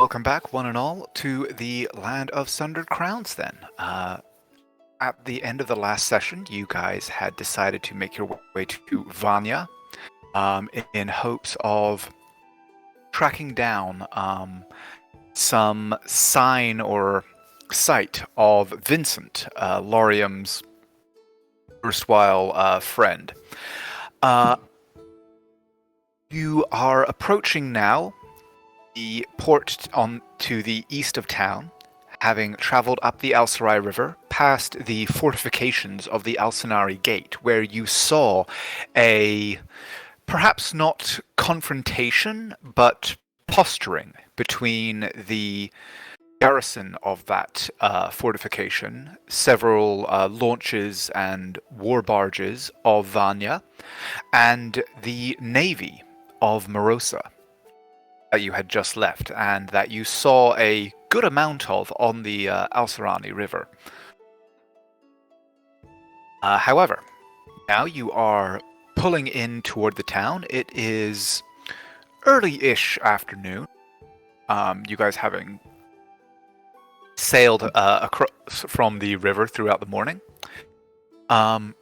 Welcome back, one and all, to the Land of Sundered Crowns, then. At the end of the last session, you guys had decided to make your way to Vanya in hopes of tracking down some sign or sight of Vincent, Laurium's erstwhile friend. You are approaching now the port on to the east of town, having traveled up the Alsarai River, past the fortifications of the Alsanari Gate, where you saw a perhaps not confrontation, but posturing between the garrison of that fortification, several launches and war barges of Vanya, and the navy of Morosa that you had just left, and that you saw a good amount of on the Alsarani River. However, now you are pulling in toward the town. It is early-ish afternoon. You guys having sailed across from the river throughout the morning. As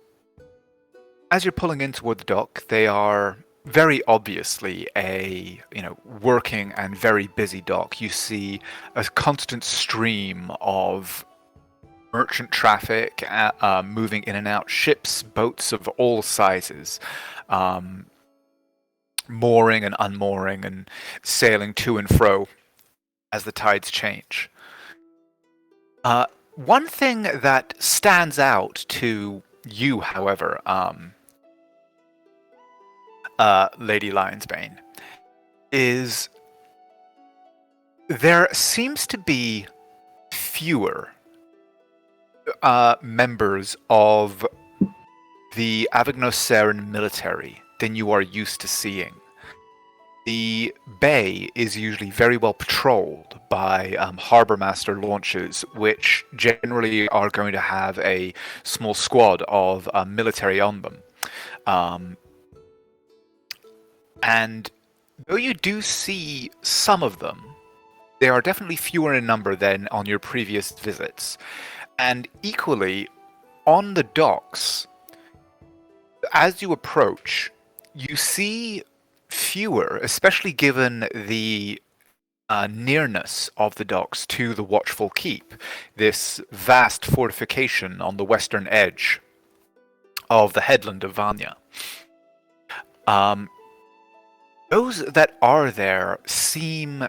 you're pulling in toward the dock, they are very obviously a working and very busy dock. You see a constant stream of merchant traffic moving in and out, ships, boats of all sizes, mooring and unmooring and sailing to and fro as the tides change. One thing that stands out to you, however, Lady Lionsbane, is there seems to be fewer members of the Avignoseran military than you are used to seeing. The bay is usually very well patrolled by harbor master launches, which generally are going to have a small squad of military on them. And though you do see some of them, they are definitely fewer in number than on your previous visits. And equally, on the docks, as you approach, you see fewer, especially given the nearness of the docks to the Watchful Keep, this vast fortification on the western edge of the headland of Vanya. Those that are there seem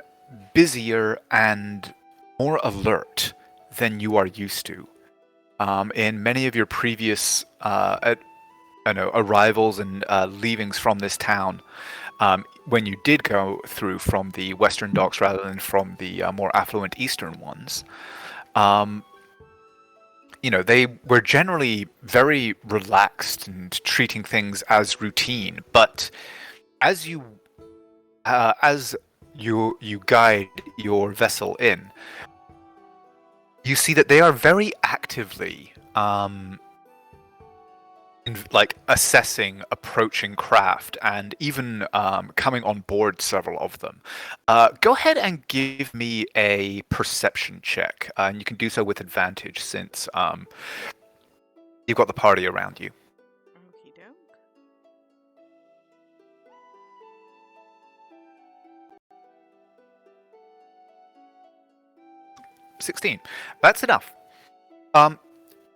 busier and more alert than you are used to. In many of your previous arrivals and leavings from this town, when you did go through from the western docks rather than from the more affluent eastern ones, they were generally very relaxed and treating things as routine. But as you guide your vessel in, you see that they are very actively assessing approaching craft and even coming on board several of them. Go ahead and give me a perception check, and you can do so with advantage since you've got the party around you. Okie doke. 16. That's enough.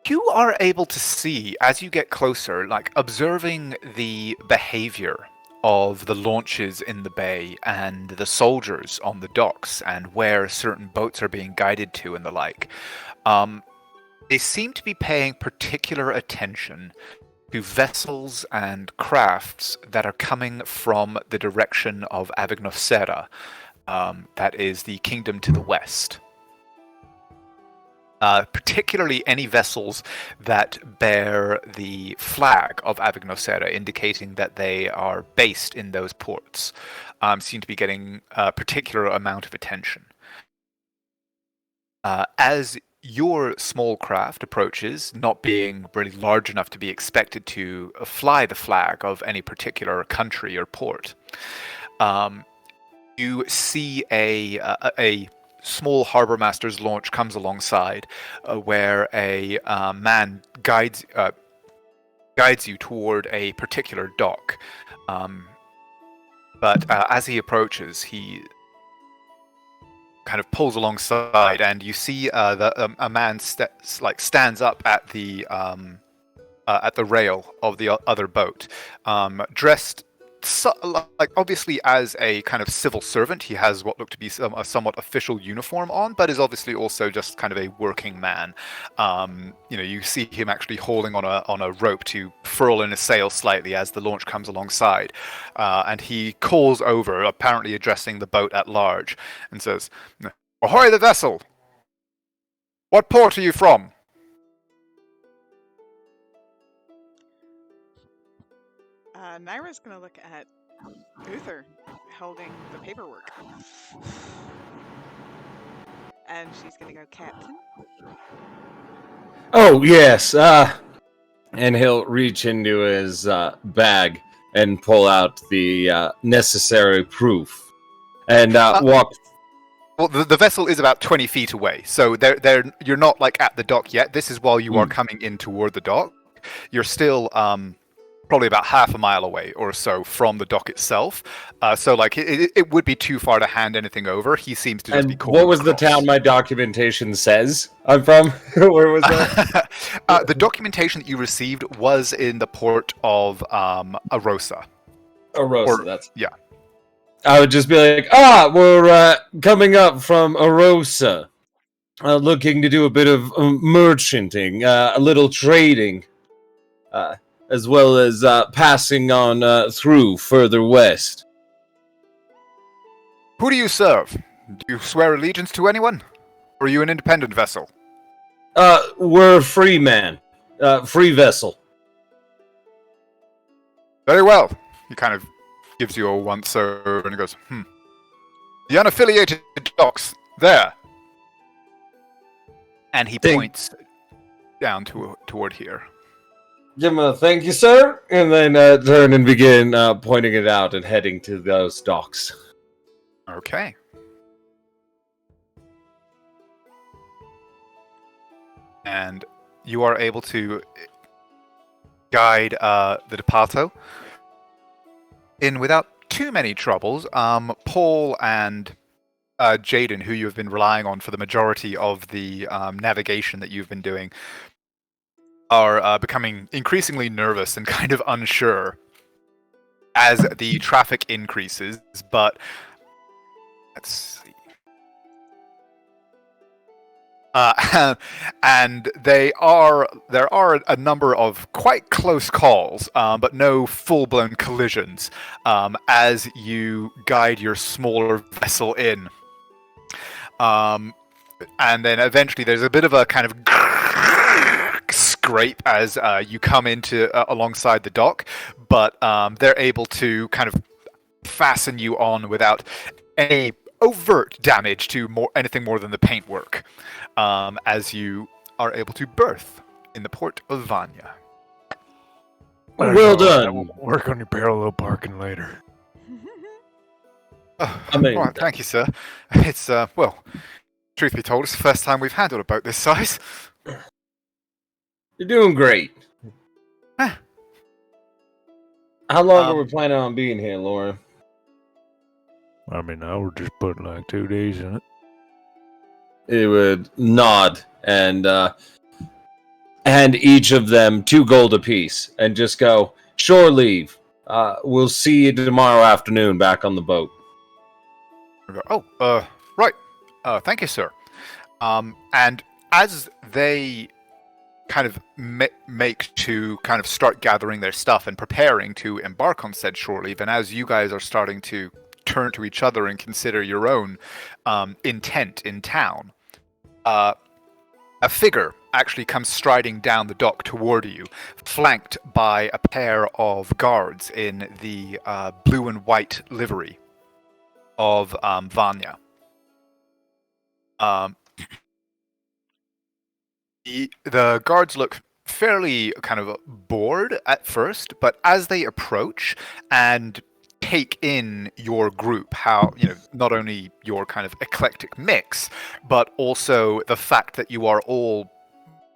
You are able to see, as you get closer, observing the behavior of the launches in the bay and the soldiers on the docks and where certain boats are being guided to and the like. They seem to be paying particular attention to vessels and crafts that are coming from the direction of Avignosera, that is the kingdom to the west. Particularly any vessels that bear the flag of Avignosera, indicating that they are based in those ports, seem to be getting a particular amount of attention. As your small craft approaches, not being really large enough to be expected to fly the flag of any particular country or port, you see a small harbor master's launch comes alongside, where a man guides you toward a particular dock. But as he approaches, he kind of pulls alongside, and you see a man stands up at the rail of the other boat, dressed like obviously as a kind of civil servant. He has what looked to be a somewhat official uniform on, but is obviously also just kind of a working man. You see him actually holding on a rope to furl in a sail slightly as the launch comes alongside, and he calls over, apparently addressing the boat at large, and says, "Ahoy, the vessel! What port are you from?" Naira's gonna look at Uther holding the paperwork. And she's gonna go, Captain. Oh, yes. And he'll reach into his bag and pull out the necessary proof and walk. Well, the vessel is about 20 feet away, so you're not like at the dock yet. This is while you are coming in toward the dock. You're still probably about half a mile away or so from the dock itself. So like it would be too far to hand anything over. He seems to just be calling. What was the town my documentation says I'm from? Where was that? The documentation that you received was in the port of Arosa. Arosa, yeah. I would just be like, we're coming up from Arosa, looking to do a bit of merchanting, a little trading, as well as passing on through further west. Who do you serve? Do you swear allegiance to anyone? Or are you an independent vessel? We're a free man, free vessel. Very well. He kind of gives you a once over and he goes, The unaffiliated docks, there. And he points down toward here. Give him a thank you, sir, and then turn and begin pointing it out and heading to those docks. Okay. And you are able to guide the Depato in without too many troubles. Paul and Jaden, who you have been relying on for the majority of the navigation that you've been doing, are becoming increasingly nervous and kind of unsure as the traffic increases, but let's see. And there are a number of quite close calls, but no full-blown collisions as you guide your smaller vessel in. And then eventually there's a bit of a kind of scrape as you come into alongside the dock, but they're able to kind of fasten you on without any overt damage to anything more than the paintwork, as you are able to berth in the port of Vanya. Well done. We'll work on your parallel parking later. Well, thank you, sir. It's well, truth be told, it's the first time we've handled a boat this size. You're doing great. How long are we planning on being here, Lauren? I mean, I would just put like 2 days in it. It would nod and hand each of them 2 gold apiece and just go, shore leave. We'll see you tomorrow afternoon back on the boat. Right. Thank you, sir. And as they kind of make to kind of start gathering their stuff and preparing to embark on said shore leave, and as you guys are starting to turn to each other and consider your own intent in town, a figure actually comes striding down the dock toward you, flanked by a pair of guards in the blue and white livery of Vanya. The guards look fairly kind of bored at first, but as they approach and take in your group, how, not only your kind of eclectic mix, but also the fact that you are all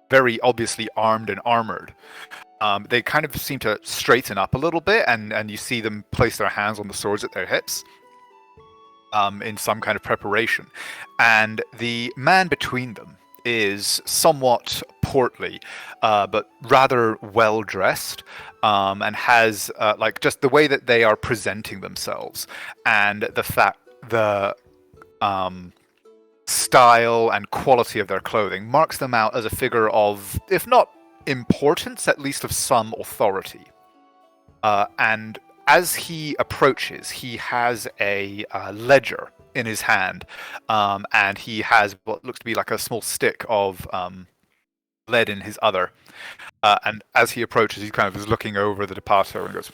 very obviously armed and armored. They kind of seem to straighten up a little bit, and you see them place their hands on the swords at their hips in some kind of preparation. And the man between them is somewhat portly, but rather well dressed, and has just the way that they are presenting themselves, and the style and quality of their clothing marks them out as a figure of, if not importance, at least of some authority. And as he approaches, he has a ledger in his hand, and he has what looks to be like a small stick of lead in his other. And as he approaches, he kind of is looking over the departure and goes,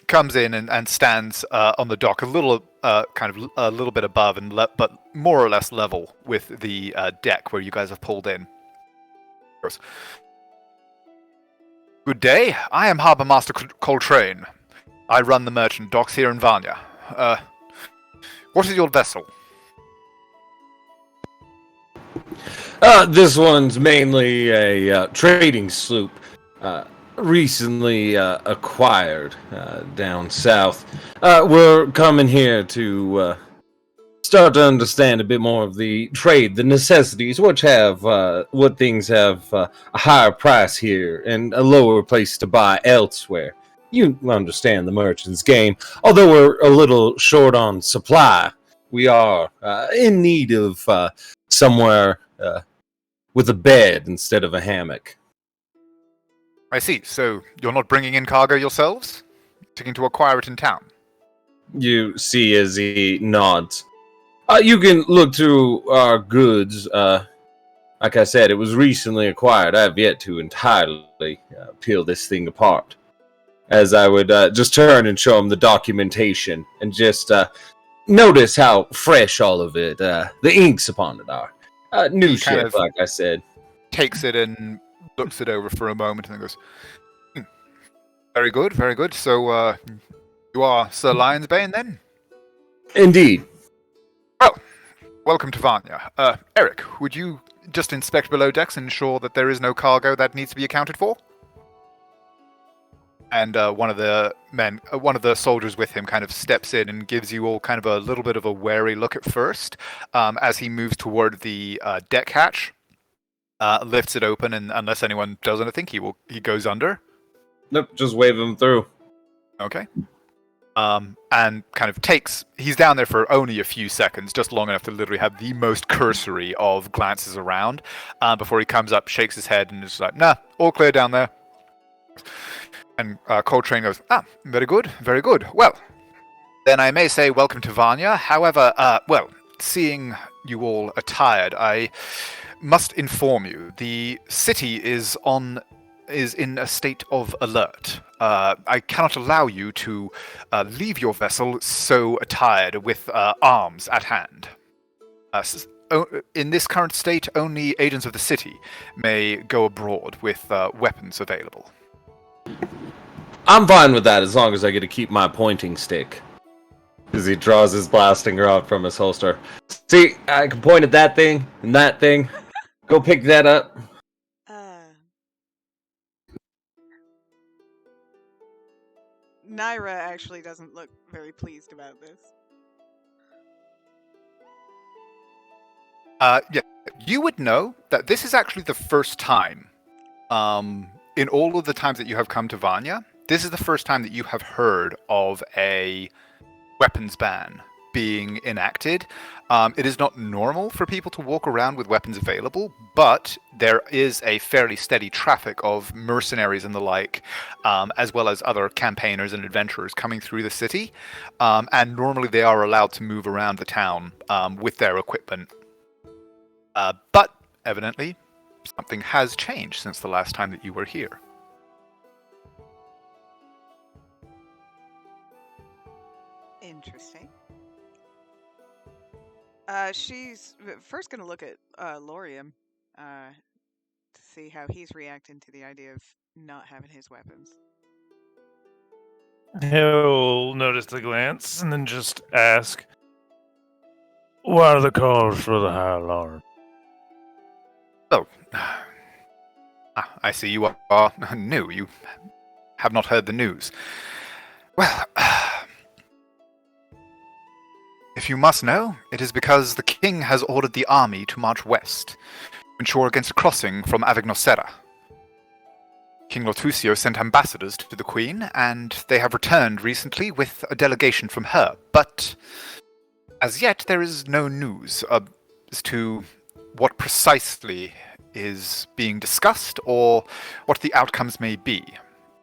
comes in and stands on the dock, a little a little bit above, but more or less level with the deck where you guys have pulled in. Good day. I am Harbour Master Coltrane. I run the merchant docks here in Vanya. What is your vessel? This one's mainly a trading sloop, recently acquired down south. We're coming here to start to understand a bit more of the trade, the necessities, what things have a higher price here and a lower place to buy elsewhere. You understand the merchant's game. Although we're a little short on supply, we are in need of somewhere with a bed instead of a hammock. I see. So you're not bringing in cargo yourselves? Seeking to acquire it in town? You see as he nods. You can look through our goods. Like I said, it was recently acquired. I have yet to entirely peel this thing apart. As I would just turn and show him the documentation and just notice how fresh all of it, the inks upon it are. New ship, like I said. Takes it and looks it over for a moment and then goes, very good, very good. So, you are Sir Lionsbane then? Indeed. Well, welcome to Vanya. Eric, would you just inspect below decks and ensure that there is no cargo that needs to be accounted for? And one of the soldiers with him kind of steps in and gives you all kind of a little bit of a wary look at first, as he moves toward the deck hatch, lifts it open, and unless anyone does anything, he goes under. Nope, just wave him through. Okay. And kind of he's down there for only a few seconds, just long enough to literally have the most cursory of glances around, before he comes up, shakes his head, and is like, nah, all clear down there. And Coltrane goes, very good, very good. Well, then I may say welcome to Vanya. However, seeing you all attired, I must inform you, the city is in a state of alert. I cannot allow you to leave your vessel so attired with arms at hand. In this current state, only agents of the city may go abroad with weapons available. I'm fine with that as long as I get to keep my pointing stick. As he draws his blasting rod from his holster. See, I can point at that thing and that thing. Go pick that up. Naira actually doesn't look very pleased about this. Yeah, you would know that this is actually the first time, in all of the times that you have come to Vanya, this is the first time that you have heard of a weapons ban being enacted. It is not normal for people to walk around with weapons available, but there is a fairly steady traffic of mercenaries and the like, as well as other campaigners and adventurers coming through the city, and normally they are allowed to move around the town with their equipment. But evidently, something has changed since the last time that you were here. Interesting. She's first going to look at Lorium to see how he's reacting to the idea of not having his weapons. He'll notice the glance and then just ask, "What are the calls for the high alarm?" Oh, I see you are new. You have not heard the news. Well, if you must know, it is because the king has ordered the army to march west to ensure against a crossing from Avignosera. King Lotusio sent ambassadors to the queen, and they have returned recently with a delegation from her. But as yet, there is no news as to what precisely is being discussed or what the outcomes may be.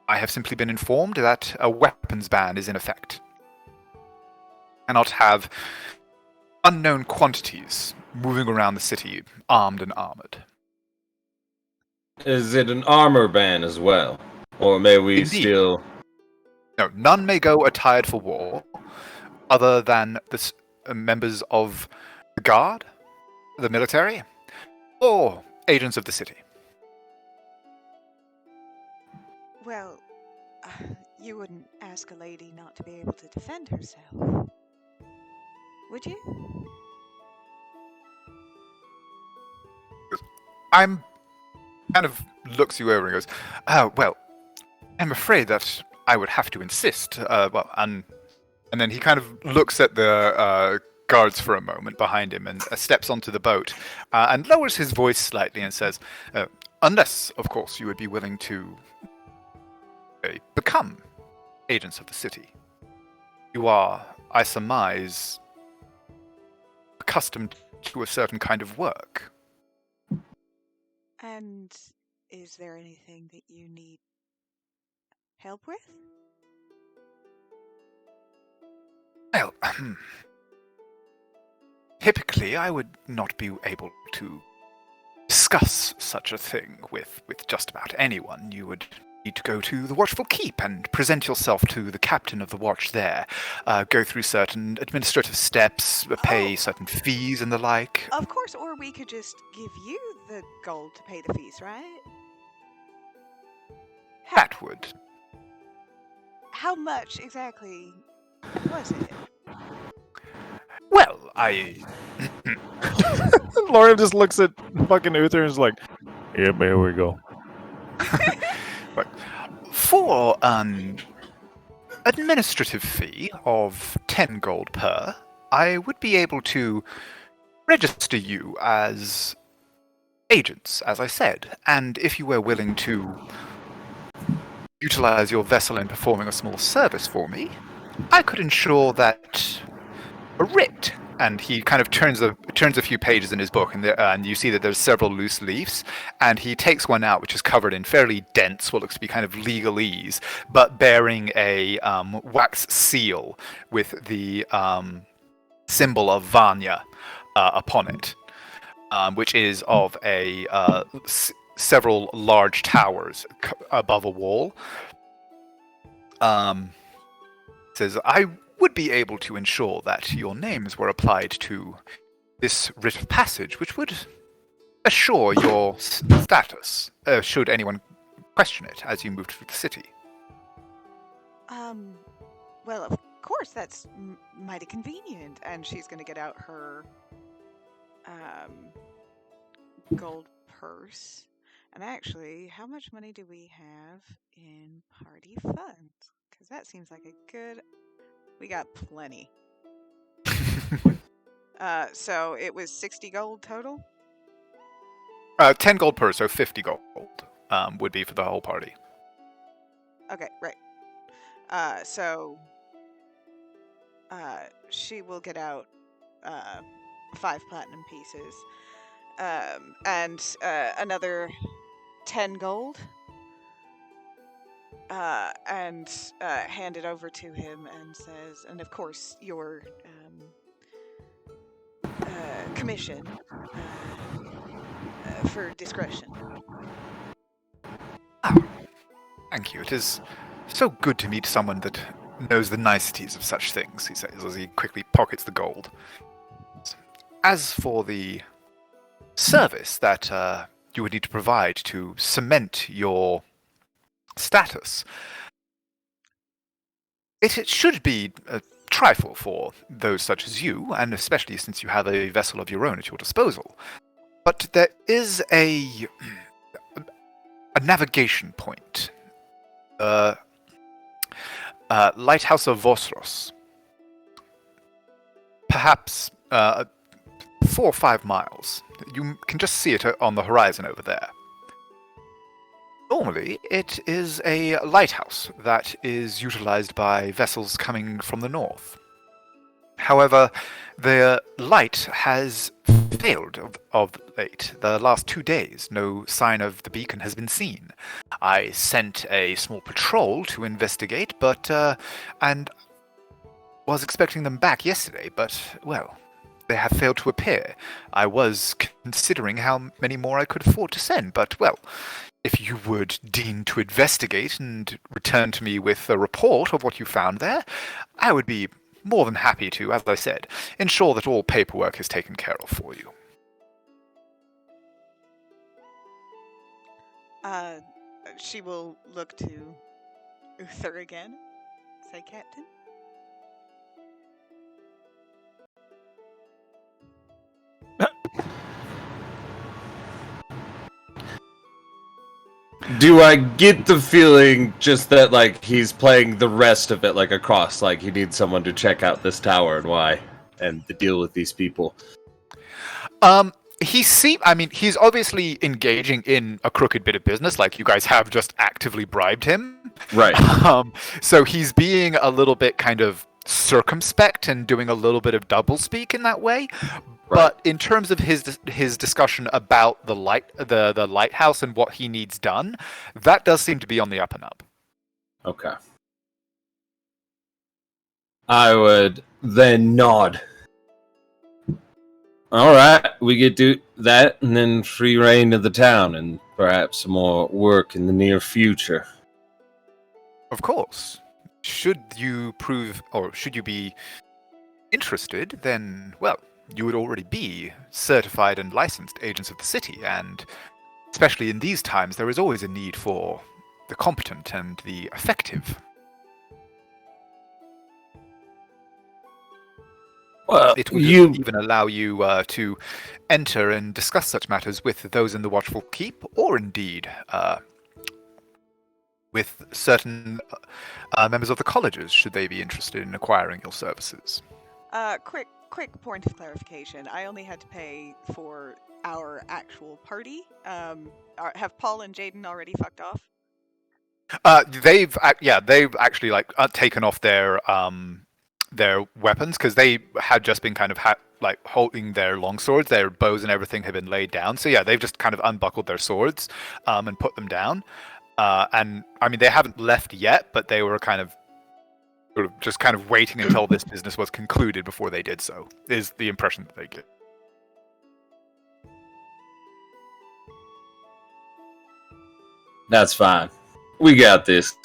I have simply been informed that a weapons ban is in effect. Cannot have unknown quantities moving around the city, armed and armored. Is it an armor ban as well? Or may we Indeed. still... No, none may go attired for war, other than the members of the guard, the military, or agents of the city. Well, you wouldn't ask a lady not to be able to defend herself, would you? I'm kind of looks you over and goes, well, I'm afraid that I would have to insist. And then he kind of looks at the guards for a moment behind him and steps onto the boat and lowers his voice slightly and says, unless, of course, you would be willing to become agents of the city. You are, I surmise, accustomed to a certain kind of work. And is there anything that you need help with? Well, typically I would not be able to discuss such a thing with just about anyone. You would need to go to the Watchful Keep and present yourself to the captain of the watch there, go through certain administrative steps, pay certain fees and the like. Of course, or we could just give you the gold to pay the fees, right? That would. How much exactly was it? Well, Lauren just looks at fucking Uther and is like, "Yep, here we go." For an administrative fee of 10 gold per, I would be able to register you as agents, as I said, and if you were willing to utilize your vessel in performing a small service for me, I could ensure that a writ, and he kind of turns a few pages in his book, and you see that there's several loose leaves, and he takes one out which is covered in fairly dense, what looks to be kind of legalese, but bearing a wax seal with the symbol of Vanya upon it, which is of several large towers above a wall. Says, I would be able to ensure that your names were applied to this writ of passage, which would assure your status, should anyone question it as you moved through the city. Well, of course, that's mighty convenient. And she's going to get out her gold purse. And actually, how much money do we have in party funds? Because that seems like a good... We got plenty. So it was 60 gold total? 10 gold per, so 50 gold would be for the whole party. Okay, right. So she will get out 5 platinum pieces and another 10 gold and hand it over to him and says, and of course your commission for discretion. Thank you. It is so good to meet someone that knows the niceties of such things, he says, as he quickly pockets the gold. As for the service that you would need to provide to cement your status, It should be a trifle for those such as you, and especially since you have a vessel of your own at your disposal. But there is a navigation point. Lighthouse of Vosros. Perhaps 4 or 5 miles. You can just see it on the horizon over there. Normally, it is a lighthouse that is utilized by vessels coming from the north. However, the light has failed of late. The last 2 days, no sign of the beacon has been seen. I sent a small patrol to investigate, and was expecting them back yesterday, but, well, they have failed to appear. I was considering how many more I could afford to send, but, well, if you would deign to investigate and return to me with a report of what you found there, I would be more than happy to, as I said, ensure that all paperwork is taken care of for you. She will look to Uther again. Say, Captain. Do I get the feeling just that, like, he's playing the rest of it, like, across, like, he needs someone to check out this tower and why, and to deal with these people? He's obviously engaging in a crooked bit of business, like you guys have just actively bribed him. Right. So he's being a little bit kind of circumspect and doing a little bit of doublespeak in that way. But in terms of his discussion about the lighthouse and what he needs done, that does seem to be on the up and up. Okay. I would then nod. All right, we get to that, and then free reign of the town, and perhaps some more work in the near future. Of course. Should you be interested, then, well, you would already be certified and licensed agents of the city, and especially in these times, there is always a need for the competent and the effective. Well, It would even allow you to enter and discuss such matters with those in the Watchful Keep, or indeed with certain members of the colleges, should they be interested in acquiring your services. Quick point of clarification. I only had to pay for our actual party. Have Paul and Jaden already fucked off? They've actually taken off their weapons, because they had just been kind of holding their long swords. Their bows and everything had been laid down. So yeah, they've just kind of unbuckled their swords and put them down. And I mean, they haven't left yet, but they were kind of waiting until this business was concluded before they did so, is the impression that they get. That's fine. We got this.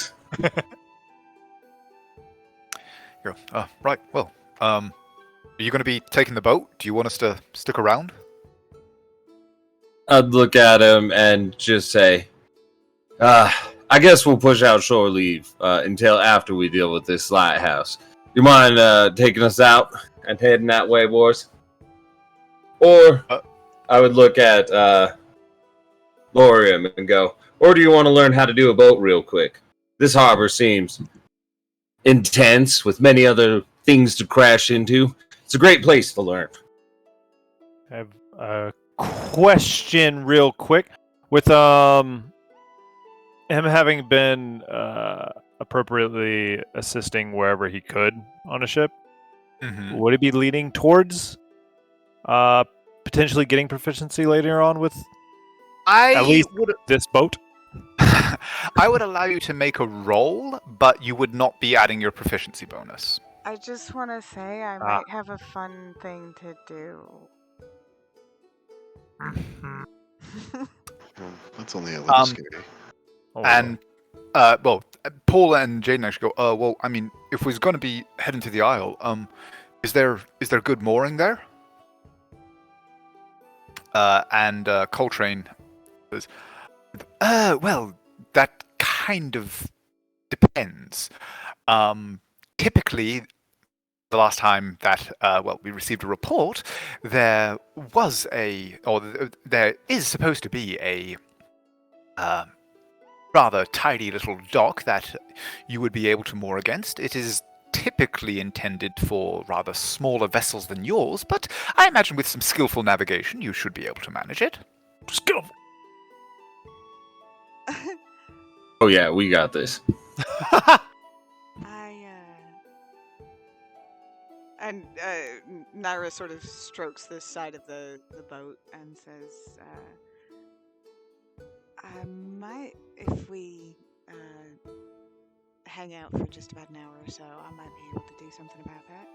Right, well, are you going to be taking the boat? Do you want us to stick around? I'd look at him and just say, I guess we'll push out shore leave until after we deal with this lighthouse. You mind taking us out and heading that way, boys? Or I would look at Lorium and go, or do you want to learn how to do a boat real quick? This harbor seems intense with many other things to crash into. It's a great place to learn. I have a question real quick. With him having been appropriately assisting wherever he could on a ship, would it be leaning towards potentially getting proficiency later on with at least this boat? I would allow you to make a roll, but you would not be adding your proficiency bonus. I just want to say I might have a fun thing to do. That's only a little scary. And Paul and Jaden actually go, well, I mean, if we're going to be heading to the Isle, is there good mooring there? And Coltrane says, well, that kind of depends. typically, the last time that we received a report, there is supposed to be a rather tidy little dock that you would be able to moor against. It is typically intended for rather smaller vessels than yours, but I imagine with some skillful navigation you should be able to manage it. Skillful. Oh yeah, we got this. And Naira sort of strokes the side of the boat and says, I might, if we hang out for just about an hour or so, I might be able to do something about that.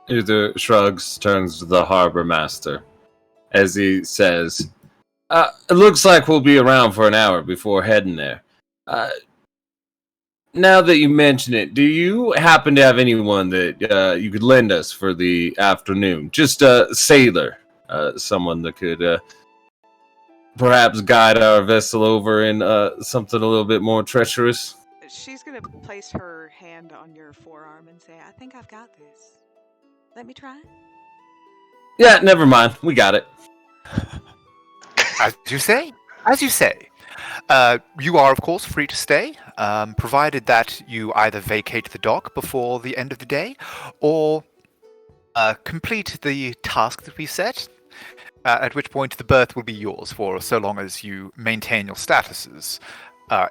Uther shrugs, turns to the harbor master as he says, it looks like we'll be around for an hour before heading there. Now that you mention it, do you happen to have anyone that you could lend us for the afternoon? Just a sailor, someone that could perhaps guide our vessel over in something a little bit more treacherous? She's going to place her hand on your forearm and say, I think I've got this. Let me try. Yeah, never mind. We got it. As you say. You are, of course, free to stay, provided that you either vacate the dock before the end of the day, or complete the task that we set, at which point the berth will be yours for so long as you maintain your status as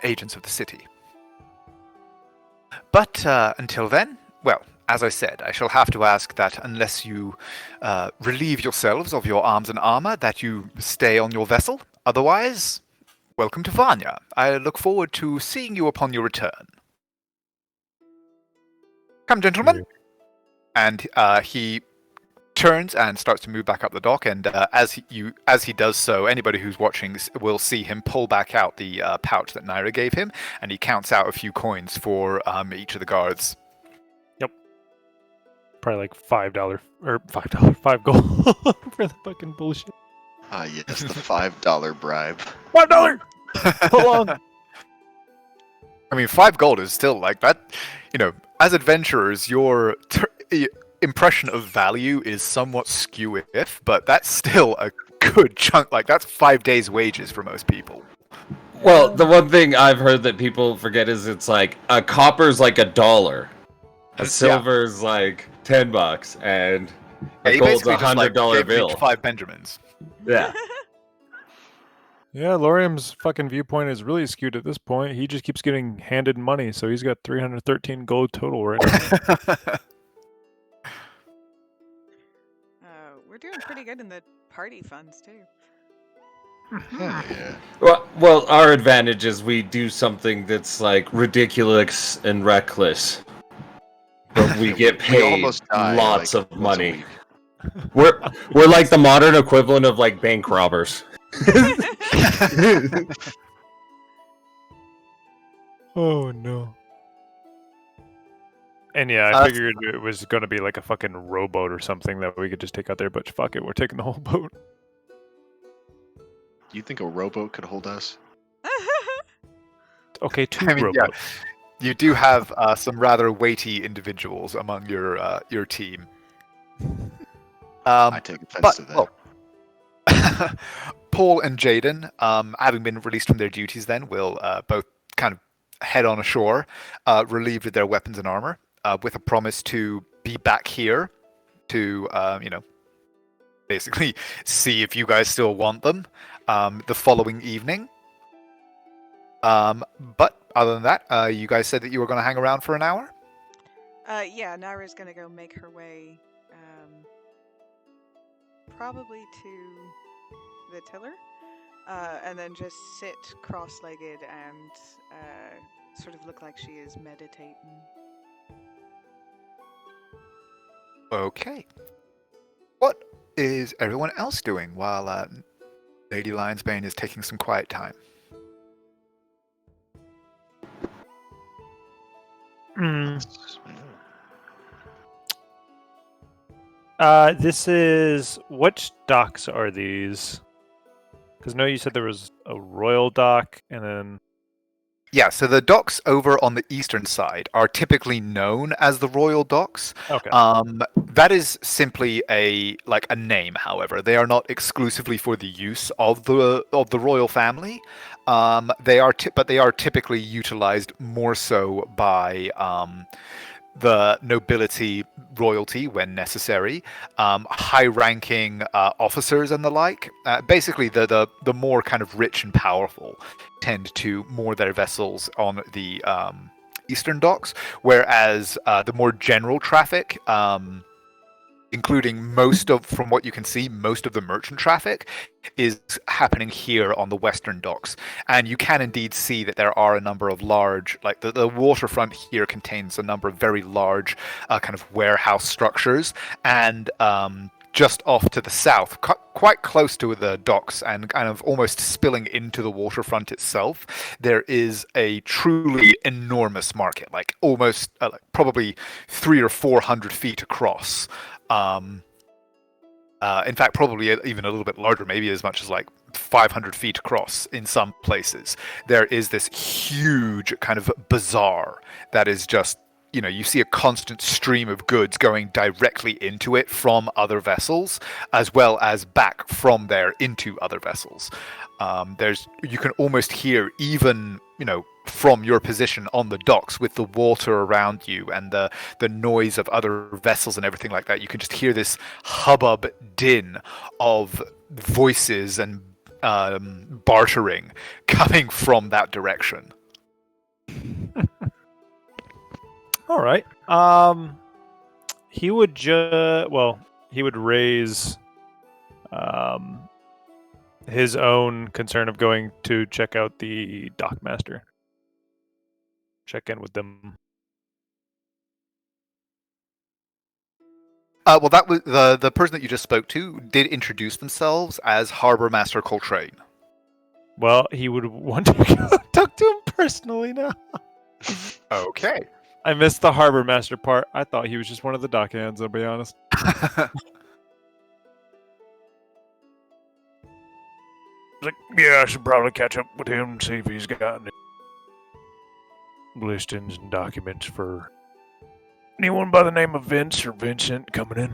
agents of the city. But until then, well, as I said, I shall have to ask that unless you relieve yourselves of your arms and armor, that you stay on your vessel. Otherwise, welcome to Vanya. I look forward to seeing you upon your return. Come, gentlemen. And he turns and starts to move back up the dock, and as he does so, anybody who's watching will see him pull back out the pouch that Naira gave him, and he counts out a few coins for each of the guards. Probably like $5 or $5 gold for the fucking bullshit. Ah, yes, the $5 bribe. $5. Hold on. I mean, 5 gold is still like that. You know, as adventurers, your impression of value is somewhat skew-if, but that's still a good chunk. Like, that's 5 days' wages for most people. Well, the one thing I've heard that people forget is it's like a copper's like $1, a silver's like $10, and a gold's $100 bill. 5 Benjamins. Yeah. Yeah, Lorium's fucking viewpoint is really skewed at this point. He just keeps getting handed money, so he's got 313 gold total right now. We're doing pretty good in the party funds, too. Hell yeah. Well, our advantage is we do something that's like ridiculous and reckless, but we get paid almost die, lots like, of once a money. week. We're like the modern equivalent of like bank robbers. Oh no. And yeah, I figured it was going to be like a fucking rowboat or something that we could just take out there, but fuck it, we're taking the whole boat. You think a rowboat could hold us? Okay, 2 I mean, rowboats. You do have some rather weighty individuals among your team. I take offense to that. Well, Paul and Jaden, having been released from their duties, then will both kind of head on ashore, relieved of their weapons and armor, with a promise to be back here to, basically see if you guys still want them the following evening. But other than that, you guys said that you were going to hang around for an hour? Yeah, Naira's gonna go make her way, probably to the tiller, and then just sit cross-legged and sort of look like she is meditating. Okay. What is everyone else doing while Lady Lionsbane is taking some quiet time? This is... Which docks are these? Because no, you said there was a royal dock, and then Yeah, so the docks over on the eastern side are typically known as the Royal Docks. okay. That is simply a name, however. They are not exclusively for the use of the royal family. But they are typically utilized more so by the nobility, royalty when necessary, high-ranking officers and the like. Basically, the more kind of rich and powerful tend to moor their vessels on the eastern docks, whereas the more general traffic, including from what you can see, most of the merchant traffic is happening here on the western docks. And you can indeed see that there are a number of large, like the waterfront here contains a number of very large kind of warehouse structures. And just off to the south, quite close to the docks and kind of almost spilling into the waterfront itself, there is a truly enormous market, like almost probably 300 or 400 feet across. In fact, probably even a little bit larger, maybe as much as like 500 feet across in some places. There is this huge kind of bazaar that is just, you see a constant stream of goods going directly into it from other vessels, as well as back from there into other vessels. You can almost hear, even, from your position on the docks with the water around you and the noise of other vessels and everything like that, you can just hear this hubbub din of voices and bartering coming from that direction. All right. He would he would raise his own concern of going to check out the dockmaster. Check in with them. Well, that was the person that you just spoke to did introduce themselves as Harbor Master Coltrane. Well, he would want to go talk to him personally now. Okay. I missed the harbor master part. I thought he was just one of the dockhands, I'll be honest. Like, yeah, I should probably catch up with him and see if he's got any listings and documents for anyone by the name of Vince or Vincent coming in.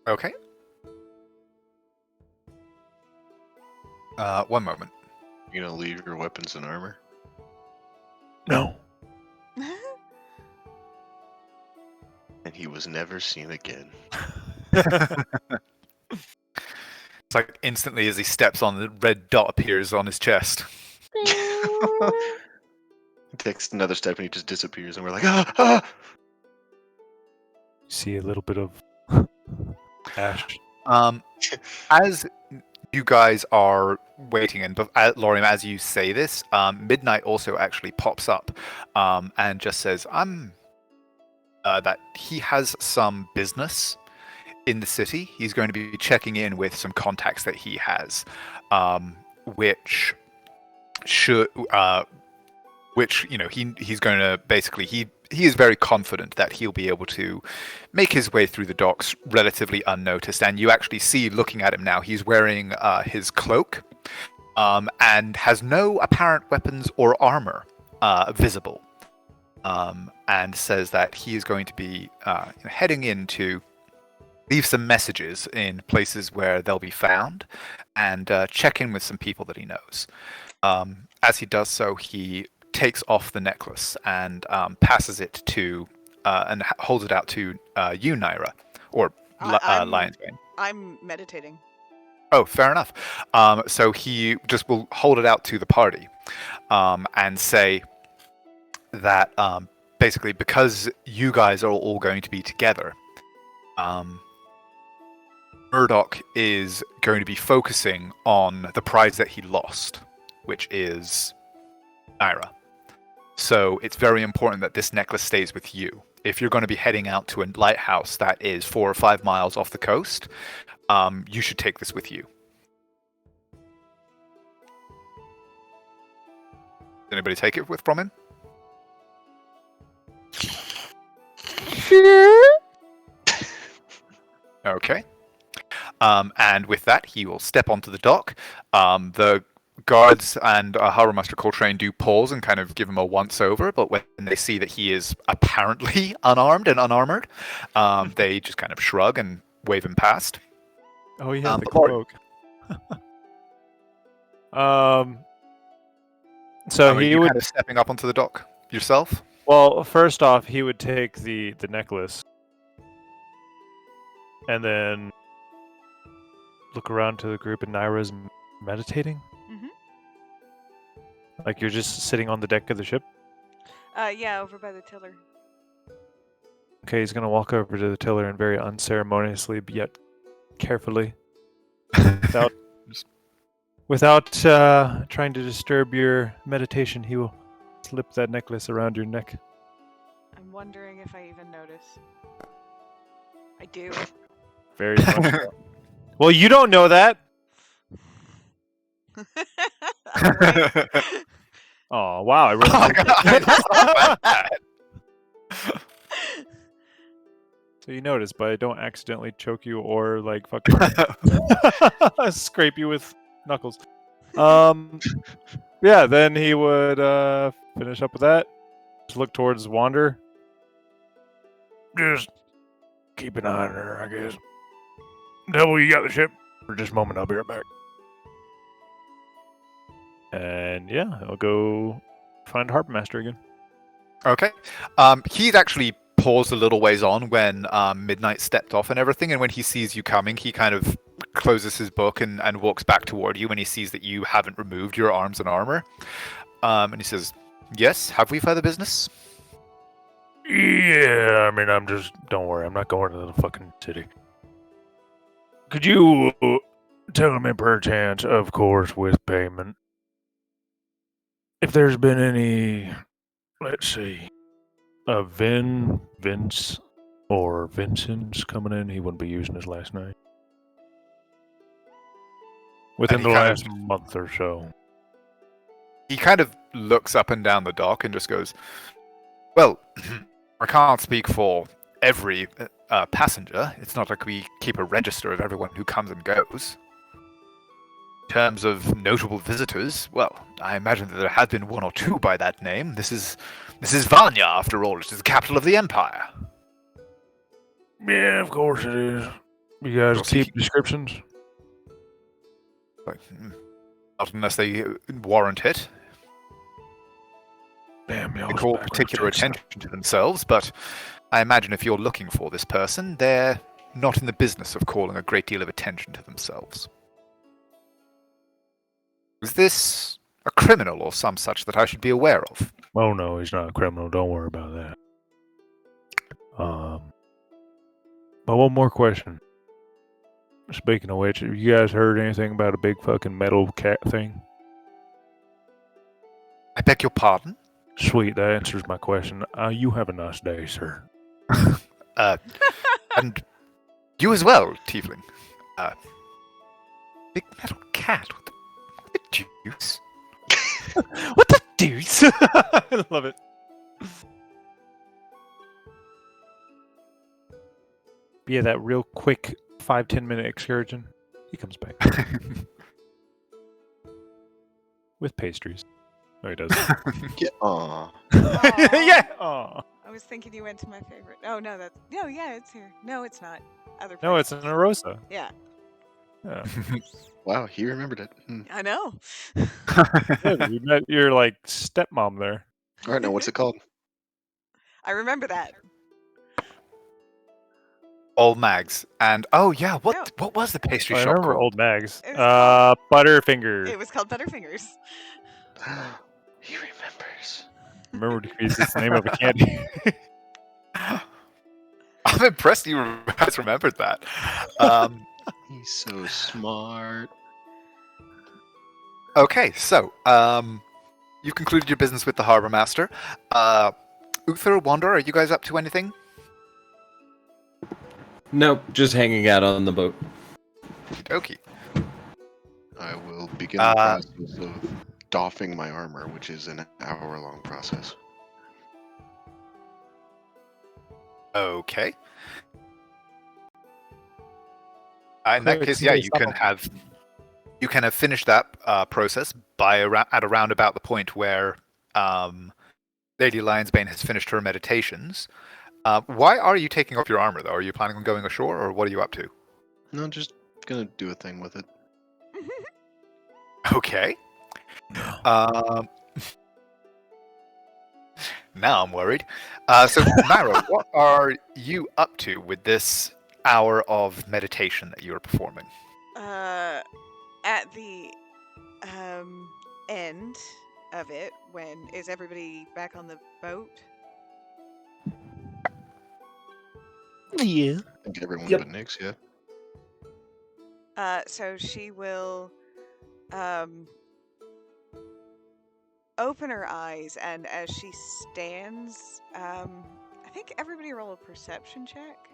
Okay. One moment. You gonna leave your weapons and armor? No. And he was never seen again. It's like instantly as he steps on, the red dot appears on his chest. He takes another step and he just disappears, and we're like, ah! See a little bit of ash. As you guys are waiting, and Lorium, as you say this, Midnight also actually pops up and just says, that he has some business in the city. He's going to be checking in with some contacts that he has, which he's going to basically he is very confident that he'll be able to make his way through the docks relatively unnoticed. And you actually see, looking at him now, he's wearing his cloak and has no apparent weapons or armor visible, and says that he is going to be heading in to leave some messages in places where they'll be found and check in with some people that he knows. As he does so, he takes off the necklace and passes it to and holds it out to you, Naira, or Lionsbane. I'm meditating. Oh, fair enough. So he just will hold it out to the party and say that basically, because you guys are all going to be together, Murdoch is going to be focusing on the prize that he lost, which is Naira. So it's very important that this necklace stays with you. If you're going to be heading out to a lighthouse that is 4 or 5 miles off the coast, you should take this with you. Did anybody take it from him? Sure. Okay. And with that, he will step onto the dock. The guards and Harbour Master Coltrane do pause and kind of give him a once-over, but when they see that he is apparently unarmed and unarmored, they just kind of shrug and wave him past. Oh, yeah, the but Lord- cloak. So Are he you would. kind of stepping up onto the dock yourself? Well, first off, he would take the necklace, and then look around to the group, and Naira's meditating. Mhm. Like you're just sitting on the deck of the ship. Yeah, over by the tiller. Okay, he's gonna walk over to the tiller and very unceremoniously, but yet carefully, without trying to disturb your meditation, he will slip that necklace around your neck. I'm wondering if I even notice. I do. Very much. So. Well, you don't know that. Alright. Oh wow! I really. Oh my God. So you notice, but I don't accidentally choke you or like fucking scrape you with knuckles. Yeah. Then he would finish up with that. Just look towards Wander. Just keep an eye on her, I guess. Devil, you got the ship. For just a moment, I'll be right back. And yeah, I'll go find Harp Master again. Okay. He'd actually paused a little ways on when Midnight stepped off and everything, and when he sees you coming, he kind of closes his book and walks back toward you when he sees that you haven't removed your arms and armor. And he says, "Yes, have we further business?" Yeah, I mean, don't worry, I'm not going to the fucking city. Could you tell me, perchance, of course, with payment, if there's been any, let's see, Vince, or Vincent's coming in? He wouldn't be using his last name. Within And the he kind last month or so. He kind of looks up and down the dock and just goes, "Well, I can't speak for every passenger. It's not like we keep a register of everyone who comes and goes. In terms of notable visitors, well, I imagine that there have been one or two by that name. This is Vanya, after all. It is the capital of the empire." Yeah, of course it is. You guys Well, see, keep descriptions? Like, not unless they warrant it. Damn, y'all. They call particular attention to themselves, but I imagine if you're looking for this person, they're not in the business of calling a great deal of attention to themselves. Is this a criminal or some such that I should be aware of? Oh no, he's not a criminal. Don't worry about that. But one more question. Speaking of which, have you guys heard anything about a big fucking metal cat thing? I beg your pardon? Sweet, that answers my question. You have a nice day, sir. And you as well, Tiefling. Big metal cat. What the deuce? What the deuce? I love it. Yeah, that real quick 5-10 minute excursion. He comes back with pastries. No, he doesn't. Yeah, aw. Yeah. Aw. I was thinking you went to my favorite. Oh no, yeah, it's here. No, it's not. Other. No, it's an Arosa. Yeah, Yeah. Wow, he remembered it. I know. Yeah, you met your like stepmom there. All right, now what's it called? I remember that. All Mags. And oh yeah, No. what was the pastry I shop remember called? Old Mags. It was called- Butterfinger. It was called Butterfingers. He remembers. Remember because it's the name of a candy. I'm impressed you guys remembered that. He's so smart. Okay, so you've concluded your business with the Harbour Master. Uther, Wander, are you guys up to anything? Nope, just hanging out on the boat. Okie. I will begin the process of doffing my armor, which is an hour-long process. Okay. In that Quick, case, yeah, somebody stop him. you can have finished that process at around about the point where Lady Lionsbane has finished her meditations. Why are you taking off your armor, though? Are you planning on going ashore, or what are you up to? No, just gonna do a thing with it. Okay. Um, now I'm worried. So, Naira, what are you up to with this hour of meditation that you are performing? At the end of it, when is everybody back on the boat? Yeah. I think everyone Yep. but Nyx, yeah. So she will open her eyes, and as she stands, I think everybody roll a perception check.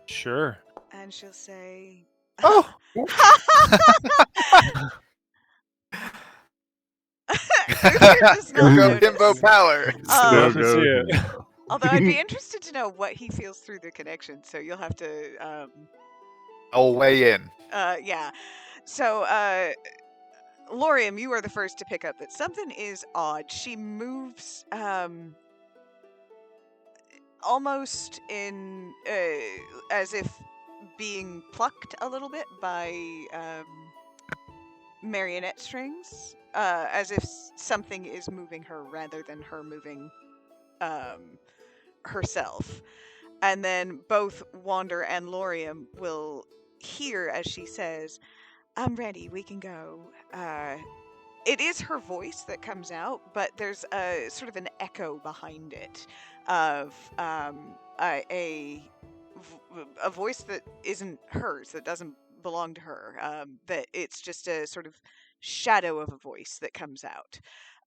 Sure. And she'll say, Oh! Uther does not Go notice. Himbo power! Love to see it. Although I'd be interested to know what he feels through the connection, so you'll have to, I'll weigh in. yeah. So, Lorium, you are the first to pick up that something is odd. She moves, almost in, as if being plucked a little bit by, marionette strings, as if something is moving her rather than her moving, herself. And then both Wander and Lorium will hear as she says, "I'm ready, we can go." It is her voice that comes out, but there's a sort of an echo behind it of a voice that isn't hers, that doesn't belong to her. That it's just a sort of shadow of a voice that comes out.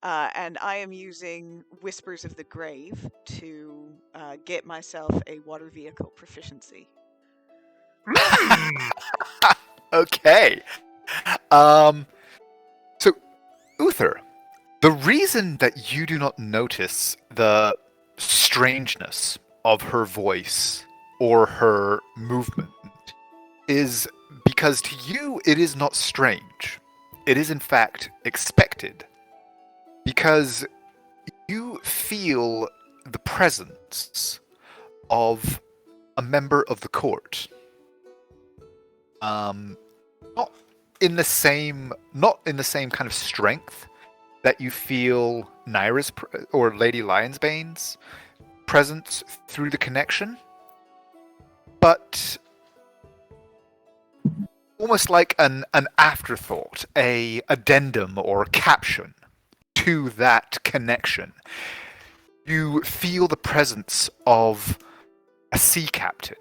And I am using Whispers of the Grave to get myself a water vehicle proficiency. Okay. So, Uther, the reason that you do not notice the strangeness of her voice or her movement is because to you it is not strange. It is in fact expected. Because you feel the presence of a member of the court. Not in the same kind of strength that you feel Naira's or Lady Lionsbane's presence through the connection, but almost like an afterthought, a addendum or caption to that connection. You feel the presence of a sea captain.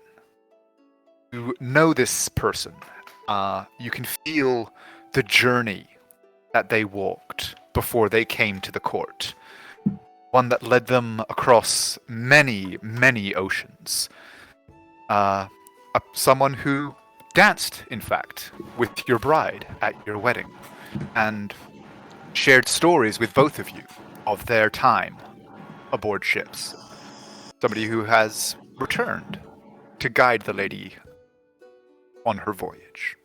You know this person. You can feel the journey that they walked before they came to the court. One that led them across many, many oceans. Someone who danced, in fact, with your bride at your wedding, and shared stories with both of you of their time aboard ships. Somebody who has returned to guide the lady on her voyage.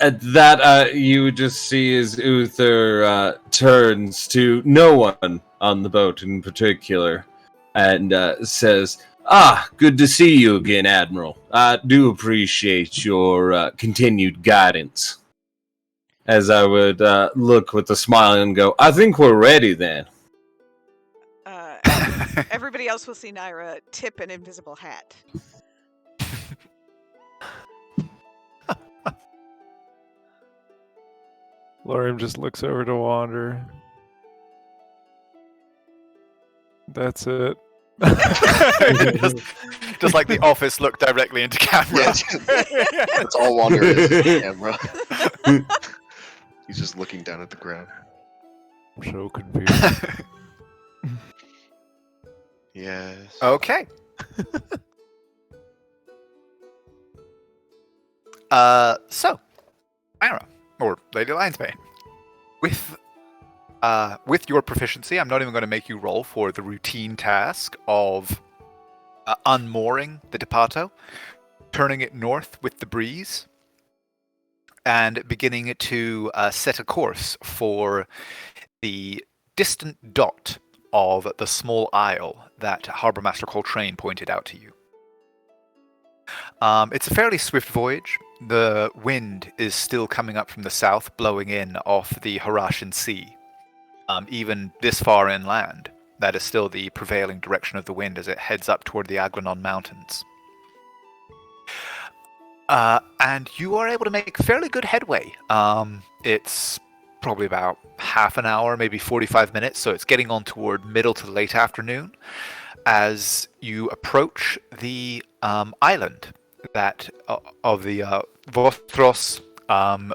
At that, you would just see as Uther turns to no one on the boat in particular and says, good to see you again, Admiral. I do appreciate your continued guidance. As I would look with a smile and go, I think we're ready then. Everybody else will see Naira tip an invisible hat. Lorium just looks over to Wander. That's it. just like the office look directly into camera. Yeah, that's all Wander is the camera. He's just looking down at the ground. I'm so confused. Yes. Okay. So, Myra, or Lady Lionsbane, With your proficiency, I'm not even going to make you roll for the routine task of unmooring the Depato, turning it north with the breeze, and beginning to set a course for the distant dot of the small isle that Harbour Master Coltrane pointed out to you. It's a fairly swift voyage. The wind is still coming up from the south, blowing in off the Harashan Sea. Even this far inland, that is still the prevailing direction of the wind as it heads up toward the Aglanon Mountains. And you are able to make fairly good headway. It's probably about half an hour, maybe 45 minutes, so it's getting on toward middle to late afternoon as you approach the island that of the Vostros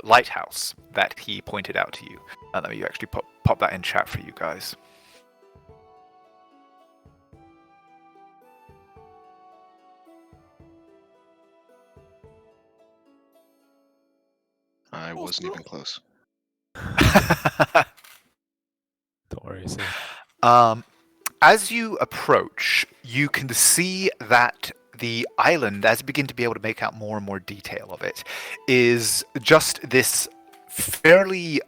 lighthouse that he pointed out to you. Let me actually pop that in chat for you guys. I wasn't even close. Don't worry, Sam. As you approach, you can see that the island, as you begin to be able to make out more and more detail of it, is just this fairly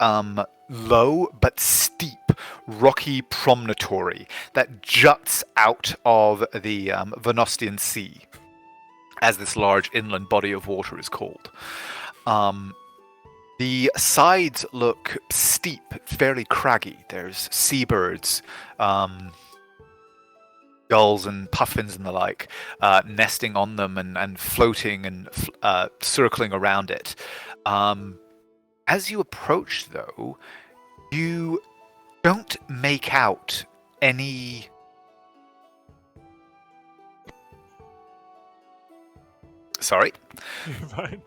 low but steep rocky promontory that juts out of the Venostian Sea, as this large inland body of water is called. The sides look steep, fairly craggy. There's seabirds, gulls and puffins and the like, nesting on them and floating and circling around it. As you approach, though, you don't make out any... Sorry? You're fine.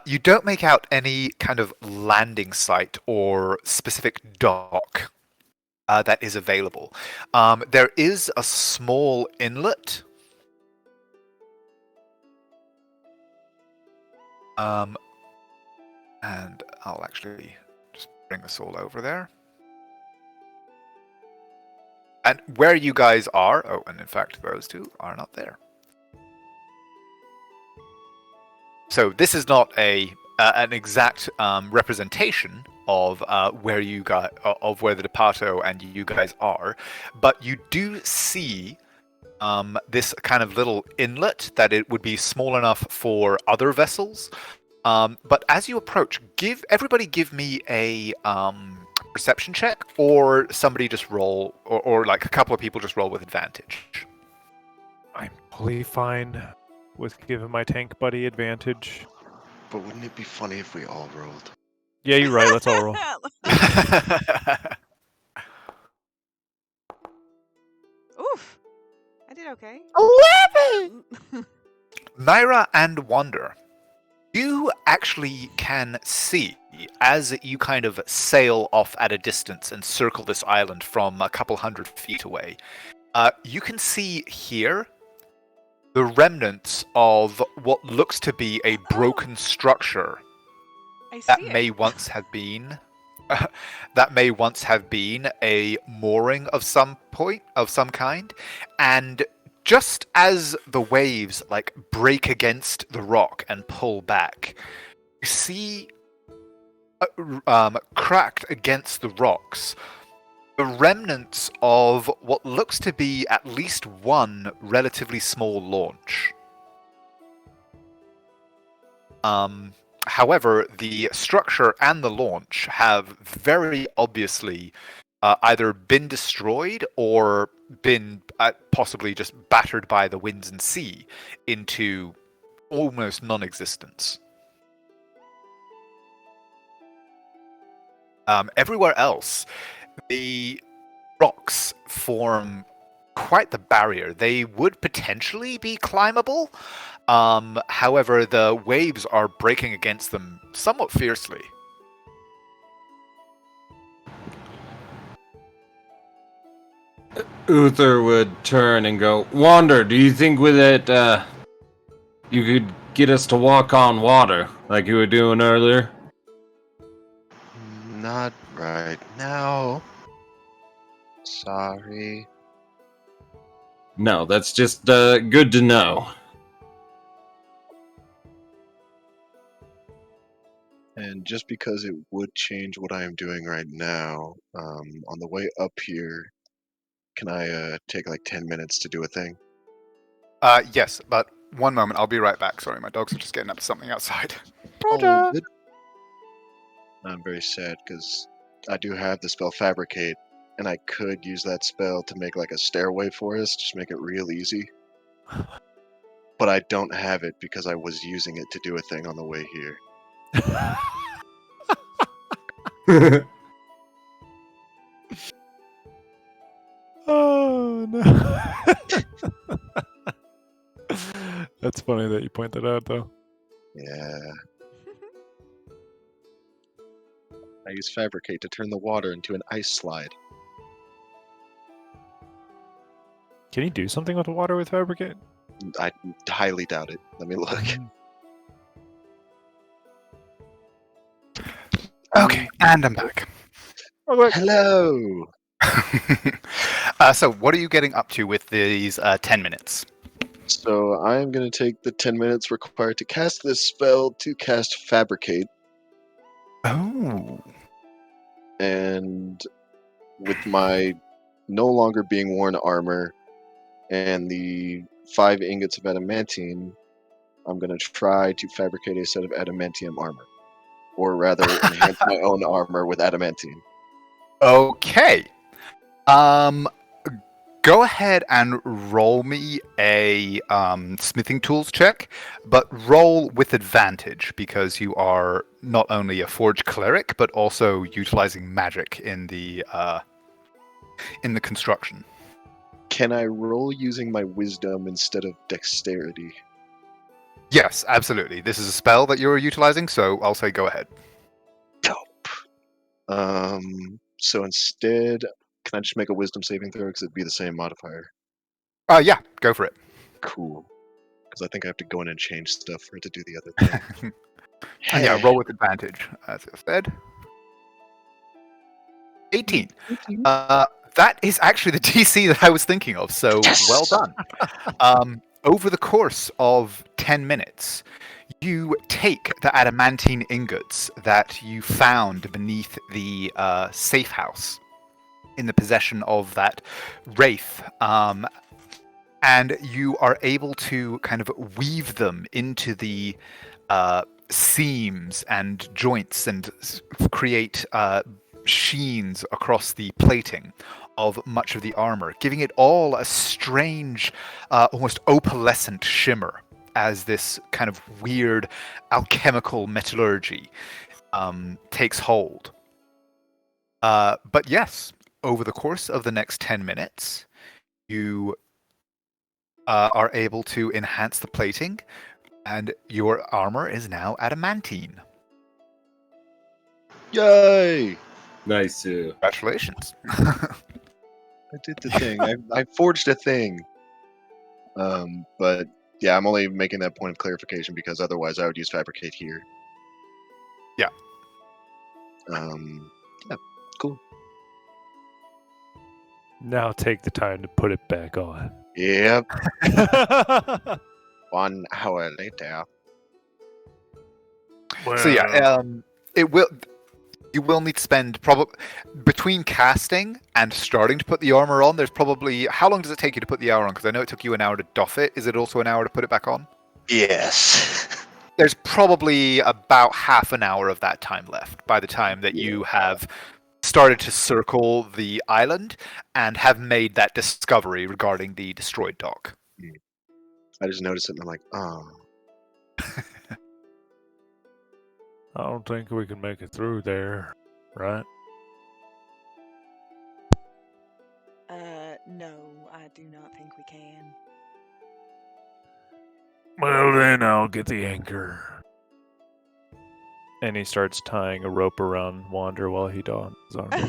You don't make out any kind of landing site or specific dock that is available. There is a small inlet. And I'll actually just bring this all over there. And where you guys are, oh, and in fact, those two are not there. So this is not an exact representation of where you got of where the Depato and you guys are, but you do see this kind of little inlet that it would be small enough for other vessels. But as you approach, everybody give me a perception check, or somebody just roll, or like a couple of people just roll with advantage. I'm totally fine with giving my tank buddy advantage. But wouldn't it be funny if we all rolled? Yeah, you're right. Let's all roll. Oof. I did okay. 11! Naira and Wander, you actually can see, as you kind of sail off at a distance and circle this island from a couple hundred feet away, you can see here the remnants of what looks to be a broken structure I see that it. may once have been a mooring of some kind, and just as the waves like break against the rock and pull back, you see cracked against the rocks the remnants of what looks to be at least one relatively small launch. However, the structure and the launch have very obviously either been destroyed or been possibly just battered by the winds and sea into almost non-existence. Everywhere else, the rocks form quite the barrier. They would potentially be climbable. However, the waves are breaking against them somewhat fiercely. Uther would turn and go, Wander, do you think with it, you could get us to walk on water like you were doing earlier? not right now. Sorry. No, that's just good to know. And just because it would change what I am doing right now, on the way up here, can I take like 10 minutes to do a thing? Yes, but one moment. I'll be right back. Sorry, my dogs are just getting up to something outside. Oh, good. I'm very sad because I do have the spell Fabricate, and I could use that spell to make like a stairway for us, just make it real easy. But I don't have it because I was using it to do a thing on the way here. Oh no. That's funny that you point that out, though. Yeah. I use Fabricate to turn the water into an ice slide. Can you do something with the water with Fabricate? I highly doubt it. Let me look. Okay, and I'm back. Hello! So, what are you getting up to with these 10 minutes? So I'm going to take the 10 minutes required to cast this spell to cast Fabricate, Oh. and with my no longer being worn armor and the 5 ingots of adamantine, I'm going to try to fabricate a set of adamantium armor. Or rather, enhance my own armor with adamantine. Okay. Go ahead and roll me a smithing tools check, but roll with advantage because you are not only a forge cleric but also utilizing magic in the construction. Can I roll using my wisdom instead of dexterity? Yes, absolutely. This is a spell that you're utilizing, so I'll say go ahead. Dope. So instead, can I just make a wisdom saving throw because it'd be the same modifier? Yeah, go for it. Cool. Because I think I have to go in and change stuff for it to do the other thing. And yeah, roll with advantage, as I said. 18. That is actually the DC that I was thinking of, so well done. Over the course of 10 minutes, you take the adamantine ingots that you found beneath the safe house in the possession of that wraith, and you are able to kind of weave them into the seams and joints and create sheens across the plating of much of the armor, giving it all a strange, almost opalescent shimmer as this kind of weird alchemical metallurgy takes hold. But yes, over the course of the next 10 minutes, you are able to enhance the plating, and your armor is now adamantine. Yay! Nice. Congratulations. I did the thing. I forged a thing. But yeah, I'm only making that point of clarification because otherwise I would use Fabricate here. Yeah. Yeah, cool. Now take the time to put it back on. Yep. 1 hour later. So yeah, you will need to spend probably between casting and starting to put the armor on. There's probably, how long does it take you to put the armor on? Because I know it took you an hour to doff it. Is it also an hour to put it back on? Yes. There's probably about half an hour of that time left by the time that you have started to circle the island and have made that discovery regarding the destroyed dock. I just noticed it and I'm like, oh. I don't think we can make it through there, right? No, I do not think we can. Well, then I'll get the anchor. And he starts tying a rope around Wander while he dons his armor.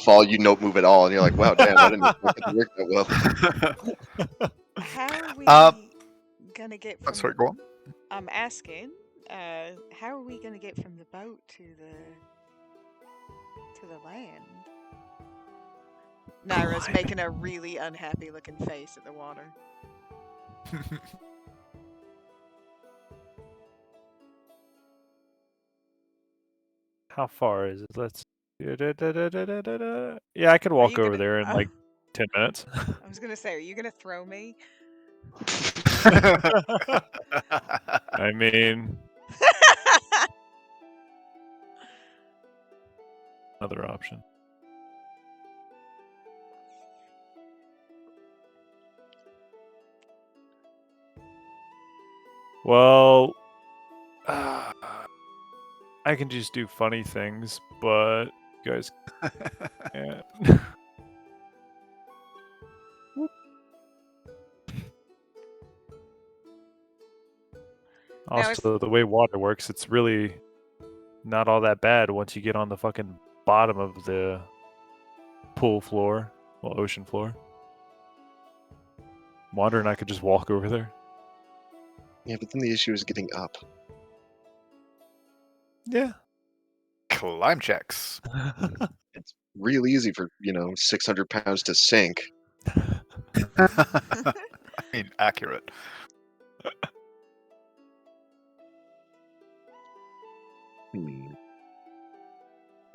Fall, you don't move at all, and you're like, wow, damn, I didn't expect it to work that well. How are we gonna get from Sorry, go on. I'm asking, how are we gonna get from the boat to the land? Naira's making a really unhappy looking face at the water. How far is it? Let's. Yeah, I could walk you over gonna- there in like 10 minutes. I was gonna say, are you gonna throw me? I mean, another option. Well, I can just do funny things, but you guys can't. Now, if- Also, the way water works, it's really not all that bad once you get on the fucking bottom of the pool floor, well, ocean floor. Wander and I could just walk over there. Yeah, but then the issue is getting up. Yeah. Climb checks. It's real easy for 600 pounds to sink. I mean, accurate.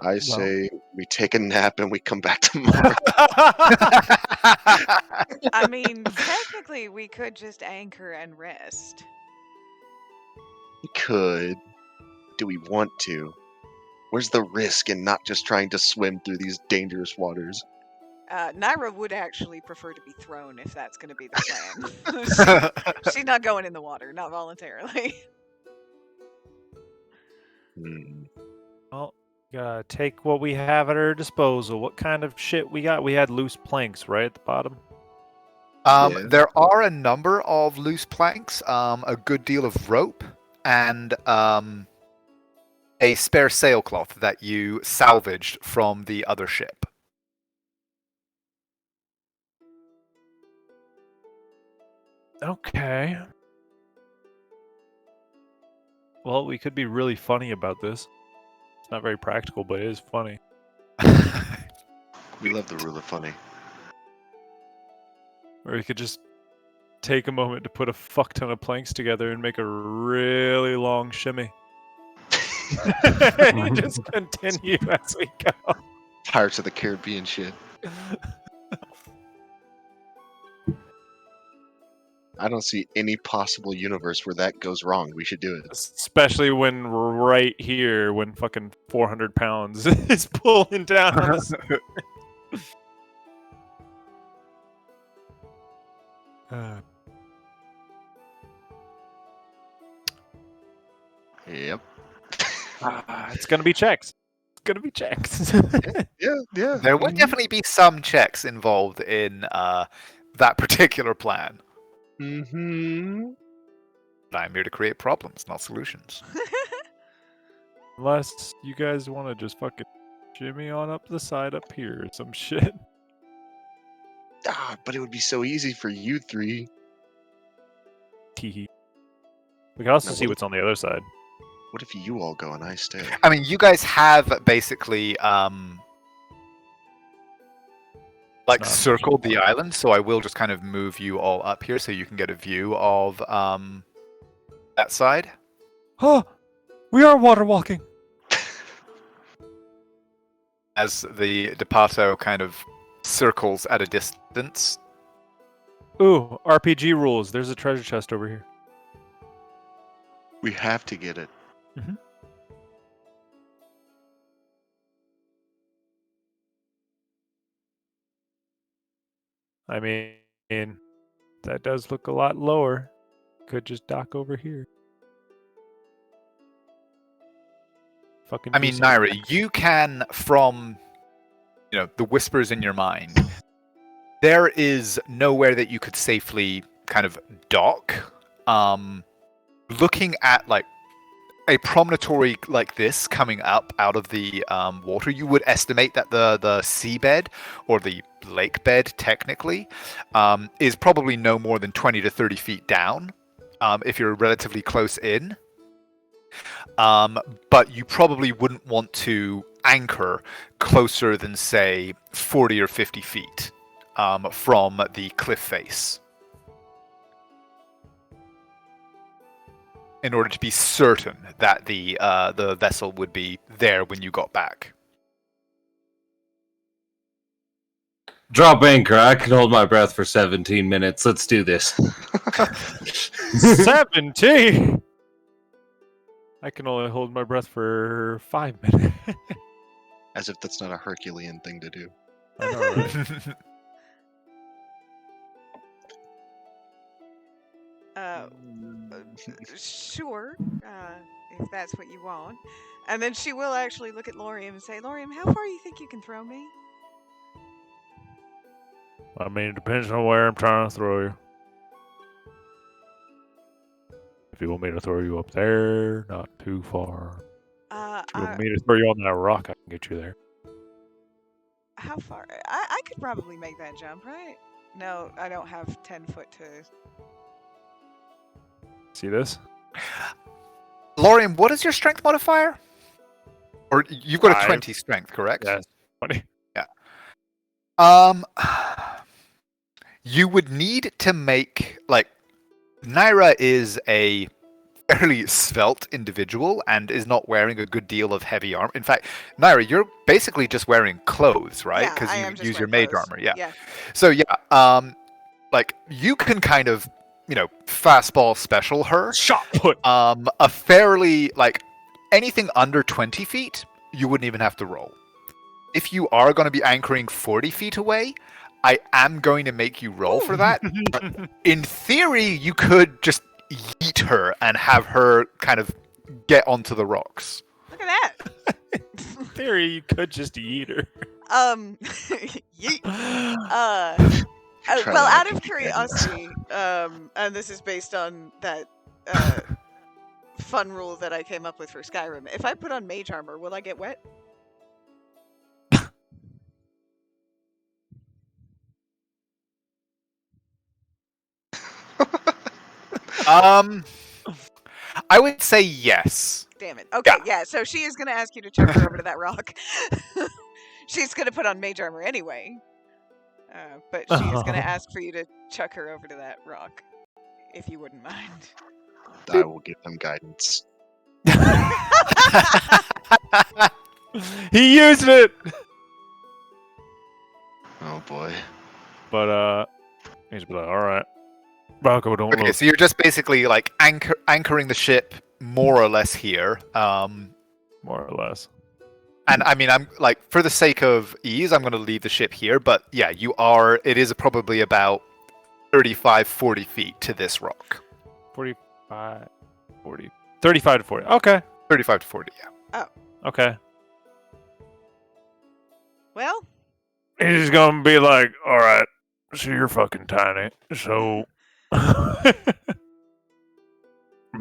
I say we take a nap and we come back tomorrow. I mean, technically, we could just anchor and rest. We could. Do we want to? Where's the risk in not just trying to swim through these dangerous waters? Naira would actually prefer to be thrown if that's going to be the plan. She's not going in the water, not voluntarily. Well, gotta take what we have at our disposal. What kind of shit we got? We had loose planks, right, at the bottom? Yeah. There are a number of loose planks, a good deal of rope, and a spare sailcloth that you salvaged from the other ship. Okay. Well, we could be really funny about this. It's not very practical, but it is funny. We love the rule of funny. Or we could just take a moment to put a fuck ton of planks together and make a really long shimmy. And just continue as we go. Pirates of the Caribbean shit. I don't see any possible universe where that goes wrong. We should do it. Especially when right here, when fucking 400 pounds is pulling down on us. Yep. It's gonna be checks. It's gonna be checks. Yeah. There would definitely be some checks involved in that particular plan. Mm-hmm. But I'm here to create problems, not solutions. Unless you guys want to just fucking shimmy on up the side up here or some shit. But it would be so easy for you three. Teehee. We can also Now, see what's on the other side. What if you all go and I stay? I mean, you guys have basically Not- circled the island, so I will just kind of move you all up here so you can get a view of that side. Oh, we are water walking. As the Depato kind of circles at a distance. Ooh, RPG rules. There's a treasure chest over here. We have to get it. I mean, that does look a lot lower. Could just dock over here. Fucking. I mean, Naira, you can, from the whispers in your mind, there is nowhere that you could safely kind of dock. Looking at like a promontory like this coming up out of the water, you would estimate that the seabed or the lake bed technically is probably no more than 20 to 30 feet down. if you're relatively close in. But you probably wouldn't want to anchor closer than, say, 40 or 50 feet from the cliff face, in order to be certain that the vessel would be there when you got back. Drop anchor. I can hold my breath for 17 minutes. Let's do this. 17. I can only hold my breath for 5 minutes. As if that's not a Herculean thing to do. I know, right? Sure, if that's what you want. And then she will actually look at Lorium and say, Lorium, how far do you think you can throw me? I mean, it depends on where I'm trying to throw you. If you want me to throw you up there, not too far. If you want me to throw you on that rock, I can get you there. How far? I could probably make that jump, right? No, I don't have 10 foot to... See this? Lorium, what is your strength modifier? Or you've got a 5. 20 strength, correct? Yes. 20. You would need to make, like, Naira is a fairly svelte individual and is not wearing a good deal of heavy armor. In fact, Naira, you're basically just wearing clothes, right? Yeah, Because I you am just use your wearing mage clothes. armor, yeah. Yeah. So like you can kind of, fastball special her. Shot put. A fairly, like, anything under 20 feet, you wouldn't even have to roll. If you are going to be anchoring 40 feet away, I am going to make you roll for that. In theory, you could just yeet her and have her kind of get onto the rocks. Look at that. In theory, you could just eat her. Yeet. Try Well, that, out I of could be curiosity, and this is based on that fun rule that I came up with for Skyrim. If I put on mage armor, will I get wet? I would say yes. Damn it. Okay, yeah. So she is going to ask you to chuck her over to that rock. She's going to put on mage armor anyway. But she is going to ask for you to chuck her over to that rock, if you wouldn't mind. I will give them guidance. He used it! Oh boy. But, he's like, alright. Balco, don't Okay, look. so you're just basically, like, anchoring the ship more or less here. More or less. And I mean, I'm like, for the sake of ease, I'm going to leave the ship here. But yeah, it is probably about 35, 40 feet to this rock. 45, 40. 35 to 40. Okay. 35 to 40, yeah. Okay. Well, He's gonna be like, alright, so you're fucking tiny. So my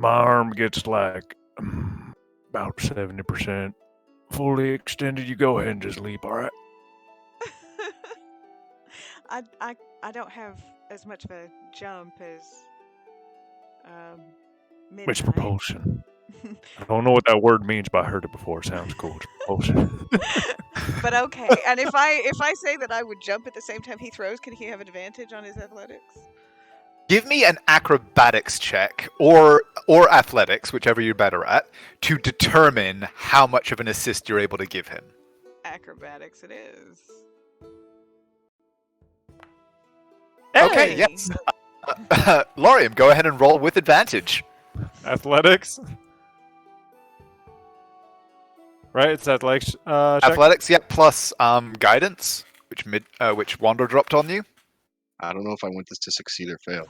arm gets like about 70% fully extended. You go ahead and just leap, alright? I don't have as much of a jump as Midnight. Which propulsion? I don't know what that word means, but I heard it before. It sounds cool. It's propulsion. But okay, and if I say that I would jump at the same time he throws, can he have advantage on his athletics? Give me an acrobatics check or athletics, whichever you're better at, to determine how much of an assist you're able to give him. Acrobatics it is. Okay, Hey! yes. Lorium, go ahead and roll with advantage. Athletics? Right, it's athletics check? Athletics, yeah, plus guidance, which Wander dropped on you. I don't know if I want this to succeed or fail.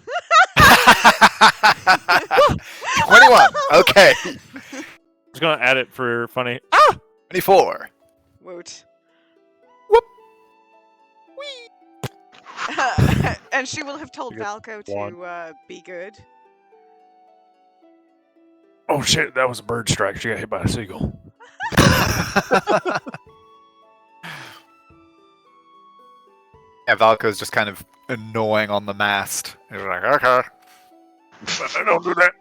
21. Okay. I was gonna add it for funny. 24. Woot. Whoop. And she will have told You get Valco one. to be good. Oh shit, that was a bird strike. She got hit by a seagull. Yeah, Valko's just kind of annoying on the mast. He's like, okay. Don't do that.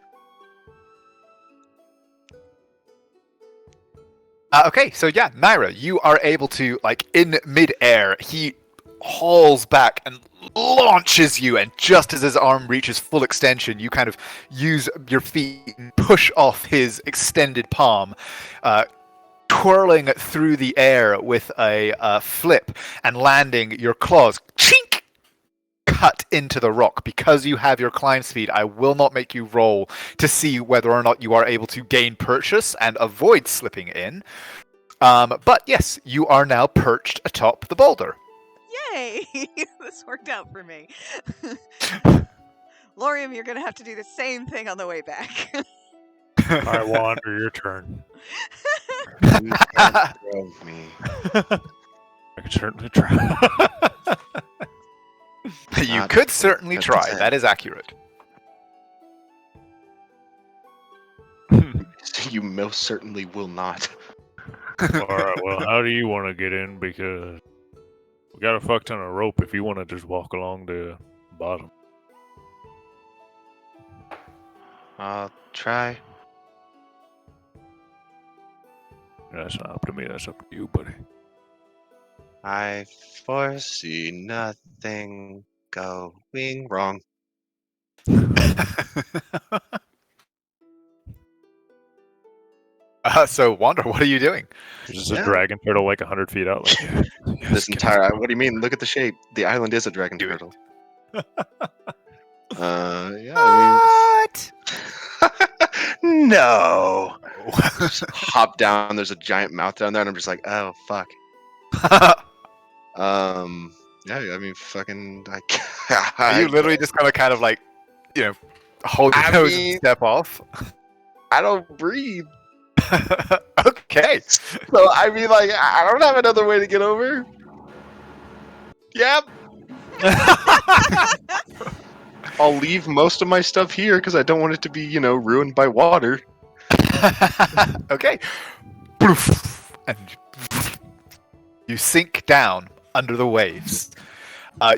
Okay, so yeah, Naira, you are able to, like, in midair, he hauls back and launches you, and just as his arm reaches full extension, you kind of use your feet and push off his extended palm, twirling through the air with a flip and landing your claws, chink, cut into the rock. Because you have your climb speed, I will not make you roll to see whether or not you are able to gain purchase and avoid slipping in. But yes, you are now perched atop the boulder. Yay! This worked out for me. Lorium, you're going to have to do the same thing on the way back. I wander, your turn. You can't throw me. I can certainly try. You Not could certainly try. 100%. That is accurate. You most certainly will not. Alright, well, how do you want to get in? Because we got a fuck ton of rope if you want to just walk along the bottom. I'll try. That's not up to me, that's up to you, buddy. I foresee nothing going wrong. So, Wander, what are you doing? There's just a Yeah. dragon turtle like 100 feet out. Like, yes, This get entire. What do you mean? Look at the shape. The island is a dragon Do it. turtle. Yeah. I mean, no. Just hop down. There's a giant mouth down there, and I'm just like, oh fuck. Yeah. I mean, fucking. Are you literally just gonna kind of like, hold your I nose mean- and step off? I don't breathe. Okay. So I mean, like, I don't have another way to get over. Yep. I'll leave most of my stuff here because I don't want it to be, ruined by water. Okay. Poof. And you sink down under the waves.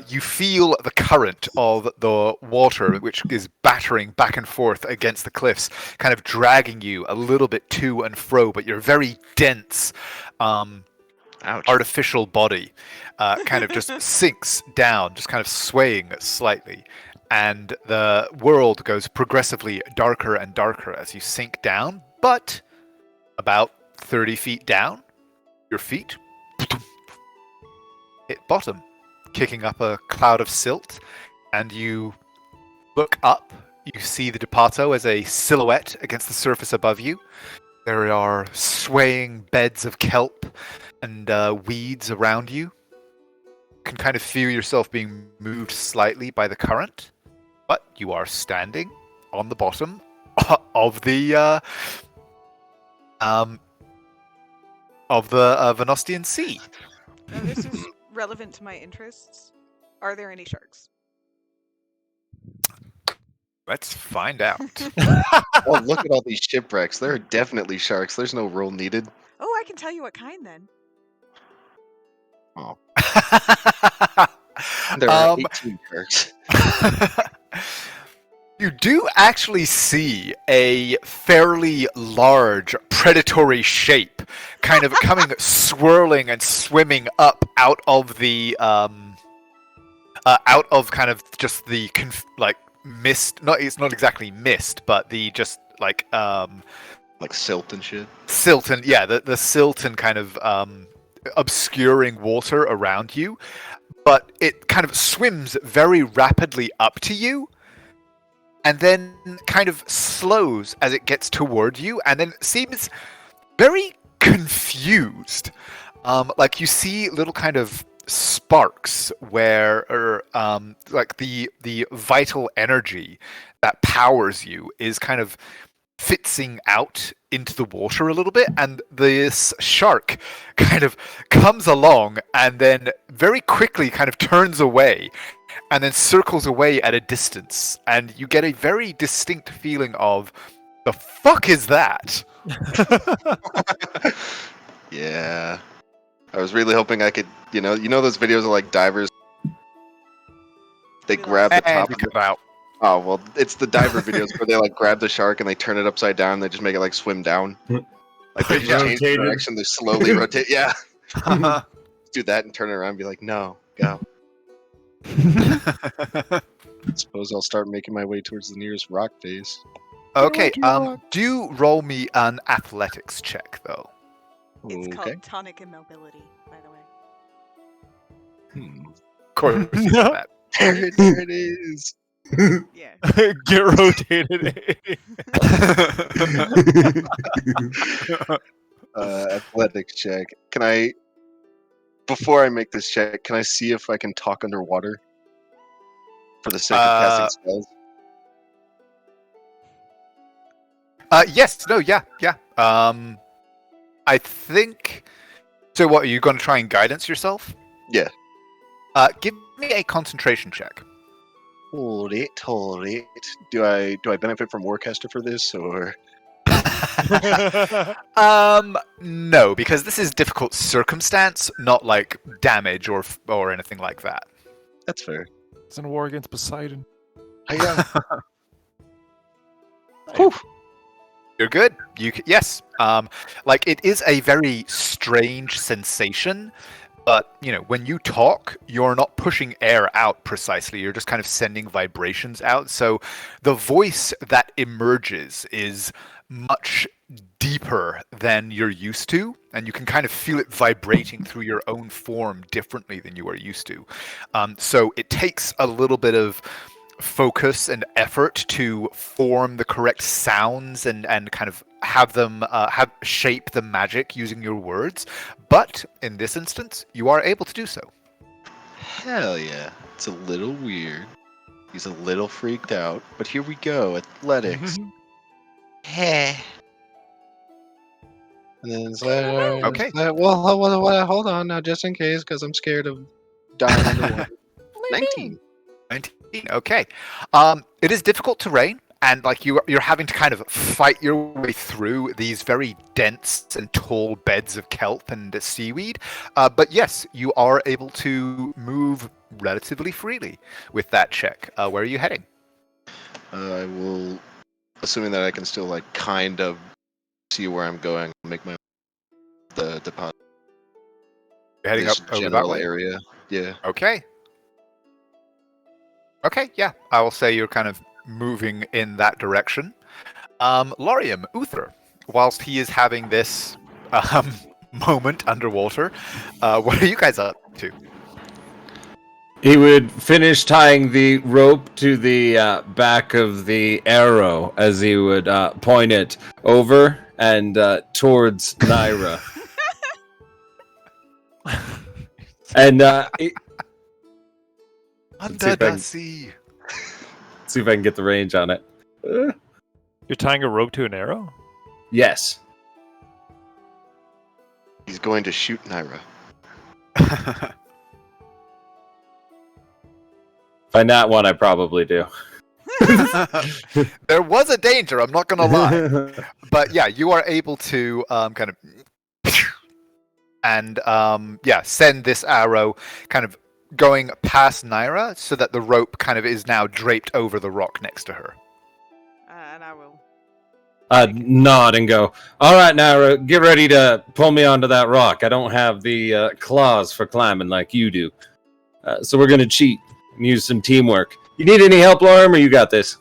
You feel the current of the water, which is battering back and forth against the cliffs, kind of dragging you a little bit to and fro, but your very dense Ouch. artificial body kind of just sinks down, just kind of swaying slightly. And the world goes progressively darker and darker as you sink down, but about 30 feet down, your feet hit bottom, kicking up a cloud of silt, and you look up. You see the Depato as a silhouette against the surface above you. There are swaying beds of kelp and weeds around you. You can kind of feel yourself being moved slightly by the current, but you are standing on the bottom of the Venostian Sea. Now, this is relevant to my interests. Are there any sharks? Let's find out. Oh, look at all these shipwrecks. There are definitely sharks. There's no roll needed. Oh, I can tell you what kind then. There are Um, 18 sharks. You do actually see a fairly large predatory shape kind of coming swirling and swimming up out of the out of kind of just the mist. It's not exactly mist, but the just like Like silt and shit. silt and the silt and kind of obscuring water around you, but it kind of swims very rapidly up to you and then kind of slows as it gets toward you, and then seems very confused. Like you see little kind of sparks where like the vital energy that powers you is kind of fitzing out into the water a little bit, and this shark kind of comes along and then very quickly kind of turns away and then circles away at a distance, and you get a very distinct feeling of, the fuck is that? Yeah. I was really hoping I could, those videos of like divers. They grab the And top we of the cut out. Oh well, it's the diver videos where they like grab the shark and they turn it upside down. And they just make it like swim down. Like they just change Rotated. direction. They slowly rotate. Yeah, do that and turn it around. And be like, no, go. Suppose I'll start making my way towards the nearest rock face. Okay, do roll me an athletics check, though. It's Okay. called tonic immobility, by the way. Of course, you know that. There it is. Yeah. Get rotated. Athletics check. Can I? Before I make this check, can I see if I can talk underwater? For the sake of casting spells. Yes, no, yeah. I think. So, what are you going to try and guidance yourself? Yeah. Give me a concentration check. Hold it. Do I benefit from Warcaster for this, or? No, because this is difficult circumstance, not like damage or anything like that. That's fair. It's in a war against Poseidon. Whew. You're good. Yes. Like it is a very strange sensation, but when you talk, you're not pushing air out precisely. You're just kind of sending vibrations out. So the voice that emerges is much deeper than you're used to, and you can kind of feel it vibrating through your own form differently than you are used to. So it takes a little bit of focus and effort to form the correct sounds and kind of have them shape the magic using your words. But in this instance, you are able to do so. Hell yeah. It's a little weird. He's a little freaked out, but here we go. Athletics. Heh. And then it's like, Okay. well, hold on now, just in case, because I'm scared of dying underwater. 19. 19. Okay. It is difficult terrain, and like you're having to kind of fight your way through these very dense and tall beds of kelp and seaweed. But yes, you are able to move relatively freely with that check. Where are you heading? I will, assuming that I can still like kind of see where I'm going, make my the deposit. You're heading This up over that general way. area. Yeah. Okay. Okay, yeah. I will say you're kind of moving in that direction. Lorium, Uther, whilst he is having this moment underwater, what are you guys up to? He would finish tying the rope to the back of the arrow as he would point it over and towards Naira. And Under the sea. see if I can get the range on it. You're tying a rope to an arrow? Yes. He's going to shoot Naira. Find that one, I probably do. There was a danger, I'm not going to lie. But yeah, you are able to kind of and send this arrow kind of going past Naira so that the rope kind of is now draped over the rock next to her. And I will. Nod and go, all right, Naira, get ready to pull me onto that rock. I don't have the claws for climbing like you do. So we're going to cheat and use some teamwork. You need any help, Lorem, or you got this?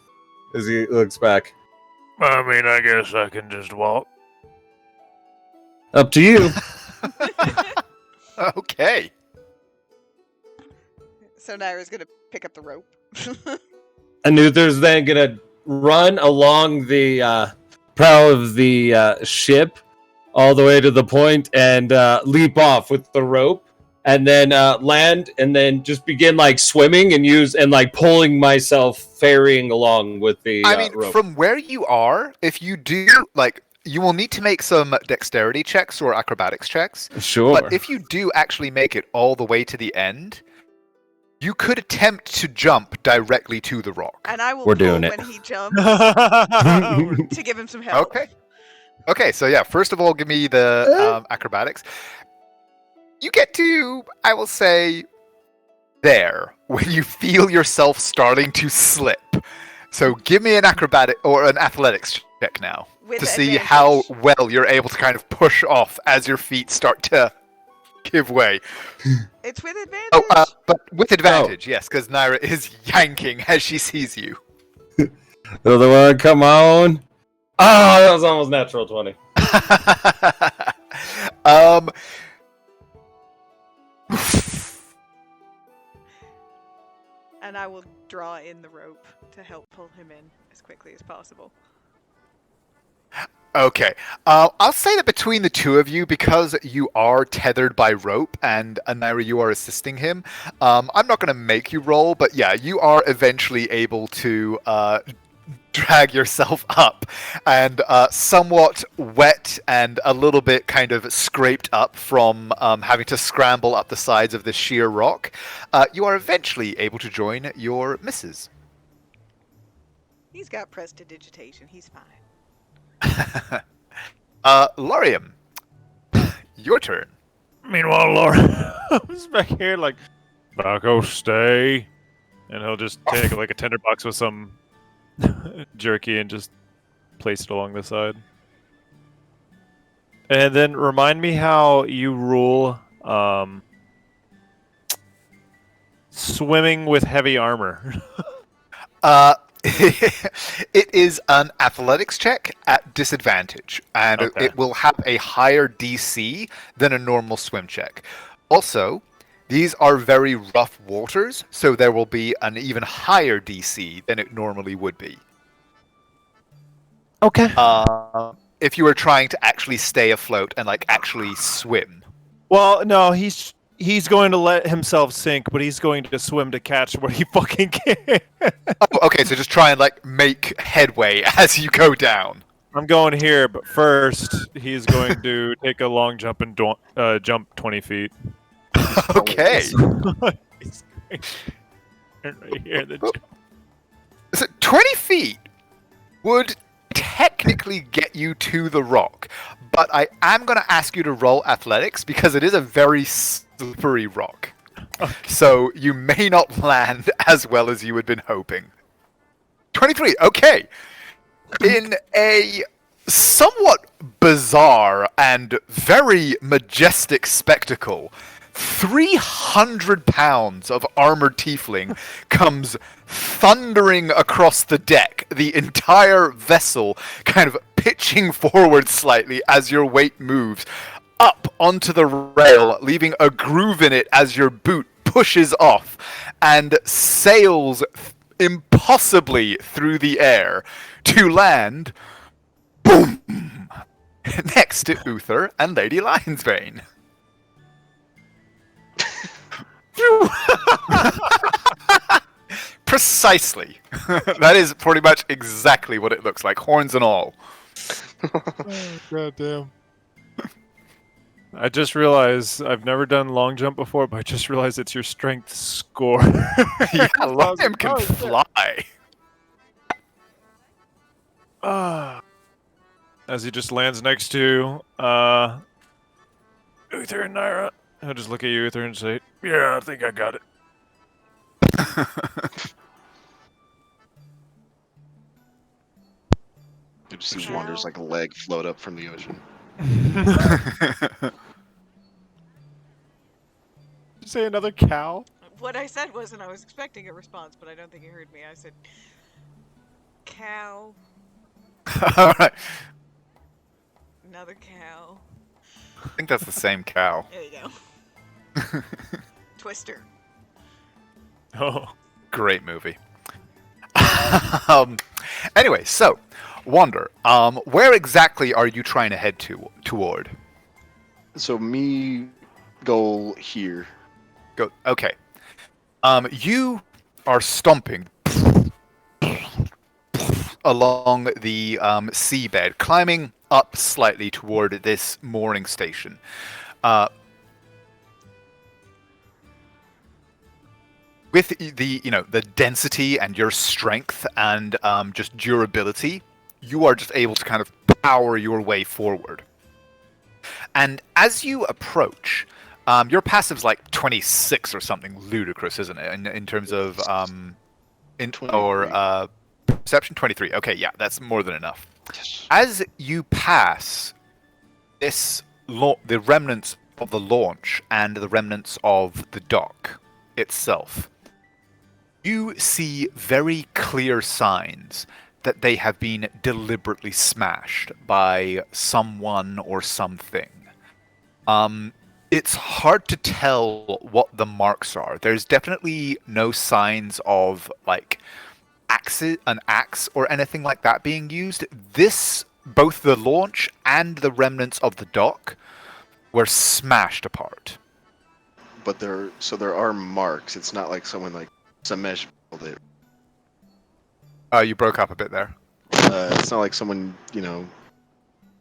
As he looks back. I mean, I guess I can just walk. Up to you. Okay. So Naira's gonna pick up the rope. And Uther's then going to run along the prow of the ship all the way to the point and leap off with the rope. And then land, and then just begin like swimming and pulling myself, ferrying along with the I mean, rope. from where you are, if you do, like, you will need to make some dexterity checks or acrobatics checks. Sure. But if you do actually make it all the way to the end, you could attempt to jump directly to the rock. And I will We're pull doing it. when he jumps to give him some help. Okay. Okay, so yeah, first of all, give me the acrobatics. You get to, I will say, there, when you feel yourself starting to slip. So give me an acrobatic or an athletics check now With to see how advantage. well you're able to kind of push off as your feet start to give way. It's with Oh, advantage. but with advantage, yes, because Naira is yanking as she sees you. Another one, come on. Ah, that was almost natural 20. um. And I will draw in the rope to help pull him in as quickly as possible. Okay. I'll say that between the two of you, because you are tethered by rope and Naira, you are assisting him, I'm not going to make you roll, but yeah, you are eventually able to drag yourself up, and somewhat wet and a little bit kind of scraped up from having to scramble up the sides of the sheer rock, you are eventually able to join your missus. He's got prestidigitation. He's fine. Lorium, your turn. Meanwhile, Laura's back here like, Baco, stay. And he'll just take like a tinderbox with some jerky and just place it along the side. And then remind me how you rule swimming with heavy armor. It is an athletics check at disadvantage, and Okay. it will have a higher DC than a normal swim check. Also, these are very rough waters, so there will be an even higher DC than it normally would be. Okay. If you were trying to actually stay afloat and like actually swim. Well, no, he's going to let himself sink, but he's going to swim to catch what he fucking can. Oh, okay, so just try and like make headway as you go down. I'm going here, but first he's going to take a long jump and jump 20 feet. Okay. He's right here. So 20 feet would technically get you to the rock, but I am going to ask you to roll athletics because it is a very slippery rock. So you may not land as well as you had been hoping. 23, okay. In a somewhat bizarre and very majestic spectacle, 300 pounds of armored tiefling comes thundering across the deck, the entire vessel kind of pitching forward slightly as your weight moves up onto the rail, leaving a groove in it as your boot pushes off and sails impossibly through the air to land boom next to Uther and Lady Lionsbane. Precisely. That is pretty much exactly what it looks like, horns and all. God damn. I just realized I've never done long jump before, but I just realized it's your strength score. Yeah, Lion can Oh, shit. fly. As he just lands next to Uther and Naira. I'll just look at you, Uther, and say, "Yeah, I think I got it." You just see Wander's like a leg float up from the ocean. Did you say another cow? What I said wasn't I was expecting a response, but I don't think he heard me. I said, cow, All right. another cow. I think that's the same cow. There you go. Twister. Oh. Great movie. Anyway, so Wander, where exactly are you trying to head toward? So me go here. Go. Okay. You are stomping along the seabed, climbing up slightly toward this mooring station. With the density and your strength and just durability, you are just able to kind of power your way forward. And as you approach, your passive's like 26 or something ludicrous, isn't it? In terms of Perception 23. Okay, yeah, that's more than enough. Yes. As you pass the remnants of the launch and the remnants of the dock itself, you see very clear signs that they have been deliberately smashed by someone or something. It's hard to tell what the marks are. There's definitely no signs of like an axe or anything like that being used. Both the launch and the remnants of the dock were smashed apart. But there are marks. It's not like someone like Samesh built it. You broke up a bit there. It's not like someone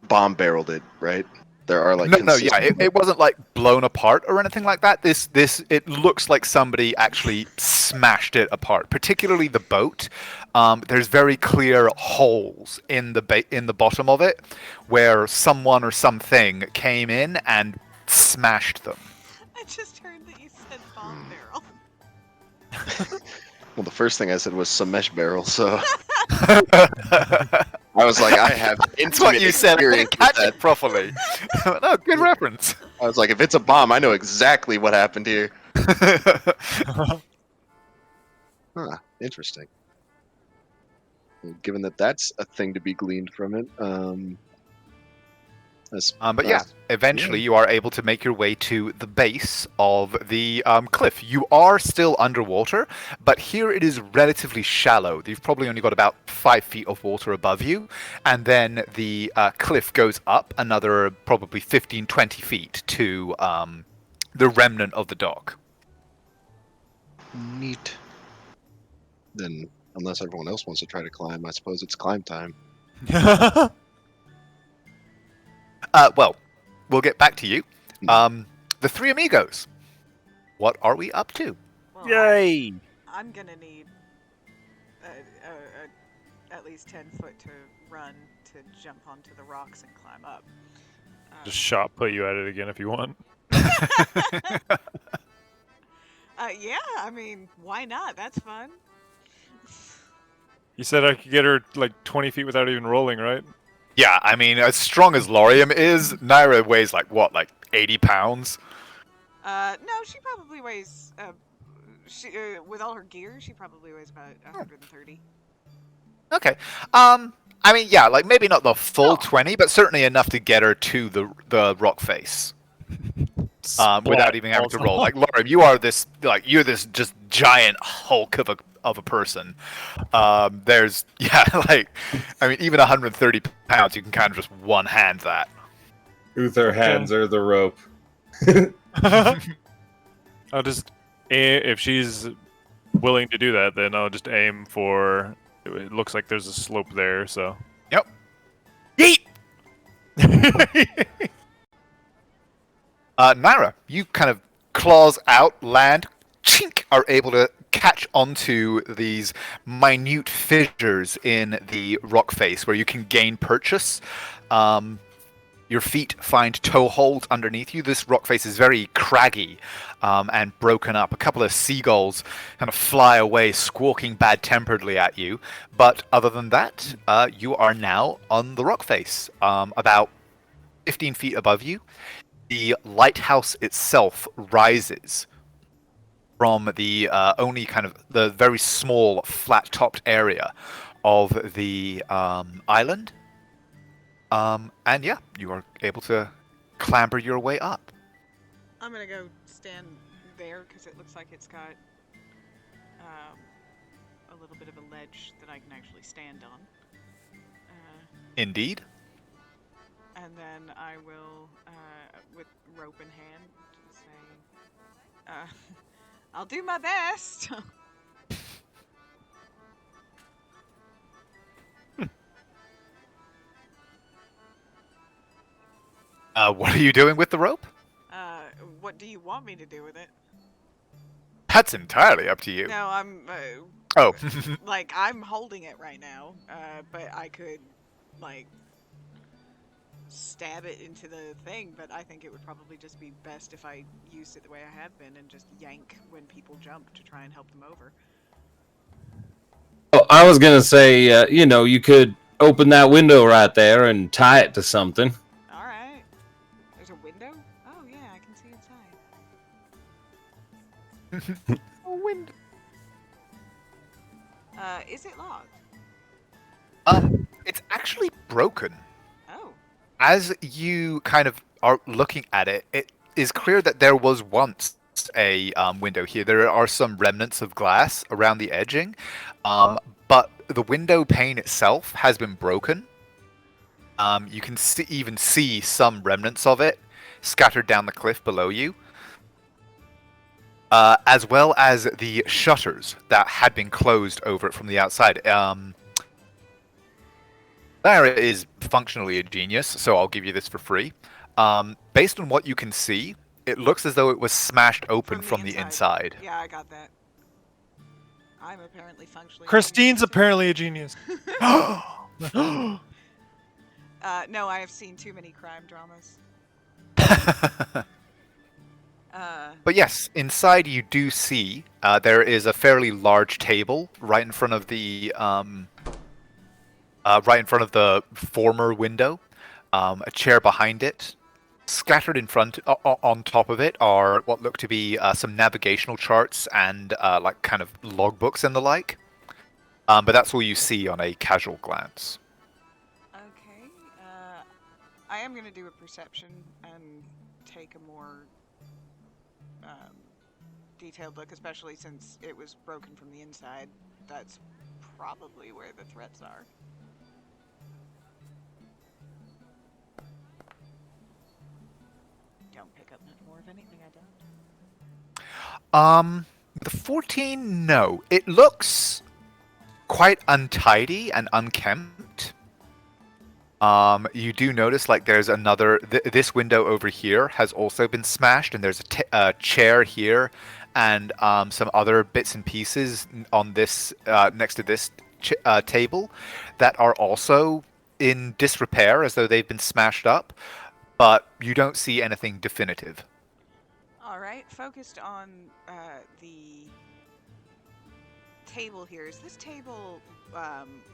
bomb barreled it, right? There are like No, yeah, consistent. it wasn't like blown apart or anything like that. It looks like somebody actually smashed it apart. Particularly the boat. There's very clear holes in the bottom of it, where someone or something came in and smashed them. I just heard that you said bomb barrel. Well, the first thing I said was Samesh barrel, so I was like, I have That's intimate what you said. I experience didn't with catch that. it properly. No, good reference. I was like, if it's a bomb, I know exactly what happened here. Huh, interesting. Well, given that that's a thing to be gleaned from it, But yeah, eventually you are able to make your way to the base of the cliff. You are still underwater, but here it is relatively shallow. You've probably only got about 5 feet of water above you, and then the cliff goes up another probably 15, 20 feet to the remnant of the dock. neat. Then, unless everyone else wants to try to climb, I suppose it's climb time. Well, we'll get back to you. The three amigos. What are we up to? Well, Yay! I'm gonna need at least 10 foot to run to jump onto the rocks and climb up. Just shot put you at it again if you want. Yeah, I mean, why not? That's fun. You said I could get her like 20 feet without even rolling, right? Yeah, I mean, as strong as Laurium is, Naira weighs like 80 pounds? No, she probably weighs. With all her gear, she probably weighs about 130. Okay. I mean, yeah, like maybe not the full Oh. 20, but certainly enough to get her to the rock face. Without even having to roll. Like Laurium, you're this just giant hulk of a person. I mean, even 130 pounds, you can kind of just one hand that. Uther hands her the rope. I'll just if she's willing to do that, then I'll just aim for. It looks like there's a slope there, so. Yep. Yeet! Naira, you kind of claws out, land, chink, are able to catch onto these minute fissures in the rock face where you can gain purchase. Your feet find toehold underneath you. This rock face is very craggy and broken up. A couple of seagulls kind of fly away, squawking bad-temperedly at you. But other than that, you are now on the rock face, about 15 feet above you. The lighthouse itself rises from the only kind of the very small, flat-topped area of the island. And yeah, you are able to clamber your way up. I'm gonna go stand there because it looks like it's got a little bit of a ledge that I can actually stand on. Indeed. And then I will, with rope in hand, say, I'll do my best. What are you doing with the rope? What do you want me to do with it? That's entirely up to you. No, I'm, Oh. like, I'm holding it right now, but I could, like, stab it into the thing, but I think it would probably just be best if I used it the way I have been and just yank when people jump to try and help them over. Oh, I was gonna say, you could open that window right there and tie it to something. All right. There's a window? Oh, yeah, I can see inside. A window. Is it locked? It's actually broken. Oh. As you kind of are looking at it, it is clear that there was once a window here. There are some remnants of glass around the edging, but the window pane itself has been broken. You can even see some remnants of it scattered down the cliff below you, as well as the shutters that had been closed over it from the outside. Lara is functionally a genius, so I'll give you this for free. Based on what you can see, it looks as though it was smashed open from the inside. Yeah, I got that. I'm apparently functionally. Christine's apparently a genius. No, I have seen too many crime dramas. But yes, inside you do see there is a fairly large table right in front of the former window. A chair behind it. Scattered in front, on top of it, are what look to be some navigational charts and like kind of logbooks and the like. But that's all you see on a casual glance. Okay. I am gonna do a perception and take a more detailed look, especially since it was broken from the inside. That's probably where the threats are. Don't pick up more of anything I don't. The 14, no. It looks quite untidy and unkempt. You do notice, like, there's another... this window over here has also been smashed, and there's a chair here, and some other bits and pieces on this next to this table that are also in disrepair, as though they've been smashed up, but you don't see anything definitive. All right, focused on the table here. Is this table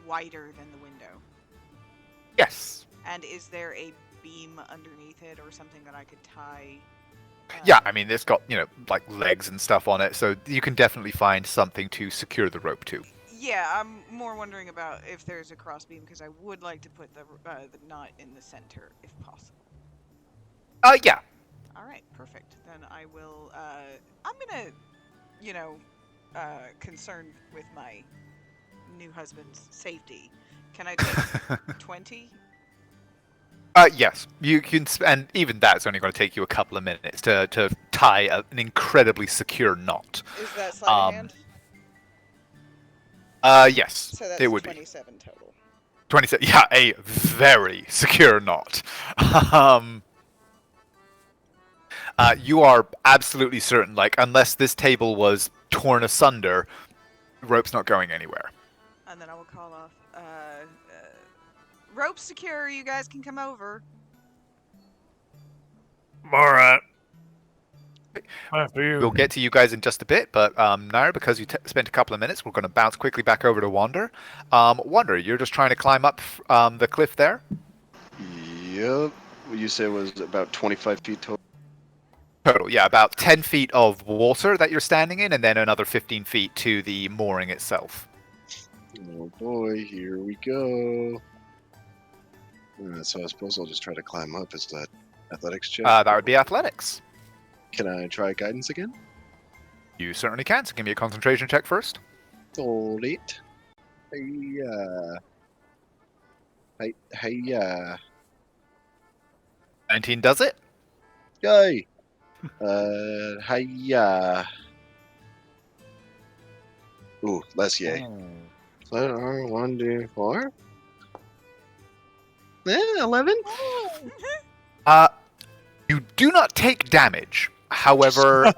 wider than the window? Yes. And is there a beam underneath it or something that I could tie? Yeah, I mean, it's got, like legs and stuff on it, so you can definitely find something to secure the rope to. Yeah, I'm more wondering about if there's a crossbeam, because I would like to put the knot in the center, if possible. Yeah. All right, perfect. Then I will. I'm gonna, concerned with my new husband's safety. Can I take 20? Yes, you can, and even that's only going to take you a couple of minutes to tie an incredibly secure knot. Is that sleight of hand? Yes, So that's it would 27 total. 27. Yeah, a very secure knot. You are absolutely certain, like, unless this table was torn asunder, the rope's not going anywhere. And then I will call off. Rope secure. You guys can come over. All right. After you. We'll get to you guys in just a bit, but Naira, because you spent a couple of minutes, we're going to bounce quickly back over to Wander. Wander, you're just trying to climb up the cliff there? Yep. You said it was about 25 feet total. Total, yeah, about 10 feet of water that you're standing in, and then another 15 feet to the mooring itself. Oh boy, here we go. So I suppose I'll just try to climb up. Is that athletics check? That would be athletics. Can I try guidance again? You certainly can, so give me a concentration check first. Hold it. Hey-ya. Hey-ya. 19 does it. Yay! Hi-ya. Ooh, less yay. So, 1, 2, 4. 11? You do not take damage. However,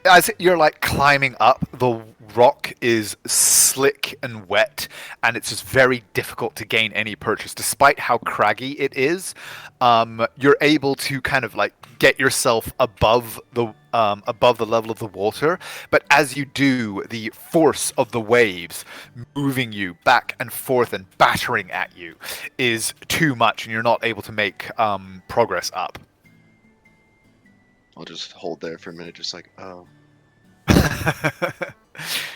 as you're like climbing up, the rock is slick and wet, and it's just very difficult to gain any purchase. Despite how craggy it is, you're able to kind of like get yourself above above the level of the water, but as you do, the force of the waves moving you back and forth and battering at you is too much, and you're not able to make progress up. I'll just hold there for a minute, just like, oh.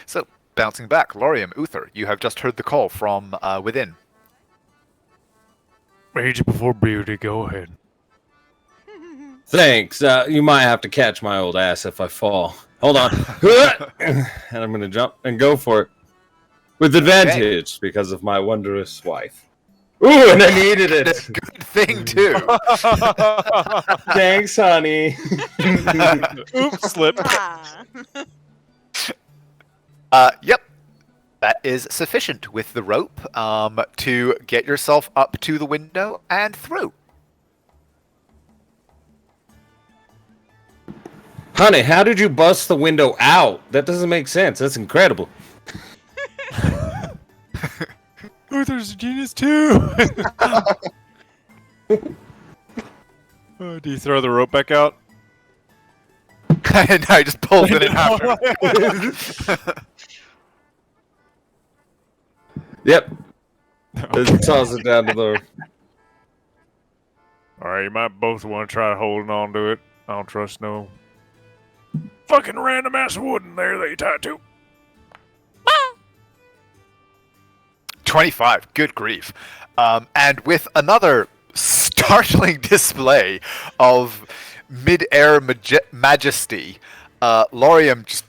So, bouncing back, Lorium, Uther, you have just heard the call from within. Major before beauty, go ahead. Thanks. You might have to catch my old ass if I fall. Hold on. And I'm going to jump and go for it. With advantage because of my wondrous wife. Ooh, and I needed it. Good thing, too. Thanks, honey. Oops, slip. Yep. That is sufficient with the rope to get yourself up to the window and through. Honey, how did you bust the window out? That doesn't make sense. That's incredible. Uther's a genius too. Do you throw the rope back out? No, I just pulled it in half. Yep. Just toss it down to the... Alright, you might both want to try holding on to it. I don't trust no fucking random ass wood in there that you tied to. 25. Good grief. And with another startling display of mid-air majesty, Lorium just...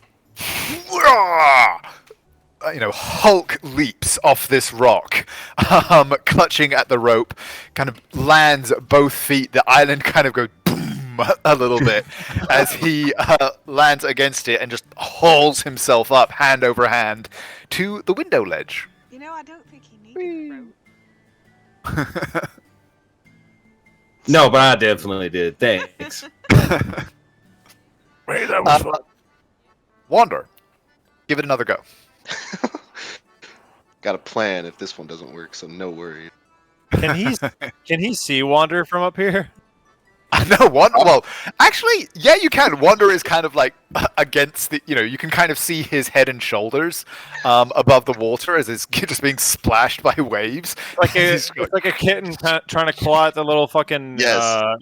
Hulk leaps off this rock, clutching at the rope, kind of lands both feet. The island kind of goes boom a little bit as he lands against it and just hauls himself up, hand over hand, to the window ledge. I don't think he needed a rope. No, but I definitely did. Thanks. Hey, that was fun. Wander, give it another go. Got a plan if this one doesn't work, so no worries. Can he see Wander from up here? No, Wander. Well, actually, yeah, you can. Wander is kind of like against the. You can kind of see his head and shoulders above the water as it's just being splashed by waves. It's like a kitten trying to claw at the little fucking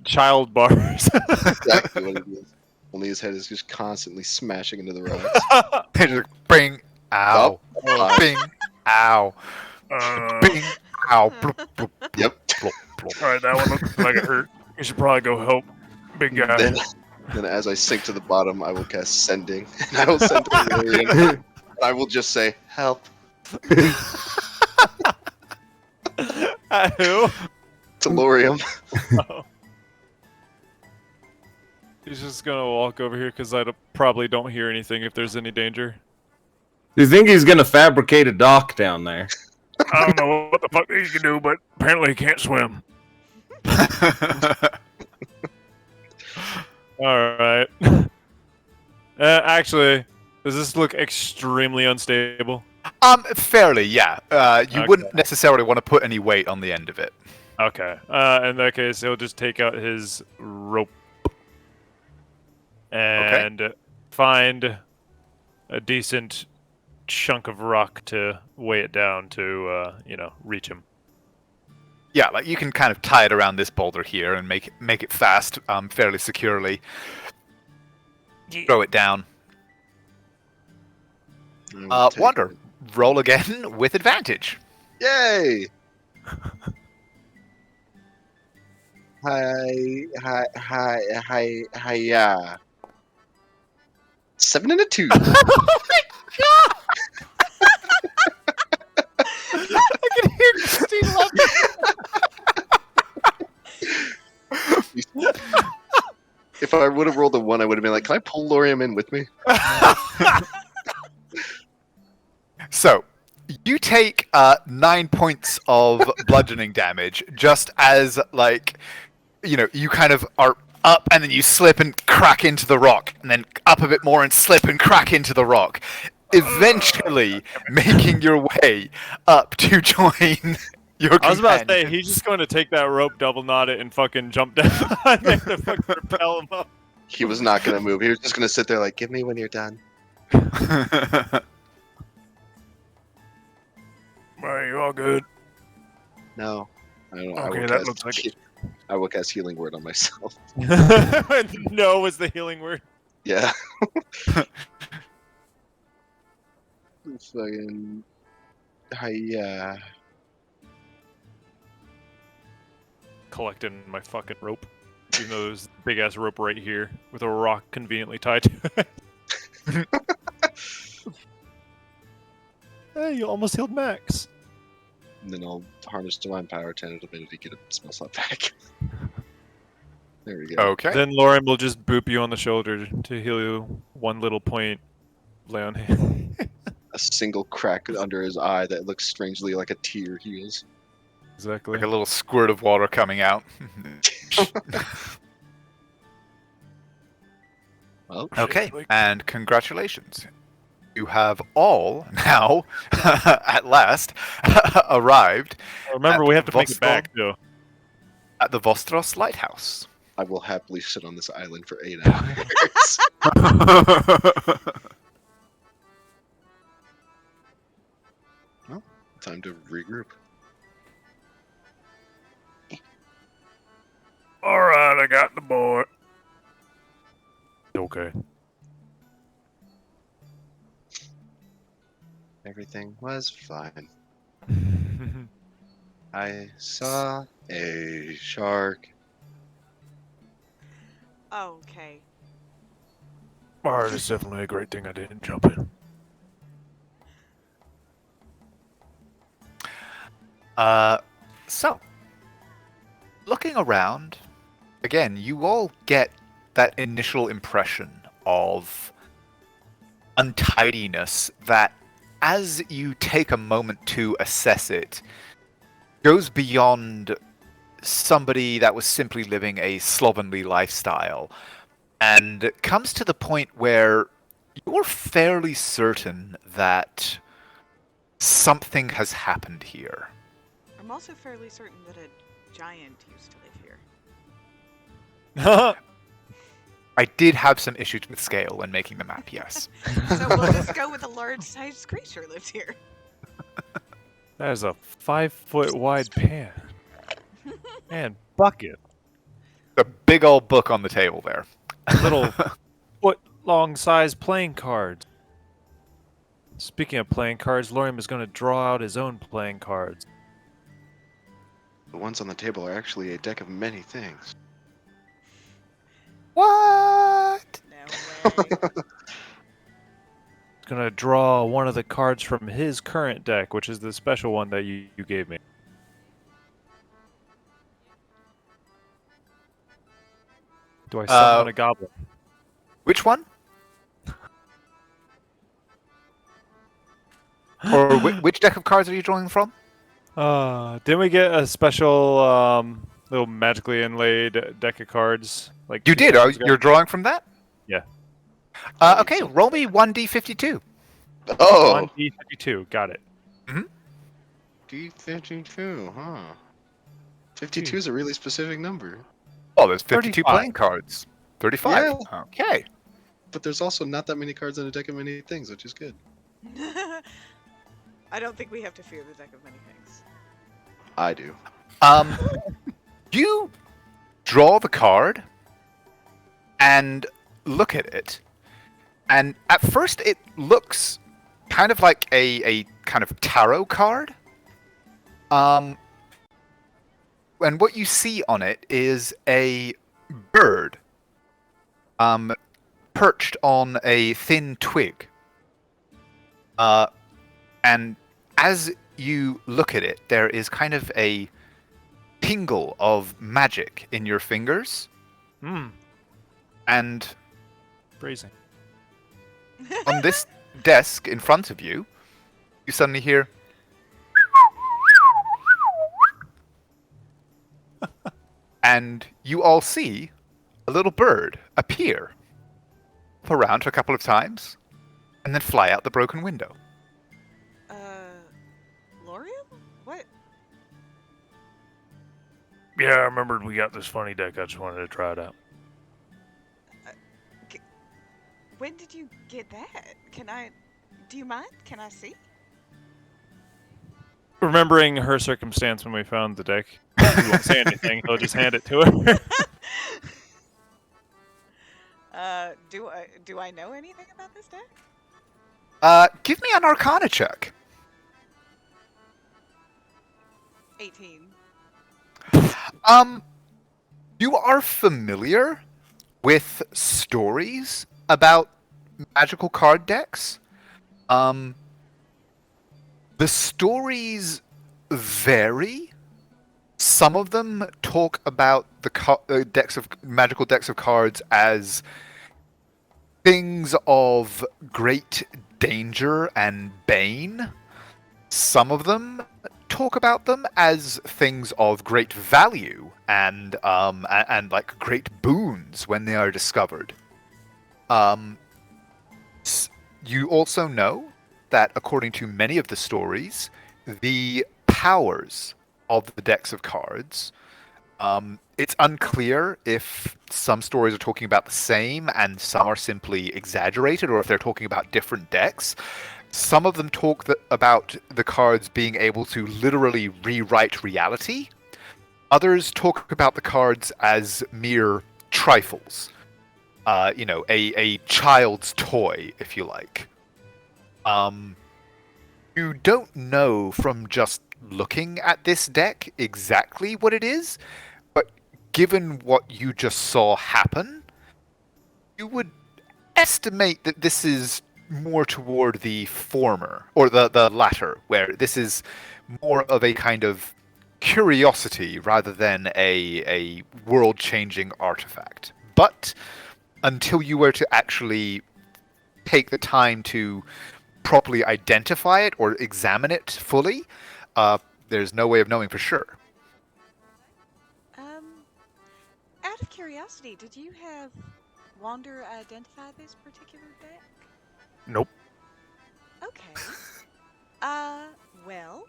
child bars. Exactly what it is. Only his head is just constantly smashing into the rocks. Just bing, ow, bing, ow, bing, ow. Bloop, bloop, Yep. bloop, bloop. Alright, that one looks like it hurt. You should probably go help big guy. Then as I sink to the bottom, I will cast Sending. And I will send to Lorium. I will just say, help. Who? To Lorium. Oh. He's just gonna walk over here because I probably don't hear anything if there's any danger. Do you think he's gonna fabricate a dock down there? I don't know what the fuck he can do, but apparently he can't swim. Alright. Actually, does this look extremely unstable? Fairly, yeah. You Okay. wouldn't necessarily want to put any weight on the end of it. Okay. In that case, he'll just take out his rope and find a decent chunk of rock to weigh it down to, reach him. Yeah, like you can kind of tie it around this boulder here and make it fast, fairly securely. Throw it down. Wander, roll again with advantage. Yay! Hi, 7 and a 2. Oh my god! I can hear Christine laughing. If I would have rolled a 1, I would have been like, can I pull Lorium in with me? So, you take 9 points of bludgeoning damage just as, you kind of are up and then you slip and crack into the rock, and then up a bit more and slip and crack into the rock. Eventually making your way up to join your I was about to say, companion. he's just going to take that rope, double knot it, and fucking jump down and make the fucking repel him up. He was not gonna move. He was just gonna sit there like, give me when you're done. Are you all good? No. I don't know. Okay, that looks like it. I will cast healing word on myself. No is the healing word. Yeah. Fucking hiya. Collecting my fucking rope. Even though there's a big ass rope right here with a rock conveniently tied to it. Hey, you almost healed Max. And then I'll harness divine power, 10 divinity, get a spell slot back. There we go. Okay. Then Lauren will just boop you on the shoulder to heal you one little point. Lay on him. A single crack under his eye that looks strangely like a tear heals. Exactly. Like a little squirt of water coming out. Well, Okay, and congratulations. You have all now, at last, arrived Remember, at we have to make it Vostrom. back, though. At the Vostros Lighthouse. I will happily sit on this island for 8 hours. Well, time to regroup. Alright, I got the boy. Okay. Everything was fine. I saw a shark. Okay. Alright, it's definitely a great thing I didn't jump in. So, looking around, again, you all get that initial impression of untidiness that, as you take a moment to assess it, goes beyond somebody that was simply living a slovenly lifestyle and comes to the point where you're fairly certain that something has happened here. I'm also fairly certain that a giant used to live here. I did have some issues with scale when making the map, yes. So we'll just go with a large-sized creature lives here. That is a 5-foot wide pan. And bucket. A big old book on the table there. Little foot-long size playing cards. Speaking of playing cards, Lorium is going to draw out his own playing cards. The ones on the table are actually a deck of many things. What? No way. He's going to draw one of the cards from his current deck, which is the special one that you gave me. Do I summon a goblin? Which one? Or which deck of cards are you drawing from? Didn't we get a special little magically inlaid deck of cards? Like You two did. sessions ago? You're drawing from that? Yeah. Okay, roll me 1d52. Oh! 1d52, got it. D52, huh? 52 is a really specific number. Oh, there's 52 35. playing cards. 35. Yeah. Okay. But there's also not that many cards in a deck of many things, which is good. I don't think we have to fear the deck of many things. I do. You draw the card and look at it. And at first it looks kind of like a kind of tarot card. And what you see on it is a bird perched on a thin twig. And as you look at it, there is kind of a tingle of magic in your fingers. And Phrasing. on this desk in front of you, you suddenly hear... and you all see a little bird appear, hop around a couple of times, and then fly out the broken window. Lorium? What? Yeah, I remembered we got this funny deck. I just wanted to try it out. When did you get that? Do you mind? Can I see? Remembering her circumstance when we found the deck, he won't say anything. He'll just hand it to her. Do I know anything about this deck? Give me an Arcana check. 18. You are familiar with stories about magical card decks. The stories vary. Some of them talk about the magical decks of cards as things of great danger and bane. Some of them talk about them as things of great value and like great boons when they are discovered. You also know that according to many of the stories, the powers of the decks of cards, it's unclear if some stories are talking about the same and some are simply exaggerated, or if they're talking about different decks. Some of them talk about the cards being able to literally rewrite reality. Others talk about the cards as mere trifles. A child's toy, if you like. You don't know from just looking at this deck exactly what it is, but given what you just saw happen, you would estimate that this is more toward the former, or the latter, where this is more of a kind of curiosity rather than a world-changing artifact. But until you were to actually take the time to properly identify it or examine it fully, there's no way of knowing for sure. Out of curiosity, did you have Wander identify this particular deck? Nope. Okay. Well,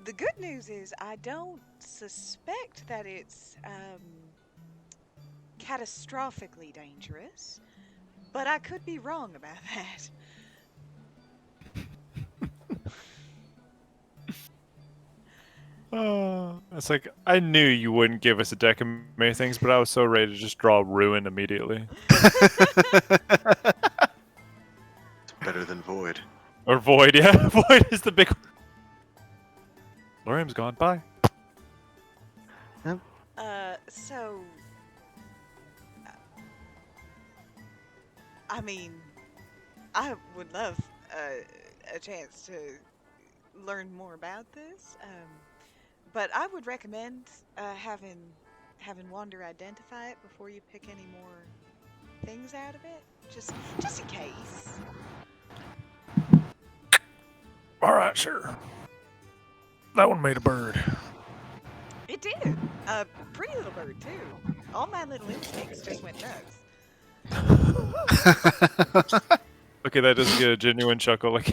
the good news is I don't suspect that it's catastrophically dangerous, but I could be wrong about that. It's like, I knew you wouldn't give us a deck of many things, but I was so ready to just draw Ruin immediately. It's better than Void. Or Void, yeah. Void is the big... Lorium's gone, bye. So... I mean, I would love a chance to learn more about this, but I would recommend having Wander identify it before you pick any more things out of it, just in case. Alright, sure. That one made a bird. It did. A pretty little bird too. All my little instincts just went nuts. Okay, that does get a genuine chuckle. Like,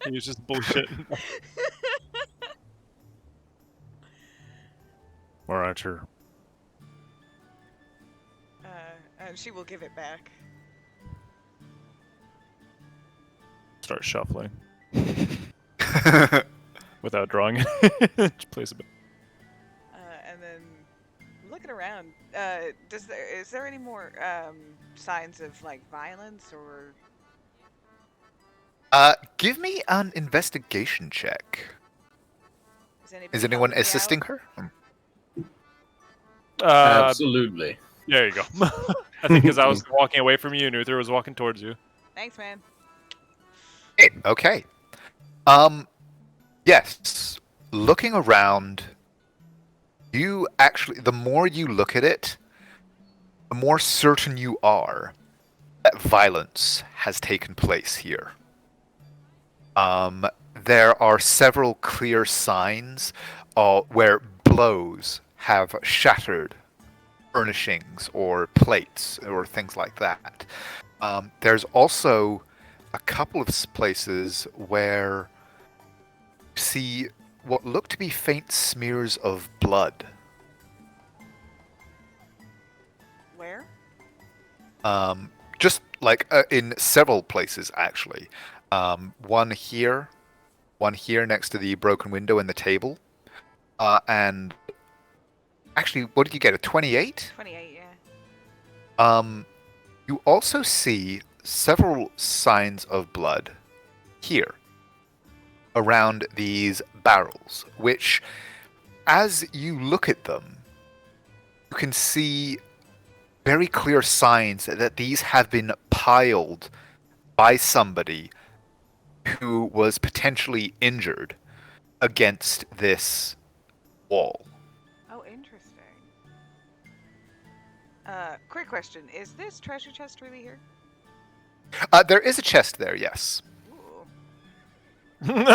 he was just bullshitting. Alright, sure. And she will give it back. Start shuffling. Without drawing it. Just place a bit. And then looking around, is there any more signs of like violence or? Give me an investigation check. Is anyone helping me assisting out? her? Absolutely. There you go. I think because I was walking away from you and Uther was walking towards you. Thanks, man. Okay. Yes. Looking around, you actually, the more you look at it, the more certain you are that violence has taken place here. There are several clear signs where blows have shattered furnishings or plates or things like that. There's also a couple of places where you see what look to be faint smears of blood. Where? Just like in several places, actually. One here next to the broken window and the table. And actually, what did you get? A 28? 28, yeah. You also see several signs of blood here around these barrels, which, as you look at them, you can see very clear signs that these have been piled by somebody who was potentially injured against this wall. Oh, interesting. Quick question. Is this treasure chest really here? There is a chest there, yes. Ooh.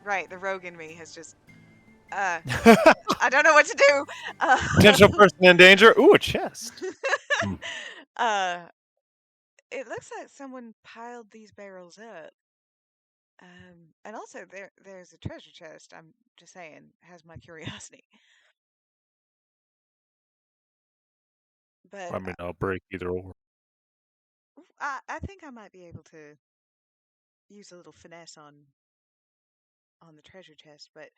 Right, the rogue in me has just... I don't know what to do! Potential person in danger. Ooh, a chest. It looks like someone piled these barrels up. And also, there's a treasure chest. I'm just saying, has my curiosity. But I mean, I'll break either or. I think I might be able to use a little finesse on the treasure chest. But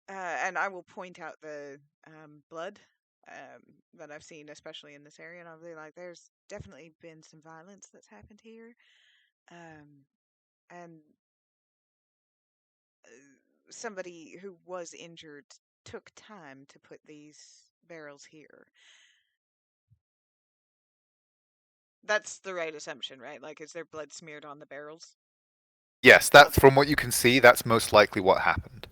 and I will point out the blood that I've seen, especially in this area, and I'll be like, "There's definitely been some violence that's happened here." And somebody who was injured took time to put these barrels here. That's the right assumption, right? Like, is there blood smeared on the barrels? Yes, that's from what you can see, that's most likely what happened.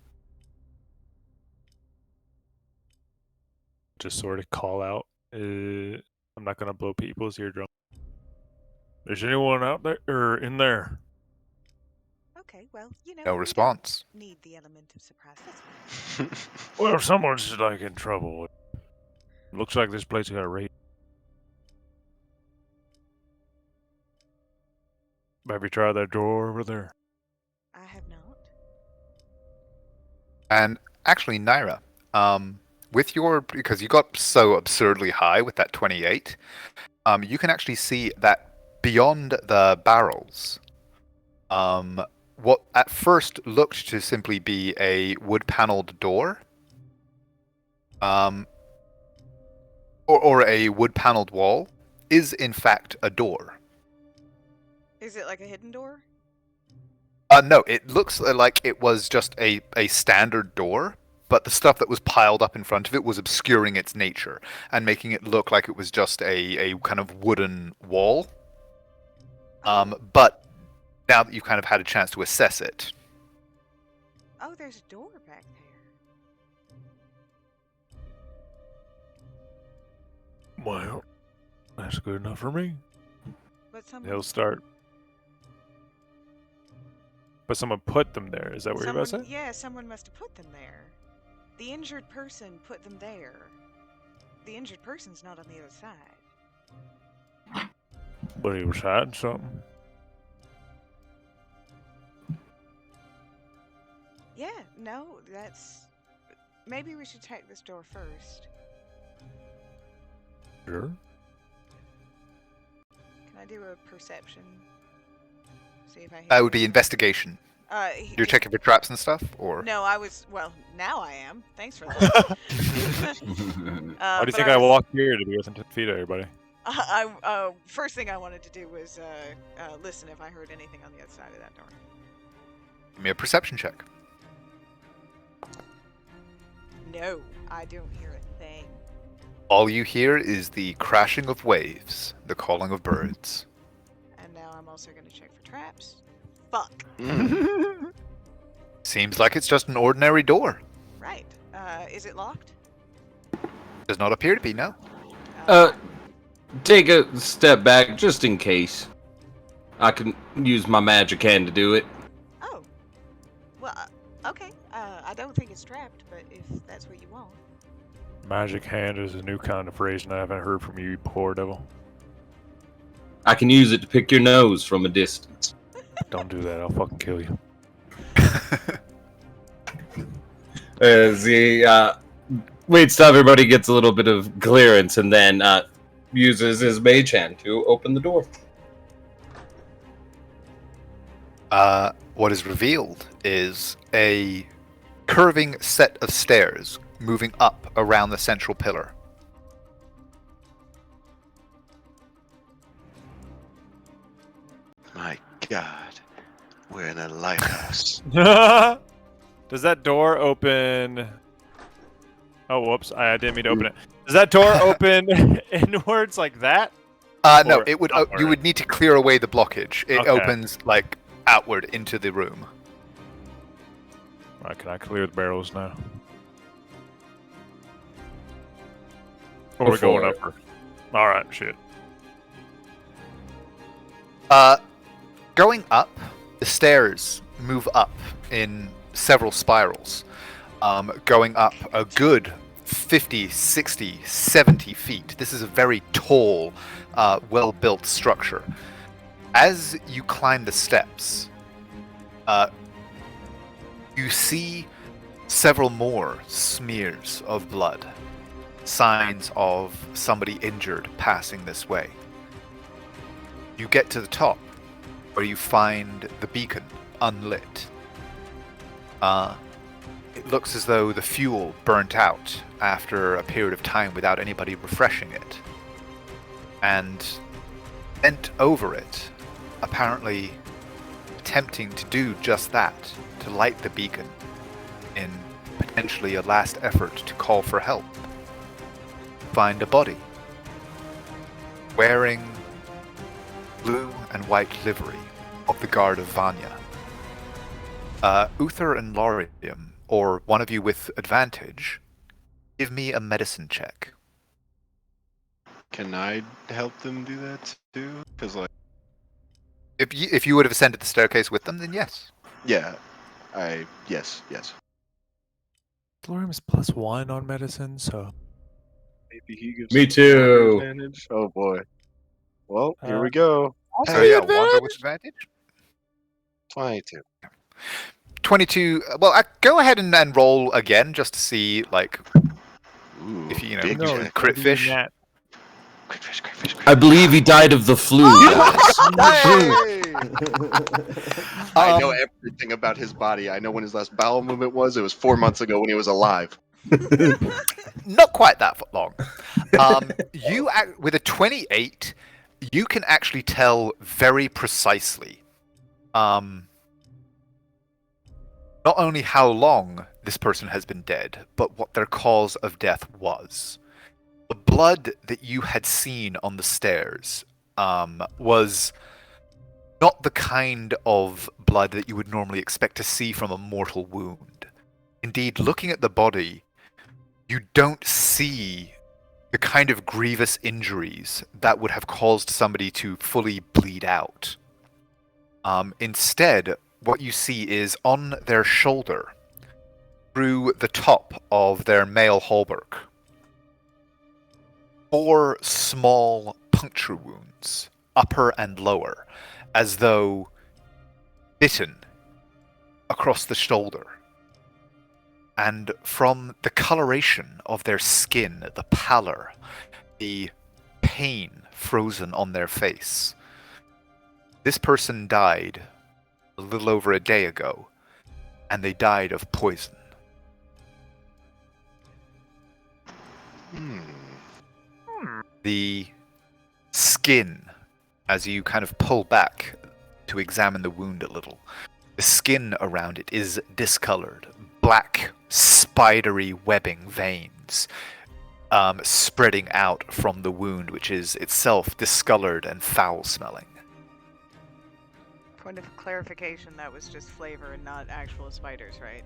Just sort of call out. I'm not gonna blow people's eardrum. Is anyone out there or in there? Okay, well, No we response. don't need the element of surprise. That's fine. Well, if someone's like in trouble, looks like this place got raided. Have you tried that door over there? I have not. And actually, Naira, because you got so absurdly high with that 28, you can actually see that beyond the barrels, what at first looked to simply be a wood-paneled door, or a wood-paneled wall, is in fact a door. Is it like a hidden door? No, it looks like it was just a standard door, but the stuff that was piled up in front of it was obscuring its nature and making it look like it was just a kind of wooden wall. But now that you've kind of had a chance to assess it. Oh, there's a door back there. Well, that's good enough for me. But someone... He'll start. But someone put them there. Is that what you're about to say? Yeah, someone must have put them there. The injured person put them there. The injured person's not on the other side. But he was hiding something. Yeah, no, that's... Maybe we should check this door first. Sure. Can I do a perception? See if I hear That would be anything? investigation. You're checking for traps and stuff, or? No, I was... Well, now I am. Thanks for that. Why do you think I walked here to be within 10 feet of everybody? First thing I wanted to do was listen if I heard anything on the other side of that door. Give me a perception check. No, I don't hear a thing. All you hear is the crashing of waves, the calling of birds. And now I'm also going to check for traps. Fuck. Seems like it's just an ordinary door. Right. Is it locked? Does not appear to be, no. Take a step back just in case. I can use my magic hand to do it. Oh. Well, okay. I don't think it's trapped, but if that's what you want. Magic hand is a new kind of phrase, and I haven't heard from you, poor devil. I can use it to pick your nose from a distance. Don't do that. I'll fucking kill you. As he waits till everybody gets a little bit of clearance, and then uses his mage hand to open the door. What is revealed is a curving set of stairs moving up around the central pillar. My God, we're in a lighthouse. Does that door open? Oh, whoops! I didn't mean to open it. Does that door open inwards like that? No, Or it would. outward? You would need to clear away the blockage. It Okay. opens like outward into the room. Alright, can I clear the barrels now? Or are we going Before. up? Alright, shit. Going up, the stairs move up in several spirals, going up a good 50, 60, 70 feet. This is a very tall, well-built structure. As you climb the steps, you see several more smears of blood, signs of somebody injured passing this way. You get to the top, where you find the beacon unlit. It looks as though the fuel burnt out after a period of time without anybody refreshing it. And bent over it, apparently attempting to do just that, to light the beacon in potentially a last effort to call for help. Find a body wearing blue and white livery of the Guard of Vanya. Uther and Laurium, or one of you with advantage, give me a medicine check. Can I help them do that too? Because like, If you would have ascended the staircase with them, then yes. yeah, yes. Florium is +1 on medicine, so. Maybe he gives Me me too. advantage. Oh boy. Well, here Uh, we go. So yeah, Wander with advantage. 22. 22. Well, go ahead and roll again just to see, like, Ooh, if you know, big no, check. crit fish. Crit fish. I believe he died of the flu. I know everything about his body. I know when his last bowel movement was. It was 4 months ago when he was alive. Not quite that long. With a 28, you can actually tell very precisely, not only how long this person has been dead, but what their cause of death was. The blood that you had seen on the stairs was not the kind of blood that you would normally expect to see from a mortal wound. Indeed, looking at the body, you don't see the kind of grievous injuries that would have caused somebody to fully bleed out. Instead, what you see is on their shoulder, through the top of their mail hauberk, 4 small puncture wounds, upper and lower, as though bitten across the shoulder. And from the coloration of their skin, the pallor, the pain frozen on their face, this person died a little over a day ago, and they died of poison. The skin, as you kind of pull back to examine the wound a little, the skin around it is discolored, black, spidery webbing veins spreading out from the wound, which is itself discolored and foul-smelling. Point of clarification, that was just flavor and not actual spiders, right?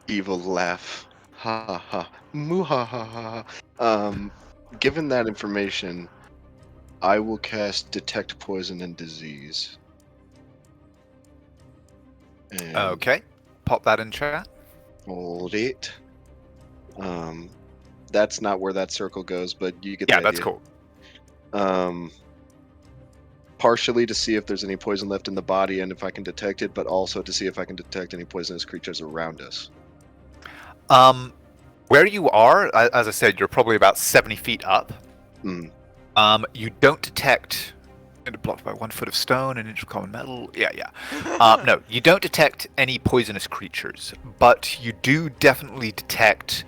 Evil laugh. Ha ha. Moo ha ha ha. Given that information, I will cast Detect Poison and Disease. And Okay, pop that in chat. hold it. That's not where that circle goes, but you get Yeah, the that's idea. cool. Partially to see if there's any poison left in the body and if I can detect it, but also to see if I can detect any poisonous creatures around us. Where you are, as I said, you're probably about 70 feet up. Hmm. You don't detect. Blocked by 1 foot of stone, an inch of common metal. Yeah. No, you don't detect any poisonous creatures, but you do definitely detect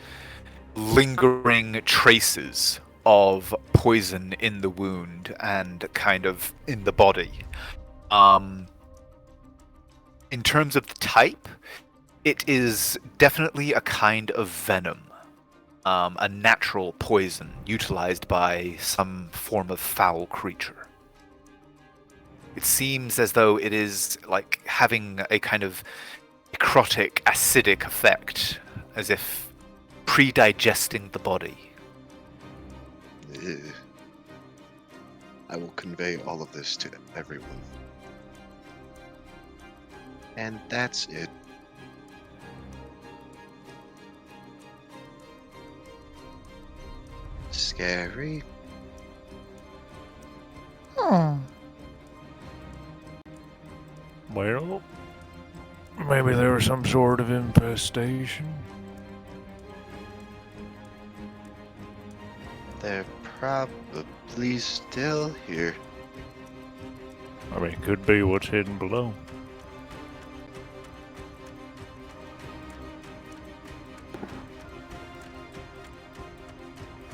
lingering traces of poison in the wound and kind of in the body. In terms of the type, it is definitely a kind of venom. A natural poison utilized by some form of foul creature. It seems as though it is like having a kind of necrotic, acidic effect, as if pre-digesting the body. Ugh. I will convey all of this to everyone. And that's it. Scary. Well, maybe there was some sort of infestation. They're probably still here. I mean, could be what's hidden below.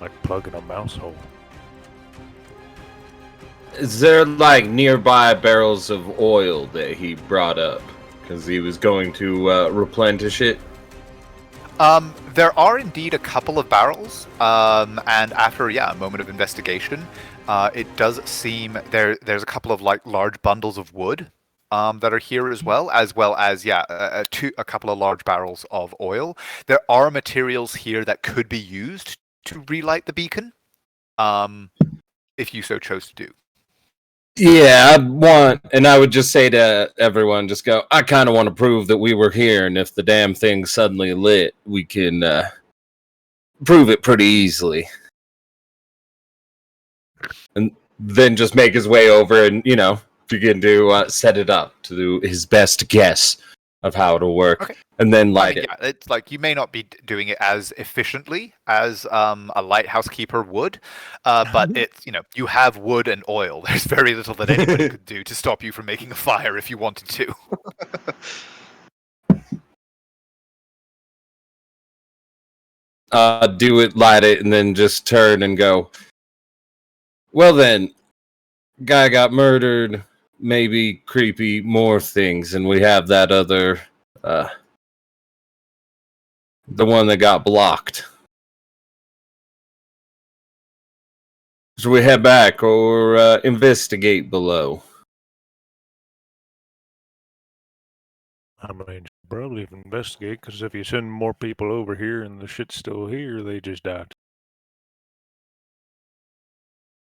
Like plugging a mouse hole. Is there like nearby barrels of oil that he brought up because he was going to replenish it? There are indeed a couple of barrels, and after a moment of investigation, it does seem there's a couple of like large bundles of wood that are here as well as a couple of large barrels of oil. There are materials here that could be used to relight the beacon, if you so chose to do. Yeah, I would just say to everyone, just go, I kind of want to prove that we were here, and if the damn thing's suddenly lit, we can prove it pretty easily. And then just make his way over and, begin to set it up to do his best guess of how it'll work. Okay. And then light Yeah, it's like you may not be doing it as efficiently as a lighthouse keeper would, but it's you have wood and oil. There's very little that anybody could do to stop you from making a fire if you wanted to. Do it, light it, and then just turn and go, well then, guy got murdered, maybe creepy more things, and we have that other, the one that got blocked. Should we head back or investigate below? I mean, probably investigate, because if you send more people over here and the shit's still here, they just died.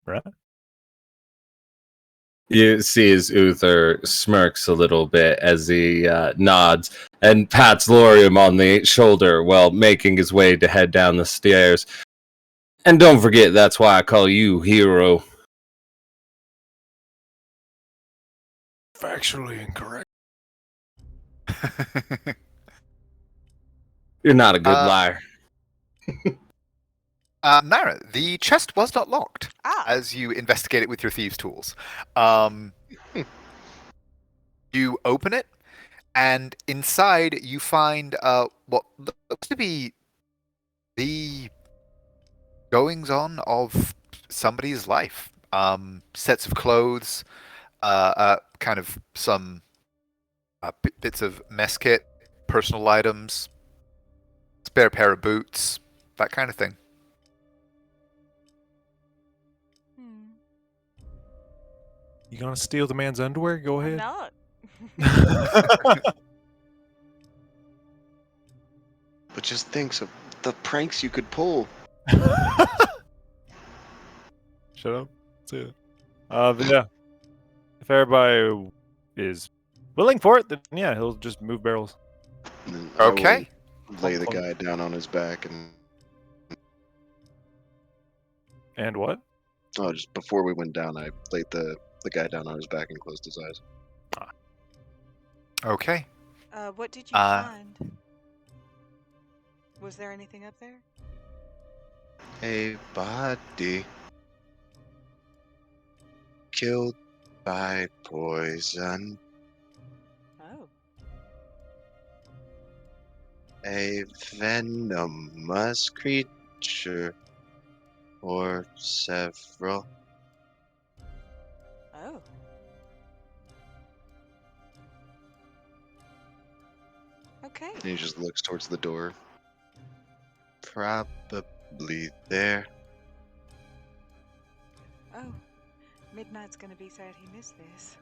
Right? You see as Uther smirks a little bit as he nods and pats Lorium on the shoulder while making his way to head down the stairs. And don't forget, that's why I call you hero. Factually incorrect. You're not a good liar. Nara, the chest was not locked as you investigate it with your thieves' tools. You open it, and inside you find what looks to be the goings-on of somebody's life. Sets of clothes, kind of some bits of mess kit, personal items, spare pair of boots, that kind of thing. You gonna steal the man's underwear? Go I'm ahead. not. But just think of the pranks you could pull. Shut up. That's it. But yeah. If everybody is willing for it, then yeah, he'll just move barrels. And then Okay. I will lay the guy down on his back and And what? just before we went down, I laid the guy down on his back and closed his eyes. Okay. What did you find? Was there anything up there? A body killed by poison. Oh. A venomous creature. Or several. Oh. Okay. And he just looks towards the door. Probably there. Oh. Midnight's gonna be sad he missed this.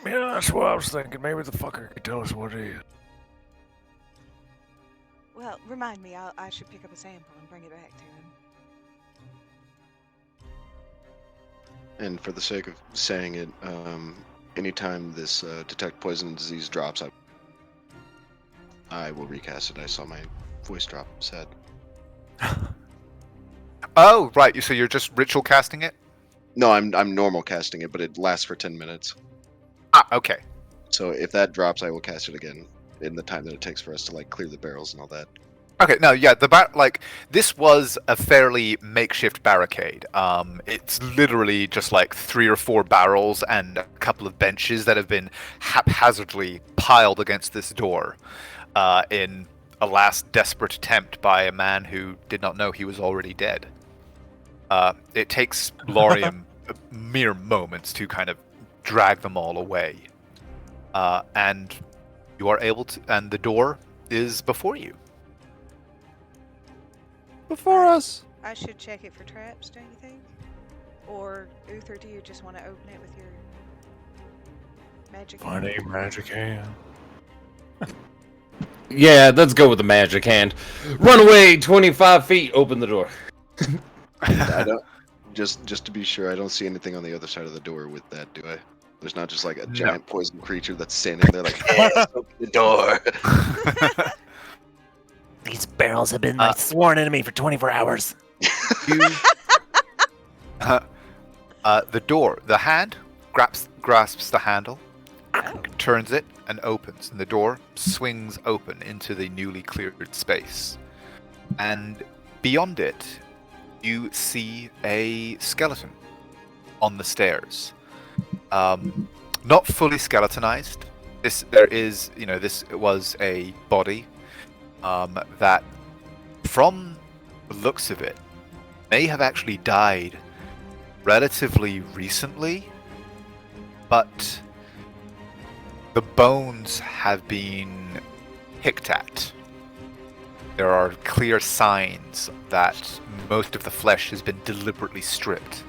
Yeah, that's what I was thinking. Maybe the fucker could tell us what it is. Well, remind me, I should pick up a sample and bring it back to him. And for the sake of saying it, anytime this detect poison and disease drops, I will recast it. I saw my voice drop. Sad. Oh, right. So you're just ritual casting it? No, I'm normal casting it, but it lasts for 10 minutes. Ah, okay. So if that drops, I will cast it again in the time that it takes for us to like clear the barrels and all that. Okay, no, yeah, this was a fairly makeshift barricade. It's literally just like 3 or 4 barrels and a couple of benches that have been haphazardly piled against this door, in a last desperate attempt by a man who did not know he was already dead. It takes Laurium mere moments to kind of drag them all away, and you are able to, and the door is before you. Before us. I should check it for traps, don't you think? Or, Uther, do you just want to open it with your magic hand? Funny magic hand. Yeah, let's go with the magic hand. Run away 25 feet, open the door. I don't. Just to be sure, I don't see anything on the other side of the door with that, do I? There's not just like a giant poison creature that's standing there like, hey, let's open the door. These barrels have been my sworn enemy for 24 hours. The door, the hand grasps the handle, Oh. turns it, and opens, and the door swings open into the newly cleared space. And beyond it, you see a skeleton on the stairs. Not fully skeletonized. This was a body that, from the looks of it, may have actually died relatively recently, but the bones have been picked at. There are clear signs that most of the flesh has been deliberately stripped.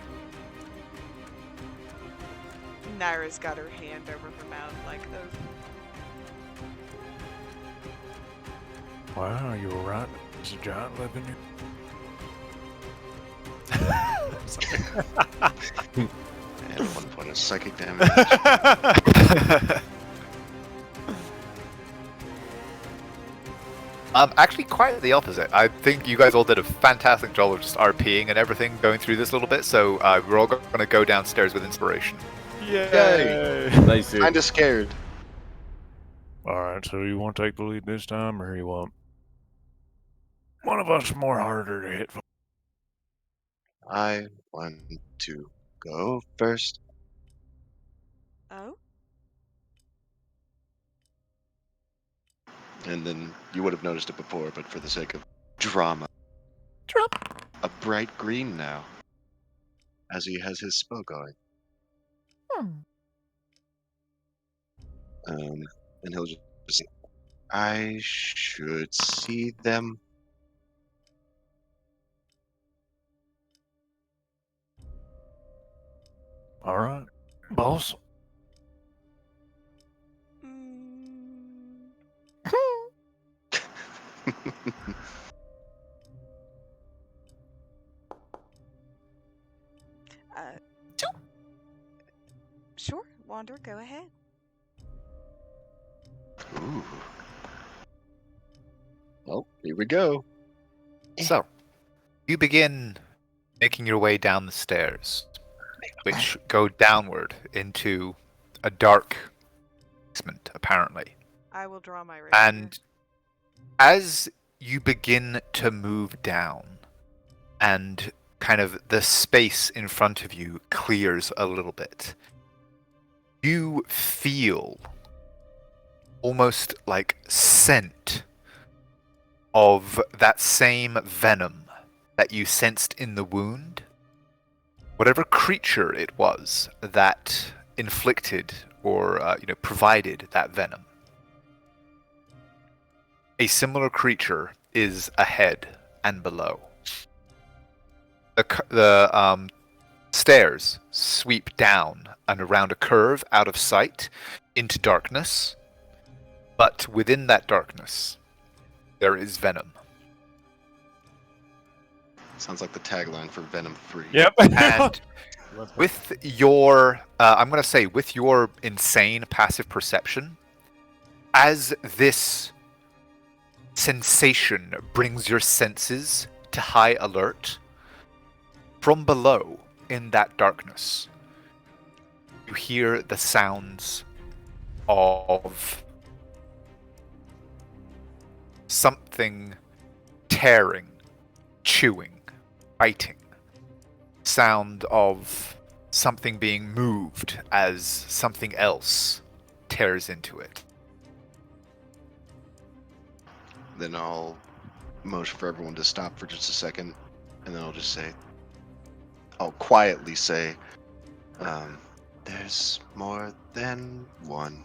Naira's got her hand over her mouth like those. Wow, you were right. There's a giant living And 1 point of psychic damage. Actually, quite the opposite. I think you guys all did a fantastic job of just RPing and everything going through this a little bit, so we're all going to go downstairs with inspiration. Yay! Nice, dude. Kinda scared. Alright, so you want to take the lead this time, or you want one of us more harder to hit? I want to go first. Oh? And then you would have noticed it before, but for the sake of drama. Drop. A bright green now. As he has his spell going. And he'll just say, I should see them. Alright. Boss. Mm, uh, sure, Wander, go ahead. Ooh. Well, here we go. So, you begin making your way down the stairs, which go downward into a dark basement, apparently. I will draw my rapier. And As you begin to move down, and kind of the space in front of you clears a little bit, you feel almost like scent of that same venom that you sensed in the wound. Whatever creature it was that inflicted or provided that venom, a similar creature is ahead and below. The stairs sweep down and around a curve out of sight into darkness, but within that darkness, there is venom. Sounds like the tagline for Venom 3. Yep. And with your, I'm going to say, with your insane passive perception, as this sensation brings your senses to high alert, from below in that darkness, you hear the sounds of something tearing, chewing, biting. Sound of something being moved as something else tears into it. Then I'll motion for everyone to stop for just a second, and then I'll quietly say, there's more than one.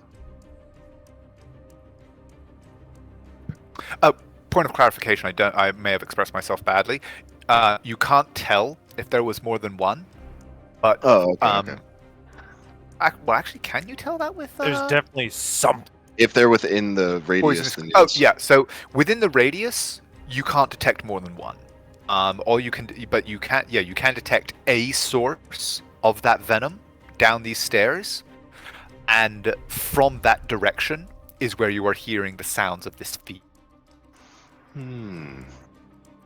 Point of clarification, I may have expressed myself badly. You can't tell if there was more than one, but Oh, okay. well, actually, can you tell that with? There's definitely something. If they're within the radius, poisonous. then Oh yes. yeah, so within the radius, you can't detect more than one. All you can, but you can, yeah, you can detect a source of that venom down these stairs, and from that direction is where you are hearing the sounds of this feat.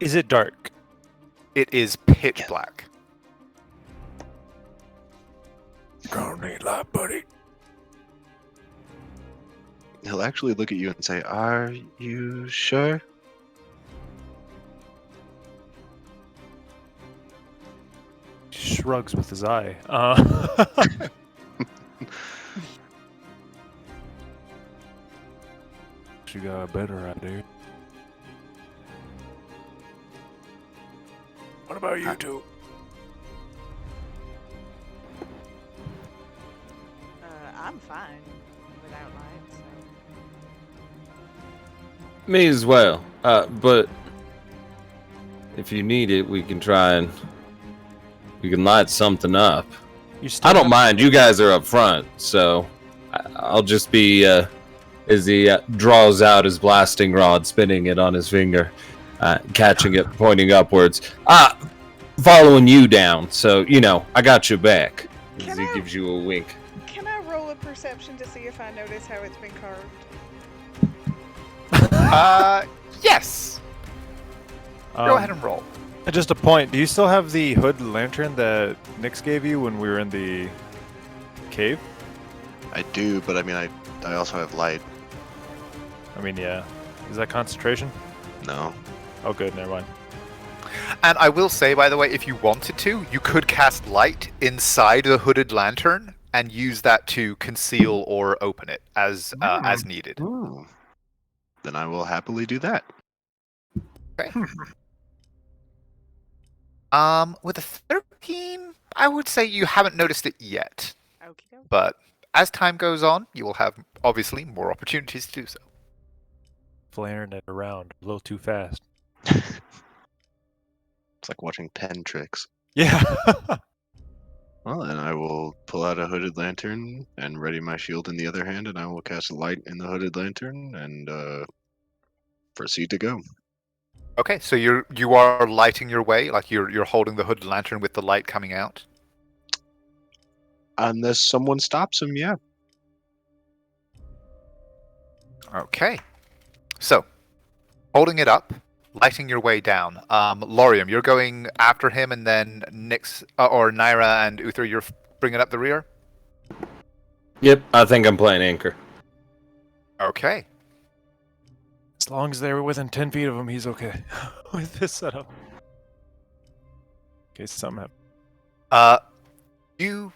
Is it dark? It is pitch black. Gonna need light, buddy. He'll actually look at you and say, "Are you sure?" Shrugs with his eye. You got a better idea. What about you two? I'm fine without lights. Me as well. But if you need it, we can try and we can light something up. You still I don't have- mind. You guys are up front, so I'll just be as he draws out his blasting rod, spinning it on his finger, catching it, pointing upwards. Following you down, so I got your back. As he gives you a wink. Can I roll a perception to see if I notice how it's been carved? Yes. Go ahead and roll. Just a point. Do you still have the hood lantern that Nyx gave you when we were in the cave? I do, but I mean, I also have light. I mean, yeah. Is that concentration? No. Oh, good. Never mind. And I will say, by the way, if you wanted to, you could cast light inside the hooded lantern and use that to conceal or open it as needed. Ooh. Then I will happily do that. Okay. With a 13, I would say you haven't noticed it yet. Okie doke. But as time goes on, you will have, obviously, more opportunities to do so. Flaring it around a little too fast. It's like watching pen tricks. Yeah. Well, then I will pull out a hooded lantern and ready my shield in the other hand, and I will cast light in the hooded lantern and proceed to go. Okay, so you are lighting your way, like you're holding the hooded lantern with the light coming out. Unless someone stops him, yeah. Okay. So, holding it up, lighting your way down. Laurium, you're going after him, and then Nyx, or Naira and Uther, you're bringing up the rear? Yep, I think I'm playing anchor. Okay. As long as they were within 10 feet of him, he's okay with this setup. In case some have. You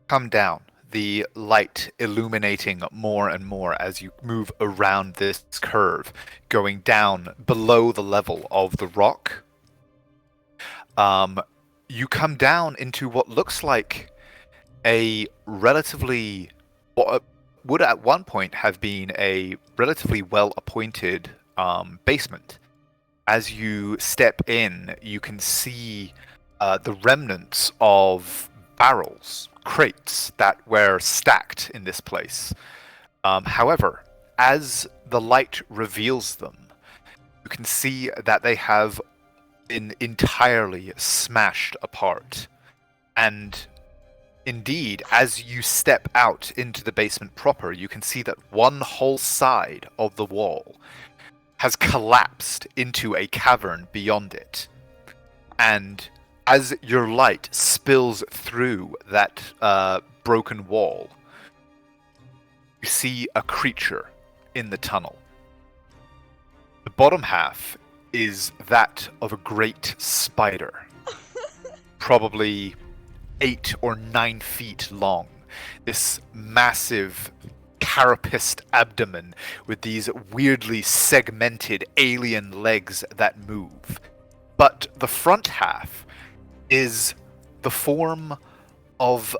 come down, the light illuminating more and more as you move around this curve, going down below the level of the rock. You come down into what looks like a relatively, what would at one point have been a relatively well-appointed basement. As you step in, you can see the remnants of barrels, crates that were stacked in this place. However, as the light reveals them, you can see that they have been entirely smashed apart. And indeed, as you step out into the basement proper, you can see that one whole side of the wall has collapsed into a cavern beyond it. And as your light spills through that broken wall, you see a creature in the tunnel. The bottom half is that of a great spider, probably 8 or 9 feet long. This massive carapaced abdomen with these weirdly segmented alien legs that move. But the front half is the form of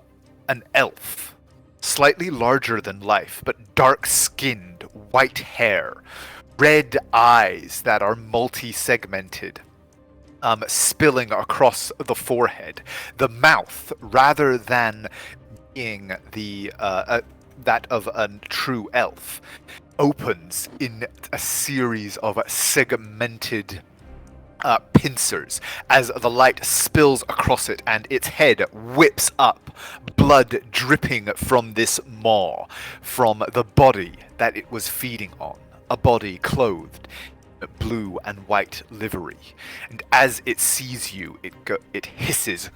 an elf, slightly larger than life, but dark-skinned, white hair, red eyes that are multi-segmented, spilling across the forehead. The mouth, rather than being the that of a true elf, opens in a series of segmented pincers as the light spills across it, and its head whips up, blood dripping from this maw, from the body that it was feeding on, a body clothed in blue and white livery. And as it sees you, it hisses.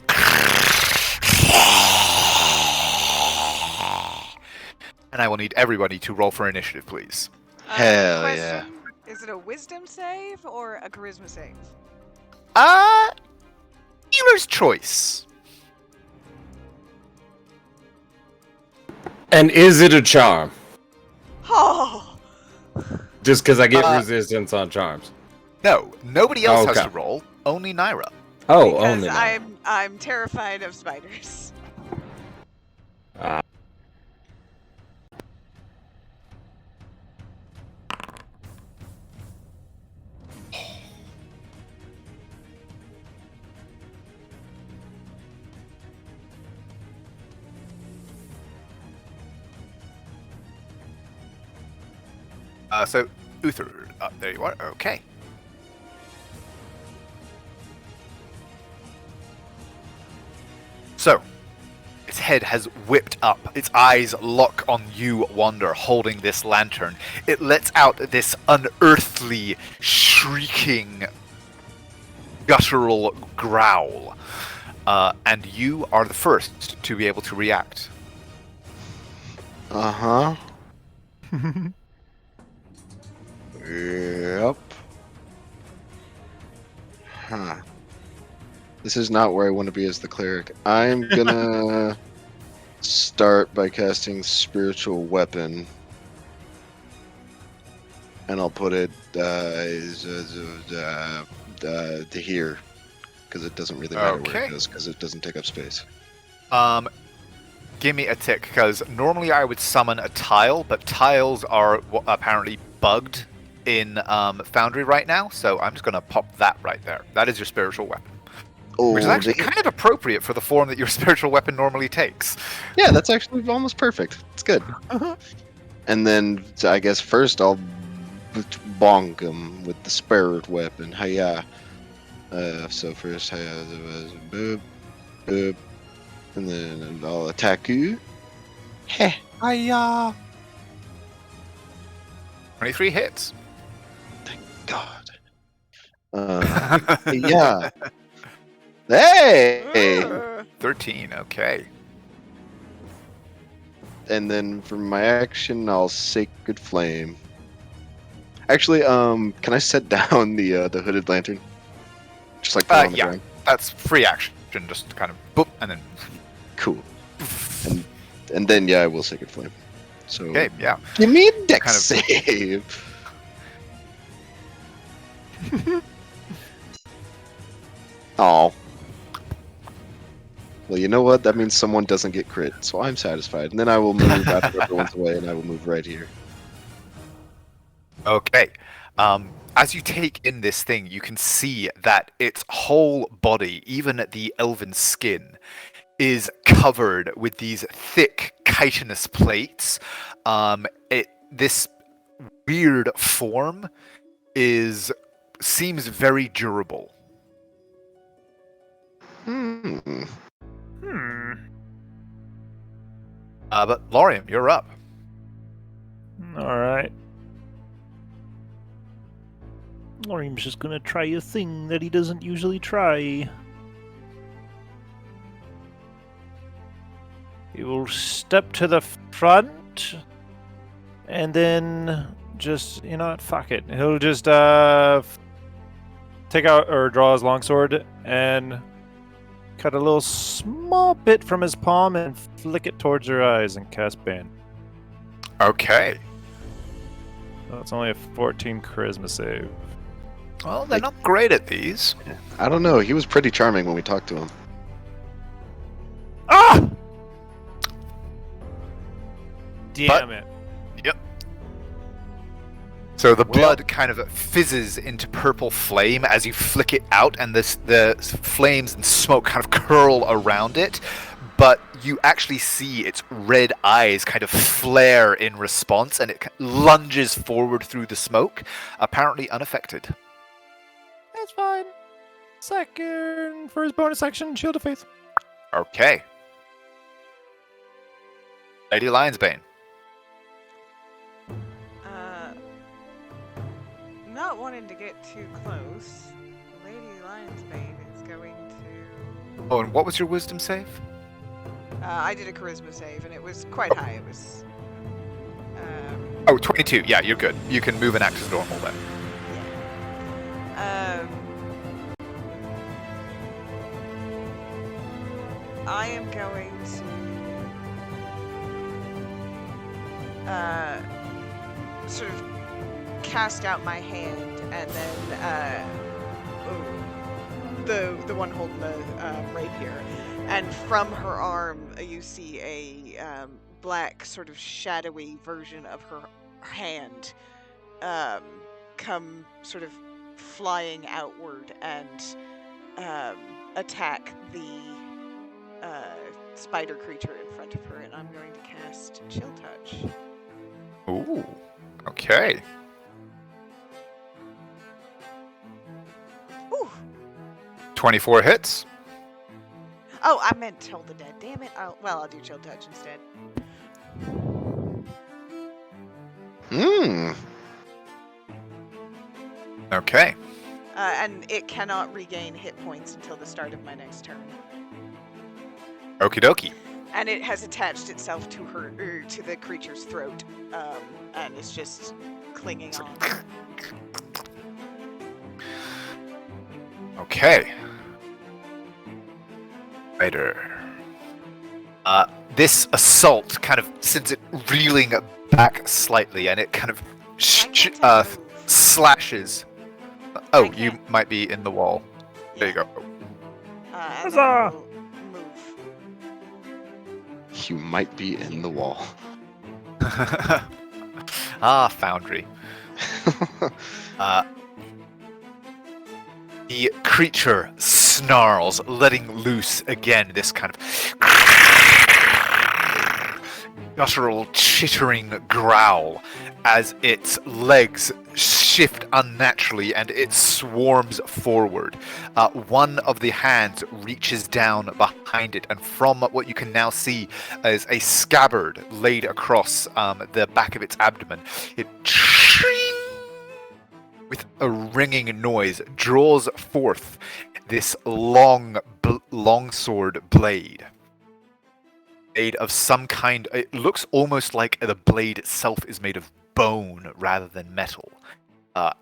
And I will need everybody to roll for initiative, please. Hell Question, is it a wisdom save or a charisma save? Dealer's choice. And is it a charm? Oh! Just because I get resistance on charms. No, nobody else has Okay. to roll. Only Naira. Oh, Because only that. I'm terrified of spiders. So, Uther, there you are. Okay. So, its head has whipped up. Its eyes lock on you, Wander, holding this lantern. It lets out this unearthly, shrieking, guttural growl. And you are the first to be able to react. Uh-huh. Yep. Huh. This is not where I want to be as the cleric. I'm gonna start by casting Spiritual Weapon. And I'll put it to here. Because it doesn't really matter where Okay. it goes, because it doesn't take up space. Give me a tick, because normally I would summon a tile, but tiles are apparently bugged in Foundry right now, so I'm just going to pop that right there. That is your spiritual weapon. Oh, Which is actually kind of appropriate for the form that your spiritual weapon normally takes. yeah, that's actually almost perfect. It's good. And then, so I guess first I'll bonk him with the spirit weapon. Hiya. So first, hiya, boop, boop, and then I'll attack you. Heh. Hiya. 23 hits. God. Yeah. Hey. 13, okay. And then for my action, I'll Sacred Flame. Actually, can I set down the hooded lantern? Just like put it on the Yeah, ground. that's free action. Just kind of boop, and then. Cool. And then I will Sacred Flame. So Okay, yeah. give me a dex Kind of- save. Oh. Well, you know what? That means someone doesn't get crit, so I'm satisfied. And then I will move after everyone's away, and I will move right here. Okay. As you take in this thing, you can see that its whole body, even the elven skin, is covered with these thick chitinous plates. This weird form seems very durable. Hmm. But Lorium, you're up. All right. Lorium's just gonna try a thing that he doesn't usually try. He will step to the front, and then just, you know what, fuck it. He'll just take out or draw his longsword and cut a little small bit from his palm and flick it towards her eyes and cast Bane. Okay. That's only a 14 charisma save. Well, they're not great at these. I don't know. He was pretty charming when we talked to him. Ah! Damn it. Yep. So the blood kind of fizzes into purple flame as you flick it out, and the flames and smoke kind of curl around it. But you actually see its red eyes kind of flare in response, and it lunges forward through the smoke, apparently unaffected. That's fine. Second, for his bonus action, Shield of Faith. Okay. Lady Lionsbane. Not wanting to get too close, Lady Lionsbane is going to. Oh, and what was your wisdom save? I did a charisma save, and it was quite high. It was. Oh, 22. Yeah, you're good. You can move and act as normal then. I am going to sort of cast out my hand, and then the one holding the rapier, and from her arm you see a black sort of shadowy version of her hand come sort of flying outward and attack the spider creature in front of her, and I'm going to cast Chill Touch. Ooh. Okay. Ooh. 24 hits. Oh, I meant Toll the Dead. Damn it. I'll do Chill Touch instead. Hmm. Okay. And it cannot regain hit points until the start of my next turn. Okie dokie. And it has attached itself to to the creature's throat, and it's just clinging on. Okay. Spider. This assault kind of sends it reeling back slightly, and it kind of slashes. Oh, you might be in the wall. There you go. And then I will move. You might be in the wall. Foundry. The creature snarls, letting loose again this kind of guttural, chittering growl as its legs shift unnaturally and it swarms forward. One of the hands reaches down behind it, and from what you can now see is a scabbard laid across the back of its abdomen. It with a ringing noise draws forth this long sword blade. Made of some kind. It looks almost like the blade itself is made of bone rather than metal.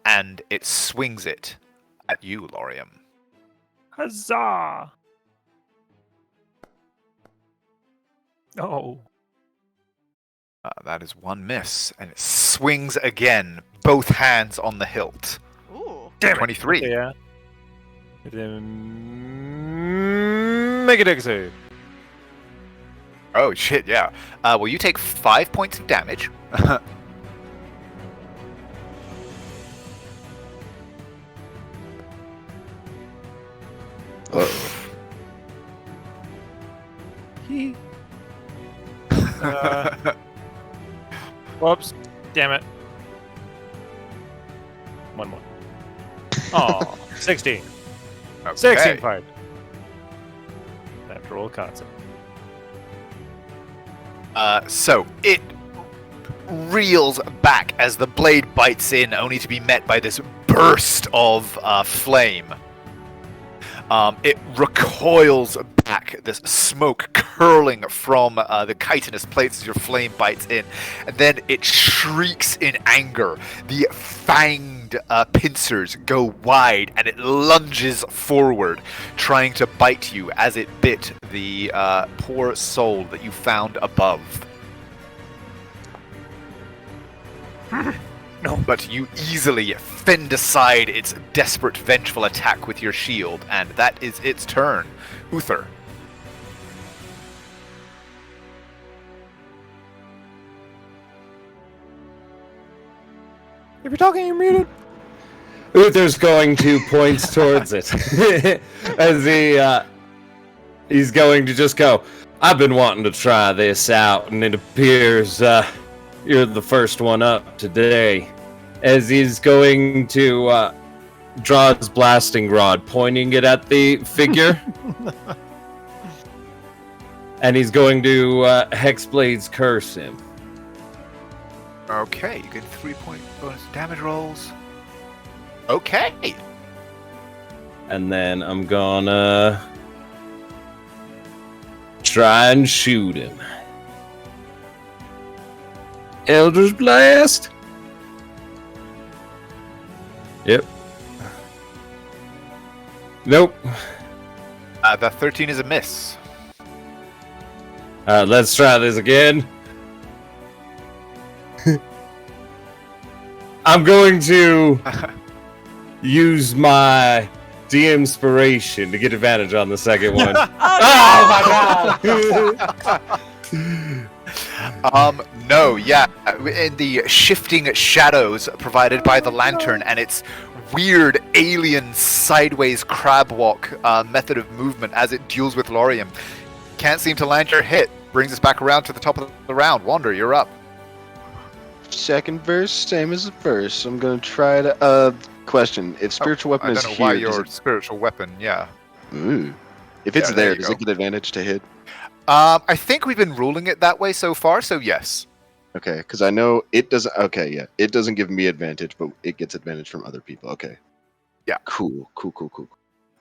and it swings it at you, Lorium. Huzzah! Oh. That is one miss, and it swings again, both hands on the hilt. Ooh. Damn it. 23. Okay, yeah. Then make a dex save. Oh, shit, yeah. Well, you take 5 points of damage. Whoops. Damn it. 1 more. Oh, 16. 16 Okay. pipe. After all concept. So it reels back as the blade bites in, only to be met by this burst of flame. It recoils back, this smoke curling from the chitinous plates as your flame bites in, and then it shrieks in anger. The fanged pincers go wide, and it lunges forward, trying to bite you as it bit the poor soul that you found above. No. But you easily fend aside its desperate, vengeful attack with your shield, and that is its turn. Uther. If you're talking, you're muted. Uther's going 2 points towards it. As he's going to just go, I've been wanting to try this out, and it appears you're the first one up today. As he's going to draw his blasting rod, pointing it at the figure. And he's going to Hexblade's curse him. Okay, you get 3-point bonus damage rolls. Okay. And then I'm gonna try and shoot him. Eldritch Blast. Yep. Nope. The 13 is a miss. Let's try this again. I'm going to use my de-inspiration to get advantage on the second one. Oh, Oh my No, yeah. In the shifting shadows provided by the lantern and its weird alien sideways crab walk method of movement as it deals with Lorium. Can't seem to land your hit. Brings us back around to the top of the round. Wander, you're up. Second verse, same as the first. I'm gonna try to. Question: If spiritual weapon I is don't know here, why does your spiritual weapon, yeah. Ooh. If it's Yeah, there there, you does go. it get advantage to hit? I think we've been ruling it that way so far, so yes. Okay, because I know it doesn't. Okay, yeah, it doesn't give me advantage, but it gets advantage from other people. Okay. Yeah. Cool.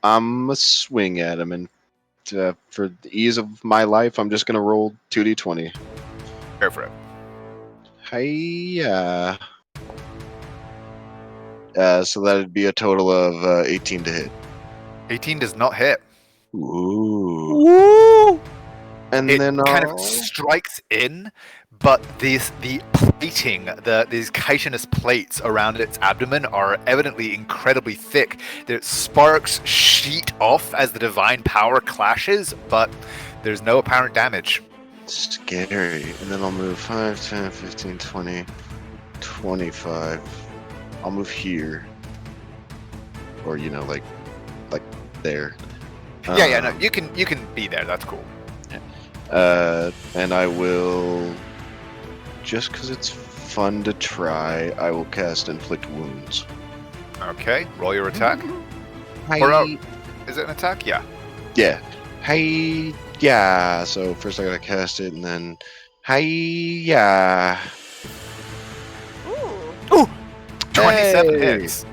I'm gonna swing at him, and for the ease of my life, I'm just gonna roll 2d20. Go for it. Hiya. So that'd be a total of 18 to hit. 18 does not hit. Ooh. Woo! And It then kind I'll- of strikes in, but the plating, these chitinous plates around its abdomen are evidently incredibly thick. The sparks sheet off as the divine power clashes, but there's no apparent damage. Scary. And then I'll move 5, 10, 15, 20, 25. I'll move here. Or, like there. Yeah, no, you can be there. That's cool. And I will, just because it's fun to try, I will cast Inflict Wounds. Okay, roll your attack. Hi. Or no, is it an attack? Yeah. Yeah. Hi. Yeah. So first I gotta cast it, and then hi. Yeah. Ooh. 27 Hey. hits.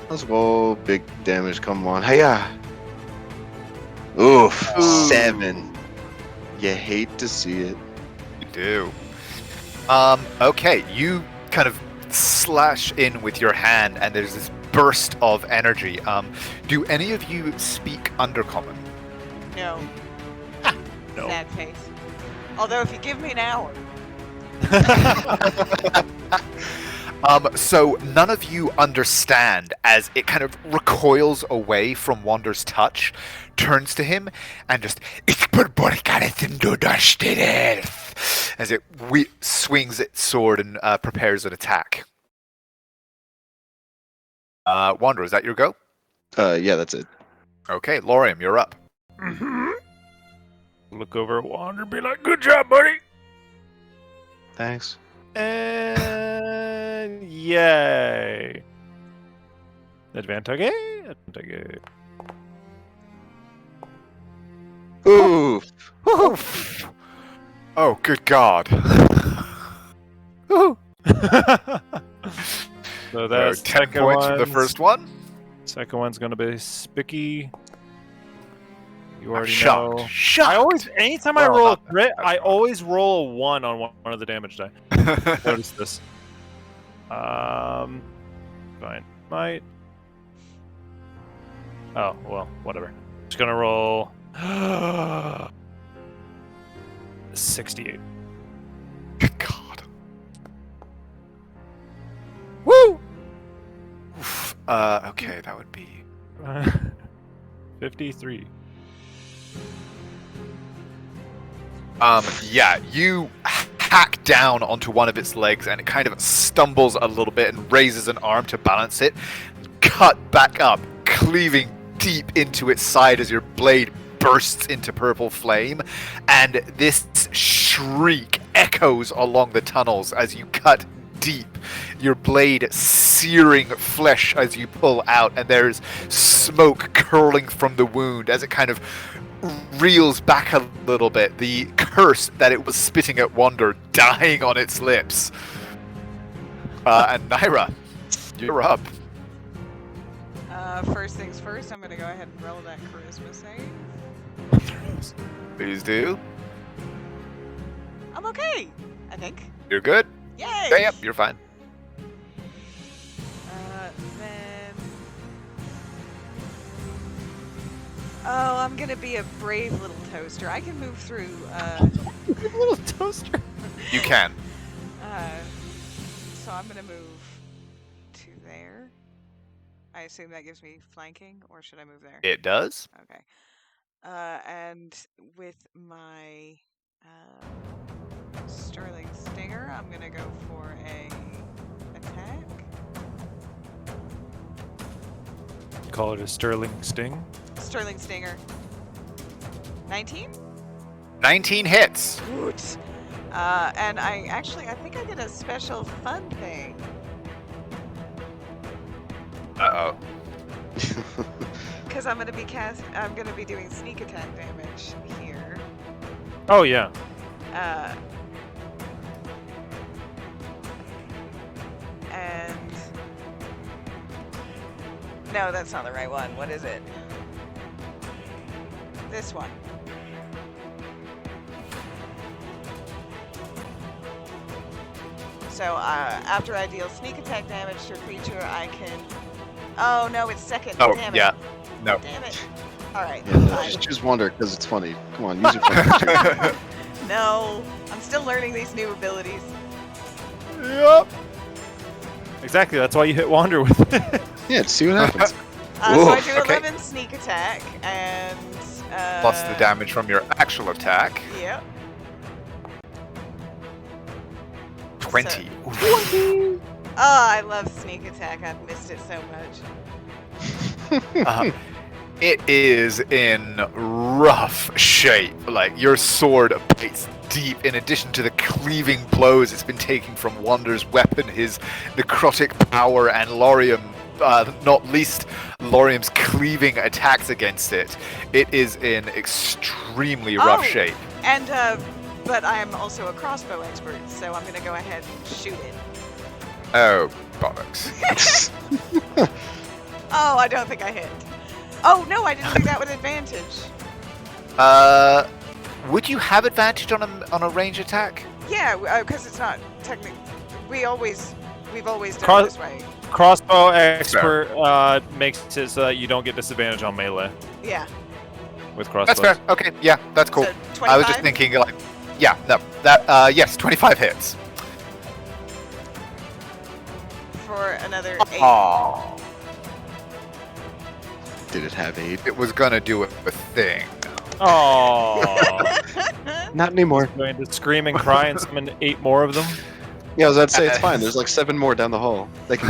Let's go. Big damage. Come on. Hiya. Oof. Ooh. 7. You hate to see it. You do. Okay, you kind of slash in with your hand, and there's this burst of energy. Do any of you speak Undercommon? No. No. Sad face. Although if you give me an hour. So none of you understand as it kind of recoils away from Wander's touch, turns to him, and just as it swings its sword and prepares an attack. Wander, is that your go? Yeah, that's it. Okay, Lorium, you're up. Look over at Wander and be like, good job, buddy! Thanks. And yay! Advantage. Oof. Oof. Oh, good God. Woohoo! So that's 10 points from the first one. Second one's gonna be Spicky. You I'm already shocked. know. Shocked. I always, anytime I Well, roll a not that crit, bad. I always roll a 1 on one of the damage die. Notice this. Fine. Might. Oh, well, whatever. Just gonna roll 68. Good God. Woo! Oof. Okay, that would be 53. Yeah, you hack down onto one of its legs and it kind of stumbles a little bit and raises an arm to balance it. Cut back up, cleaving deep into its side as your blade bursts into purple flame, and this shriek echoes along the tunnels as you cut deep, your blade searing flesh as you pull out, and there's smoke curling from the wound as it kind of reels back a little bit, the curse that it was spitting at Wander dying on its lips. And Naira, you're up. First things first, I'm gonna go ahead and roll that charisma save. Please do. I'm okay, I think. You're good? Yay! Yeah, yep, you're fine. Then... Oh, I'm gonna be a brave little toaster. I can move through, Little toaster. You can. So I'm gonna move to there. I assume that gives me flanking, or should I move there? It does. Okay. And with my Sterling Stinger, I'm gonna go for a attack. Call it a Sterling Sting. Sterling Stinger. 19? 19 hits. Woot. And I think I get a special fun thing. Uh-oh. Because I'm gonna be doing sneak attack damage here. Oh, yeah. And no, that's not the right one. What is it? This one. So after I deal sneak attack damage to a creature, I can. Oh no, it's second. Oh, Damn it. yeah. No. Damn it. All right. Yeah, fine. just choose Wonder because it's funny. Come on, use your fun. No, I'm still learning these new abilities. Yep. Exactly, that's why you hit Wander with it. Yeah, see what happens. So I Oof, do okay. 11 sneak attack and. Plus the damage from your actual attack. Yep. 20. Oh, I love sneak attack. I've missed it so much. It is in rough shape. Like, your sword bites deep in addition to the cleaving blows it's been taking from Wander's weapon, his necrotic power, and Lorium, not least Lorium's cleaving attacks against it. It is in extremely rough shape. And, but I'm also a crossbow expert, so I'm gonna go ahead and shoot it. Oh, bollocks. Oh, I don't think I hit. Oh, no, I didn't do that with advantage. Would you have advantage on a range attack? Yeah, because it's not technically. We always We've always done Cross- it this way. Crossbow expert makes it so that you don't get disadvantage on melee Yeah. with crossbows. That's fair. Okay, yeah, that's cool. So 25? I was just thinking, like, yeah, no, that, yes, 25 hits. For another 8. Oh, Did it have aid? it was gonna do a thing. Oh, Not anymore. going to scream and cry and summon 8 more of them. Yeah, I was about to say it's fine. There's like 7 more down the hall. They can.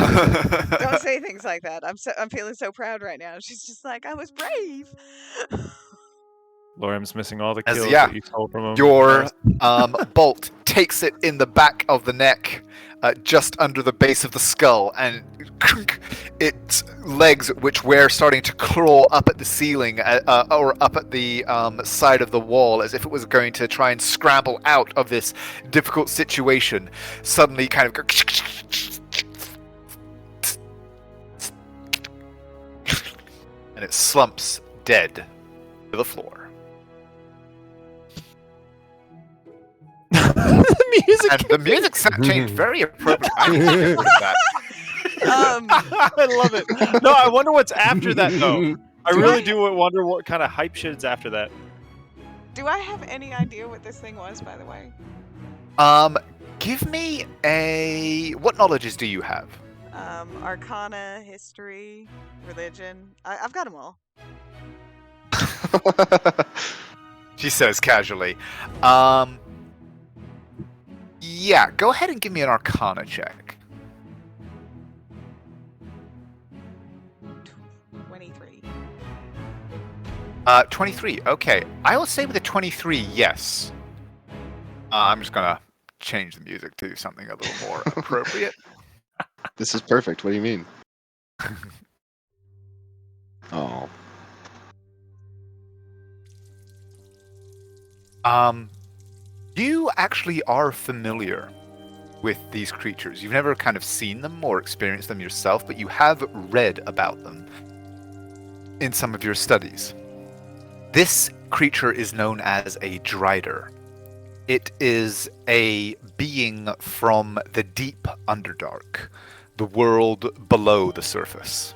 Don't say things like that. I'm feeling so proud right now. She's just like, I was brave. Lorium's missing all the As- kills yeah, that you stole from him. Your bolt takes it in the back of the neck, just under the base of the skull, and its legs, which were starting to crawl up at the ceiling or up at the side of the wall, as if it was going to try and scramble out of this difficult situation, suddenly kind of go. And it slumps dead to the floor. The music. And the music changed very appropriately. I didn't get rid of that. I love it. No, I wonder what's after that though. I really do wonder what kind of hype shit is after that. Do I have any idea what this thing was, by the way? Give me a. What knowledges do you have? Arcana, history, religion. I've got them all. She says casually. Yeah, go ahead and give me an Arcana check. 23. 23. Okay, I will say with a 23, yes. I'm just gonna change the music to something a little more appropriate. This is perfect. What do you mean? Oh. You actually are familiar with these creatures. You've never kind of seen them or experienced them yourself, but you have read about them in some of your studies. This creature is known as a Drider. It is a being from the deep Underdark, the world below the surface,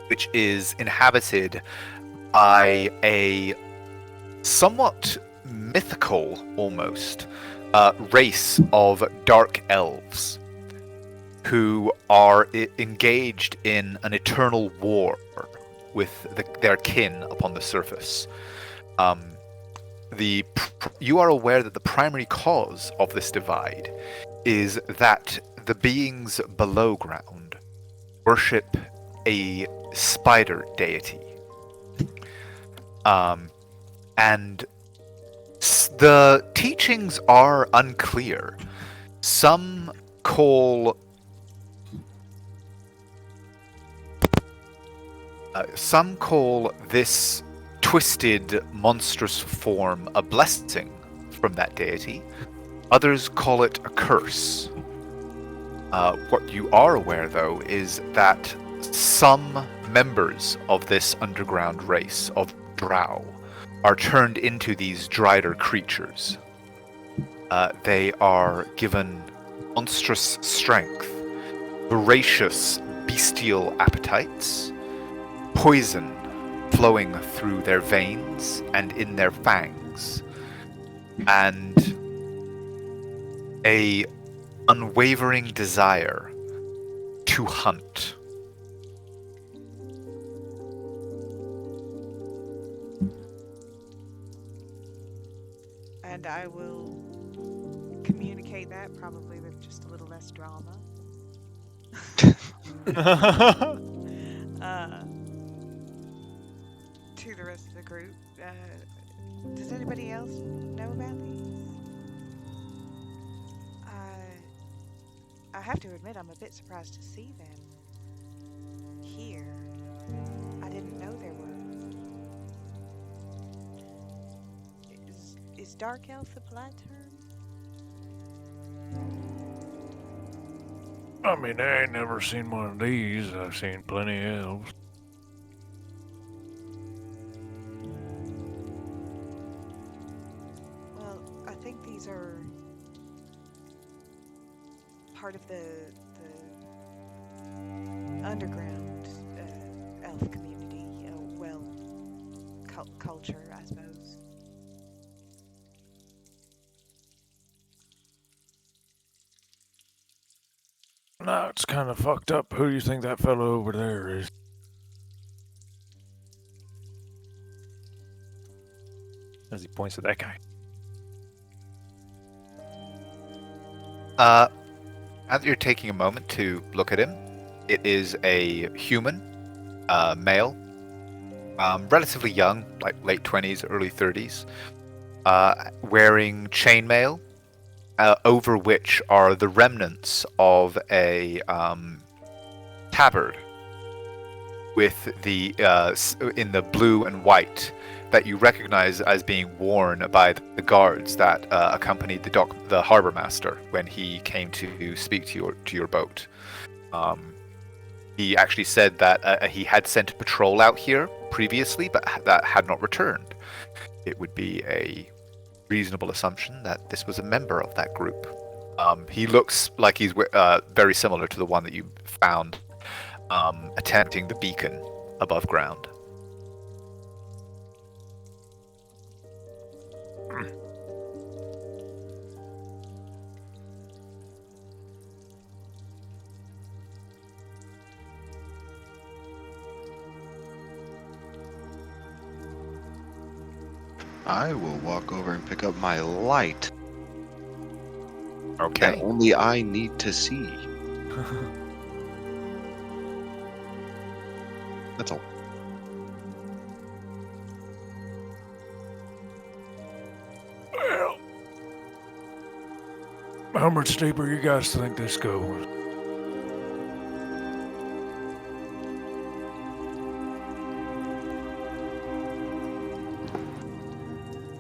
which is inhabited by a somewhat mythical, almost, race of dark elves who are engaged in an eternal war with their kin upon the surface. You are aware that the primary cause of this divide is that the beings below ground worship a spider deity. And the teachings are unclear. Some call this twisted, monstrous form a blessing from that deity. Others call it a curse. What you are aware, though, is that some members of this underground race of drow are turned into these Drider creatures. They are given monstrous strength, voracious bestial appetites, poison flowing through their veins and in their fangs, and a unwavering desire to hunt. And I will communicate that probably with just a little less drama. To the rest of the group. Does anybody else know about these? I have to admit I'm a bit surprised to see them here. I didn't know there were. Is Dark Elf the polite term? I mean, I ain't never seen one of these. I've seen plenty of elves. Well, I think these are part of the underground elf community, culture, I suppose. No, it's kind of fucked up. Who do you think that fellow over there is? As he points to that guy. As you're taking a moment to look at him, it is a human, male, relatively young, like late 20s, early 30s, wearing chainmail, over which are the remnants of a tabard with the in the blue and white that you recognize as being worn by the guards that accompanied the harbor master when he came to speak to your boat. He actually said that he had sent a patrol out here previously, but that had not returned. It would be a reasonable assumption that this was a member of that group. He looks like he's very similar to the one that you found attempting the beacon above ground. I will walk over and pick up my light that Okay. only I need to see. That's all. Well, how much deeper you guys think this goes?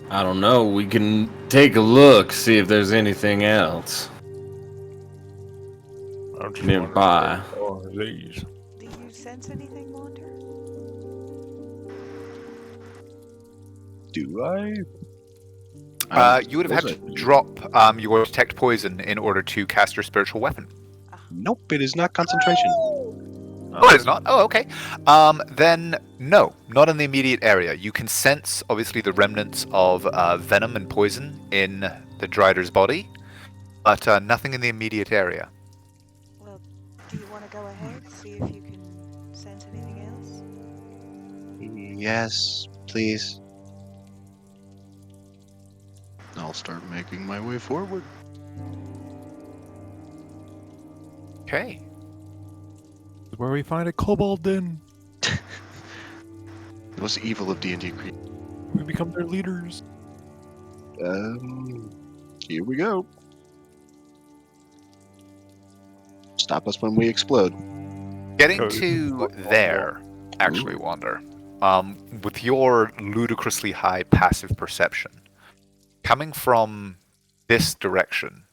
I don't know. We can take a look, see if there's anything else I'm just nearby. wondering, these. Do you sense anything, Wander? Do I? You would have had to drop your detect poison in order to cast your spiritual weapon. Nope, it is not concentration. Oh, it is not? Oh, okay. Then, no, not in the immediate area. You can sense, obviously, the remnants of venom and poison in the Drider's body, but nothing in the immediate area. Well, do you want to go ahead, see if you can sense anything else? Yes, please. I'll start making my way forward. Okay. Where we find a kobold, then The most evil of D&D creatures. we become their leaders. Here we go. Stop us when we explode. Getting Oh, to there, actually, Wander, with your ludicrously high passive perception, coming from this direction,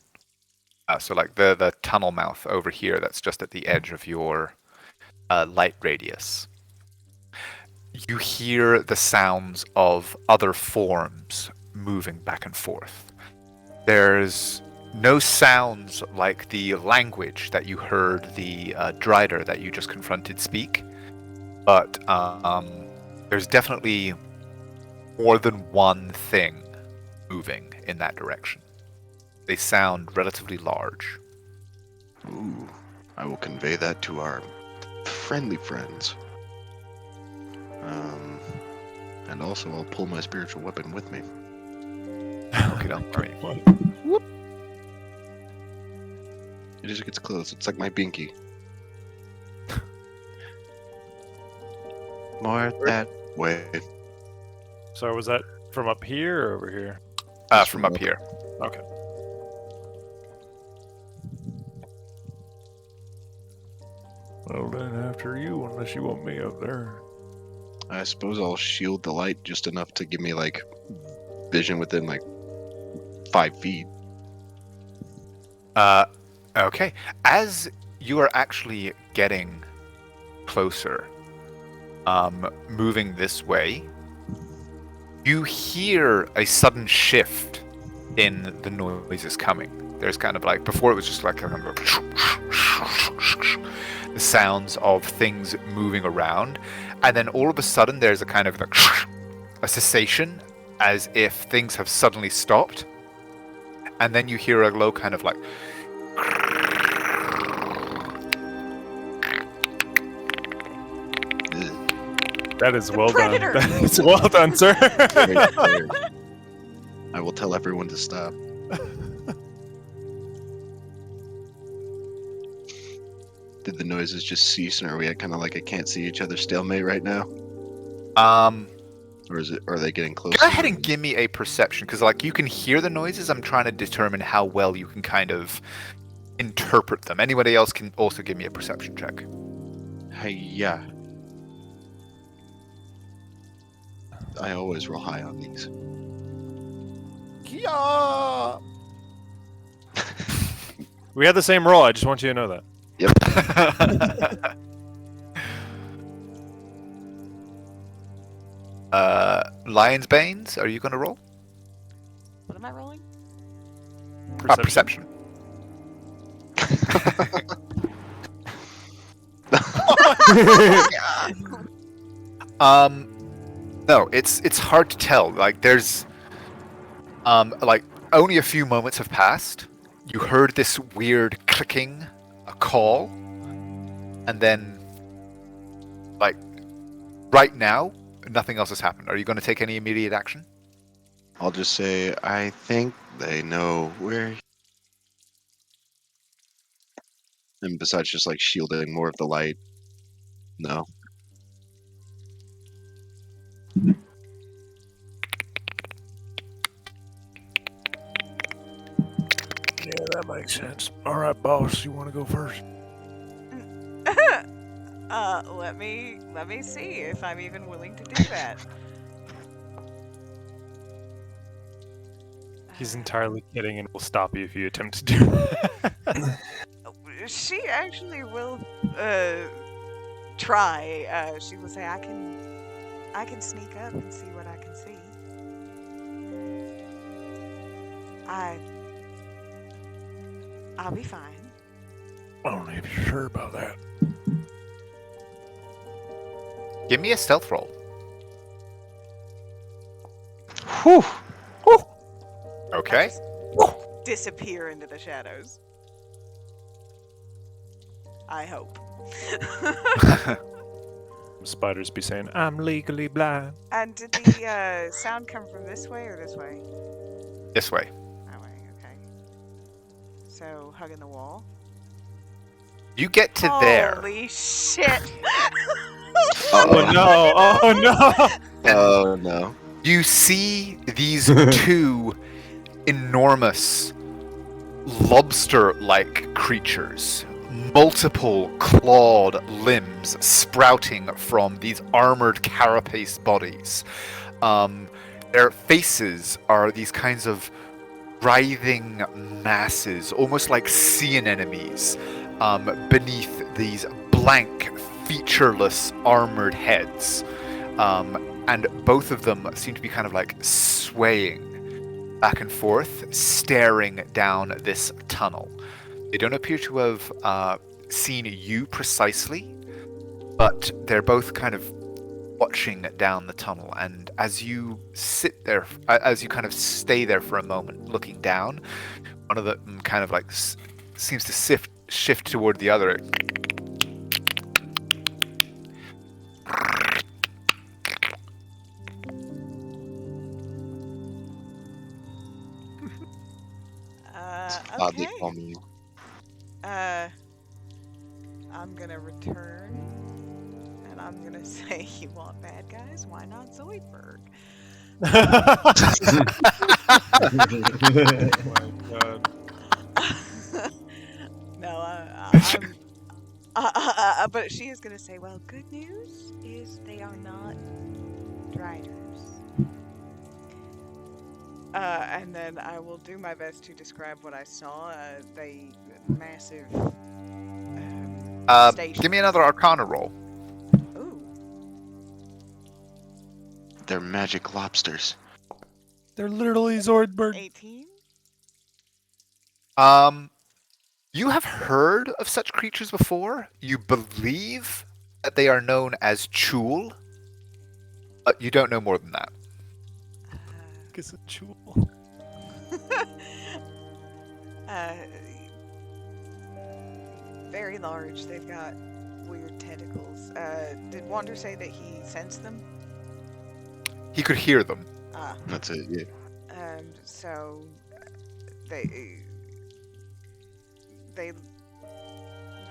so like the tunnel mouth over here that's just at the edge of your light radius, you hear the sounds of other forms moving back and forth. There's no sounds like the language that you heard the Drider that you just confronted speak, but there's definitely more than one thing moving in that direction. They sound relatively large. Ooh, I will convey that to our friendly friends. And also I'll pull my spiritual weapon with me. Okay. It just gets close. It's like my binky. More that way. So was that from up here or over here? From up here. Okay. Well then, after you, unless you want me up there. I suppose I'll shield the light just enough to give me like vision within like 5 feet. Okay. As you are actually getting closer, moving this way, you hear a sudden shift in the noises coming. There's kind of like, before it was just like, the sounds of things moving around, and then all of a sudden there's a kind of like a cessation, as if things have suddenly stopped, and then you hear a low kind of like That is The well predator. done. That is well done, sir. Right there. I will tell everyone to stop. Did the noises just cease, and are we at kind of like a can't see each other stalemate right now, or are they getting closer? go ahead and give me a perception, because like you can hear the noises. I'm trying to determine how well you can kind of interpret them. Anybody else can also give me a perception check. Hey, yeah. I always roll high on these. We had the same roll. I just want you to know that. Lion's Banes, are you going to roll? What am I rolling? Perception. No, it's hard to tell. Like there's like only a few moments have passed. You heard this weird clicking, a call, and then like right now nothing else has happened. Are you going to take any immediate action? I'll just say, I think they know where. And besides just like shielding more of the light, no. Yeah, that makes sense. All right, boss, you want to go first? Let me see if I'm even willing to do that. He's entirely kidding and will stop you if you attempt to do that. She actually will try. She will say, I can sneak up and see what I can see. I'll be fine. Only if you're sure about that. Give me a stealth roll. Whew. Okay. Disappear into the shadows. I hope. Spiders be saying, I'm legally blind. And did the sound come from this way or this way? This way. That way, okay. So, hugging the wall. You get to there. Holy shit! Oh no! Oh no! Oh no. You see these two enormous lobster-like creatures, multiple clawed limbs sprouting from these armored carapace bodies. Their faces are these kinds of writhing masses, almost like sea anemones, beneath these blank, featureless armored heads. And both of them seem to be kind of like swaying back and forth, staring down this tunnel. They don't appear to have seen you precisely, but they're both kind of watching down the tunnel. And as you sit there, as you kind of stay there for a moment, looking down, one of them kind of like seems to shift toward the other. Oddly Okay. calming. I'm gonna return, and I'm gonna say, you want bad guys? Why not Zoidberg? Oh my god. No, but she is gonna say, well, good news is they are not driders. And then I will do my best to describe what I saw. They massive station. Give me another Arcana roll. Ooh. They're magic lobsters. They're literally Zoidberg. 18? You have heard of such creatures before. You believe that they are known as Chul, but you don't know more than that. Guess a jewel. Uh, very large. They've got weird tentacles. Did Wander say that he sensed them? He could hear them. Ah. That's it. Yeah. So they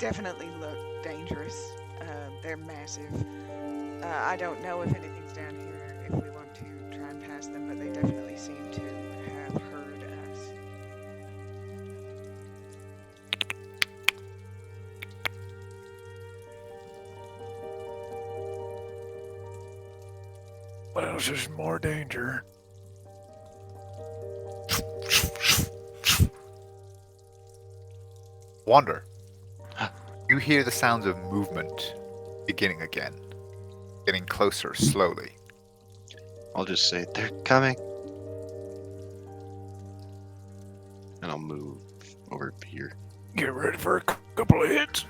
definitely look dangerous. They're massive. I don't know if anything's down here if we want to try and pass them, but they definitely seem to have heard us. Well, there's more danger. Wander. You hear the sounds of movement beginning again, getting closer slowly. I'll just say they're coming, and I'll move over here. Get ready for a couple of hits.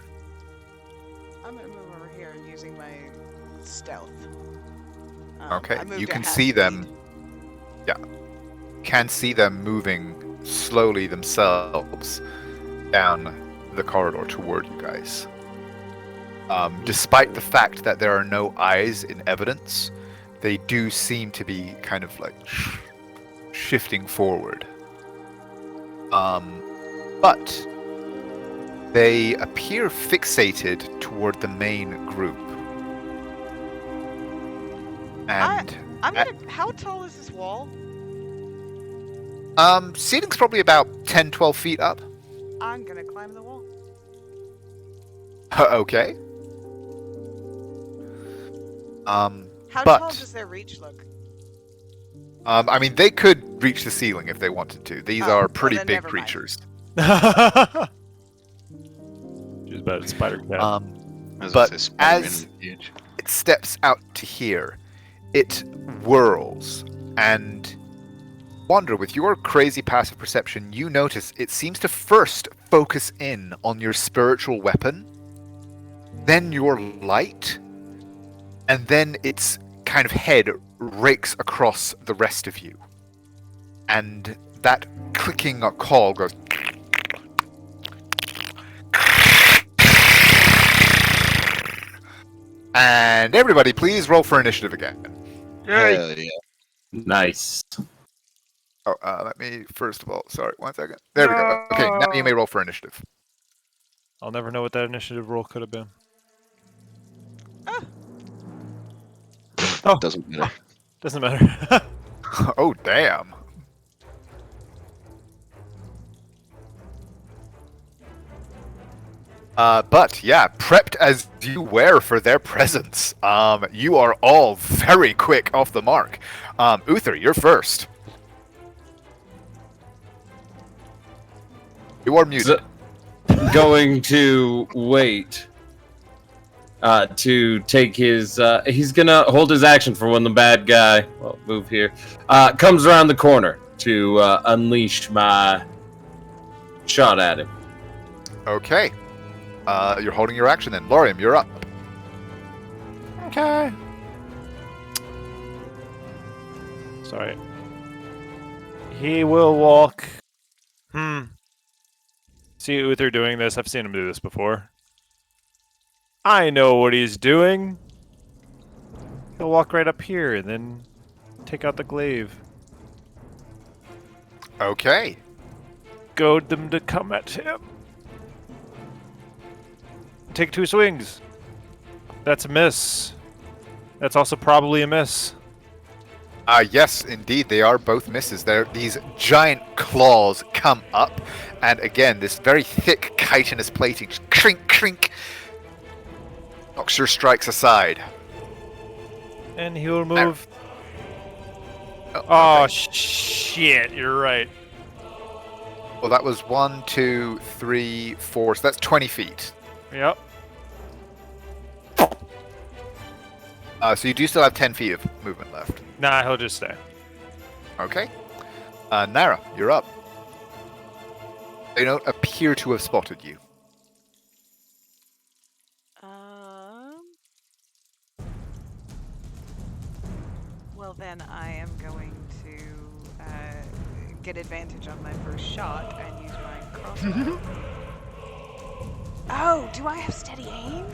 I'm gonna move over here using my stealth. Okay, I moved you at can half see speed. them. Yeah, can see them moving slowly themselves down the corridor toward you guys. Despite the fact that there are no eyes in evidence, they do seem to be kind of like shifting forward. But they appear fixated toward the main group. And I'm gonna. How tall is this wall? ceiling's probably about 10, 12 feet up. I'm gonna climb the wall. Okay. How But- tall does their reach look? I mean, they could reach the ceiling if they wanted to. These Oh, are well, pretty then big never mind. creatures. She's about a spider cat. As But I say, Spider-Man as- in the cage. It steps out to here. It whirls, and Wander, with your crazy passive perception, you notice it seems to first focus in on your spiritual weapon, then your light, and then its kind of head rakes across the rest of you. And that clicking call goes. And everybody, please roll for initiative again. Hell yeah. Nice. Oh, let me first of all. Sorry, 1 second. There we go. Okay, now you may roll for initiative. I'll never know what that initiative roll could have been. Oh, Doesn't matter. doesn't matter. Oh, damn. But yeah, prepped as you were for their presence, you are all very quick off the mark. Uther, you're first. You are muted. Going to wait to take his he's gonna hold his action for when the bad guy move here comes around the corner to unleash my shot at him. Okay. You're holding your action then. Lorium, you're up. Okay. Sorry. He will walk. See Uther doing this. I've seen him do this before. I know what he's doing. He'll walk right up here and then take out the glaive. Okay. Goad them to come at him. Take 2 swings. That's a miss. That's also probably a miss. Yes, indeed, they are both misses. These giant claws come up, and again, this very thick chitinous plating just crink, crink, knocks your strikes aside. And he'll move. Oh, Oh, okay. shit, you're right. Well, that was 1, 2, 3, 4, so that's 20 feet. Yep. So you do still have 10 feet of movement left. Nah, he'll just stay. Okay. Nara, you're up. They don't appear to have spotted you. Well, then I am going to get advantage on my first shot and use my crossbow. Oh, do I have steady aim?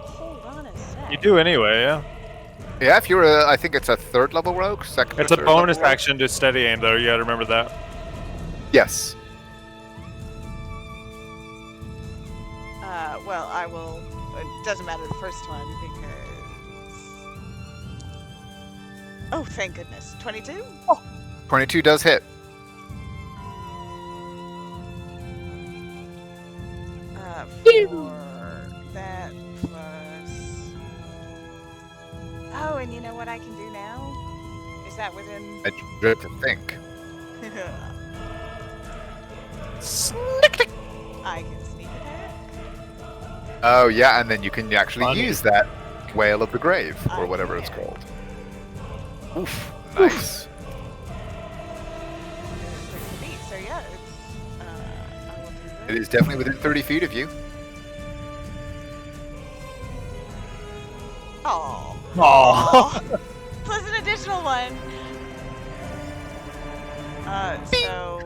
Hold on a sec. You do anyway, yeah. Yeah, if you're I think it's a 3rd level rogue, second. It's or a third level bonus rogue. action to steady aim, though. You gotta remember that. Yes. Well, I will. It doesn't matter the first one because. Oh, thank goodness. 22? 22 does hit. For that plus. Oh, and you know what I can do now? Is that within? I dread to think. I can sneak attack. Oh yeah, and then you can actually Funny. use that Whale of the Grave, or I whatever it's can. called. Oof, nice. Pretty neat. So yeah, it's. I will do that. It is definitely within 30 feet of you. Oh. Aw. Plus an additional one. So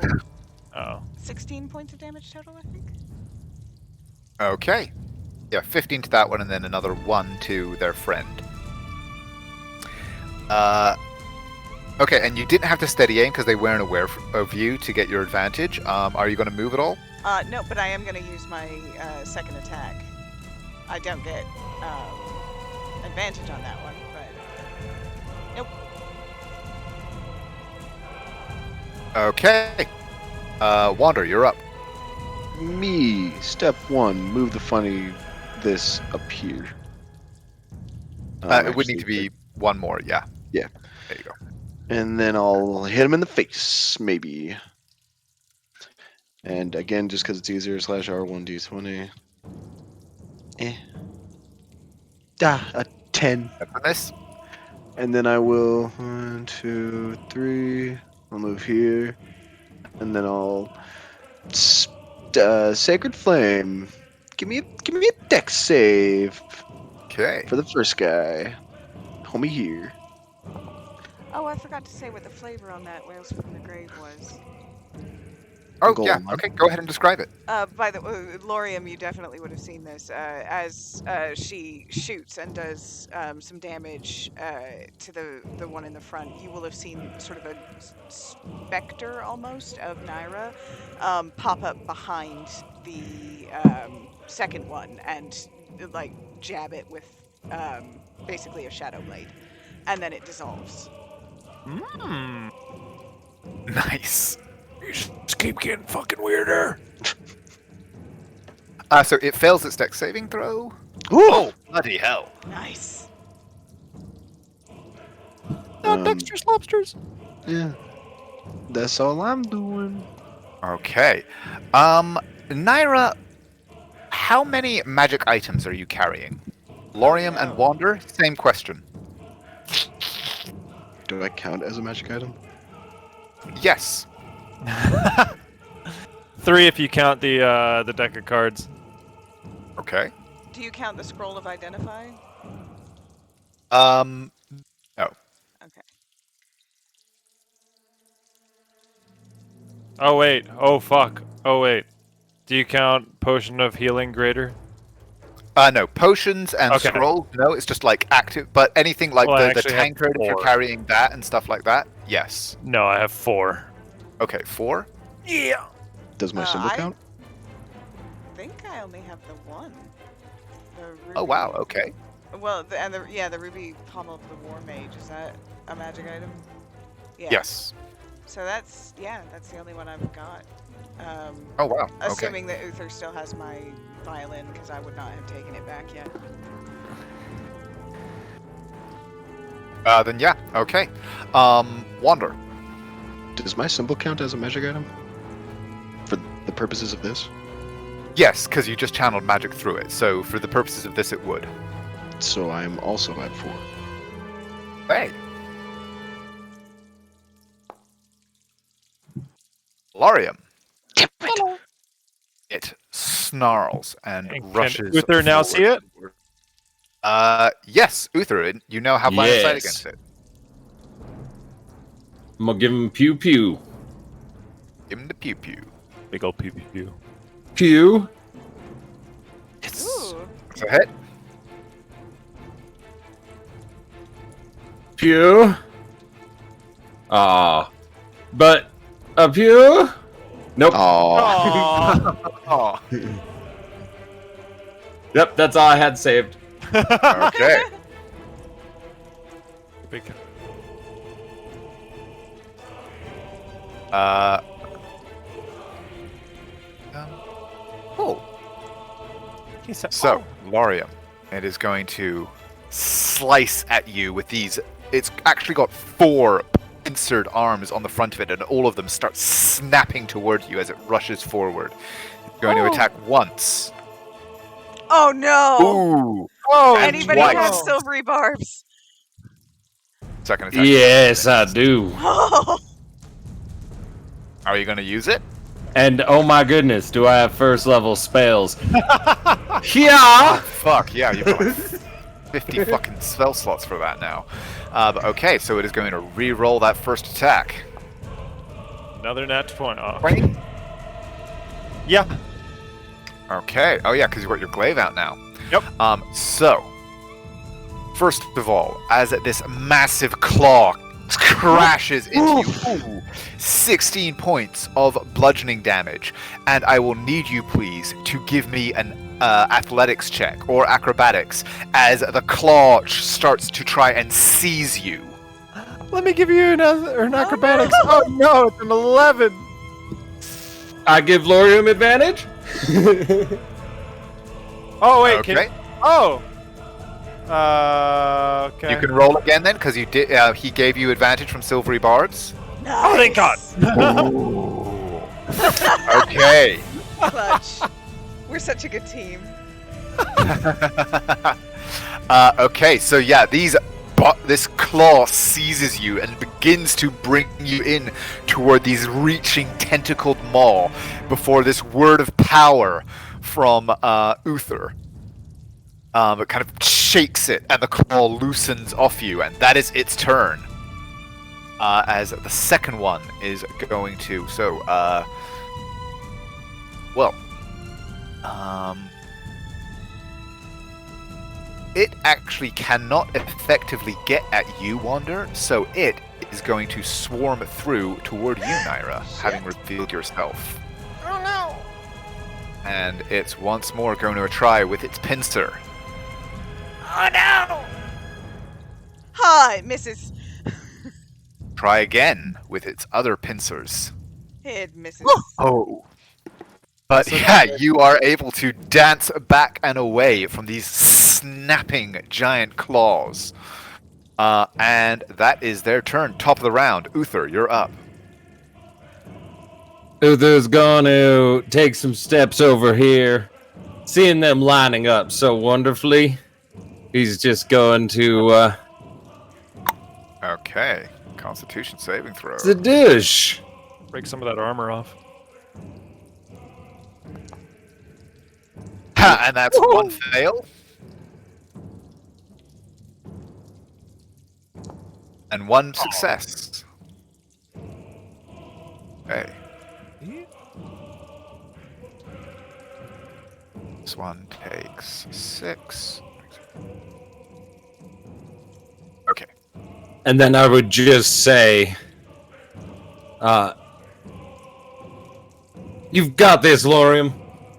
Oh. 16 points of damage total, I think. Okay. Yeah, 15 to that one, and then another 1 to their friend. Okay, and you didn't have to steady aim because they weren't aware of you to get your advantage. Are you going to move at all? No, but I am going to use my second attack. I don't get advantage on that one, but nope. Okay. Wander, you're up. Me, step 1, move the funny this up here. It would need to be one more, yeah. Yeah. There you go. And then I'll hit him in the face, maybe. And again, just because it's easier, /R1d20. A 10. That's a miss. And then I will 1, 2, 3. I'll move here, and then I'll Sacred Flame. Give me a dex save Okay. for the first guy. Homie here. Oh, I forgot to say what the flavor on that Whales from the Grave was. Oh, Go yeah. on. Okay, go ahead and describe it. By the way, Lorium, you definitely would have seen this as she shoots and does some damage to the one in the front. You will have seen sort of a specter almost of Naira pop up behind the second one and like jab it with basically a shadow blade, and then it dissolves. Mm. Nice. You just keep getting fucking weirder. So it fails its dex saving throw. Ooh! Oh, bloody hell. Nice. Dexterous lobsters. Yeah. That's all I'm doing. Okay. Naira, how many magic items are you carrying? Lorium and Wander, same question. Do I count as a magic item? Yes. 3 if you count the deck of cards. Okay. Do you count the scroll of identify? No. Okay. Oh wait. Oh fuck. Oh wait. Do you count potion of healing greater? No, potions and Okay. scrolls, no, it's just like active, but anything like Well, I the actually have tankard, if you're 4. carrying that and stuff like that, yes. No, I have 4. Okay, 4. Yeah. Does my symbol I count? think I only have the one. The ruby. Oh, wow, okay. Well, the ruby pommel of the war mage, is that a magic item? Yeah. Yes. So that's the only one I've got. Oh, wow, okay. Assuming that Uther still has my violin, because I would not have taken it back yet. Then yeah, okay. Wander. Does my symbol count as a magic item? For the purposes of this? Yes, because you just channeled magic through it, so for the purposes of this, it would. So I'm also at 4. Hey. Lorium. snarls and And rushes. can Uther now see it? Yes, Uther, you now have line of sight Yes. against it. I'm gonna give him pew pew. Give him the pew pew. Big old pew pew. Pew. Ooh. It's a hit. Pew. But a pew. Nope. Oh, Oh, Yep, that's all I had saved. okay. Big. Cool. He said, So, Lorium, it is going to slice at you with these. It's actually got 4 pincered arms on the front of it, and all of them start snapping toward you as it rushes forward. It's going to attack once. Oh no! Ooh! "Oh, And Anybody twice. have silvery barbs? Second attack. Yes, I do. Oh, Are you going to use it? And oh my goodness, do I have first level spells? Yeah. Fuck, yeah, you've got like 50 fucking spell slots for that now. But okay, so it is going to re-roll that first attack. another nat 20. Oh. 20? Yeah. Okay. Oh yeah, because you've got your glaive out now. Yep. So, first of all, as this massive claw crashes into you, 16 points of bludgeoning damage, and I will need you, please, to give me an athletics check or acrobatics as the claw starts to try and seize you. Let me give you an acrobatics. Oh no, it's an 11. I give Lorium advantage. Oh wait, Okay. okay. You can roll again then, because you did. He gave you advantage from silvery bards. nice. Oh, thank God. Okay. Clutch. We're such a good team. Okay, so yeah, this claw seizes you and begins to bring you in toward these reaching tentacled maw before this word of power from Uther. It kind of shakes it, and the claw loosens off you, and that is its turn. As the second one is going to, it actually cannot effectively get at you, Wander, so it is going to swarm through toward you, Naira, having revealed yourself. Oh no! And it's once more going to try with its pincer. Oh no! Hi, Mrs. Try again with its other pincers. Head, Mrs. Oh. But yeah, you are able to dance back and away from these snapping giant claws. And that is their turn. Top of the round. Uther, you're up. Uther's gonna take some steps over here. Seeing them lining up so wonderfully, he's just going to Okay. Constitution saving throw. Zadoosh. Break some of that armor off. Ha, and that's one fail. And one success. Okay. This one takes 6. Okay. And then I would just say, you've got this, Lorium,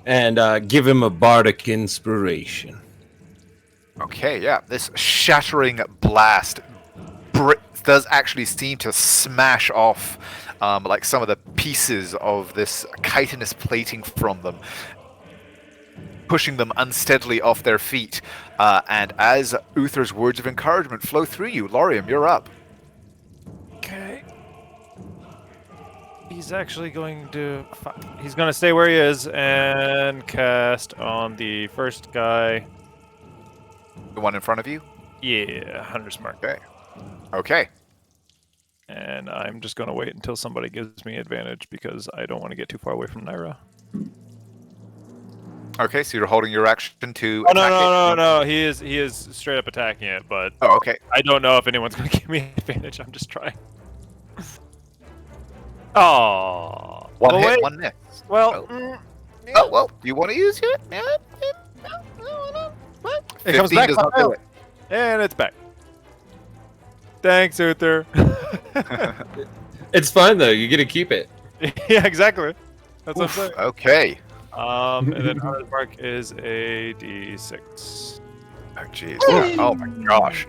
and give him a bardic inspiration. Okay, yeah. This shattering blast does actually seem to smash off like some of the pieces of this chitinous plating from them, pushing them unsteadily off their feet. And as Uther's words of encouragement flow through you, Lorium, you're up. Okay. He's actually going to... He's going to stay where he is and cast on the first guy. The one in front of you? Yeah, Hunter's Mark. Okay. Okay. And I'm just going to wait until somebody gives me advantage because I don't want to get too far away from Naira. Okay, so you're holding your action to Oh no attack no it. no no! He is straight up attacking it, but Oh, okay. I don't know if anyone's gonna give me advantage. I'm just trying. Oh, One well, hit, wait. one miss. Well, Oh, well, you want to use it? it comes 15 back does not do it. and it's back. Thanks, Uther. It's fine though. You get to keep it. Yeah, exactly. That's what I'm Oof, saying. okay. And then Hunter's Mark is a D6. Oh, jeez. Oh, my gosh.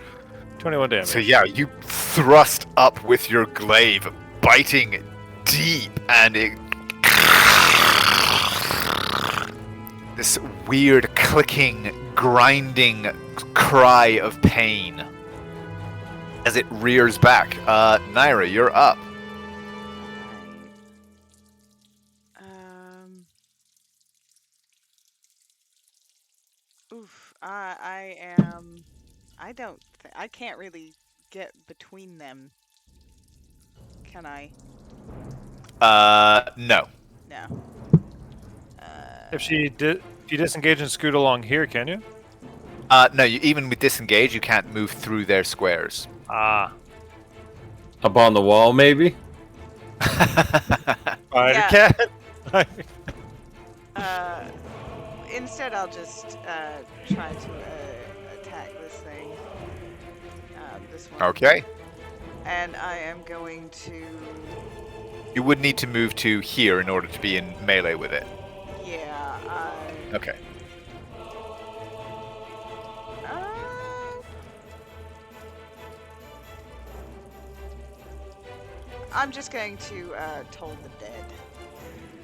21 damage. So, yeah, you thrust up with your glaive, biting deep, and it... this weird clicking, grinding cry of pain as it rears back. Naira, you're up. Oof. I can't really get between them. Can I? No. No. If you disengage and scoot along here, can you? No, even with disengage, you can't move through their squares. Ah. Up on the wall, maybe. Spider Yeah. cat. Instead, I'll just try to attack this thing. This one. Okay. And I am going to. You would need to move to here in order to be in melee with it. Yeah. Okay. I'm just going to Toll the Dead.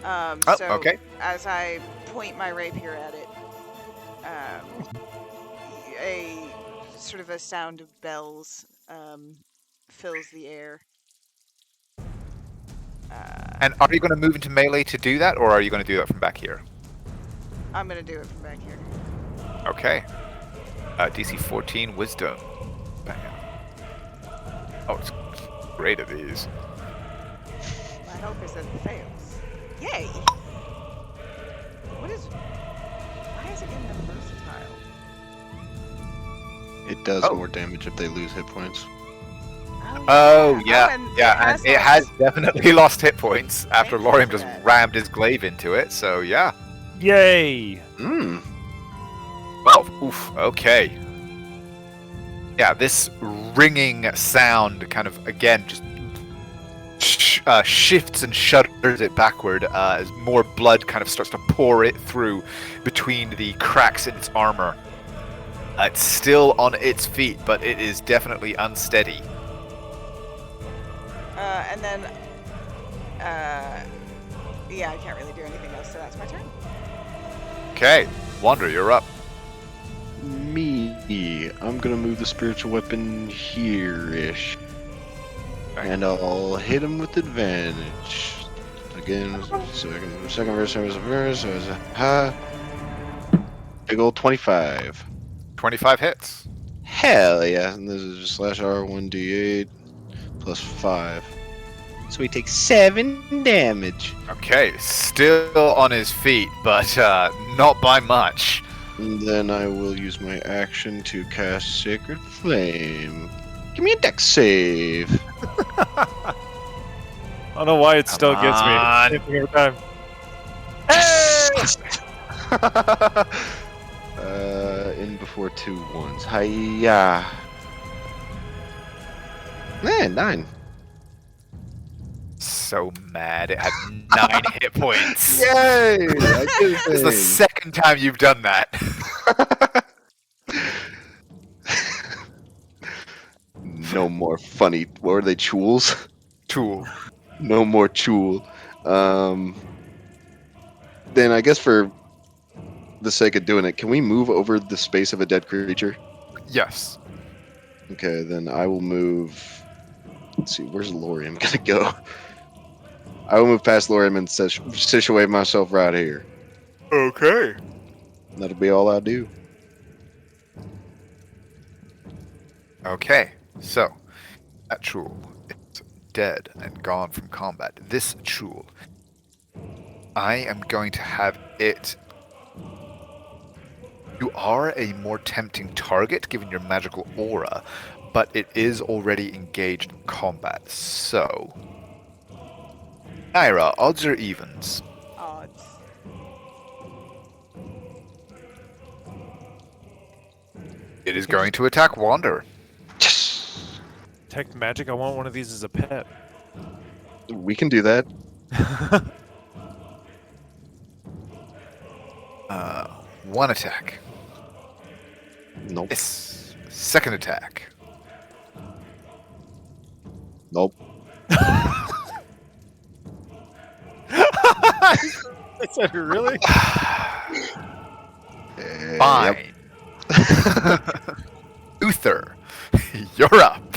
Oh, So okay. as I point my rapier at it, a sort of a sound of bells fills the air. And are you going to move into melee to do that, or are you going to do that from back here? I'm going to do it from back here. Okay. DC 14 Wisdom. Bam. Oh, it's great at these. My hope is that it fails. Yay! Why is it in the versatile? It does Oh. more damage if they lose hit points. Oh, yeah. and Yeah, and it has definitely lost hit points after Thank you Lorium for just that. rammed his glaive into it, so yeah. Yay! Hmm. Well, oof, okay. Yeah, this ringing sound kind of, again, just shifts and shudders it backward as more blood kind of starts to pour it through between the cracks in its armor. It's still on its feet, but it is definitely unsteady. And then, yeah, I can't really do anything else, so that's my turn. Okay, Wander, you're up. Me. I'm gonna move the spiritual weapon here-ish. And I'll hit him with advantage. Again, second verse, big old 25. 25 hits. Hell yeah. And this is just slash R1d8 plus 5. So he takes 7 damage. Okay, still on his feet, but not by much. And then I will use my action to cast Sacred Flame. Give me a dex save. I don't know why it still Come gets on. me. Same thing every time. In before 2 1s. Hiya. Man, 9. So mad. It had 9 hit points. Yay! I did This is the second time you've done that. No more funny. What were they, chools? Tool. No more chool. Then I guess for the sake of doing it, can we move over the space of a dead creature? Yes. Okay, then I will move. Let's see, where's Lorium gonna go? I will move past Lorium and situate myself right here. Okay. That'll be all I do. Okay, so that Chul is dead and gone from combat. This Chul, I am going to have it You are a more tempting target given your magical aura, but it is already engaged in combat. So, Naira, odds or evens? Odds. It is going to attack Wander. Detect magic. I want one of these as a pet. We can do that. One attack. Nope. Miss. Second attack. Nope. I said, really? Fine. Uther, you're up.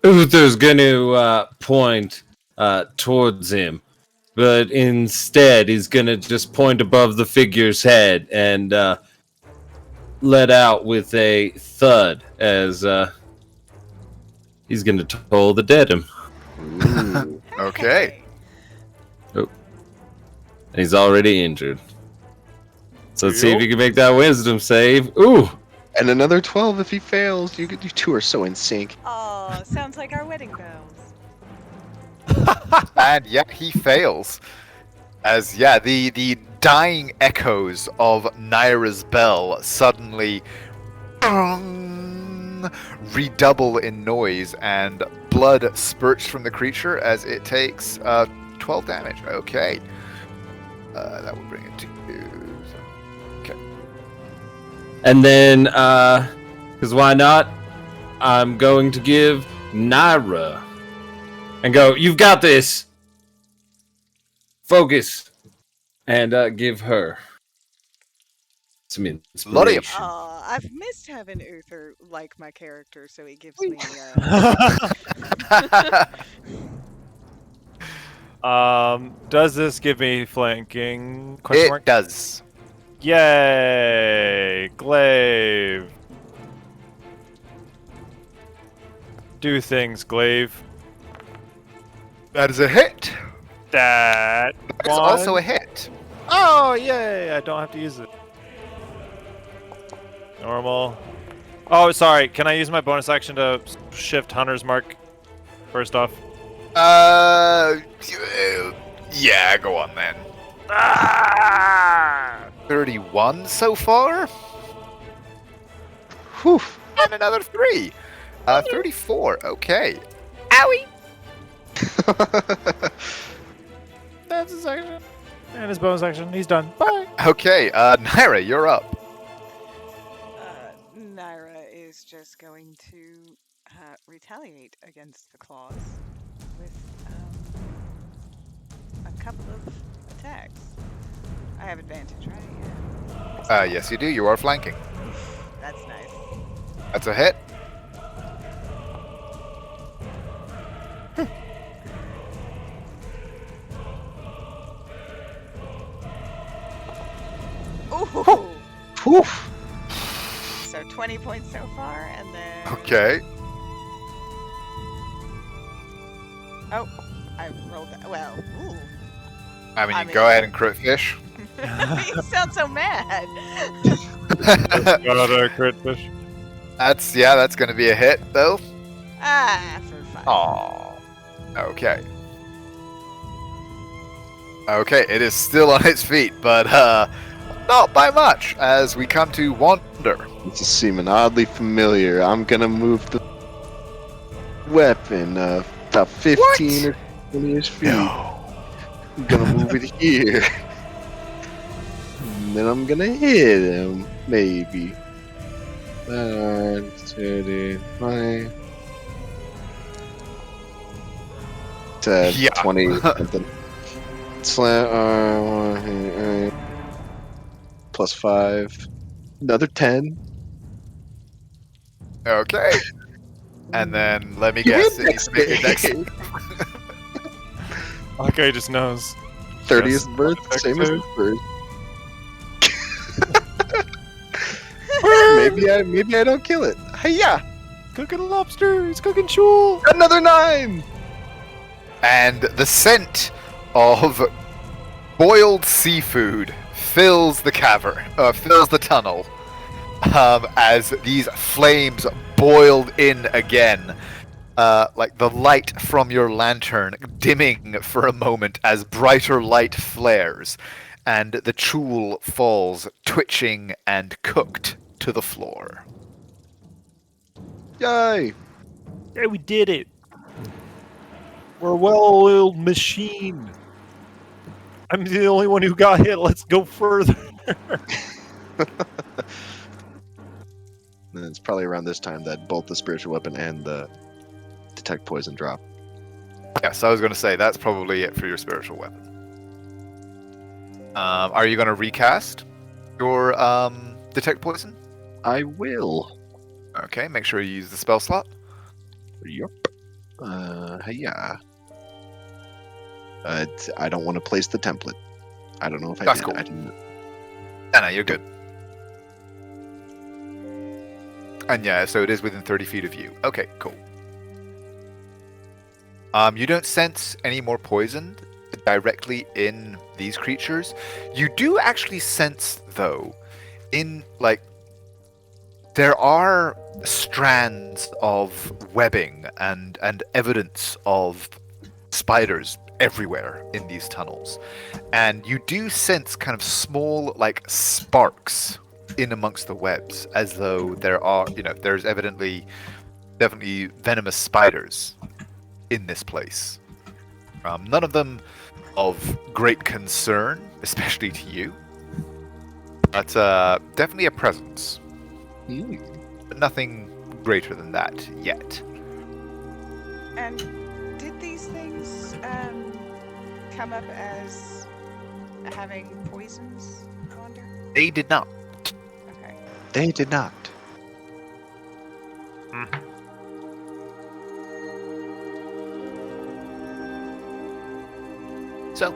Uther's gonna point towards him, but instead he's gonna just point above the figure's head and let out with a thud as he's gonna toll the dead him. Ooh. Okay. And he's already injured. So let's see if you can make that wisdom save. Ooh! And another 12 if he fails. You two are so in sync. Oh, sounds like our wedding bells. And yeah, he fails. As yeah, the dying echoes of Naira's bell suddenly redouble in noise, and blood spurts from the creature as it takes 12 damage. Okay. That will bring it to. Okay. And then, because why not? I'm going to give Naira and go, you've got this! Focus! And give her some inspiration. Oh, I've missed having Uther like my character, so he gives me. Does this give me flanking? Question It mark? does. Yay! Glaive. Do things, Glaive. That is a hit. That That is also a hit. Oh, yay! I don't have to use it. Normal. Oh, sorry. Can I use my bonus action to shift Hunter's Mark? First off. Yeah, go on then. Ah! 31 so far? Whew. And another 3. 34, okay. That's his action. And his bonus action. He's done. Bye. Okay, Naira, you're up. Naira is just going to retaliate against the claws with a couple of attacks. I have advantage, right? Yeah. Yes you do, you are flanking. That's nice. That's a hit. Ooh! Whew. So 20 points so far, and then... Okay. Oh, I rolled that. Well, ooh. I mean, I you mean- go ahead and crit fish. You sound so mad. Got a crit fish. That's gonna be a hit, though. For fun. Aww. Okay. Okay, it is still on its feet, but not by much, as we come to Wander. This is seeming oddly familiar. I'm gonna move the weapon about 15 or 20-ish feet. I'm gonna move it here. And then I'm gonna hit him, maybe. 35 to Yeah. 20 something. Slam plus 5. Another 10. Okay. And then, let me You guess, win it needs to make your next... day. Okay, just knows. 30th Yes. birth, same as Save. the first. maybe I don't kill it. Hiya! Cooking lobster. He's cooking shul. Another 9. And the scent of boiled seafood fills the fills the tunnel, as these flames boiled in again. Like the light from your lantern dimming for a moment as brighter light flares, and the chool falls, twitching and cooked to the floor. Yay! Yeah, we did it. We're a well-oiled machine. I'm the only one who got hit. Let's go further. And it's probably around this time that both the spiritual weapon and the detect poison drop. Yes, I was going to say that's probably it for your spiritual weapon. Are you going to recast your detect poison? I will. Okay, make sure you use the spell slot. Yup. Yeah. I don't want to place the template. I don't know if I That's did. cool. I didn't. No, you're good. And yeah, so it is within 30 feet of you. Okay, cool. You don't sense any more poison directly in these creatures. You do actually sense, though, there are strands of webbing and evidence of spiders everywhere in these tunnels. And you do sense kind of small, sparks in amongst the webs, as though there's definitely venomous spiders in this place. None of them of great concern, especially to you, but definitely a presence. But nothing greater than that yet. And did these things come up as having poisons, I wonder? They did not. Okay. They did not. So,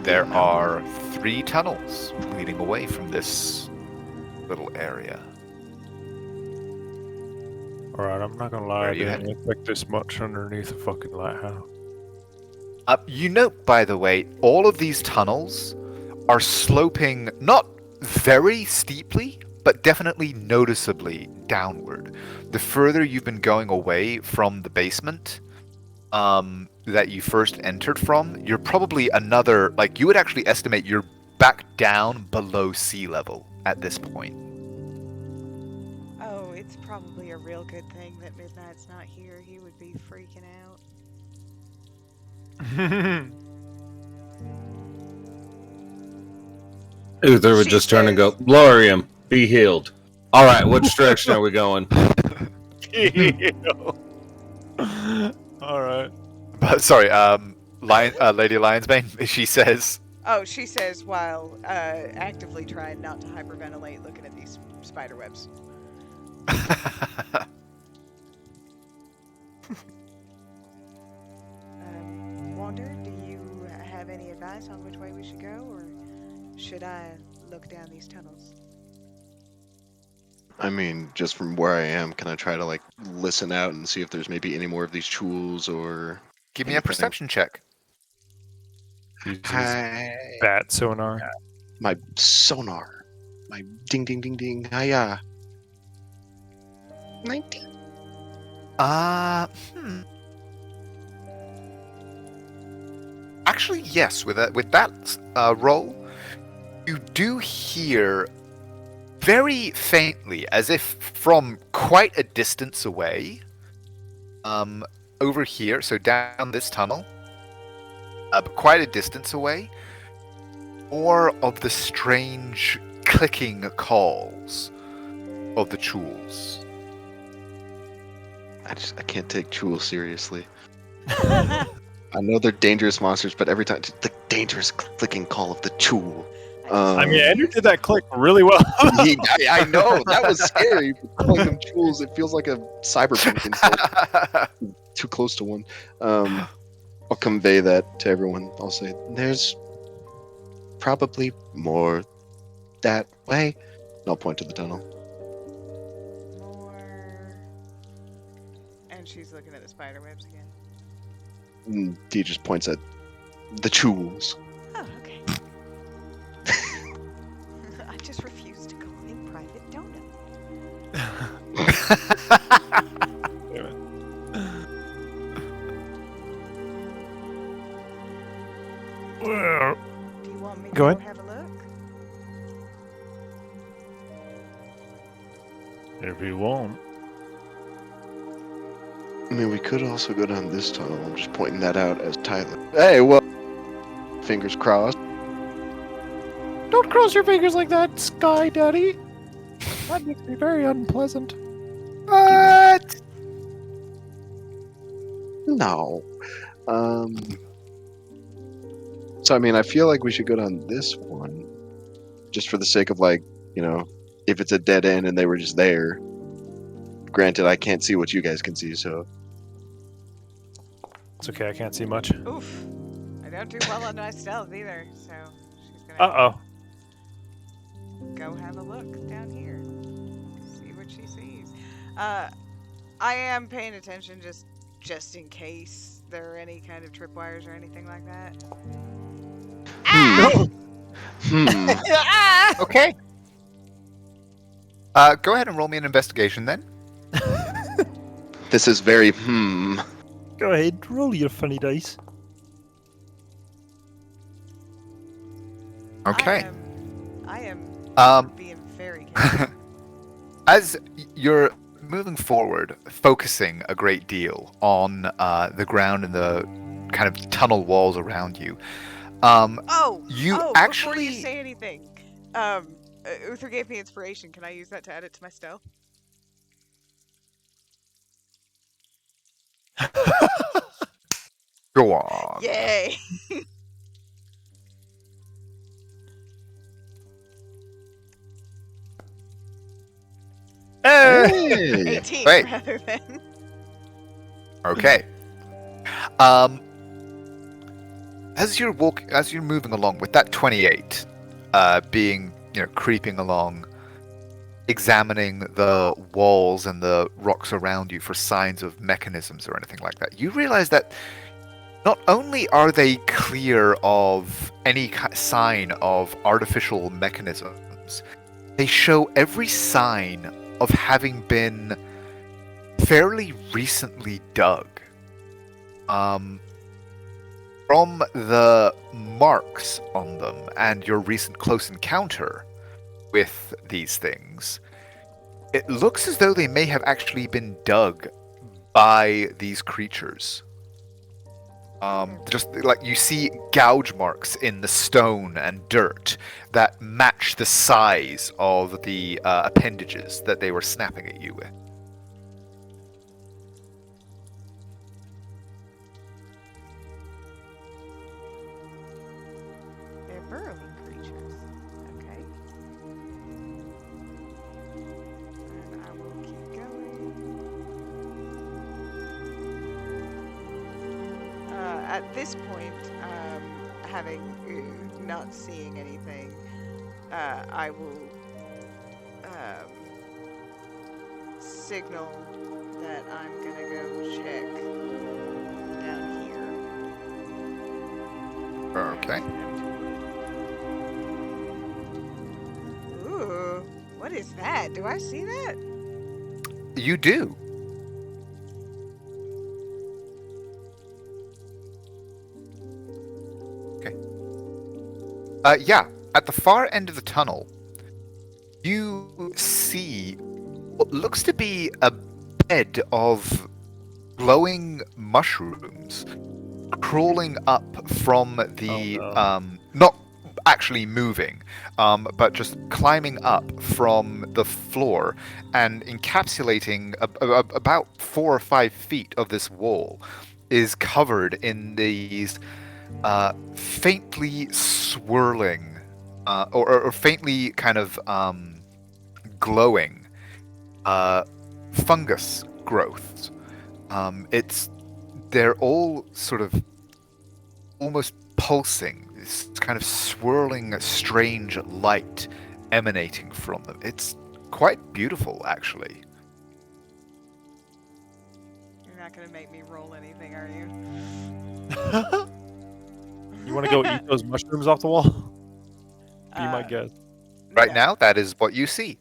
there are 3 tunnels leading away from this little area. Alright, I'm not gonna lie, Where I are you didn't expect this much underneath a fucking lighthouse. You note, by the way, all of these tunnels are sloping not very steeply, but definitely noticeably downward. The further you've been going away from the basement that you first entered from, you're probably you would actually estimate you're back down below sea level at this point. Oh, it's probably a real good thing that Midnight's not here. He would be freaking out. Uther would She just turn and go, says- Lorium, be healed. All right, which direction are we going? Alright. But sorry, Lady Lionsbane, she says, Oh, she says while actively trying not to hyperventilate looking at these spider webs. Wander, do you have any advice on which way we should go, or should I look down these tunnels? I mean, just from where I am, can I try to listen out and see if there's maybe any more of these tools or? give me a anything? perception check. Uses Hi. bat sonar. My sonar. My ding ding ding ding. Hiya. 19. Actually, yes. With that roll, you do hear very faintly, as if from quite a distance away, over here, so down this tunnel, but quite a distance away, more of the strange clicking calls of the chools. I can't take Chul seriously. I know they're dangerous monsters, but every time the dangerous clicking call of the Chul. I mean, Andrew did that click really well. I know that was scary. But calling them Chuls, it feels like a cyberpunk insult. Too close to one. I'll convey that to everyone. I'll say there's probably more that way. And I'll point to the tunnel. More. And she's looking at the spider webs again. And he just points at the Chuls. Oh, okay. just refuse to call him Private Donut. Damn it. Well, Do you want me to Go ahead. have a look? if you want. I mean, we could also go down this tunnel. I'm just pointing that out as Tyler. Hey, well, fingers crossed. Don't cross your fingers like that, Sky Daddy. That makes me very unpleasant. What? No. So I mean, I feel like we should go down this one, just for the sake of like, if it's a dead end and they were just there. Granted, I can't see what you guys can see, so. It's okay, I can't see much. Oof. I don't do well on my stealth either, so she's gonna Uh-oh. go have a look down here. See what she sees. I am paying attention just in case there are any kind of tripwires or anything like that. Ah! Okay. Go ahead and roll me an investigation then. This is very Go ahead, roll your funny dice. Okay. I am being very careful. As you're moving forward, focusing a great deal on the ground and the kind of tunnel walls around you, you before actually you say anything, Uther gave me inspiration. Can I use that to add it to my stealth? go on. Yay! Hey. 18 Wait. rather than. Okay. As you're moving along with that 28, being creeping along, examining the walls and the rocks around you for signs of mechanisms or anything like that, you realize that not only are they clear of any sign of artificial mechanisms, they show every sign of having been fairly recently dug. From the marks on them and your recent close encounter with these things, it looks as though they may have actually been dug by these creatures. Just like you see gouge marks in the stone and dirt that match the size of the appendages that they were snapping at you with. They're burrowing creatures. Okay. And I will keep going. At this point, having not seeing anything, I will signal that I'm gonna go check down here. Okay. Ooh, what is that? Do I see that? You do. Okay. Yeah, at the far end of the tunnel, you see what looks to be a bed of glowing mushrooms crawling up from the not actually moving, but just climbing up from the floor and encapsulating about 4 or 5 feet of this wall is covered in these faintly swirling or faintly kind of glowing fungus growths. They're all sort of almost pulsing, this kind of swirling, strange light emanating from them. It's quite beautiful, actually. You're not gonna make me roll anything, are you? You want to go eat those mushrooms off the wall? Be my Uh, guest. Right No. now, that is what you see.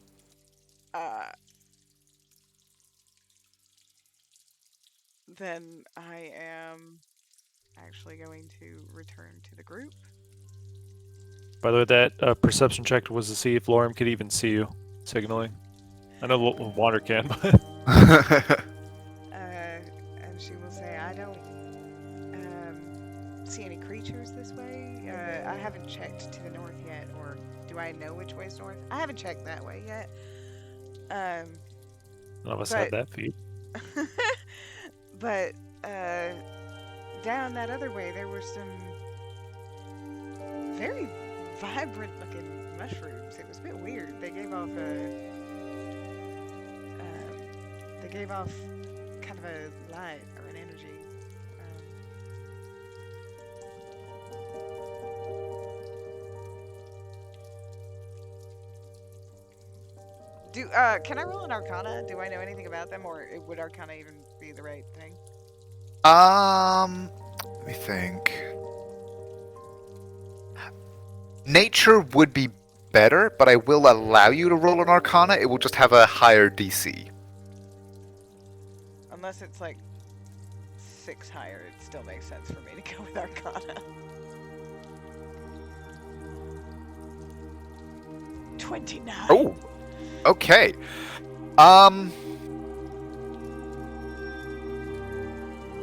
Then I am actually going to return to the group. By the way, that perception check was to see if Lorem could even see you signaling. I know Wander can, but And she will say, I don't see any creatures this way. I haven't checked to the north yet, or do I know which way's north? I haven't checked that way yet. none of us But- have that feat. But down that other way, there were some very vibrant-looking mushrooms. It was a bit weird. They gave off kind of a light or an energy. Can I roll an Arcana? Do I know anything about them, or would Arcana even be the right thing? Let me think. Nature would be better, but I will allow you to roll an Arcana. It will just have a higher DC. Unless it's like 6 higher, it still makes sense for me to go with Arcana. 29. Oh, okay.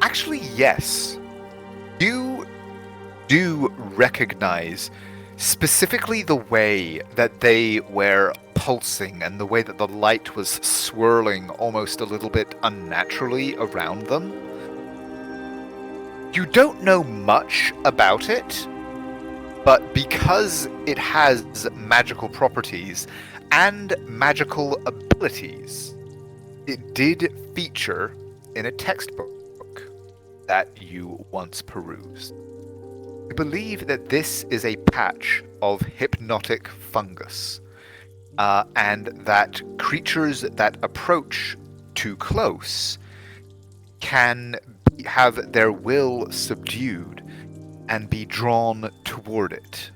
Actually, yes. You do recognize specifically the way that they were pulsing and the way that the light was swirling almost a little bit unnaturally around them. You don't know much about it, but because it has magical properties and magical abilities, it did feature in a textbook that you once perused. You believe that this is a patch of hypnotic fungus, and that creatures that approach too close can have their will subdued and be drawn toward it,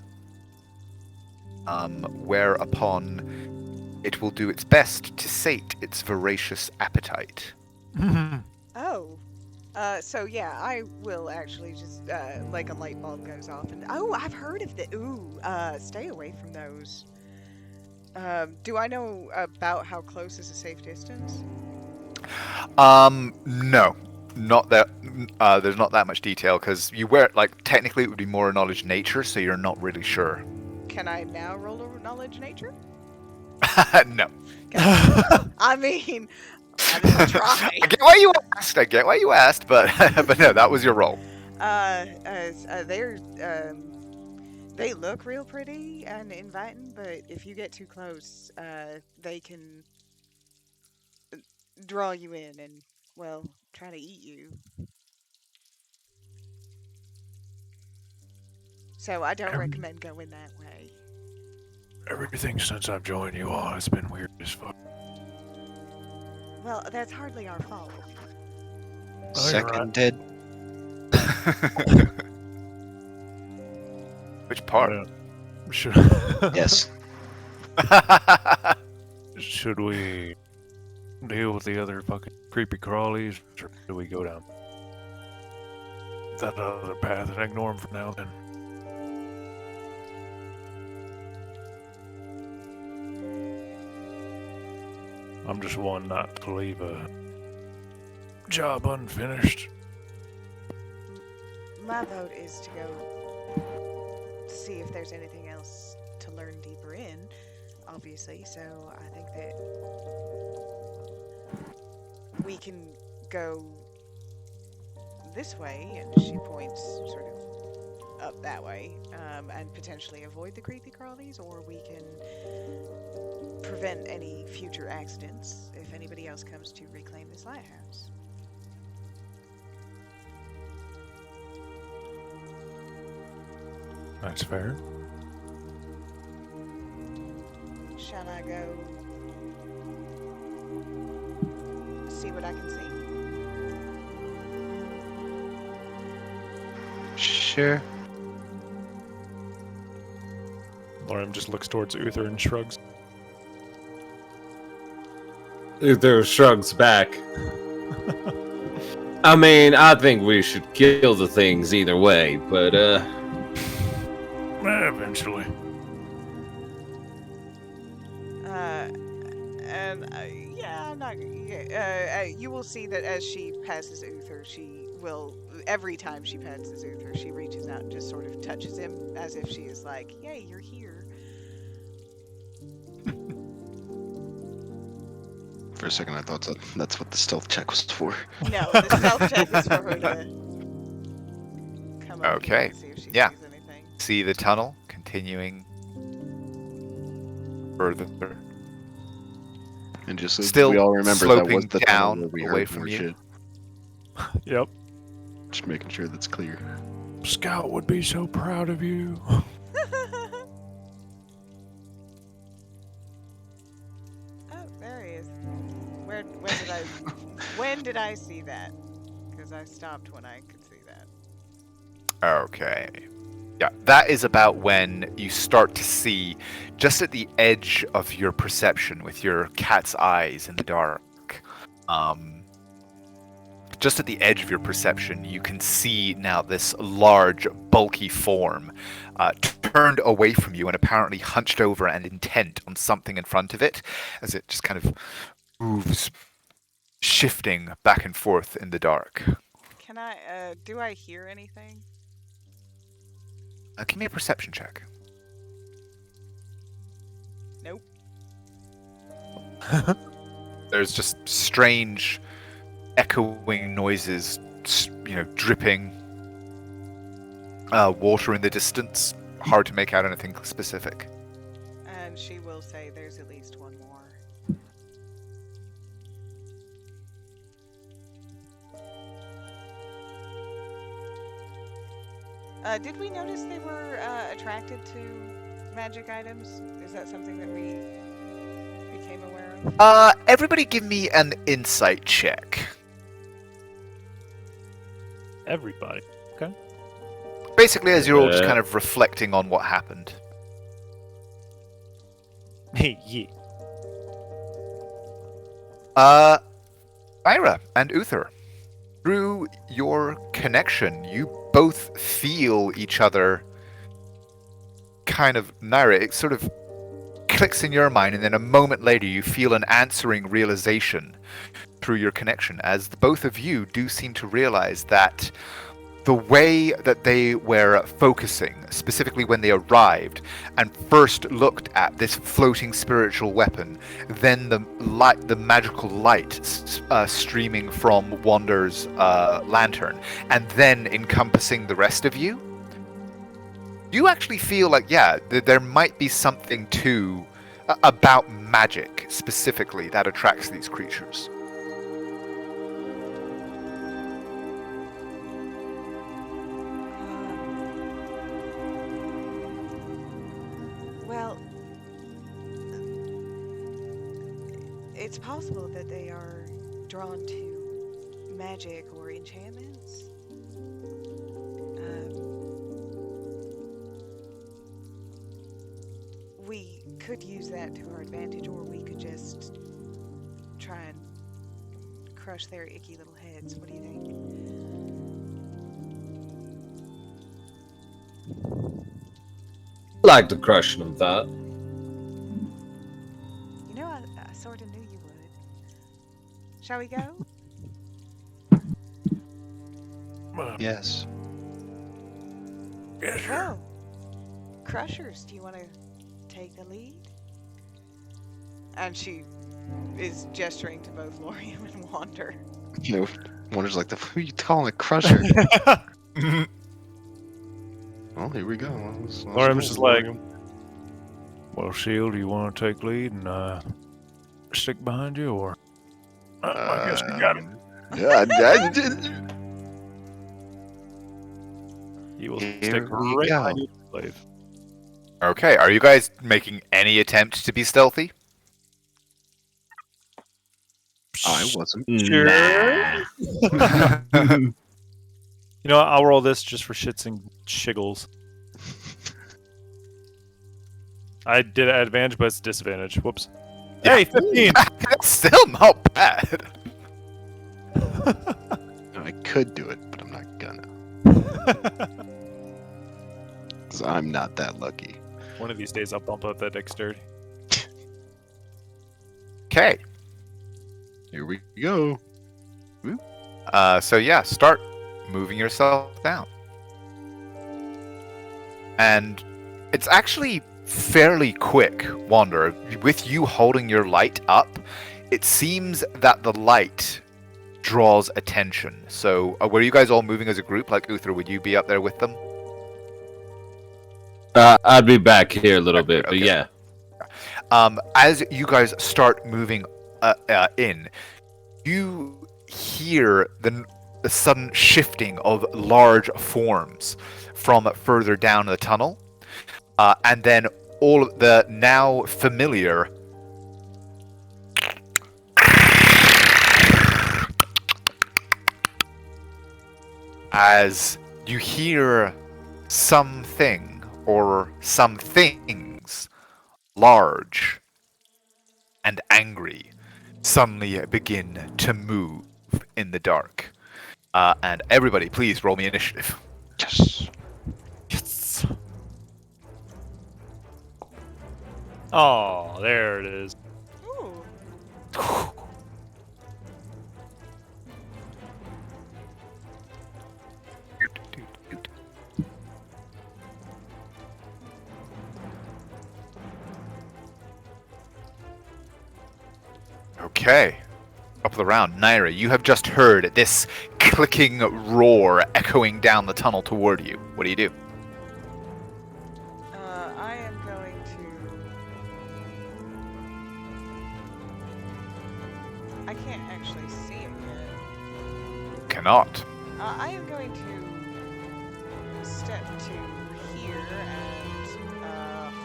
whereupon it will do its best to sate its voracious appetite. Oh. So yeah, I will actually just, like a light bulb goes off and, oh, I've heard of the, stay away from those. Do I know about how close is a safe distance? No. Not that, there's not that much detail, because you were, like, technically it would be more knowledge nature, so you're not really sure. Can I now roll a knowledge nature? No. I mean, I just try. I get why you asked, but but no, that was your role. They look real pretty and inviting, but if you get too close, they can draw you in and, well, try to eat you. So I don't recommend going that way. Everything since I've joined you all has been weird as fuck. Well, that's hardly our fault. Oh, you're right. Seconded. Which part? Should, Yes. should we deal with the other fucking creepy crawlies, or do we go down that other path and ignore them for now then? I'm just one not to leave a job unfinished. My vote is to go see if there's anything else to learn deeper in, obviously. So I think that we can go this way, and she points sort of up that way, and potentially avoid the creepy crawlies, or we can prevent any future accidents if anybody else comes to reclaim this lighthouse. That's fair. Shall I go see what I can see? Sure. Lorium just looks towards Uther and shrugs. Uther shrugs back. I mean, I think we should kill the things either way, but Eventually. Yeah, I'm not. You will see that as she passes Uther, she will. Every time she passes Uther, she reaches out and just sort of touches him as if she is like, "Yay, you're here." For a second, I thought that's what the stealth check was for. No, the stealth check is for her to come up Okay, and see if she yeah. sees anything. See the tunnel continuing further. And just so Still we all remember, that was sloping the down tunnel where we away heard from more you. shit. Yep. Just making sure that's clear. Scout would be so proud of you. Oh, there he is. When did I see that? Because I stopped when I could see that. Okay. Yeah, that is about when you start to see, just at the edge of your perception with your cat's eyes in the dark, just at the edge of your perception, you can see now this large, bulky form turned away from you and apparently hunched over and intent on something in front of it, as it just kind of moves, shifting back and forth in the dark. Can I? Do I hear anything? Give me a perception check. Nope. There's just strange, echoing noises, dripping water in the distance. Hard to make out anything specific. And she will say there's at least one more. Did we notice they were attracted to magic items? Is that something that we became aware of? Everybody give me an insight check. Everybody. Basically, as you're all just kind of reflecting on what happened. Yeah. Ira and Uther, through your connection, you both feel each other kind of Naira. It sort of clicks in your mind, and then a moment later you feel an answering realization through your connection, as the both of you do seem to realize that the way that they were focusing, specifically when they arrived and first looked at this floating spiritual weapon, then the magical light streaming from Wander's lantern, and then encompassing the rest of you, you actually feel like, yeah, there might be something about magic specifically that attracts these creatures. Well, it's possible that they are drawn to magic or enchantments. We could use that to our advantage, or we could just try and crush their icky little heads. What do you think? I like to crush them, that. You know, I sort of knew you would. Shall we go? Yes. Yeah, Well, Crushers, do you want to take the lead? And she is gesturing to both Lorium and Wander. You know, Wonder's like, who are you calling a crusher? Well, here we go. Lorium's just like, well, Shield, do you want to take lead and stick behind you, or? I guess you got it. Yeah, I did. You will Here stick we right go. behind you, slave. Okay, are you guys making any attempt to be stealthy? I wasn't. Sure. You know what, I'll roll this just for shits and shiggles. I did advantage, but it's disadvantage. Whoops. Hey, 15! That's still not bad. I could do it, but I'm not gonna. 'Cause I'm not that lucky. One of these days I'll bump up that dexterity. Okay. Here we go. So yeah, start moving yourself down. And it's actually fairly quick, Wander. With you holding your light up, it seems that the light draws attention. So were you guys all moving as a group? Like Uther, would you be up there with them? I'd be back here a little bit, but Okay. yeah. As you guys start moving in, you hear the sudden shifting of large forms from further down the tunnel, and then all of the now familiar as you hear something or some things large and angry suddenly begin to move in the dark. And everybody, please roll me initiative. Yes. Yes. Oh, there it is. Ooh. Okay. Up of the round, Naira, you have just heard this clicking roar echoing down the tunnel toward you. What do you do? I am going to. I can't actually see him yet. Cannot. I am going to step to here and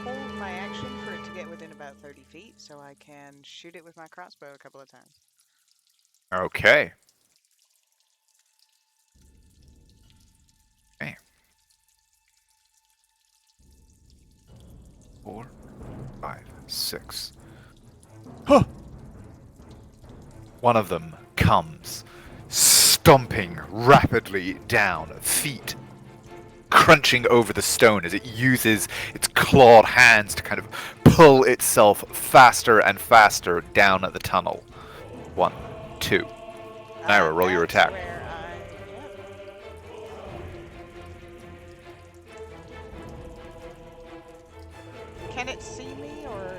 hold my action for it to get within about 30 feet so I can shoot it with my crossbow a couple of times. Okay. Okay. 4, 5, 6. Huh. One of them comes, stomping rapidly down, feet crunching over the stone as it uses its clawed hands to kind of pull itself faster and faster down the tunnel. 1, 2. Naira, roll your That's attack. where yep. Can it see me or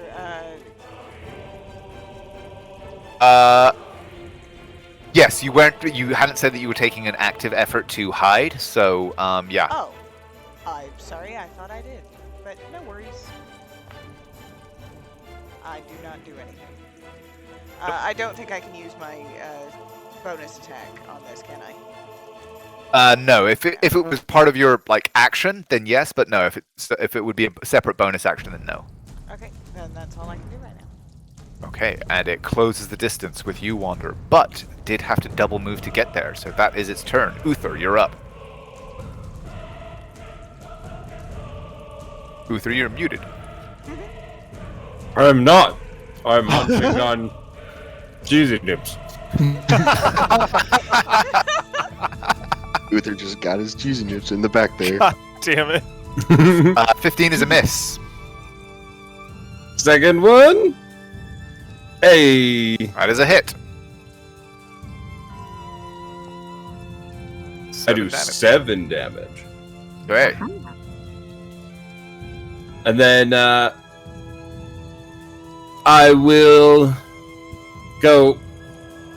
Yes, you weren't. You hadn't said that you were taking an active effort to hide, so yeah. Oh, I'm sorry, I thought I did. But no worries. I do not do anything. I don't think I can use my bonus attack on this, can I? No. If it was part of your like action, then yes. But no, if it would be a separate bonus action, then no. Okay, then that's all I can do right now. Okay, and it closes the distance with you, Wander, but did have to double move to get there, so that is its turn. Uther, you're up. Uther, you're muted. I'm not. I'm hunting on cheesy dips. Uther just got his cheesy nips in the back there. God damn it. 15 is a miss. Second one. Hey. That is a hit. I do 7 damage. Okay. And then I will go,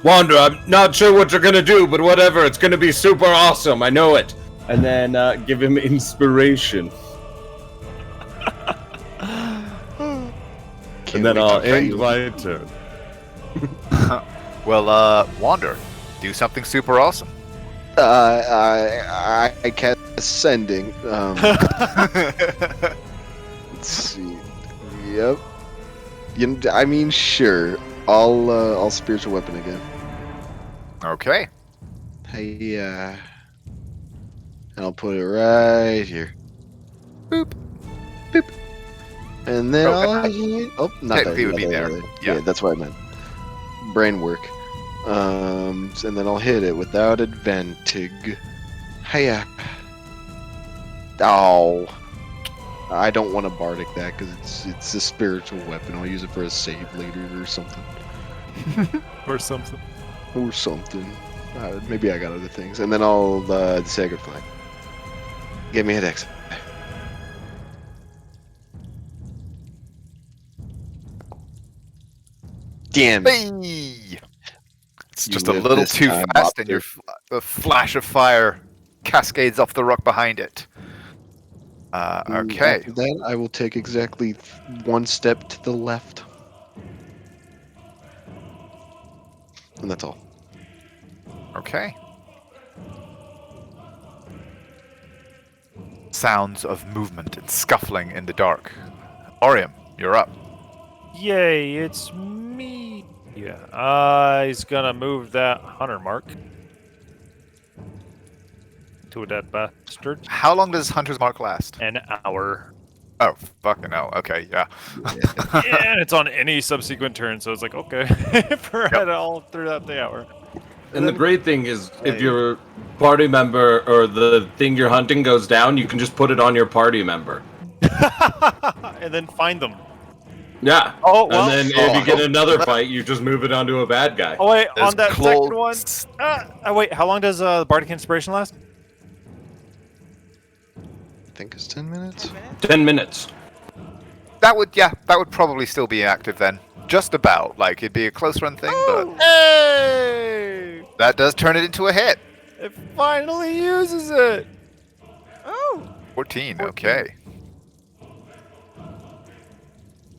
Wander, I'm not sure what you're going to do, but whatever, it's going to be super awesome, I know it. And then give him inspiration. And then I'll end my turn. Well, Wander, do something super awesome. I cast Ascending. Let's see. Yep. I mean, sure. I'll spiritual weapon again. Okay. Hey, and I'll put it right here. Boop. Boop. And then Oh, I'll hit. Oh, not that. technically it would be there. Yeah, Yeah. that's what I meant. Brain work. And then I'll hit it without advantage. Hiya. Oh. I don't want to bardic that because it's a spiritual weapon. I'll use it for a save later or something. Or something. Or something. Maybe I got other things. And then I'll say good flag. Give me a dex. Damn it. Hey! It's You just a live little this too time, fast, and Opter. a flash of fire cascades off the rock behind it. Okay. After that, I will take exactly one step to the left. And that's all. Okay. Sounds of movement and scuffling in the dark. Orium, you're up. Yay, it's me. Yeah, he's gonna move that hunter mark to a dead bastard. How long does Hunter's Mark last? An hour. Oh, fucking hell. Okay, yeah. And it's on any subsequent turn, so it's like, okay, for it all throughout the hour. And the great thing is, if your party member or the thing you're hunting goes down, you can just put it on your party member. And then find them. Yeah. Oh, well. And then if you get another fight, you just move it onto a bad guy. Oh, wait, There's on that claws. second one. Wait, how long does Bardic Inspiration last? I think it's 10 minutes. 10 minutes. That would probably still be active then. Just about. Like, it'd be a close run thing, but Hey! that does turn it into a hit. It finally uses it! Oh! 14, okay.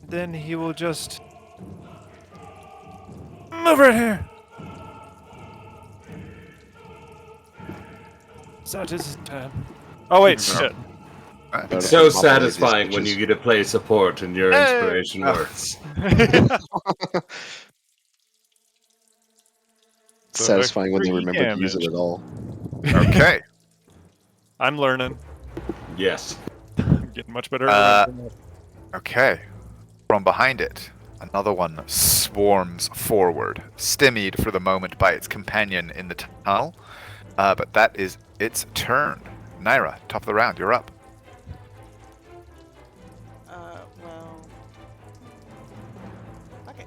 Then he will just move right here. That is his turn. Oh wait, shit. It's so satisfying when you get to play support and your inspiration works. Satisfying when they Three remember to use it damage. at all. Okay. I'm learning. Yes. I'm getting much better at remembering that. Okay. From behind it, another one swarms forward, stymied for the moment by its companion in the tunnel. But that is its turn. Naira, top of the round, you're up. Well... Fuck it.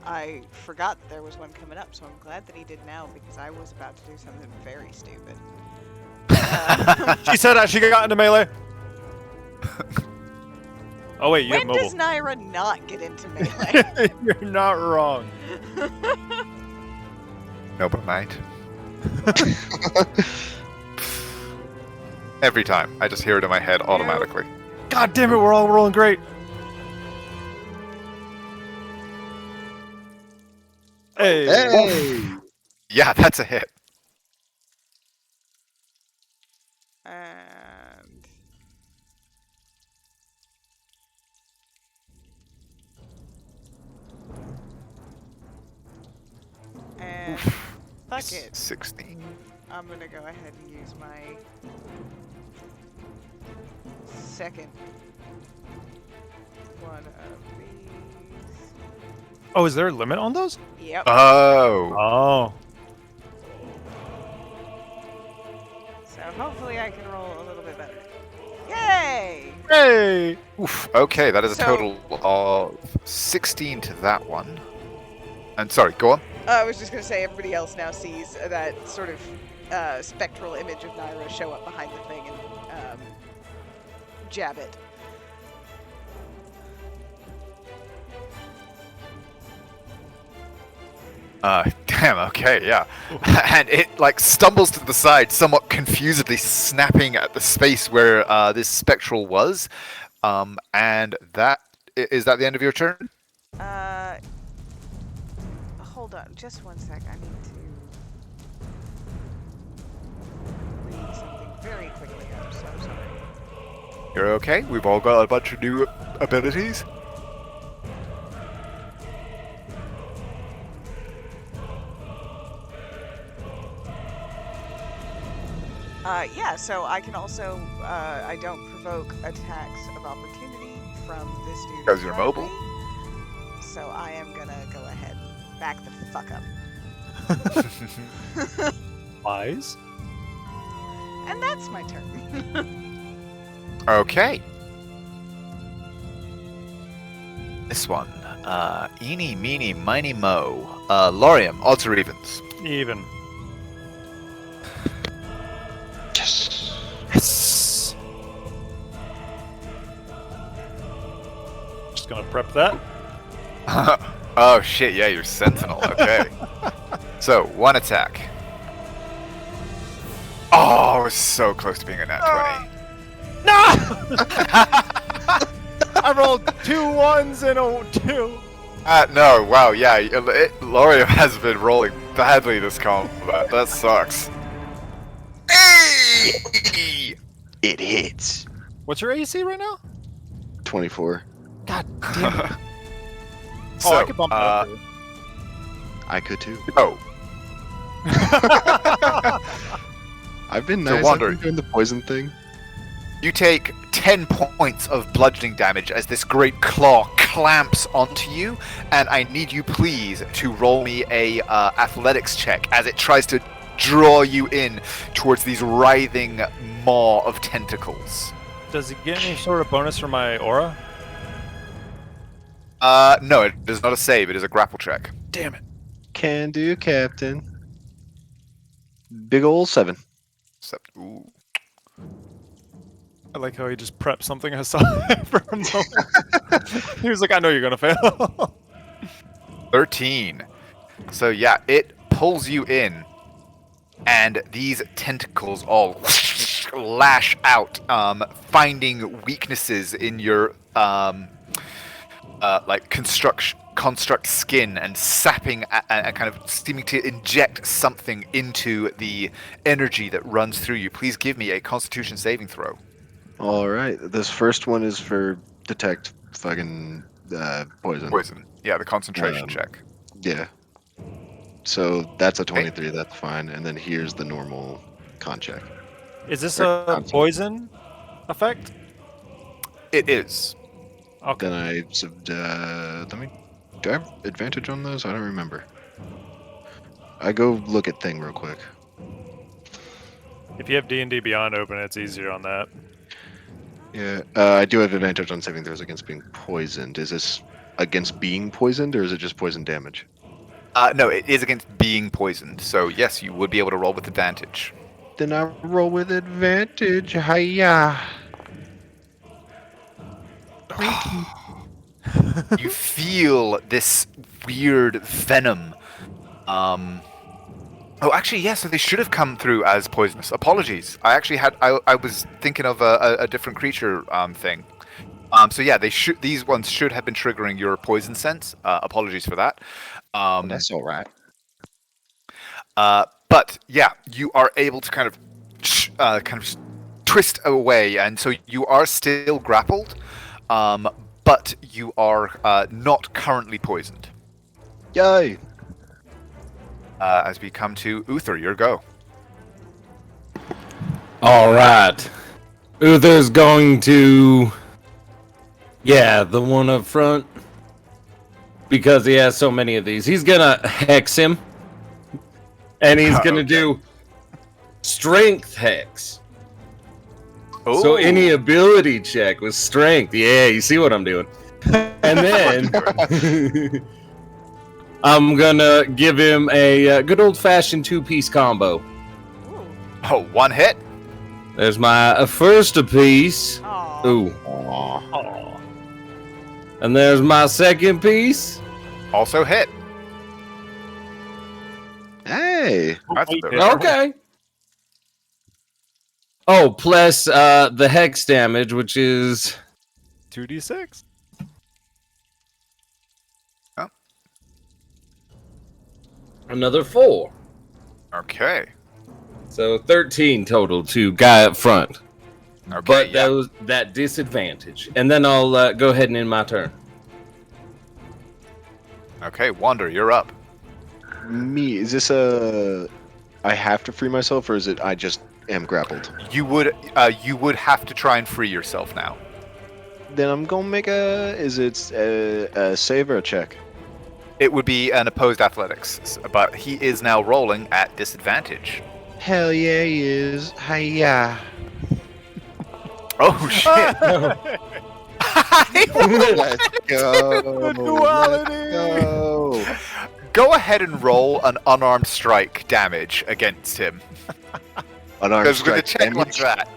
I forgot there was one coming up, so I'm glad that he did now, because I was about to do something very stupid. She said that she got into melee. Oh wait, you When have mobile. does Naira not get into melee? You're not wrong. No, but mate. Every time. I just hear it in my head automatically. God damn it, we're all rolling great. Hey. Hey! Yeah, that's a hit. And fuck it. 16. I'm gonna go ahead and use my second one of these. Oh, is there a limit on those? Yep. Oh. Oh. So hopefully I can roll a little bit better. Yay! Hey. Oof. Okay, that is a So- total of 16 to that one. And sorry, go on. I was just gonna say everybody else now sees that sort of spectral image of Naira show up behind the thing and jab it. Damn, okay, yeah. And it, like, stumbles to the side, somewhat confusedly snapping at the space where this spectral was. And that... Is that the end of your turn? Hold on, just one sec. I need to read something very quickly. I'm so sorry. You're okay? We've all got a bunch of new abilities. Yeah, so I can also, I don't provoke attacks of opportunity. from this dude. 'Cause you're mobile. So I am gonna go ahead and back the fuck up. Wise. And that's my turn. Okay. This one. Eeny, meeny, miny, mo. Lorium, odds or evens? Even. Yes. Yes. Just gonna prep that. Oh shit, yeah, you're Sentinel, okay. So, one attack. Oh, I was so close to being a nat 20. No! I rolled 2 1s and a 2. No, wow, yeah, Lorium has been rolling badly this combat. That sucks. It hits. What's your AC right now? 24. God damn it. So, I could bump it up. for you. I could too. Oh, I've been So nice. Wander- I've been doing the poison thing. you take 10 points of bludgeoning damage as this great claw clamps onto you, and I need you please to roll me a athletics check as it tries to draw you in towards these writhing maw of tentacles. Does he get any sort of bonus for my aura? No, it is not a save, it is a grapple check. Damn it. Can do, Captain. Big ol' 7. Ooh. I like how he just prepped something aside for a moment. He was like, I know you're gonna fail. 13. So yeah, it pulls you in, and these tentacles all lash out, finding weaknesses in your like construct skin and sapping and kind of seeming to inject something into the energy that runs through you. Please give me a Constitution saving throw. All right. This first one is for detect fucking poison. Poison. Yeah, the concentration Um, check. Yeah. So that's a 23. That's fine. And then here's the normal con check. Is this Or a constant. poison effect? It is. Okay. Then I let me. Do I have advantage on those? I don't remember. I go look at thing real quick. If you have D&D Beyond open, it's easier on that. Yeah, I do have advantage on saving throws against being poisoned. Is this against being poisoned, or is it just poison damage? No, it is against being poisoned. So yes, you would be able to roll with advantage. Then I roll with advantage. Hiya! You feel this weird venom. Oh, actually, yeah. So they should have come through as poisonous. Apologies. I actually had. I was thinking of a different creature thing. So yeah, these ones should have been triggering your poison sense. Apologies for that. That's all right. But yeah, you are able to kind of twist away, and so you are still grappled, but you are not currently poisoned. Yay! As we come to Uther, your go. All right. Uther's going to. Yeah, the one up front. Because he has so many of these. He's gonna hex him. And he's gonna Okay. do strength hex. Oh, So any ability check with strength. Yeah, you see what I'm doing. And then I'm gonna give him a good old-fashioned two-piece combo. Ooh. oh, one hit. There's my first piece. Aw. Ooh. Oh. And there's my second piece. Also hit. Hey! That's a Wait, bit did I- Okay. Oh, plus the hex damage, which is 2d6. another 4. Okay. So 13 total to guy up front. Okay. But Yeah. that disadvantage. And then I'll go ahead and end my turn. Okay, Wander, you're up. Me, is this a... I have to free myself, or is it I just am grappled? You would have to try and free yourself now. Then I'm gonna make is it a save or a check? It would be an opposed athletics, but he is now rolling at disadvantage. Hell yeah, he is. Hiya. Oh shit! Let's go. The duality. Let's go. Go ahead and roll an unarmed strike damage against him. Unarmed Because with a strike check damage. like that.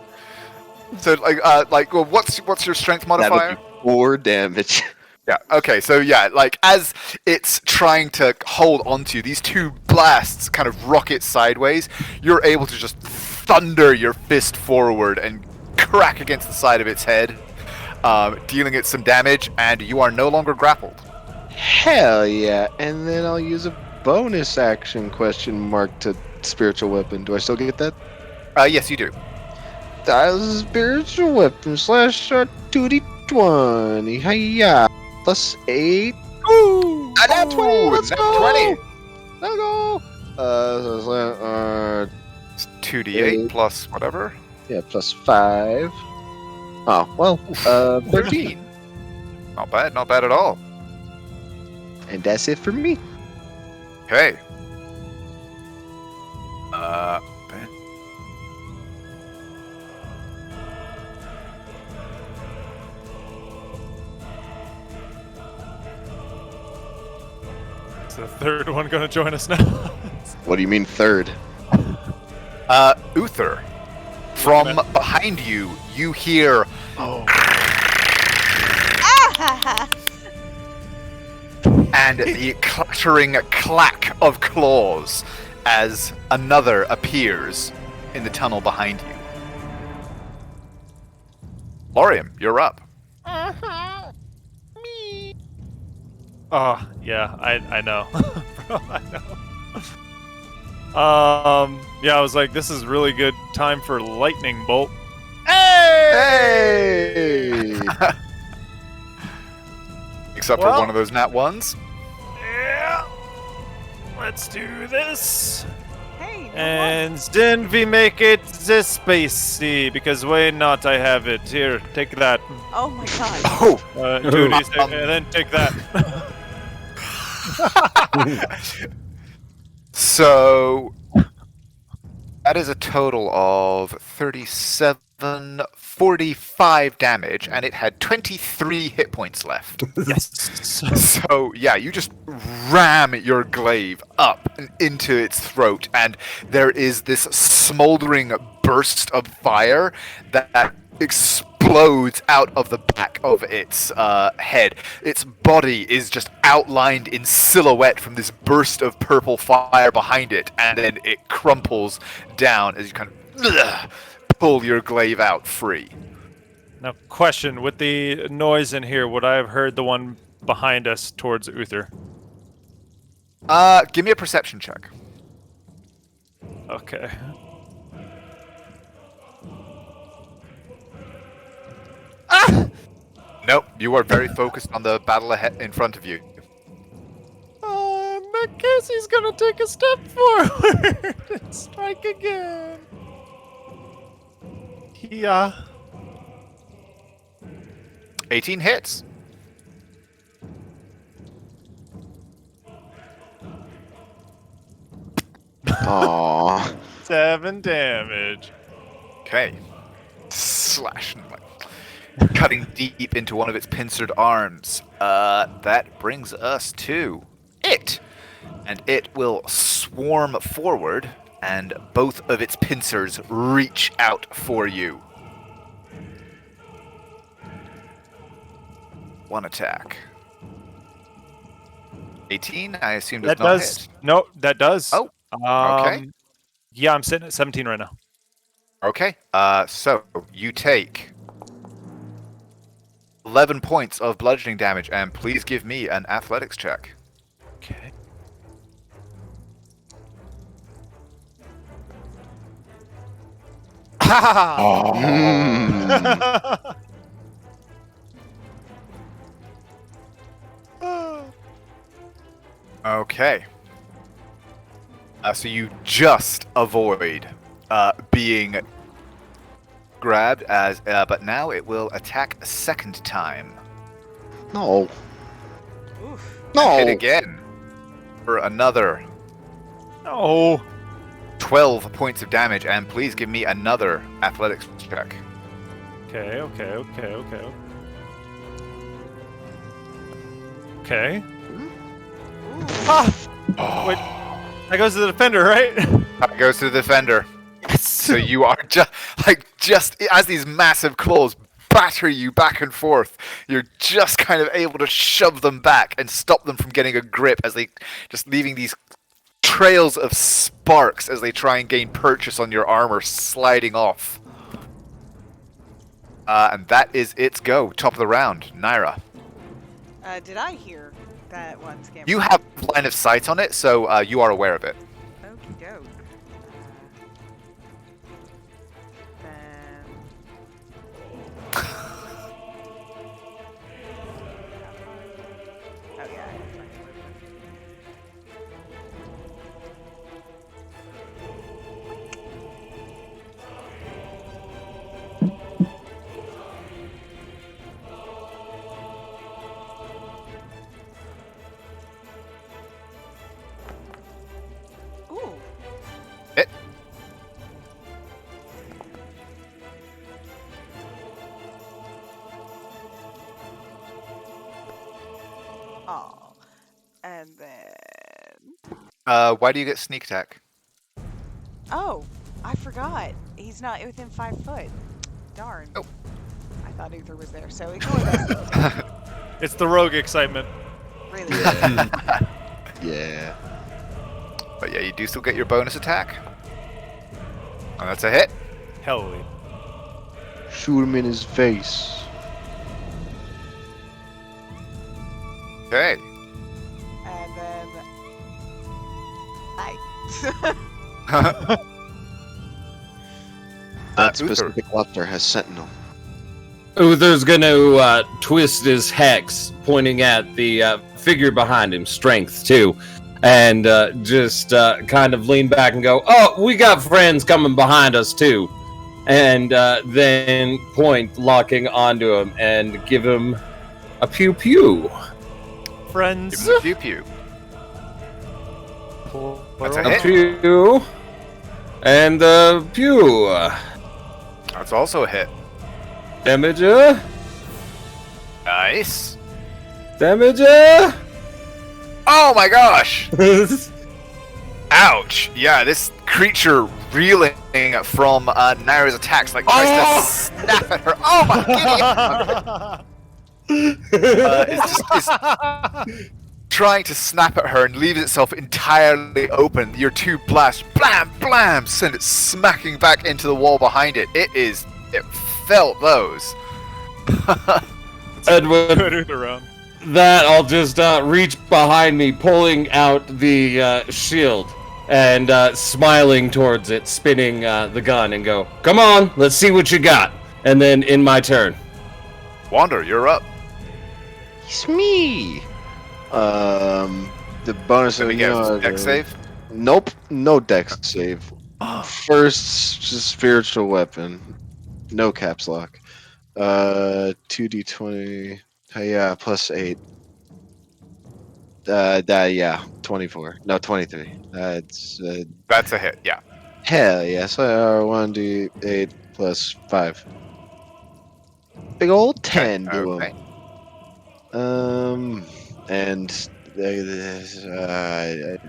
So well, what's your strength modifier? That'll be 4 damage. Yeah. Okay. So yeah, like as it's trying to hold onto you, these two blasts kind of rocket sideways. You're able to just thunder your fist forward and crack against the side of its head, dealing it some damage, and you are no longer grappled. Hell yeah. And then I'll use a bonus action question mark to spiritual weapon. Do I still get that? Yes, you do. That was a spiritual weapon / 2d20. Hiya. Plus 8. Ooh! Nat 20. Let's nat go. 20. Let's go. It's 2d8 plus whatever. Yeah, plus 5. Oh, well, 13. Not bad. Not bad at all. And that's it for me. Okay. Is the third one going to join us now? What do you mean third? Uther, from behind you, you hear and the clattering clack of claws as another appears in the tunnel behind you. Lorium, you're up. Oh, yeah, I know. Bro, I know. Yeah, I was like, this is really good time for lightning bolt. Hey! Except for Well- one of those nat ones. Yeah. Let's do this. Hey, no And then we make it the spacey, because why not? I have it. Here, take that. one. Oh my god. Oh! Duties, and then take that. So that is a total of 37, 45 damage, and it had 23 hit points left. Yes. So yeah, you just ram your glaive up and into its throat, and there is this smoldering burst of fire that explodes out of the back of its head. Its body is just outlined in silhouette from this burst of purple fire behind it, and then it crumples down as you kind of pull your glaive out free. Now, question: with the noise in here, would I have heard the one behind us towards Uther? Give me a perception check. Okay. Nope, you are very focused on the battle ahead in front of you. In that case, he's gonna take a step forward and strike again. Yeah. 18 hits. Aww. 7 damage. Okay. Slashing, like, cutting deep into one of its pincered arms. That brings us to it. And it will swarm forward, and both of its pincers reach out for you. One attack. 18, I assume does That not does. hit. No, that does. Oh, okay. Yeah, I'm sitting at 17 right now. Okay, so you take 11 points of bludgeoning damage, and please give me an athletics check. Okay. Okay. So you just avoid being grabbed as, but now it will attack a second time. No. Oof. No. Hit again for another Oh. 12 points of damage, and please give me another athletics check. Okay. Okay. Ooh. Ah! Wait. That goes to the defender, right? That goes to the defender. So you are just as these massive claws batter you back and forth, you're just kind of able to shove them back and stop them from getting a grip as they just leaving these trails of sparks as they try and gain purchase on your armor, sliding off. And that is its go. Top of the round, Naira. Did I hear that one scamper? You have line of sight on it, so you are aware of it. Okie doke. Then. Oh yeah. I have plenty of movement. Ooh. It. Oh. And then. Why do you get sneak attack? Oh, I forgot. He's not within 5 foot. Darn. Oh. I thought Uther was there, so ignore that. It's the rogue excitement. Really. Yeah. But yeah, you do still get your bonus attack. And that's a hit. Hell yeah. Shoot him in his face. Okay. And then. Hi. That Uther. specific lobster has sentinel. Uther's gonna twist his hex, pointing at the figure behind him, strength too, and just kind of lean back and go, "Oh, we got friends coming behind us too," and then point, locking onto him, and give him a pew pew. Friends. Give him a pew pew. That's a A hit. pew, and pew. That's also a hit. Damager, Nice. damager. Oh my gosh! Ouch! Yeah, this creature reeling from Naira's attacks, like tries to snap at her. Oh my god! It's trying to snap at her and leaves itself entirely open. Your two blasts, blam, blam, send it smacking back into the wall behind it. It felt those. Edwin, Good Uther round. that I'll just reach behind me, pulling out the shield, and smiling towards it, spinning the gun, and go, "Come on, let's see what you got." And then in my turn, Wander, you're up. It's me. The bonus Let of me guess. Dex save. Nope, no dex save. First, just spiritual weapon. No caps lock. 2d20. Yeah, plus 8. Yeah, 24. No, 23. That's That's a hit. Yeah. hell yeah. So 1d8 plus 5. Big old 10 to Okay. him. And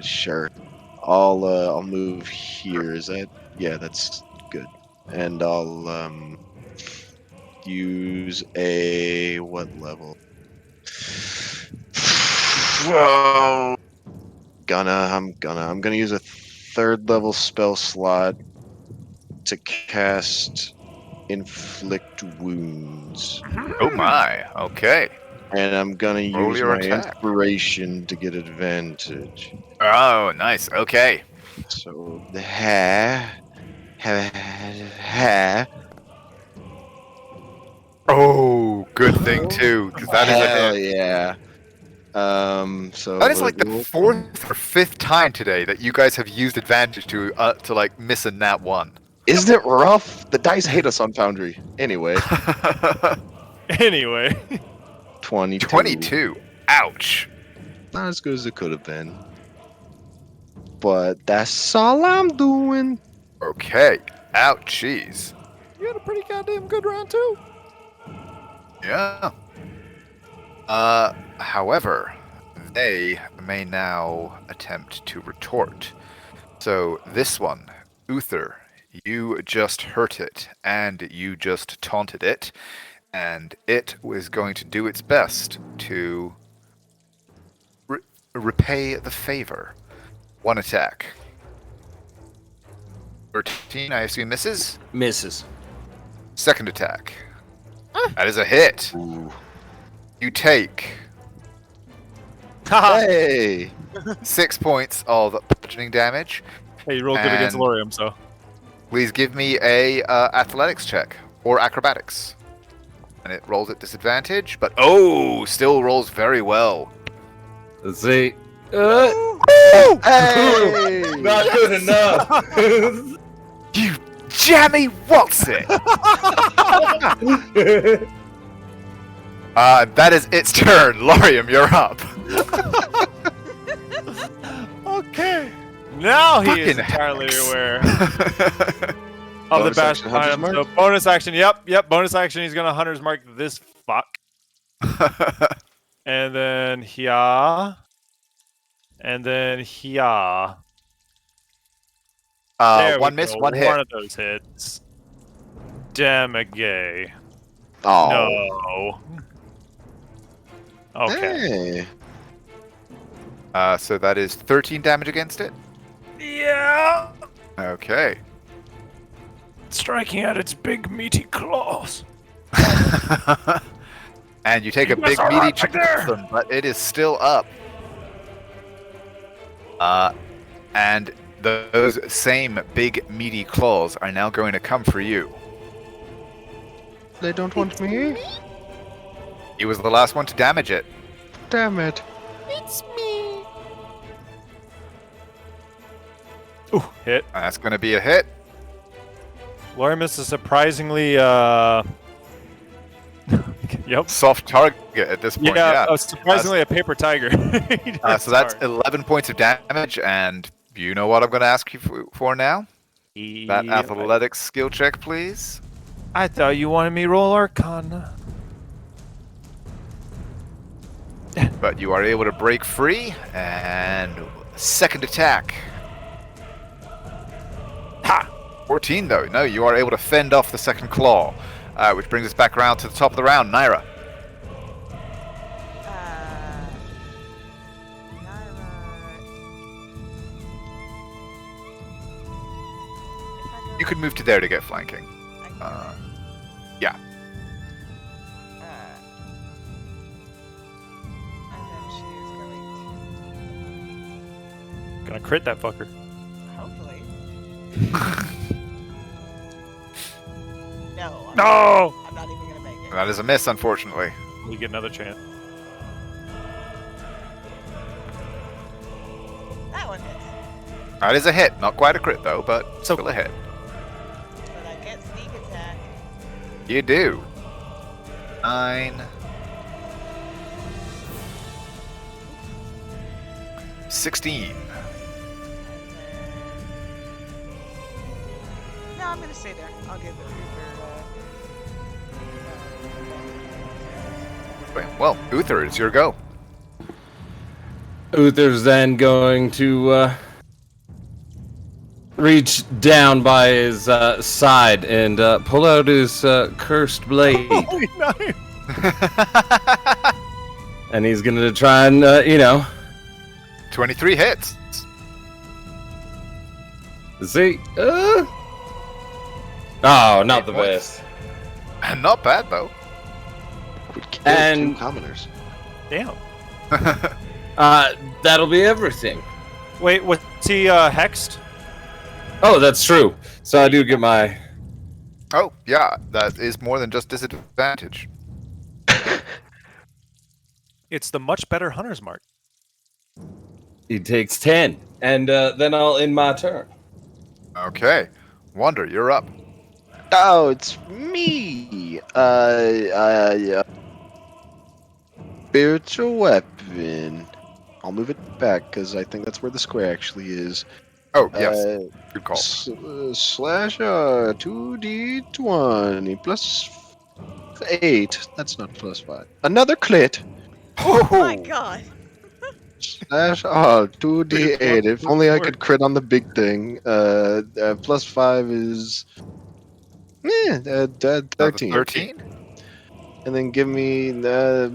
sure. I'll move here. Is that? Yeah, that's good. And I'll use a what level? I'm gonna use a 3rd level spell slot to cast Inflict Wounds. Oh my. Okay. And I'm gonna Roll use your my attack. inspiration to get advantage. Oh, nice. Okay. So the Oh, good thing too, because that is a hell hit. yeah. So That is what like the do we- 4th or 5th time today that you guys have used advantage to like miss a nat 1. Isn't it rough? The dice hate us on Foundry. Anyway, Anyway. 22. 22. Ouch. Not as good as it could have been. But that's all I'm doing. Okay. Ouchies. You had a pretty goddamn good round, too. Yeah. However, they may now attempt to retort. So this one, Uther, you just hurt it, and you just taunted it, and it was going to do its best to repay the favor. One attack. 13, I assume misses. Misses. Second attack. That is a hit. Ooh. You take Hey! 6 points of bludgeoning damage. Hey, you rolled good against And- Lorium, so. Please give me a athletics check or acrobatics. And it rolls at disadvantage, but still rolls very well. Let's see. Hey! Not good enough. You jammy what's it? That is its turn. Lorium, you're up. Okay. Now he is Fucking entirely hacks. aware of the Bonus bash action, Hunter's item. Mark? So bonus action. Yep. Bonus action. He's gonna Hunter's Mark this fuck. And then here. And then here. There One we miss, go. one hit. One of those hits. Damn a gay. Oh. No. Okay. Hey. So that is 13 damage against it. Yeah. Okay. Striking at its big meaty claws. And you take a You big guys are meaty right chunk there. of them, but it is still up. And those same big meaty claws are now going to come for you. They don't want me? He was the last one to damage it. Damn it. Ooh, hit. That's going to be a hit. Lorimus is surprisingly, Yep. Soft target at this point. Yeah, Yeah. surprisingly a paper tiger. So that's 11 points of damage, and you know what I'm going to ask you for now? That athletics skill check, please. I thought you wanted me to roll Arcana. But you are able to break free, and second attack. Ha! 14 though. No, you are able to fend off the second claw, which brings us back around to the top of the round. Naira. You could move to there to get flanking. Yeah. And then she is going Gonna crit that fucker. to, hopefully. No. No! I'm not even gonna make it. That is a miss, unfortunately. We get another chance. That one hits. That is a hit. Not quite a crit though, but still a hit. But I get sneak attack. You do. 9. 16. No, I'm gonna stay there. I'll give it Well, Uther, it's your go. Uther's then going to reach down by his side and pull out his cursed blade. Holy knife! And he's going to try and, 23 hits. see. Oh, not 8 the points. best. And not bad though. We killed And- 2 commoners. Damn. That'll be everything. Wait, was he hexed? Oh, that's true. So I do get my. Oh, yeah, that is more than just disadvantage. It's the much better Hunter's Mark. He takes 10, and then I'll end my turn. Okay. Wander, you're up. Oh, it's me. Yeah. Spiritual weapon. I'll move it back because I think that's where the square actually is. Oh, yes. Good call. Slash 2d20 plus 8. That's not plus 5. Another clit. Oh my god. Slash 2d8. Wait, If what's only I more? could crit on the big thing. Plus 5 is 13. 13? And then give me give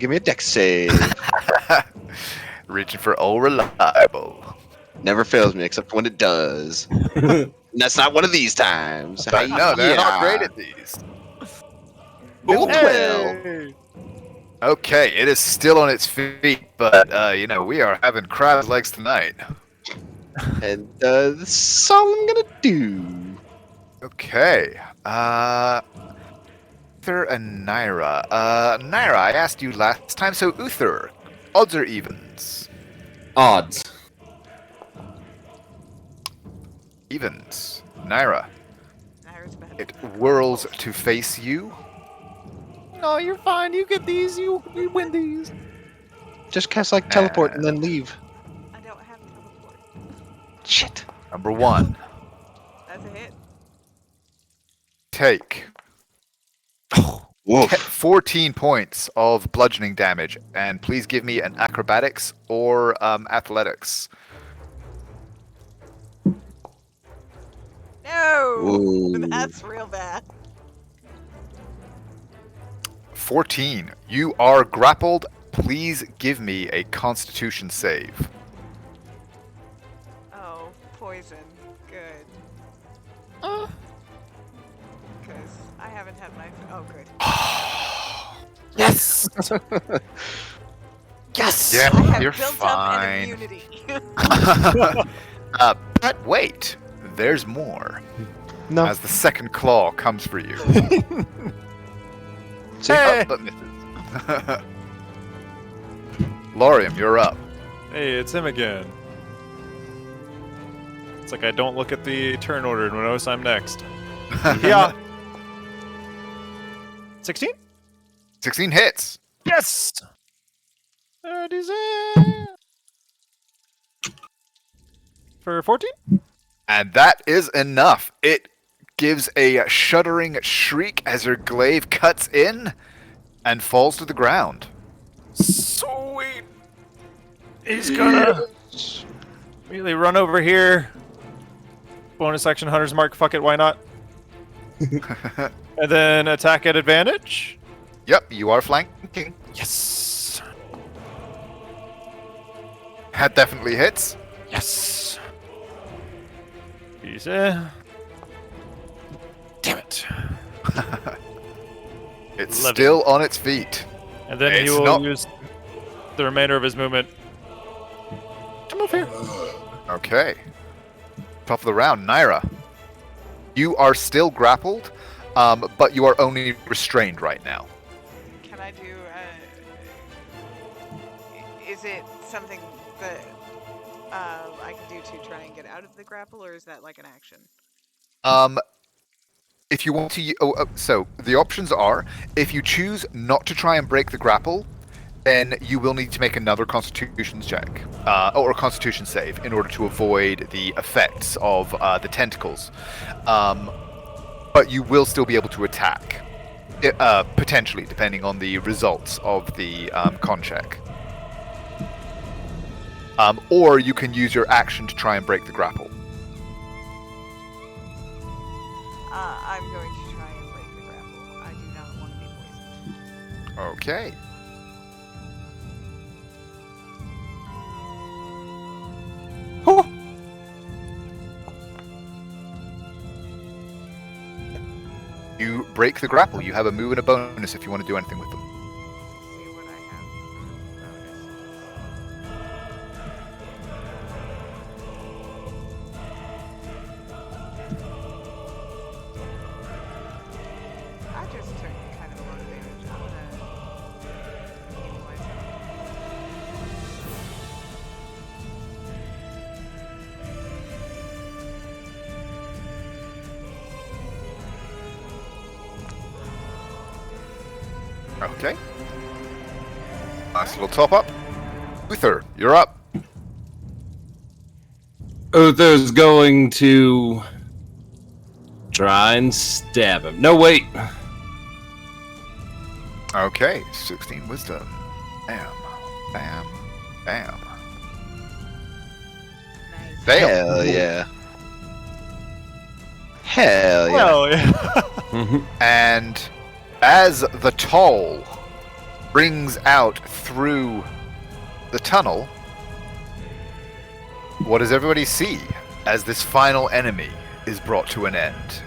me a dex save. Reaching for all reliable. Never fails me except when it does. And that's not one of these times. But no, they're not great Yeah. at these. Ooh, 12. Hey! Okay, it is still on its feet, but we are having crab legs tonight. And that's all I'm gonna do. Okay. Uther and Naira. Naira, I asked you last time, so Uther, odds or evens? Odds. Evens. Naira, Naira's better. it whirls to face you. No, you're fine. You get these. You win these. Just cast like teleport and then leave. I don't have teleport. Shit. Number 1, That's a hit. take Woof. 14 points of bludgeoning damage, and please give me an acrobatics or athletics. No! Ooh. That's real bad. 14. You are grappled. Please give me a Constitution save. Oh, poison. Good. Because I haven't had my. Oh, good. Yes. Yes. Yeah, I have you're built up an fine. immunity. But wait, there's more. No. As the second claw comes for you. See? Oh, but misses. Lorium, you're up. Hey, it's him again. It's like I don't look at the turn order and notice I'm next. Yeah. 16? 16 hits. Yes! For 14? And that is enough. It gives a shuddering shriek as her glaive cuts in and falls to the ground. Sweet! He's gonna immediately run over here. Bonus action Hunter's Mark, fuck it, why not? And then attack at advantage. Yep, you are flanking. Yes! That definitely hits. Yes! Easy. Damn it. It's 11. still on its feet. And then he It's will not- use the remainder of his movement to move here. Okay. Top of the round, Naira. You are still grappled, but you are only restrained right now. Can I do? Is it something that I can do to try and get out of the grapple, or is that like an action? If you want to, so the options are: if you choose not to try and break the grapple, then you will need to make another Constitution check or a Constitution save in order to avoid the effects of the tentacles. But you will still be able to attack, potentially, depending on the results of the con check. Or you can use your action to try and break the grapple. I'm going to try and break the grapple. I do not want to be poisoned. Okay. You break the grapple. You have a move and a bonus if you want to do anything with them. See what I have. I just took kind of a lot of damage. I'm gonna equalize it. Okay. Nice little top up. Uther, you're up. Uther's going to try and stab him. No, wait. Okay, 16 wisdom. Bam, bam, bam. Nice. Fail. Hell yeah. Hell yeah. Well, yeah. And as the toll rings out through the tunnel, what does everybody see as this final enemy is brought to an end?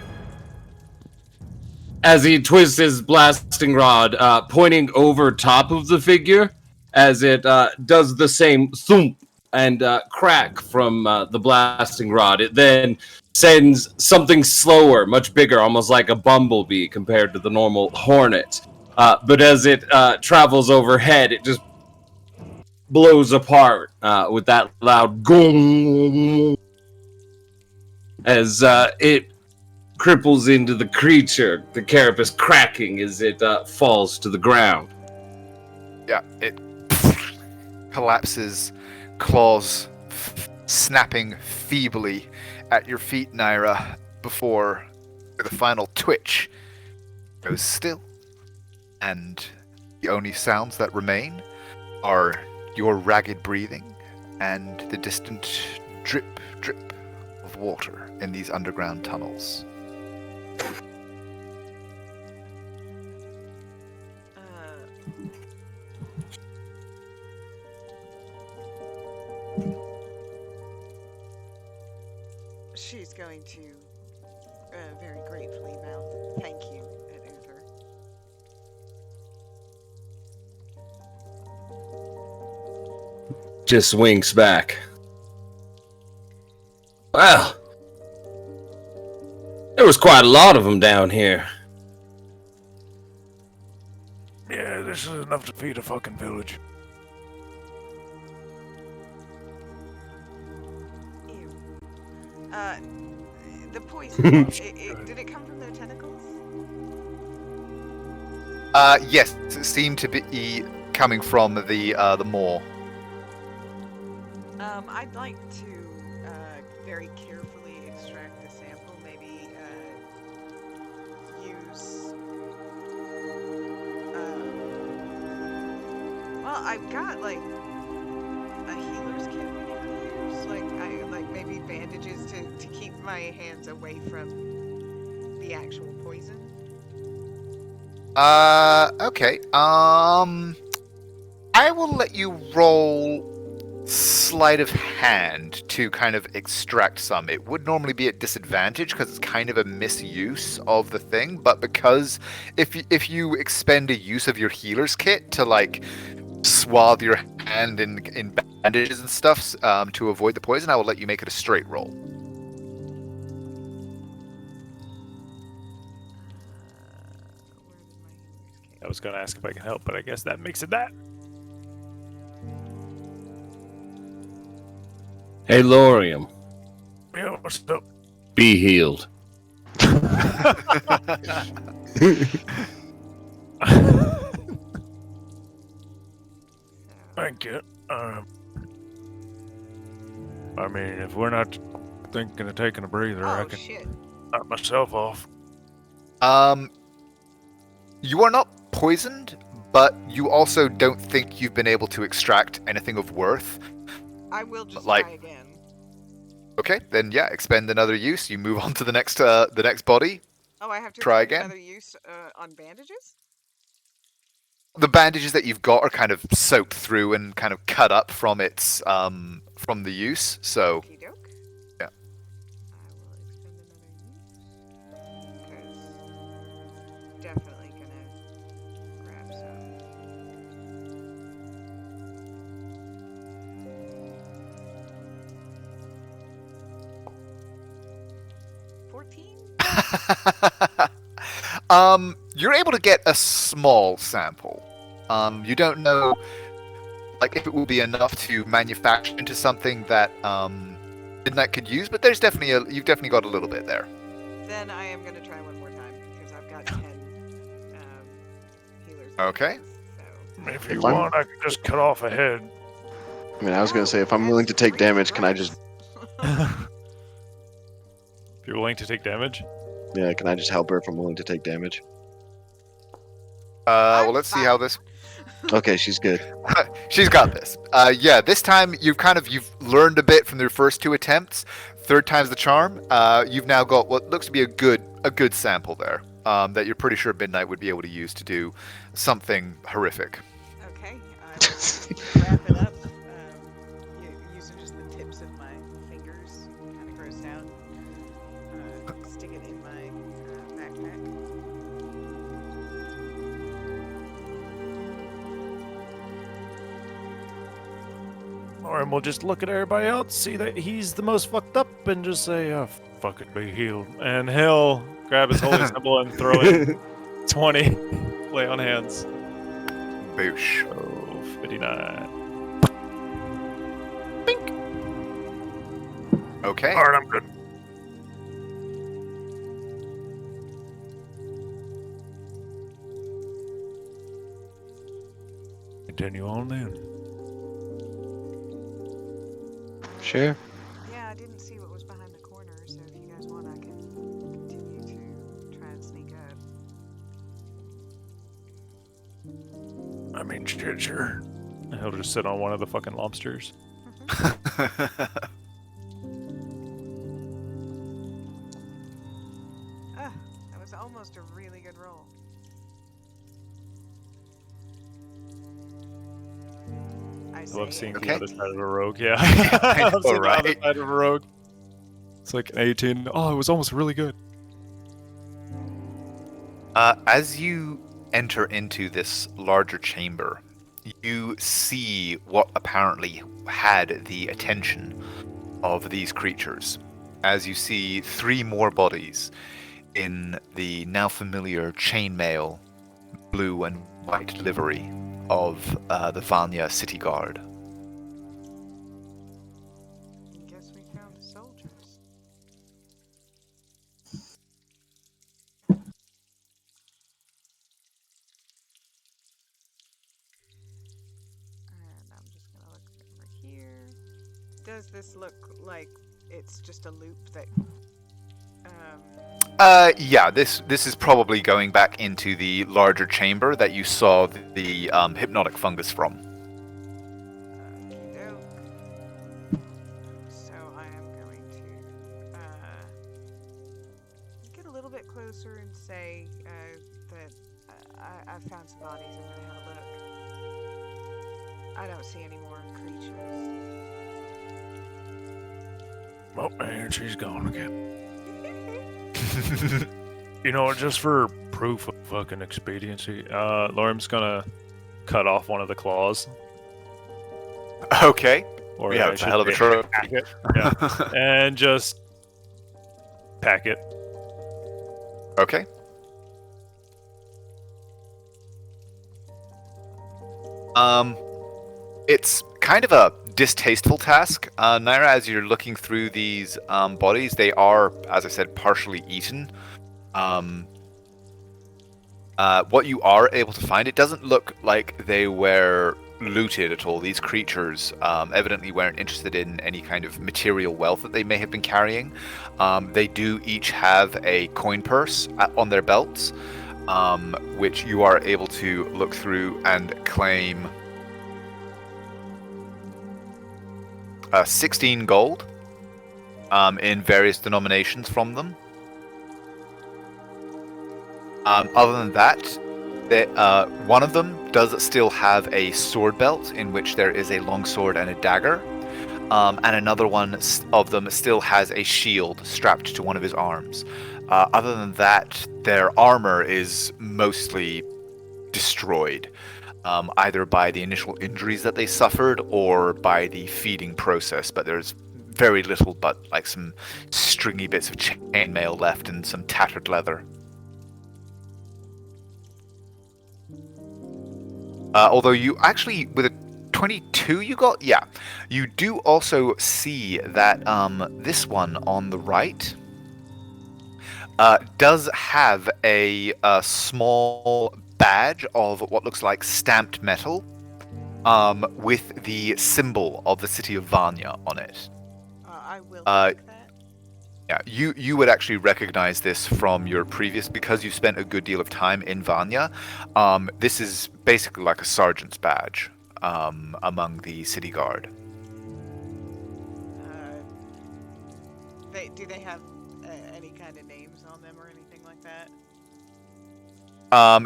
As he twists his blasting rod, pointing over top of the figure, as it does the same thump and crack from the blasting rod. It then sends something slower, much bigger, almost like a bumblebee compared to the normal hornet. But as it travels overhead, it just blows apart with that loud gong as it cripples into the creature, the carapace cracking as it falls to the ground. Yeah, it collapses, claws snapping feebly at your feet, Naira, before the final twitch goes still. And the only sounds that remain are your ragged breathing and the distant drip, drip of water in these underground tunnels. She's going to very gratefully mouth thank you at Uther. Just winks back. Well, there was quite a lot of them down here. Yeah, this is enough to feed a fucking village. Ew. The poison, did it come from their tentacles? Yes, it seemed to be coming from the mall. I'd like to very carefully extract the sample, maybe use... well, I've got, like, a healer's kit we can use. Like maybe bandages to keep my hands away from the actual poison. Okay. I will let you roll sleight of hand to kind of extract some. It would normally be at disadvantage because it's kind of a misuse of the thing, but because if you expend a use of your healer's kit to like swathe your hand in bandages and stuff to avoid the poison, I will let you make it a straight roll. Where did my healer's kit? I was gonna ask if I can help, but I guess that makes it that. Hey, Lorium, Yeah, what's up? be healed. Thank you. I mean, if we're not thinking of taking a breather, I Oh can shit. knock myself off. You are not poisoned, but you also don't think you've been able to extract anything of worth. I will just Like- try again. Okay, then yeah, expend another use. You move on to the next body. Oh, I have to Try expend again. another use on bandages? The bandages that you've got are kind of soaked through and kind of cut up from its from the use. So Okey doke. Yeah. I will expend another use. Because definitely gonna grab some. you're able to get a small sample. You don't know, like, if it will be enough to manufacture into something that Midnight could use, but there's definitely you've definitely got a little bit there. Then I am gonna try one more time because I've got 10 healers Okay. So, If If you I'm- want, I can just cut off a head. I mean, I was gonna say if I'm willing to take damage, can I just If you're willing to take damage, can I just help her if I'm willing to take damage? Well, I'm let's see how fine. this. Okay, she's good. She's got this. Yeah, this time you've learned a bit from your first 2 attempts. Third time's the charm. You've now got what looks to be a good sample there. That you're pretty sure Midnight would be able to use to do something horrific. Okay, I will wrap it up using just the tips of my fingers, kind of grossed out. Stick it in my backpack. or we'll just look at everybody else, see that he's the most fucked up, and just say, "Oh, fuck it, be healed." And he'll grab his holy symbol and throw in 20 lay on hands. Boosh. So 59. Okay. All right, I'm good. Continue on then. Sure. Yeah, I didn't see what was behind the corner, so if you guys want, I can continue to try and sneak up. I mean, shit, sure. And he'll just sit on one of the fucking lobsters. That was almost a really good roll. I I love say seeing it. the Okay. other side of a rogue, yeah. I love know, seeing the other right? side of a rogue. It's like an 18. Oh, it was almost really good. As you enter into this larger chamber, you see what apparently had the attention of these creatures. As you see 3 more bodies in the now familiar chainmail, blue and white livery of the Vanya City Guard. Guess we found the soldiers. And I'm just gonna look over here. Does this look like it's just a loop that Yeah, this is probably going back into the larger chamber that you saw the hypnotic fungus from. okey-doke. So I am going to get a little bit closer and say that I found some bodies. I'm gonna have a look. I don't see any more creatures. Oh, and she's gone again. You know, just for proof of fucking expediency, Lorm's gonna cut off one of the claws. Okay. Or Yeah, I it's a should hell of a say trophy. pack it. Yeah. And just pack it. Okay. It's kind of a distasteful task, Naira. As you're looking through these bodies, they are, as I said, partially eaten. What you are able to find, it doesn't look like they were looted at all. These creatures evidently weren't interested in any kind of material wealth that they may have been carrying. They do each have a coin purse on their belts, which you are able to look through and claim 16 gold in various denominations from them. Other than that, one of them does still have a sword belt in which there is a long sword and a dagger, and another one of them still has a shield strapped to one of his arms. Other than that, their armor is mostly destroyed, either by the initial injuries that they suffered or by the feeding process, but there's very little but like some stringy bits of chainmail left and some tattered leather. Although you actually, with a 22 you got, yeah, you do also see that this one on the right does have a small badge of what looks like stamped metal, with the symbol of the city of Vanya on it. I will Uh, take that. Yeah, you would actually recognize this from your previous, because you spent a good deal of time in Vanya. This is basically like a sergeant's badge among the city guard. Do they have any kind of names on them or anything like that?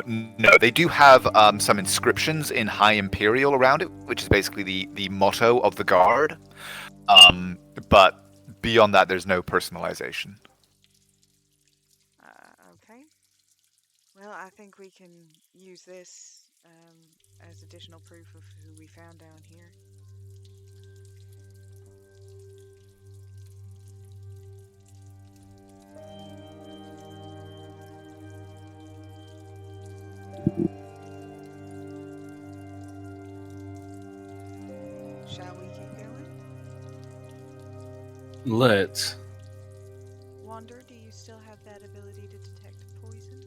No, they do have some inscriptions in High Imperial around it, which is basically the motto of the guard. But beyond that, there's no personalization. Okay. Well, I think we can use this as additional proof of who we found down here. Shall we keep going? Let's. Wander, do you still have that ability to detect poison?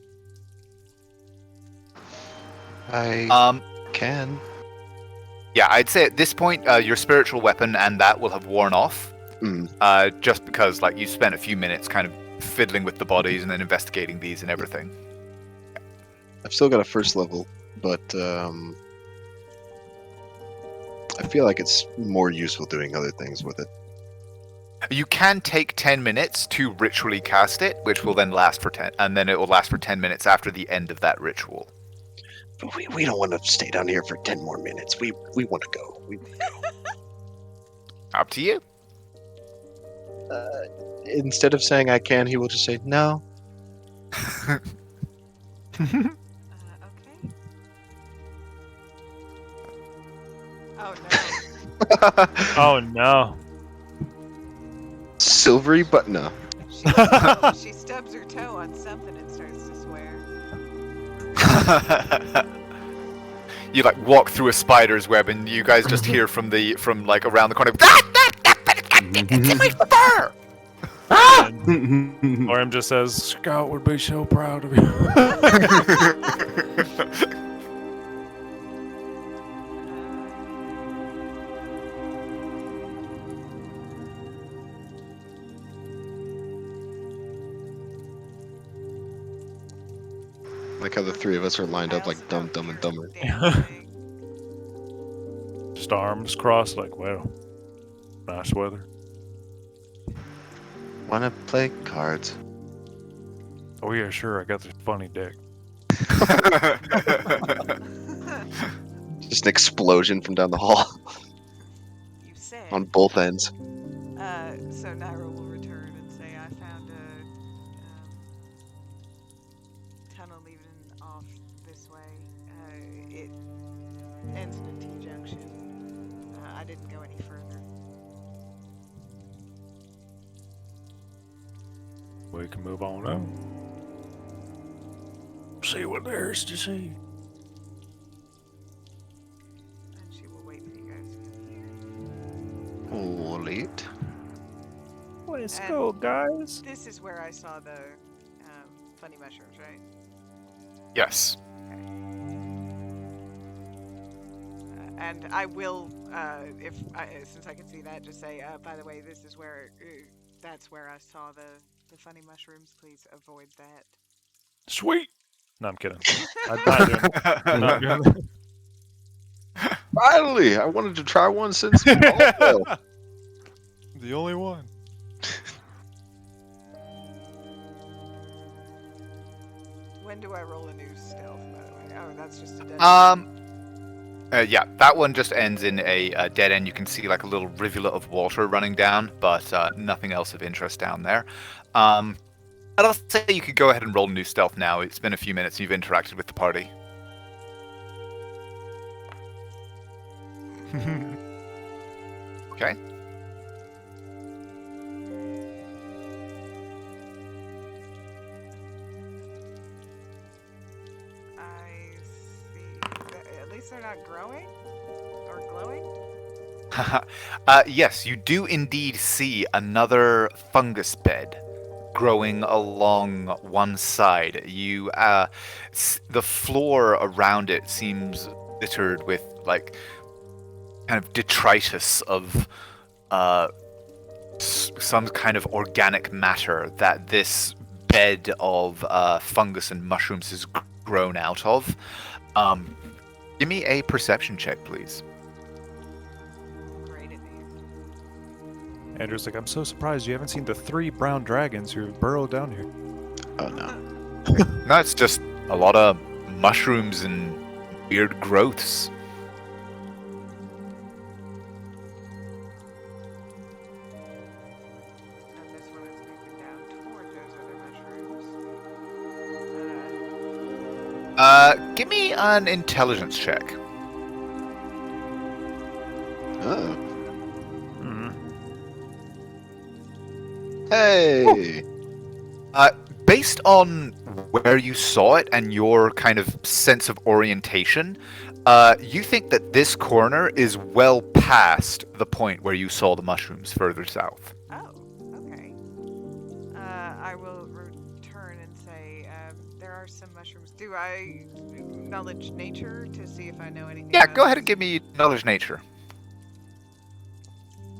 I can. Yeah, I'd say at this point, your spiritual weapon and that will have worn off. Just because, like, you spent a few minutes kind of fiddling with the bodies and then investigating these and everything. I've still got a first level, but I feel like it's more useful doing other things with it. You can take 10 minutes to ritually cast it, which will then last for 10, and then it will last for 10 minutes after the end of that ritual. But we don't want to stay down here for 10 more minutes. We want to go. We want to go. Up to you. Instead of saying I can, he will just say no. Okay. Oh no. Oh no. Silvery, but no. She stubs her toe on something and starts to swear. You like walk through a spider's web, and you guys just hear from like around the corner. It's in my fur! Orem just says, Scout would be so proud of you. Like how the three of us are lined I up like also Dumb, don't Dumb, and hear Dumber. damn thing. Just arms crossed, like, well, nice weather. Wanna play cards? Oh yeah, sure, I got this funny deck. Just an explosion from down the hall You said. on both ends. So Naira will return and say, I found a tunnel leading off this way. It ends in a T-junction. I didn't go any further. We can move on out. See what there is to see. And she will wait for you guys to get here. Oh, late. Let's And- go, guys. This is where I saw the funny mushrooms, right? Yes. And I will, since I can see that, just say, by the way, this is where, that's where I saw the funny mushrooms. Please avoid that. Sweet. No, I'm kidding. I'm not doing that. I'm not doing that. Finally! I wanted to try one since. Oh, The only one. When do I roll a new stealth, by the way? Oh, that's just a dead Yeah, that one just ends in a dead end. You can see like a little rivulet of water running down, but nothing else of interest down there. I'd say you could go ahead and roll new stealth now. It's been a few minutes and you've interacted with the party. Okay. I see. At least they're not growing? Or glowing? Yes, you do indeed see another fungus bed growing along one side. The floor around it seems littered with like kind of detritus of some kind of organic matter that this bed of fungus and mushrooms has grown out of. Give me a perception check, please. Great idea. Andrew's like, I'm so surprised you haven't seen the 3 brown dragons who have burrowed down here. Oh no. No, it's just a lot of mushrooms and weird growths. And this one is moving down toward those other mushrooms. Give me an intelligence check. Oh. Mm. Hey. Based on where you saw it and your kind of sense of orientation, you think that this corner is well past the point where you saw the mushrooms further south. Oh, okay. I will return and say there are some mushrooms. Do I knowledge nature to see if I know anything? Yeah, about go ahead and this? give me knowledge nature.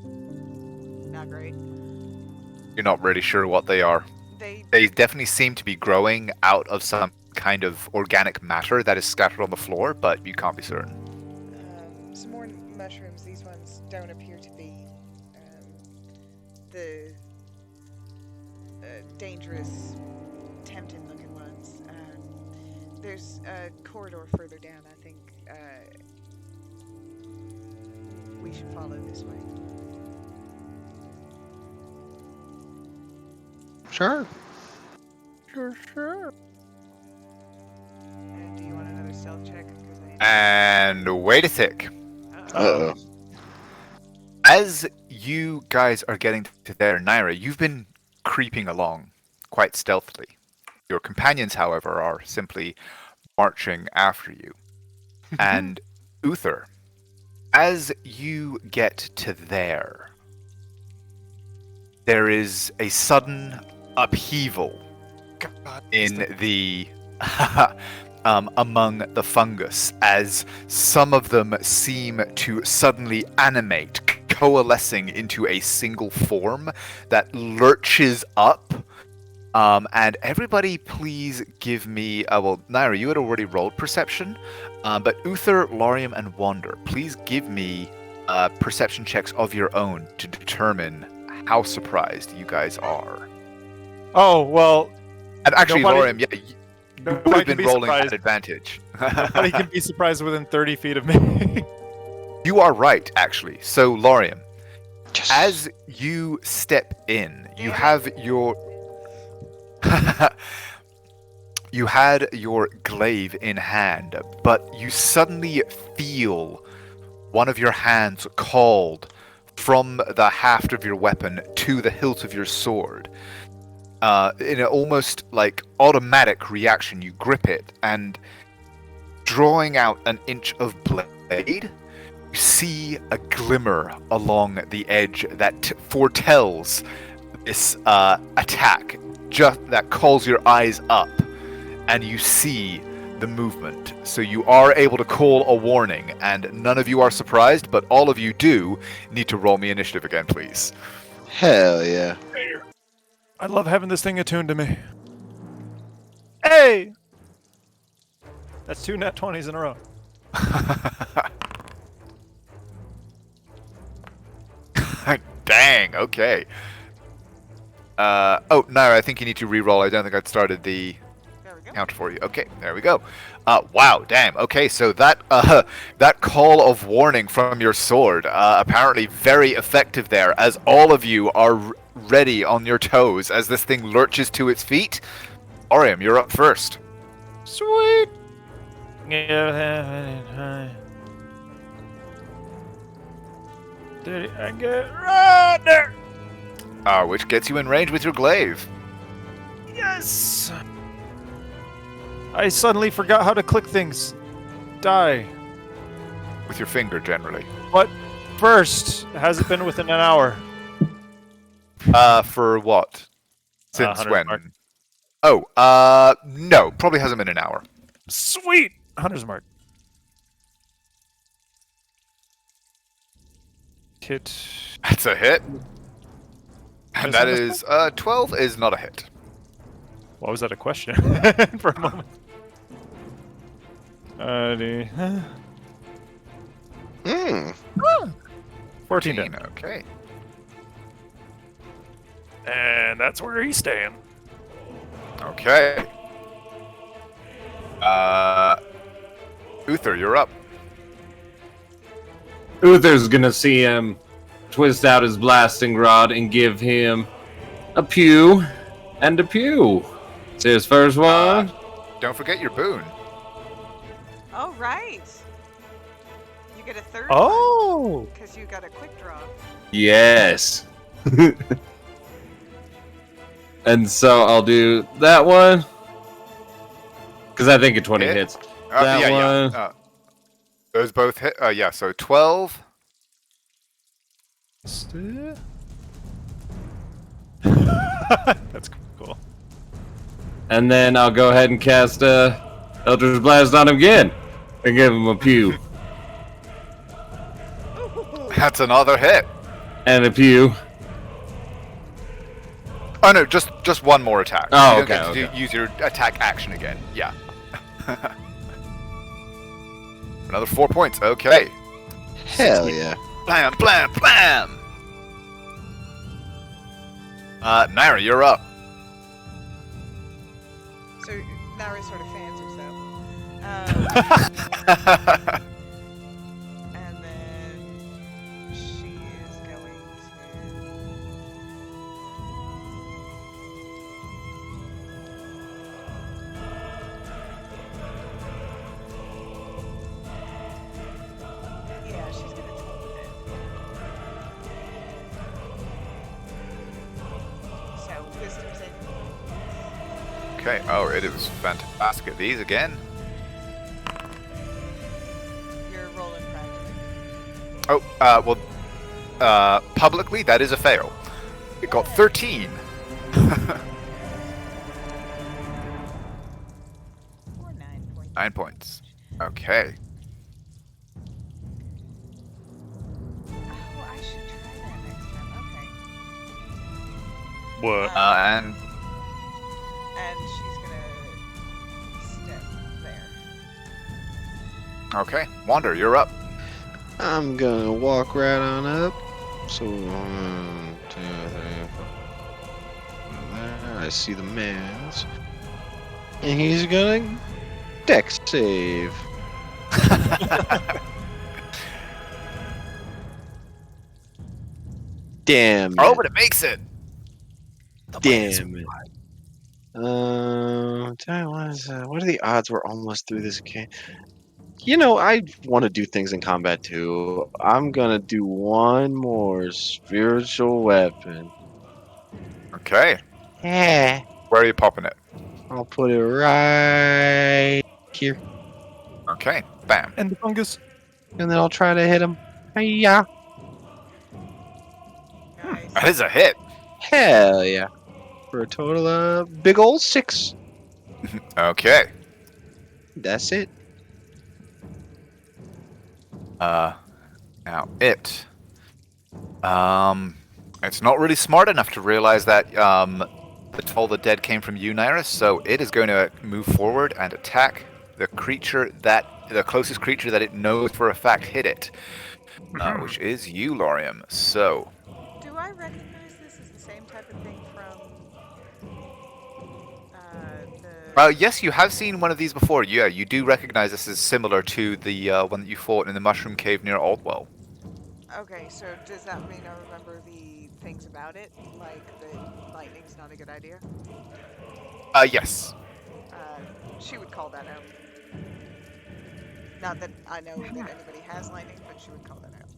Not great. You're not really sure what they are. They definitely seem to be growing out of some kind of organic matter that is scattered on the floor, but you can't be certain. Some more mushrooms. These ones don't appear to be the dangerous, tempting-looking ones. There's a corridor further down. I think we should follow this way. Sure. Sure. Do you want another stealth check? And wait a tick. Uh-oh. As you guys are getting to there, Naira, you've been creeping along quite stealthily. Your companions, however, are simply marching after you. And Uther, as you get to there is a sudden upheaval in the among the fungus as some of them seem to suddenly animate, coalescing into a single form that lurches up. And everybody please give me well, Naira, you had already rolled perception, but Uther, Laurium, and Wander, please give me perception checks of your own to determine how surprised you guys are. Oh, well, And actually, Nobody- Laurium, yeah, you nobody would have can been be rolling at surprised. advantage. Nobody can be surprised within 30 feet of me. You are right, actually. So, Laurium, Yes. as you step in, you have your you had your glaive in hand, but you suddenly feel one of your hands called from the haft of your weapon to the hilt of your sword. In an almost like automatic reaction, you grip it, and drawing out an inch of blade, you see a glimmer along the edge that foretells this attack, just that calls your eyes up, and you see the movement. So you are able to call a warning, and none of you are surprised, but all of you do need to roll me initiative again, please. Hell yeah. I love having this thing attuned to me. Hey! That's 2 nat 20s in a row. Dang, okay. Oh, Naira, I think you need to re-roll. I don't think I'd started the There we go. counter for you. Okay, there we go. Wow, damn. Okay, so that that call of warning from your sword apparently very effective there, as all of you are ready on your toes as this thing lurches to its feet. Orium, you're up first. Sweet! Did I get right there? Which gets you in range with your glaive. Yes! I suddenly forgot how to click things. Die. With your finger, generally. But first, has it been within an hour? For what? Since 100 when? mark. Oh, no, probably hasn't been an hour. Sweet! 100's mark. Hit. That's a hit. And Is that that a is 12 is not a hit. Why was that a question for a moment? 14 damage. Okay. And that's where he's staying. Okay. Uther, you're up. Uther's gonna see him twist out his blasting rod and give him a pew and a pew. See his first one? Don't forget your boon. Oh, right. You get a third Oh! because you got a quick draw. Yes. And so I'll do that one. Because I think a 20 Hit. hits. That yeah, one. yeah. Those both hit. Yeah, so 12. That's cool. And then I'll go ahead and cast Eldritch Blast on him again. And give him a pew. That's another hit. And a pew. Oh no, just one more attack. Oh, you don't okay, get to use your attack action again. Yeah. Another 4 points. Okay. Hell yeah. Blam, blam, blam. Naira, you're up. So Nari sort of fans herself. And then she is going to... Yeah, she's going to toll it. So, wisdom saving. Okay. Oh, it is fantastic at these again. You're rolling privately. Oh, well, publicly, that is a fail. It got 13. Or 9 points. 9 points. Okay. Oh, I should try that next time. Okay. What? And And she's gonna step there. okay, Wander, you're up. I'm gonna walk right on up. So 1, 2, 3, 4. There, I see the man's. And he's gonna dex save. Damn it. Oh, but it makes it. Damn it. What are the odds we're almost through this game? You know, I want to do things in combat too. I'm gonna do one more spiritual weapon. Okay. Yeah. Where are you popping it? I'll put it right here. Okay. Bam. And the fungus. And then I'll try to hit him. Hiya. Nice. That is a hit. Hell yeah. For a total of big ol' 6. Okay. That's it. Now it. It's not really smart enough to realize that the Toll the Dead came from you, Nairis, so it is going to move forward and attack the closest creature that it knows for a fact hit it, which is you, Laurium. So. Do I recognize this as the same type of thing from the... Yes, you have seen one of these before. Yeah, you do recognize this as similar to the one that you fought in the Mushroom Cave near Aldwell. Okay, so does that mean I remember the things about it? Like that lightning's not a good idea? Yes. She would call that out. Not that I know that anybody has lightning, but she would call that out.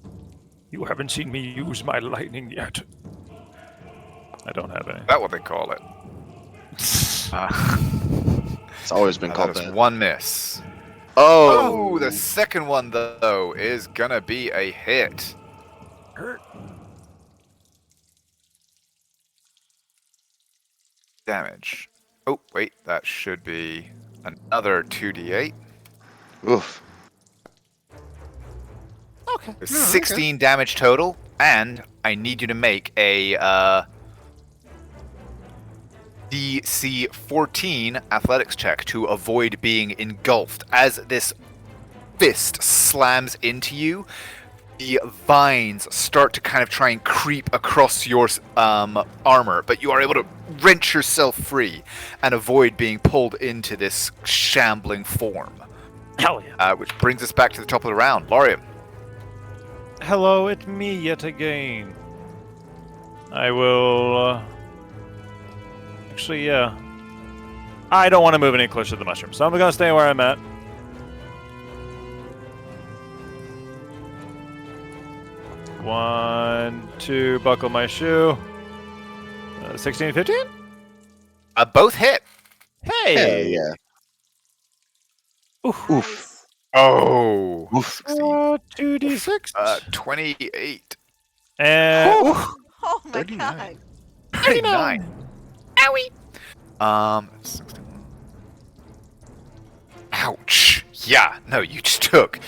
You haven't seen me use my lightning yet. I don't have any. Is that what they call it? It's always been called That is that. one miss. Oh! Oh, the second one, though, is gonna be a hit. Hurt. damage. Oh, wait, that should be another 2d8. Oof. Okay. 16 damage total, and I need you to make a DC 14 athletics check to avoid being engulfed. As this fist slams into you, the vines start to kind of try and creep across your armor, but you are able to wrench yourself free and avoid being pulled into this shambling form. Hell yeah. Which brings us back to the top of the round. Laurium. Hello, it's me yet again. I will. Actually, yeah. I don't want to move any closer to the mushroom, so I'm gonna stay where I'm at. One, two, buckle my shoe. 16, 15? Both hit. Hey! Hell yeah. Nice. Oh. Oof. 2d6. 28. And Oh my 39. god. 39. Owie. 61. Ouch. Yeah, no, you just took,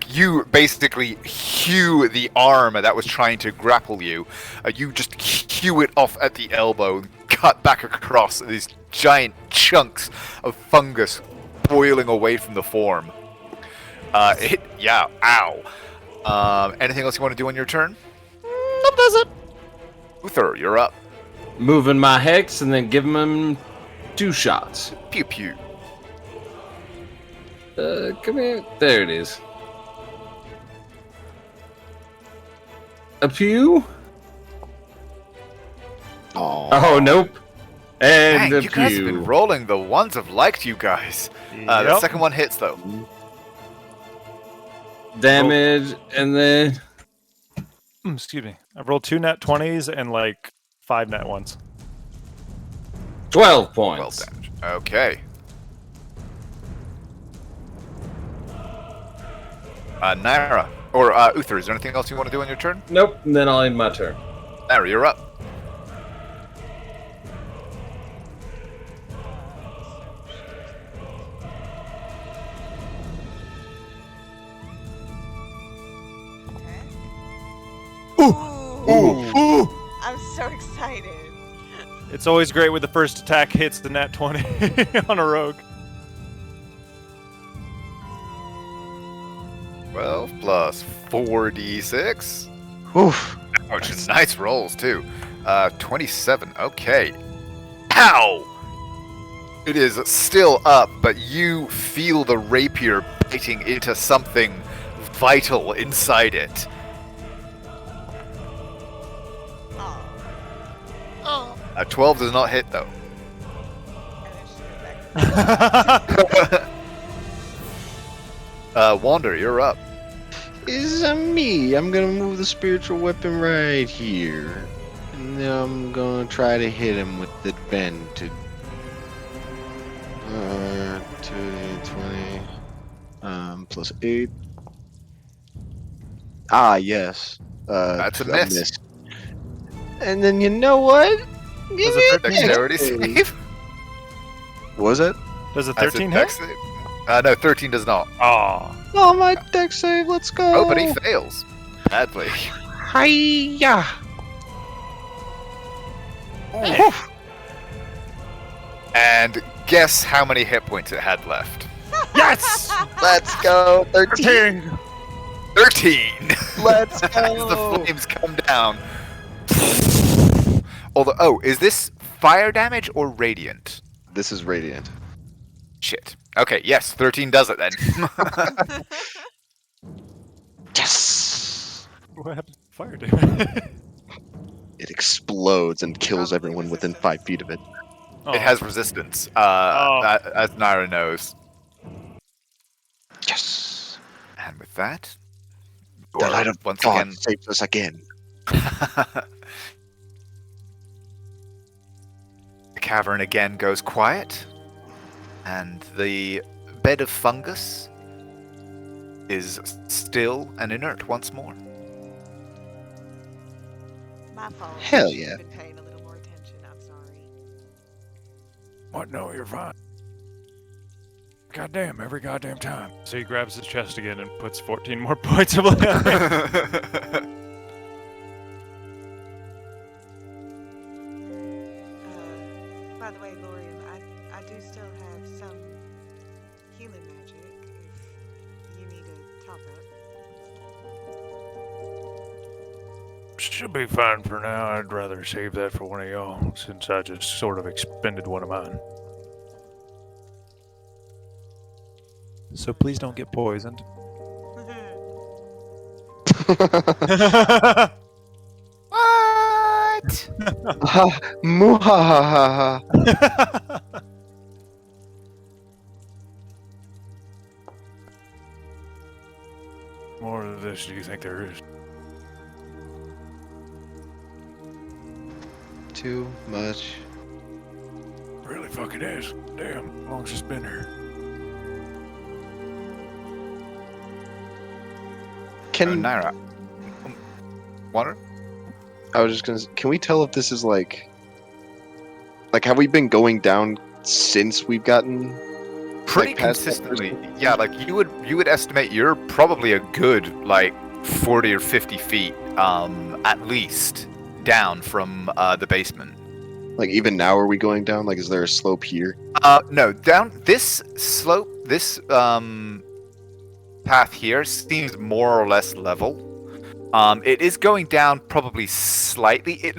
you basically hew the arm that was trying to grapple you. You just hew it off at the elbow and cut back across these giant chunks of fungus boiling away from the form. Ow. Anything else you want to do on your turn? Nope, that's it. Uther, you're up. Moving my hex and then giving him 2 shots. Pew pew. Come here. There it is. A pew? Aw. Oh, nope. And Dang, a you guys have been pew. rolling. The ones have liked you guys. The Yep. second one hits though. Damage, and then Excuse me. I've rolled 2 nat 20s and 5 nat 1s. 12 12 points. damage. Okay. Naira. Or Uther, is there anything else you want to do on your turn? Nope, and then I'll end my turn. Naira, you're up. Ooh. I'm so excited. It's always great when the first attack hits the nat 20 on a rogue. 12 plus 4d6. Oof. Which is nice rolls, too. 27. Okay. Ow! It is still up, but you feel the rapier biting into something vital inside it. Oh. 12 does not hit, though. Wander, you're up. Is me. I'm gonna move the spiritual weapon right here. And then I'm gonna try to hit him with the bend to 20, plus 8. Ah, yes. That's a miss. And then you know what? Give Was me it a 13 Dexterity dex save. save? What was it? Does a That's 13 dex hit? save. No, 13 does not. Aw. Oh, my dex save. Let's go. Oh, but he fails. Badly. Hiya. And guess how many hit points it had left? Yes! Let's go. 13. 13! Let's As the go. flames come down. Although, is this fire damage or radiant? This is radiant. Shit. Okay, yes, 13 does it then. Yes. What happened to fire damage? It explodes and kills Probably everyone within 5 feet of it. It has resistance, Oh. as Naira knows. Yes. And with that, you The are light of once God again. saves us again. The cavern again goes quiet, and the bed of fungus is still and inert once more. My fault. Hell I should yeah. have been paying a little more attention. I'm sorry. What? No, you're fine. Goddamn, every goddamn time. So he grabs his chest again and puts 14 more points of life. By the way, Lorian, I do still have some healing magic if you need a top up. Should be fine for now. I'd rather save that for one of y'all, since I just sort of expended one of mine. So please don't get poisoned. What? Muhahaha. More of this do you think there is? Too much. Really fucking is. Damn, how long's this been here? Can Naira. Water? I was just gonna. Can we tell if this is like have we been going down since we've gotten Pretty like, past that consistently. first- Yeah, like you would estimate you're probably a good like 40 or 50 feet at least down from the basement. Like even now, are we going down? Like, is there a slope here? No, down this slope, this path here seems more or less level. It is going down probably slightly.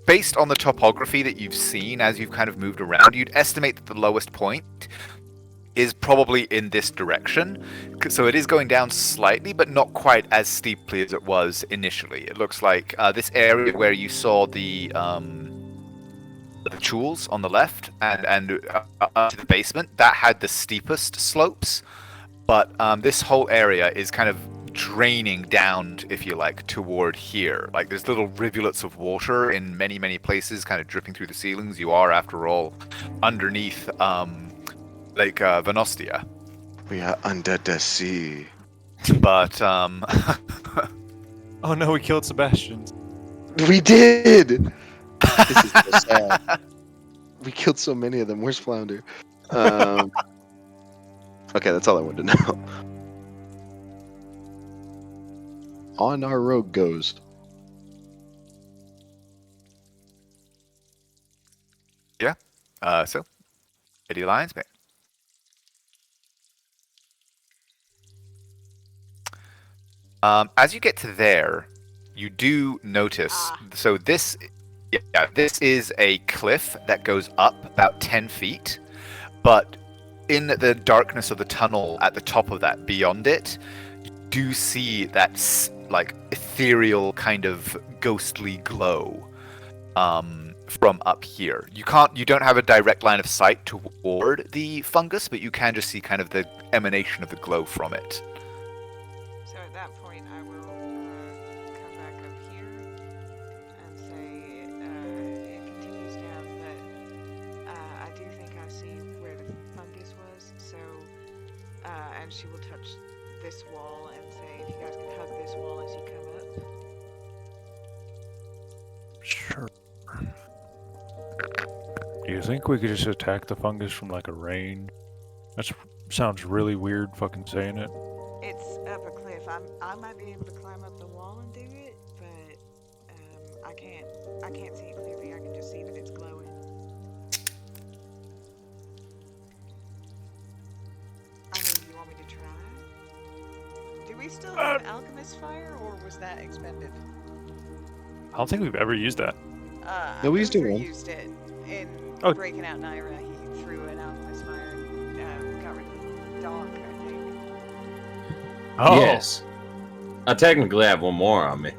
Based on the topography that you've seen as you've kind of moved around, you'd estimate that the lowest point is probably in this direction. So it is going down slightly, but not quite as steeply as it was initially. It looks like this area where you saw the jewels on the left and up to the basement, that had the steepest slopes. But this whole area is kind of draining down, if you like, toward here. Like there's little rivulets of water in many, many places, kind of dripping through the ceilings. You are, after all, underneath Lake Venostia. We are under the sea. But Oh no, we killed Sebastian. We did. This is so sad. We killed so many of them. Where's Flounder? Okay, that's all I wanted to know. On our road goes. So, Lady Lionsbane. As you get to there, you do notice. So this is a cliff that goes up about 10 feet, but in the darkness of the tunnel at the top of that, beyond it, you do see that like ethereal kind of ghostly glow from up here. You don't have a direct line of sight toward the fungus, but you can just see kind of the emanation of the glow from it. So at that point, I will come back up here and say it continues down, but I do think I see where the fungus was. So, and she will touch this wall and say, if you guys can hug this wall as you come up. Sure. Do you think we could just attack the fungus from like a range? That sounds really weird fucking saying it. It's up a cliff. I might be able to climb up the wall and do it, but I can't see it clearly. I can just see that it's glowing. I mean, do you want me to try? Do we still have an alchemist fire, or was that expended? I don't think we've ever used that. No, we used it Hoover once. used it in Oh. breaking out Naira. He threw an alchemist fire and got rid of the dog, I think. Oh, Yes. I technically have one more on me.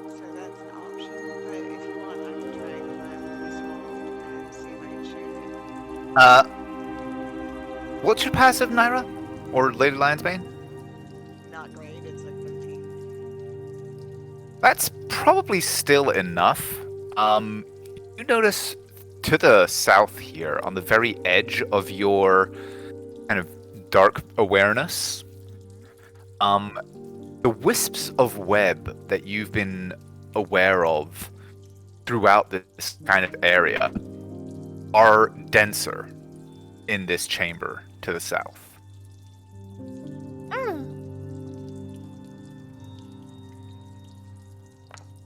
So that's an option, but if you want, I can try and climb this wall and see if I can shoot it. What's your passive, Naira? Or Lady Lionsbane? Not great, it's like 15. That's probably still enough. You notice to the south here, on the very edge of your kind of dark awareness, the wisps of web that you've been aware of throughout this kind of area are denser in this chamber to the south.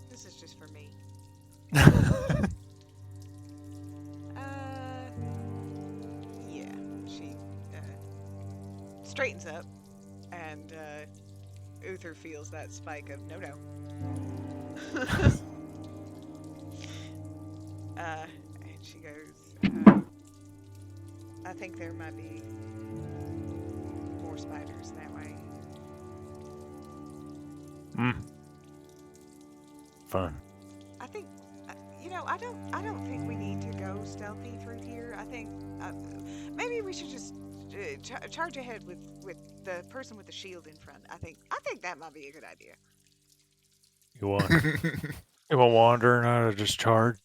This is just for me. Yeah, she straightens up, and Uther feels that spike of no. And she goes, I think there might be more spiders that way. Fun. I think, I don't think we need to go stealthy through here. I think maybe we should just charge ahead with the person with the shield in front. I think that might be a good idea. You want Wander and I to just charge?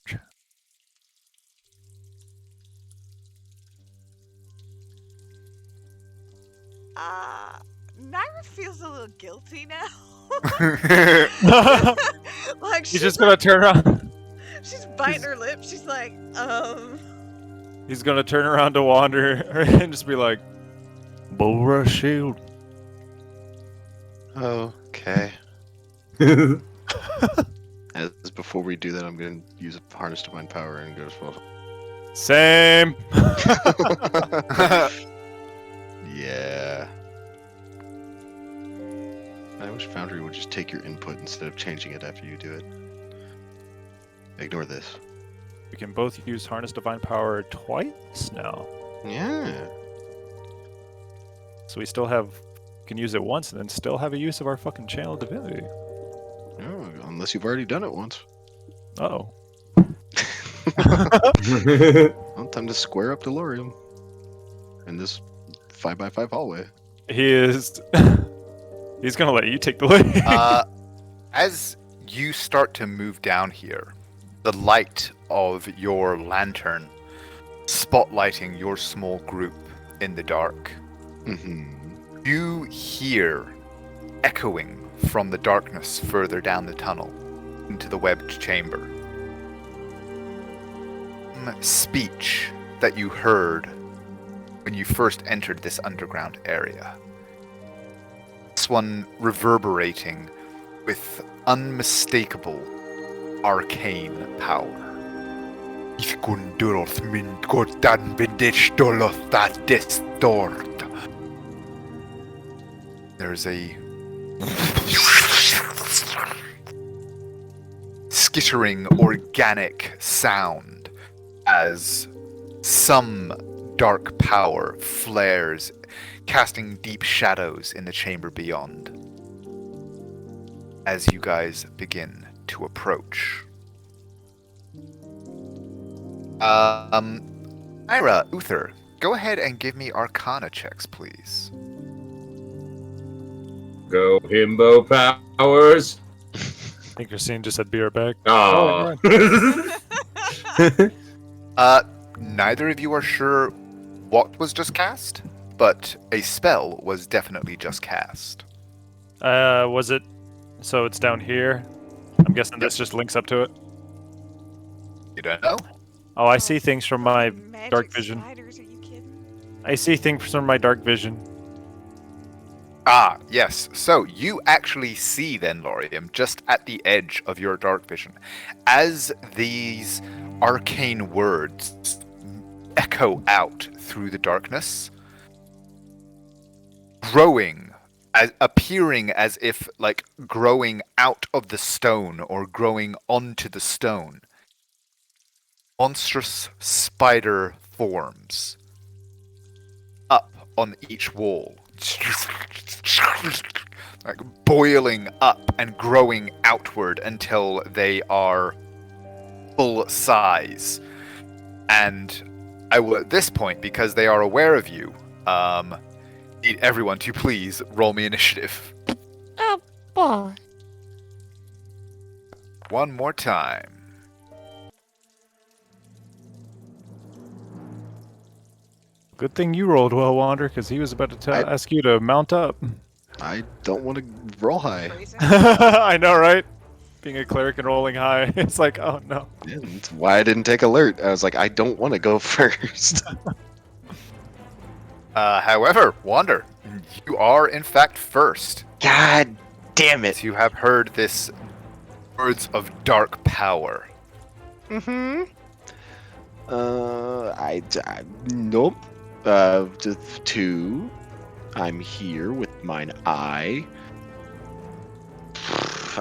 Naira feels a little guilty now. Like He's just gonna turn around. she's biting her lip. She's like, He's gonna turn around to Wander and just be like, Bull rush shield. Okay. As before we do that, I'm going to use a harness divine power and go as well. same. Yeah. I wish Foundry would just take your input instead of changing it after you do it. Ignore this. We can both use Harness Divine Power twice now. Yeah. So we still can use it once and then still have a use of our fucking Channel Divinity. Oh, unless you've already done it once. Uh-oh. Well, time to square up Delorium in this 5x5 hallway. He is... He's gonna let you take the lead. As you start to move down here, the light of your lantern spotlighting your small group in the dark, you hear echoing from the darkness further down the tunnel into the webbed chamber. Speech that you heard when you first entered this underground area. This one reverberating with unmistakable arcane power. There's a skittering organic sound as some dark power flares, casting deep shadows in the chamber beyond. As you guys begin to approach. Ira, Uther, go ahead and give me Arcana checks, please. Go himbo powers. I think Christine just said be right back. Oh. Neither of you are sure what was just cast, but a spell was definitely just cast. Was it... So it's down here? I'm guessing this just links up to it? You don't know? Oh, I see things from my magic dark vision. Spiders, are you kidding? I see things from my dark vision. Ah, yes. So you actually see then, Laurium, just at the edge of your dark vision, as these arcane words echo out through the darkness, growing, appearing as if like growing out of the stone or growing onto the stone. Monstrous spider forms up on each wall, like boiling up and growing outward until they are full size. And I will, at this point, because they are aware of you, need everyone to please roll me initiative. Oh, boy. One more time. Good thing you rolled well, Wander, because he was about to ask you to mount up. I don't want to roll high. Brazen? I know, right? being a cleric and rolling high. It's like, oh no. Yeah, that's why I didn't take alert. I was like, I don't want to go first. However, Wander, you are in fact first. God damn it. You have heard this words of dark power. Mm-hmm. Nope. Just two. I'm here with mine eye.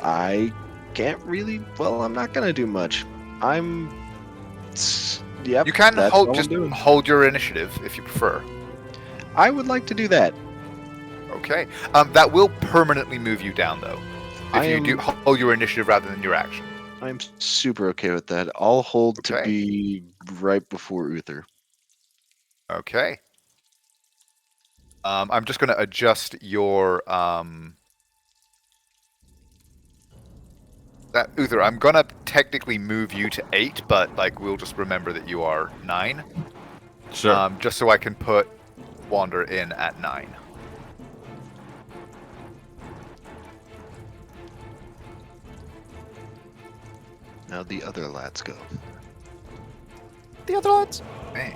I can't really. Well, I'm not gonna do much. Yep. You can that's hold all I'm just doing. hold your initiative if you prefer. I would like to do that. Okay. That will permanently move you down though. If you do hold your initiative rather than your action. I'm super okay with that. I'll hold to Okay. be right before Uther. Okay. I'm just gonna adjust your that Uther, I'm gonna technically move you to 8, but like we'll just remember that you are 9. Sure. Just so I can put Wander in at 9. Now the other lads go. The other lads. Hey.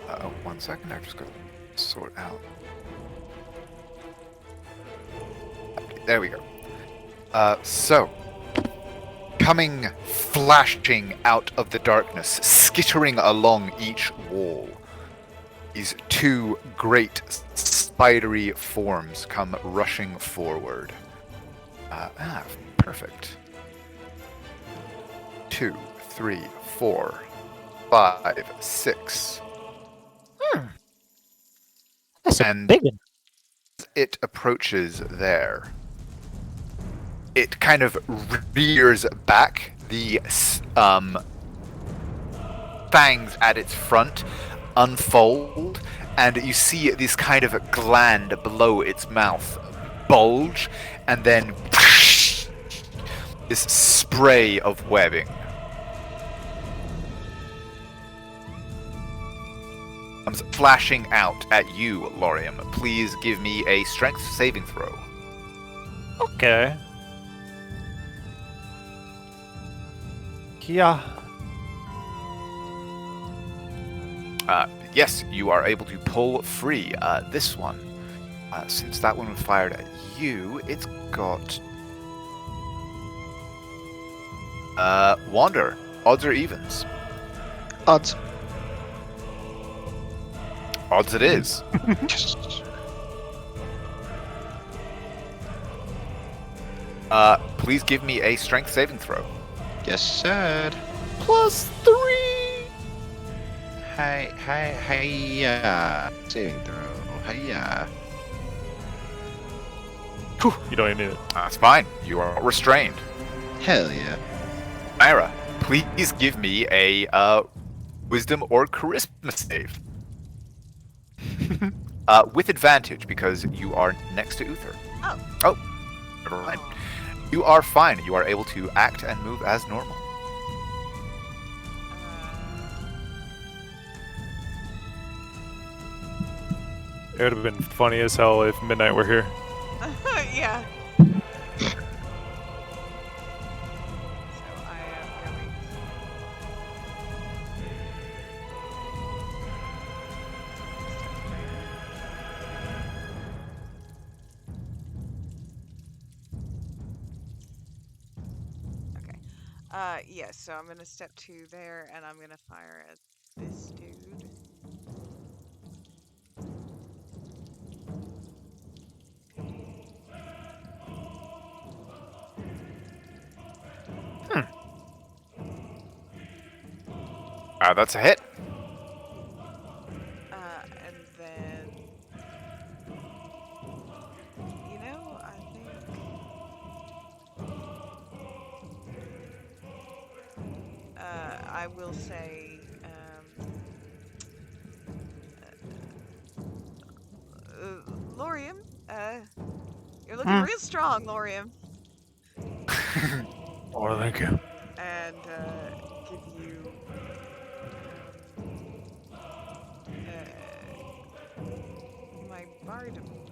Oh, 1 second. I just got to sort out. There we go. So, coming flashing out of the darkness, skittering along each wall, these 2 great spidery forms come rushing forward. Perfect. 2, 3, 4, 5, 6. That's a And big one. it approaches there, it kind of rears back, the fangs at its front unfold, and you see this kind of a gland below its mouth bulge, and then this spray of webbing comes flashing out at you, Lorium. Please give me a strength saving throw. Okay. Yeah. Yes, you are able to pull free this one. Since that one was fired at you, it's got... Wander. Odds or evens? Odds. Odds it is. Please give me a strength saving throw. Yes, sir. +3. Hi. Saving throw. Hiya. You don't even need it. That's fine. You are restrained. Hell yeah. Myra, please give me a wisdom or charisma save. With advantage, because you are next to Uther. Oh, never mind. You are fine. You are able to act and move as normal. It would have been funny as hell if Midnight were here. Yeah. So I am going. Okay. Yes. So I'm gonna step 2 there, and I'm gonna fire at this dude. That's a hit. And then, you know, I think I will say, Lorium, you're looking real strong, Lorium, Oh, thank you. and give you my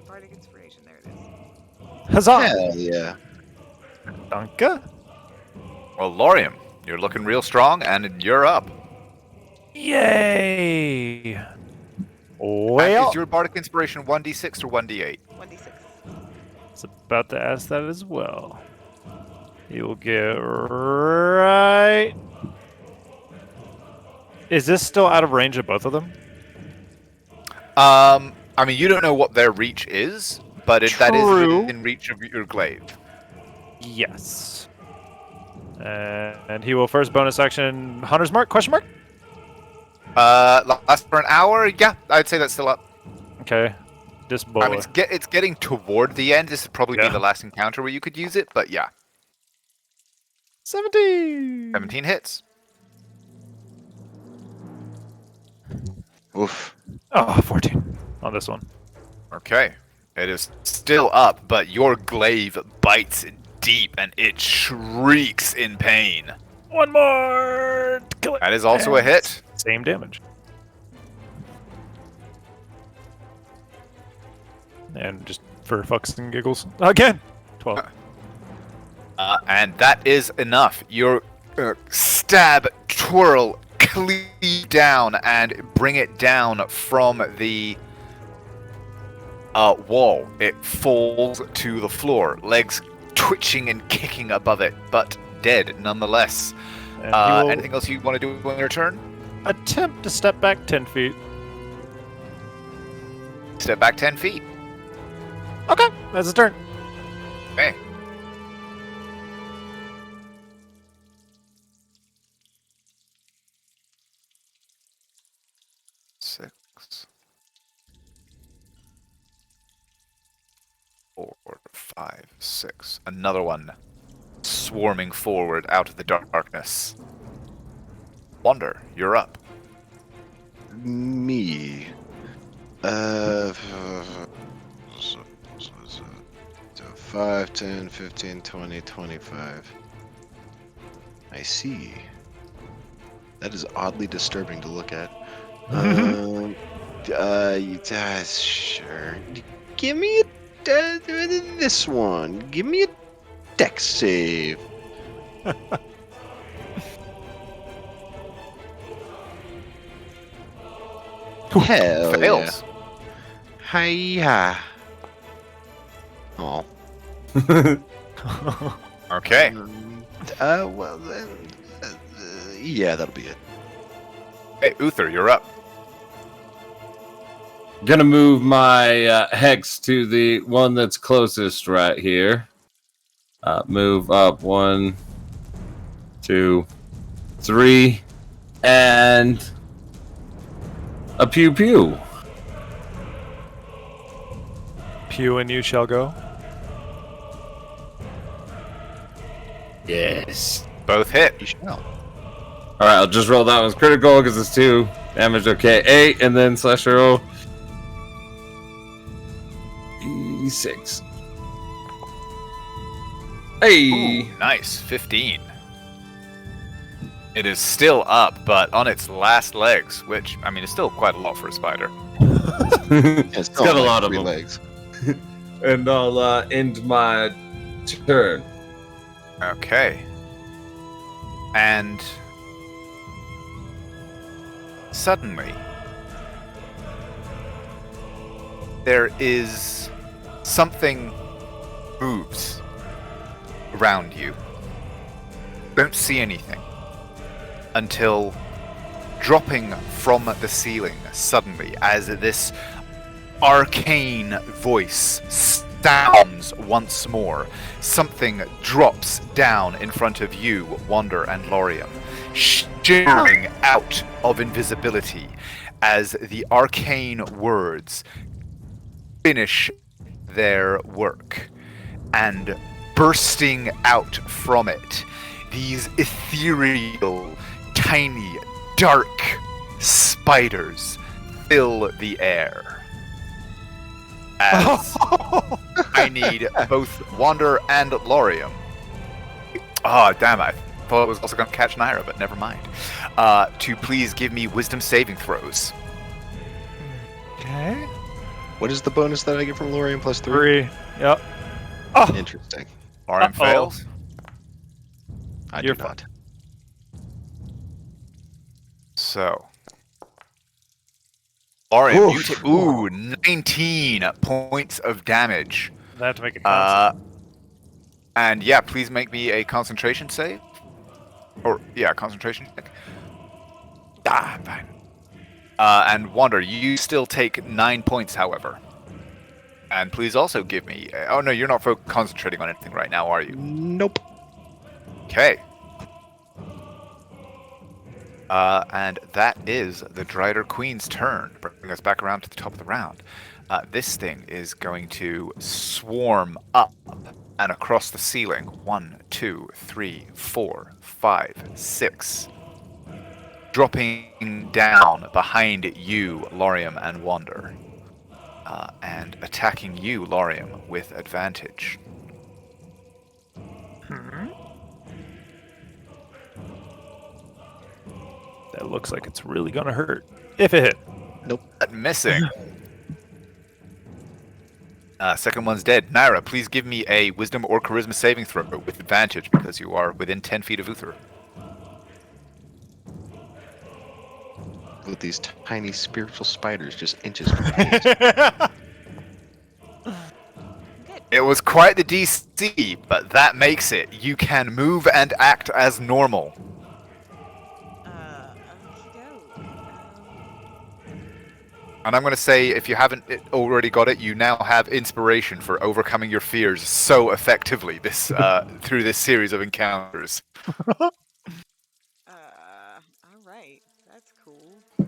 bardic inspiration. There it is. Huzzah! Hell yeah. Danke. Well, Lorium, you're looking real strong, and you're up. Yay! And Well, is your bardic inspiration 1d6 or 1d8? 1d6. it's about to ask that as well. You will get right. Is this still out of range of both of them? I mean, you don't know what their reach is, but that is True. within reach of your glaive. Yes. And he will first bonus action Hunter's Mark? Question mark? Last for an hour? Yeah, I'd say that's still up. Okay. This boy. I mean, it's getting toward the end. This would probably be Yeah. the last encounter where you could use it, but yeah. 17. 17 hits. Oof. Oh, 14 on this one. Okay. It is still up, but your glaive bites deep and it shrieks in pain. One more. Kill it. That is also a hit. Same damage. And just for fucks and giggles. Again. 12. And that is enough. Your stab, twirl, cleave down, and bring it down from the wall. It falls to the floor, legs twitching and kicking above it, but dead nonetheless. And he will Anything else you want to do on your turn? attempt to step back 10 feet. Step back 10 feet. Okay, that's his turn. Okay. Six. 4, 5, 6. Another one swarming forward out of the darkness. Wander, you're up. Me. 5, 10, 15, 20, 25. I see. That is oddly disturbing to look at. Sure. Give me this one. Give me a dex save. Hell Fails. yeah. Hiya. Oh. Okay. Well, yeah, that'll be it. Hey, Uther, you're up. Gonna move my hex to the one that's closest right here. Move up 1, 2, 3, and a pew pew. Pew and you shall go. Yes. Both hit. You shall. All right, I'll just roll that one's critical because it's 2 damage. Okay, 8, and then slash roll. 6. Hey. Ooh, nice. 15. It is still up, but on its last legs, which, I mean, is still quite a lot for a spider. It's got a lot of three them. legs. And I'll end my turn. Okay. And suddenly, there is something moves around you. Don't see anything until dropping from the ceiling suddenly as this arcane voice sounds once more. Something drops down in front of you, Wander and Lorium, shimmering out of invisibility as the arcane words finish their work. And bursting out from it, these ethereal, tiny, dark spiders fill the air. As I need both Wander and Lorium. Oh, damn, I thought I was also going to catch Naira, but never mind. To please give me wisdom saving throws. Okay. What is the bonus that I get from Lorian plus 3? 3. Yep. Oh, Interesting. Lorium Uh-oh. fails. I You're do not. So, Lorium, you Oof. take 19 points of damage. I have to make a con save. And yeah, please make me a concentration save. Or yeah, concentration check. Fine. And Wander, you still take 9 points, however. And please also give me. Oh no, you're not concentrating on anything right now, are you? Nope. Okay. And that is the Drider Queen's turn, bringing us back around to the top of the round. This thing is going to swarm up and across the ceiling. 1, 2, 3, 4, 5, 6. Dropping down behind you, Lorium and Wander. And attacking you, Lorium, with advantage. That looks like it's really gonna hurt. If it hit. Missing. Second one's dead. Naira, please give me a Wisdom or Charisma saving throw with advantage because you are within 10 feet of Uther. With these tiny spiritual spiders just inches from me. It was quite the DC, but that makes it. You can move and act as normal. And I'm going to say, if you haven't already got it, you now have inspiration for overcoming your fears so effectively through this series of encounters. All right, that's cool. Then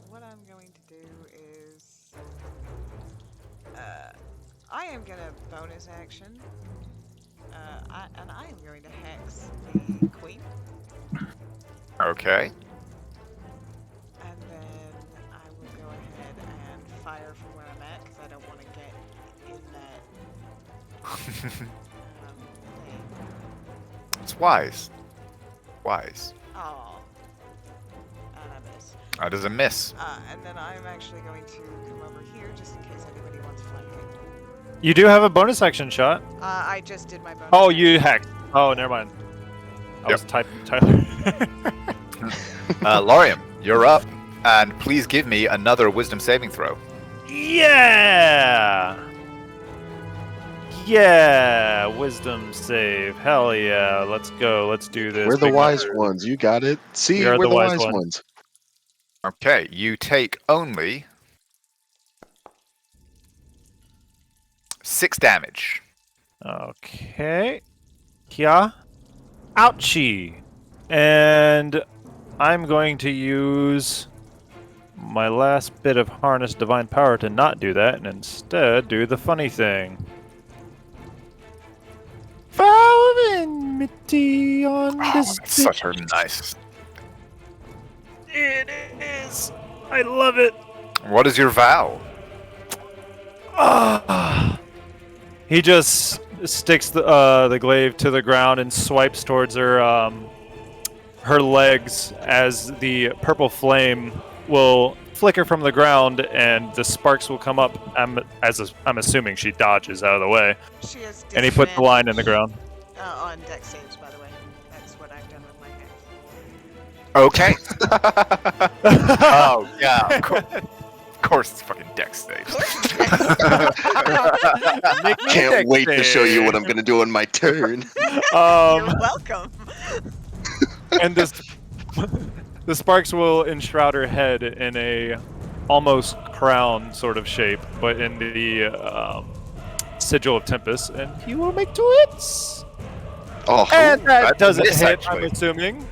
what I'm going to do is, I am gonna bonus action, I am going to hex the queen. Okay. And then I will go ahead and fire from where I'm at because I don't want to get in that thing. It's wise. Wise. Oh. And I miss. That is a miss. And then I'm actually going to come over here just in case anybody wants flanking. You do have a bonus action shot. I just did my bonus. Oh, action. you hacked. Oh, never mind. I was typing Tyler. Lorium, you're up. And please give me another Wisdom saving throw. Yeah! Yeah! Wisdom save. Hell yeah. Let's go. Let's do this. We're the Big wise number. ones. You got it. See, We are we're the the wise wise ones. ones. Okay, you take only 6 damage. Okay. Yeah. Ouchie. And I'm going to use my last bit of harness divine power to not do that and instead do the funny thing. Vow of enmity on Oh, this it's such a nice. It is. I love it. What is your vow? He just sticks the glaive to the ground and swipes towards her her legs as the purple flame will flicker from the ground and the sparks will come up. I'm assuming she dodges out of the way. She has And he put the line in the ground. On deck saves, by the way. That's what I've done with my hex. Okay. Oh, yeah. Of course it's fucking dex saves. Can't wait to show you what I'm gonna do on my turn. You're welcome. And the sparks will enshroud her head in a almost crown sort of shape, but in the sigil of Tempest, and he will make 2 hits. Oh, And that that's doesn't a miss, hit, actually. I'm assuming.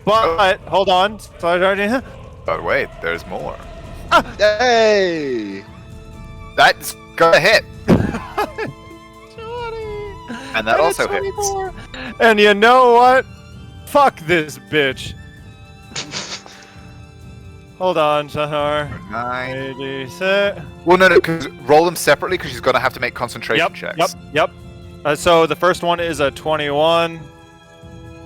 But hold on. But wait, there's more. hey! That's gonna hit. And that also hits. And you know what? Fuck this bitch. Hold on, Shahar. 9. 86. Well, no, because roll them separately because she's gonna have to make concentration checks. Yep. So the first one is a 21.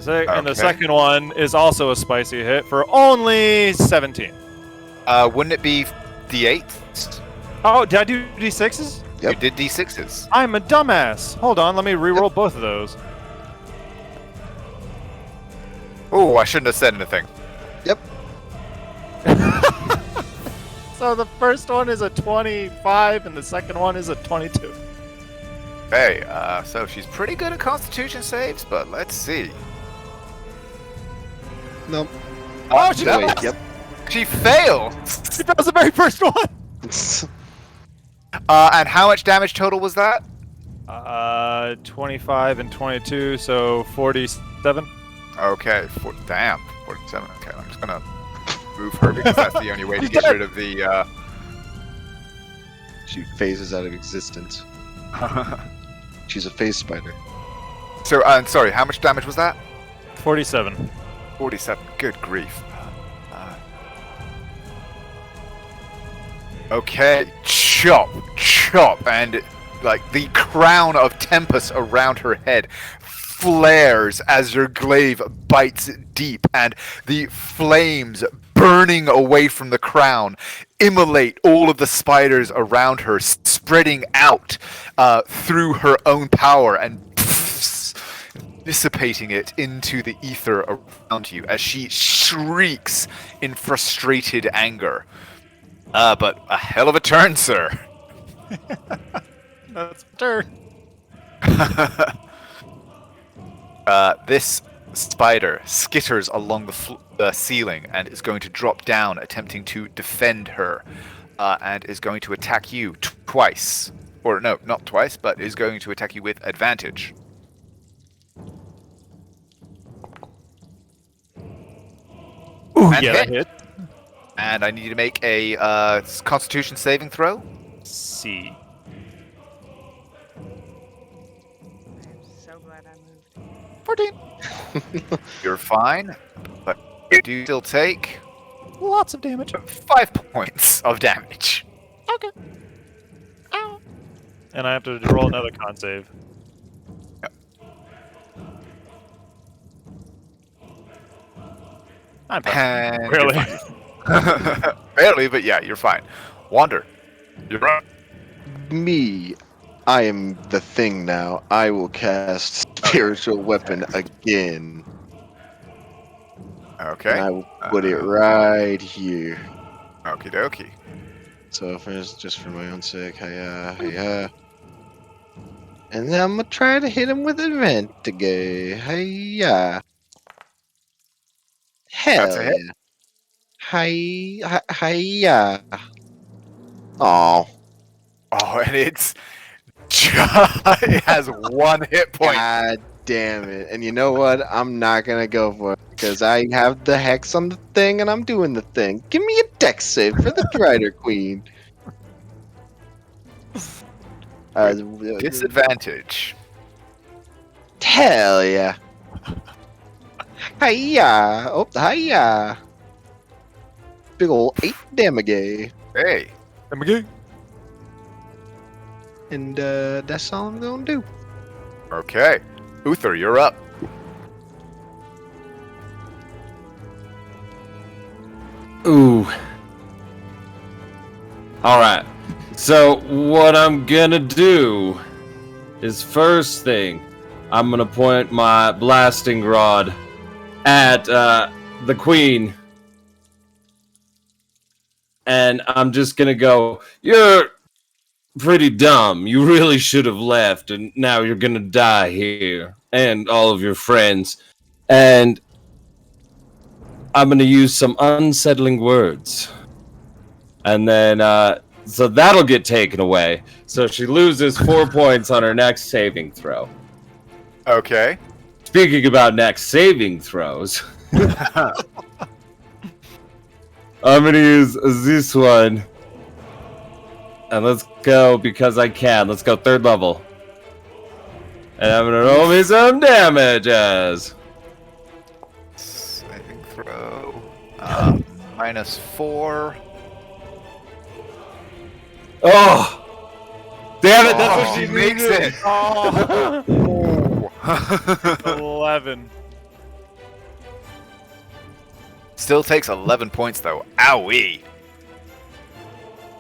And the Okay. second one is also a spicy hit for only 17. Wouldn't it be D8? Oh, did I do D6s? Yep. You did D6s. I'm a dumbass. Hold on, let me re-roll both of those. Oh, I shouldn't have said anything. Yep. So the first one is a 25 and the second one is a 22. Hey, so she's pretty good at Constitution saves, but let's see. Nope. Oh, she Wait, does! yep. She failed! She does the very first one! And how much damage total was that? 25 and 22, so 47. Okay, damn, 47. Okay, I'm just gonna move her because that's the only way to get rid of the, She phases out of existence. She's a phase spider. So, sorry, how much damage was that? 47. 47. Good grief. Okay, chop, and like the crown of Tempest around her head flares as your glaive bites deep, and the flames burning away from the crown immolate all of the spiders around her, spreading out through her own power and dissipating it into the ether around you as she shrieks in frustrated anger. But a hell of a turn, sir. That's my turn. This spider skitters along the ceiling and is going to drop down, attempting to defend her, and is going to attack you twice. Or no, not twice, but is going to attack you with advantage. Ooh, And yeah, that hit. hit. And I need you to make a Constitution saving throw. C. I'm so glad I moved. 14. You're fine, but you do still take Lots of damage. 5 points of damage. Okay. Ow. And I have to roll another con save. I'm fine. And you're Really? fine. Barely, but yeah, you're fine. Wander, you're up. Me. I am the thing now. I will cast Spiritual Weapon again. Okay. And I will put it right here. Okie dokie. So first, just for my own sake, hiya. And then I'm gonna try to hit him with advantage. Hiya. That's Hell a hit. yeah. Hiya. Oh. Oh, and it's it has 1 hit point. God damn it. And you know what? I'm not gonna go for it because I have the hex on the thing and I'm doing the thing. Give me a dex save for the Drider Queen. Disadvantage. Hell yeah. Hiya. Oh, hiya. Big ol' 8 damage. Hey. And that's all I'm gonna do. Okay. Uther, you're up. Ooh. Alright. So, what I'm gonna do is first thing, I'm gonna point my blasting rod at the queen. And I'm just gonna go, "You're pretty dumb. You really should have left, and now you're gonna die here. And all of your friends." And I'm gonna use some unsettling words. And then, so that'll get taken away. So she loses 4 points on her next saving throw. Okay. Speaking about next saving throws, I'm gonna use this one. And let's go because I can. Let's go 3rd level. And I'm gonna roll me some damages. Saving throw. -4. Oh! Damn it, that's Oh, what she she makes needed. it. Oh, Oh. 11. Still takes 11 points though. Owie.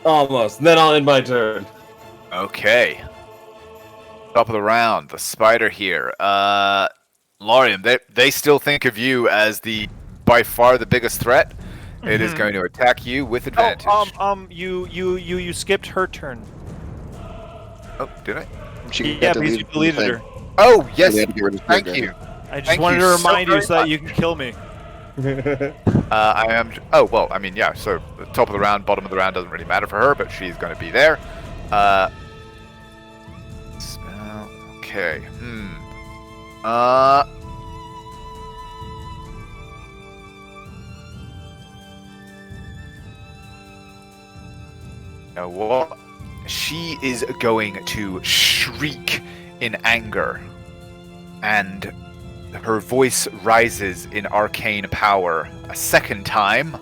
Almost. Then I'll end my turn. Okay. Top of the round, the spider here. Lorium, they still think of you as the by far the biggest threat. It is going to attack you with advantage. You skipped her turn. Oh, did I? She Yeah, got because you deleted from the deleted thing. her. Oh, So yes. they had to get rid of Thank her. you. I just Thank wanted you to so remind you very so that much. you can kill me. I am. Oh, well, I mean, yeah, so the top of the round, bottom of the round doesn't really matter for her, but she's going to be there. Spell. Okay. You know what? She is going to shriek in anger, and her voice rises in arcane power a second time.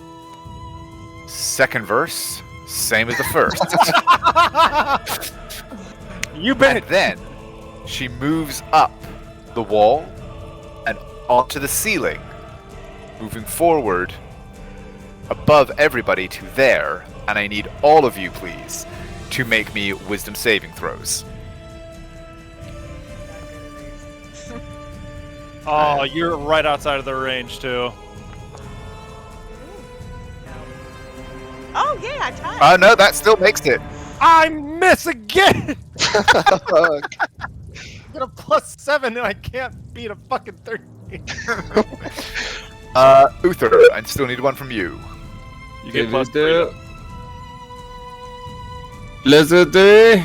Second verse, same as the first. You And bet. then she moves up the wall and onto the ceiling, moving forward above everybody to there. And I need all of you, please, to make me wisdom saving throws. Oh, you're right outside of the range too. Oh yeah, I tied. Oh, no, that still makes it. I miss again. Fuck. Got a +7 and I can't beat a fucking 13. Uther, I still need one from you. You get +3. Leslie.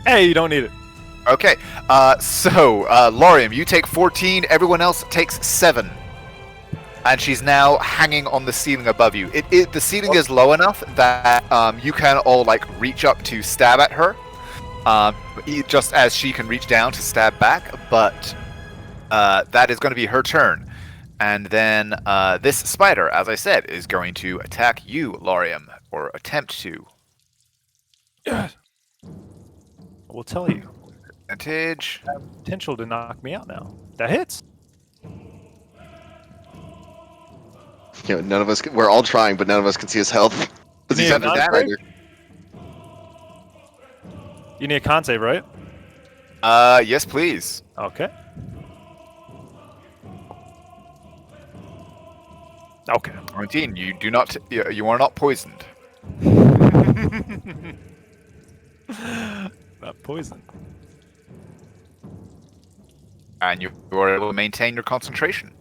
Hey, you don't need it. Okay, so, Lorium, you take 14, everyone else takes 7. And she's now hanging on the ceiling above you. The ceiling is low enough that you can all, like, reach up to stab at her. Just as she can reach down to stab back, but that is going to be her turn. And then this spider, as I said, is going to attack you, Lorium, or attempt to. I will tell you. Advantage. Potential to knock me out now. That hits. You know, none of us. We're all trying, but none of us can see his health. Because You he's need a under the con save? spider. You need a con save, right? Yes, please. Okay. Okay. Quarantine, you do not. You are not poisoned. Not poison. And you are able to maintain your concentration.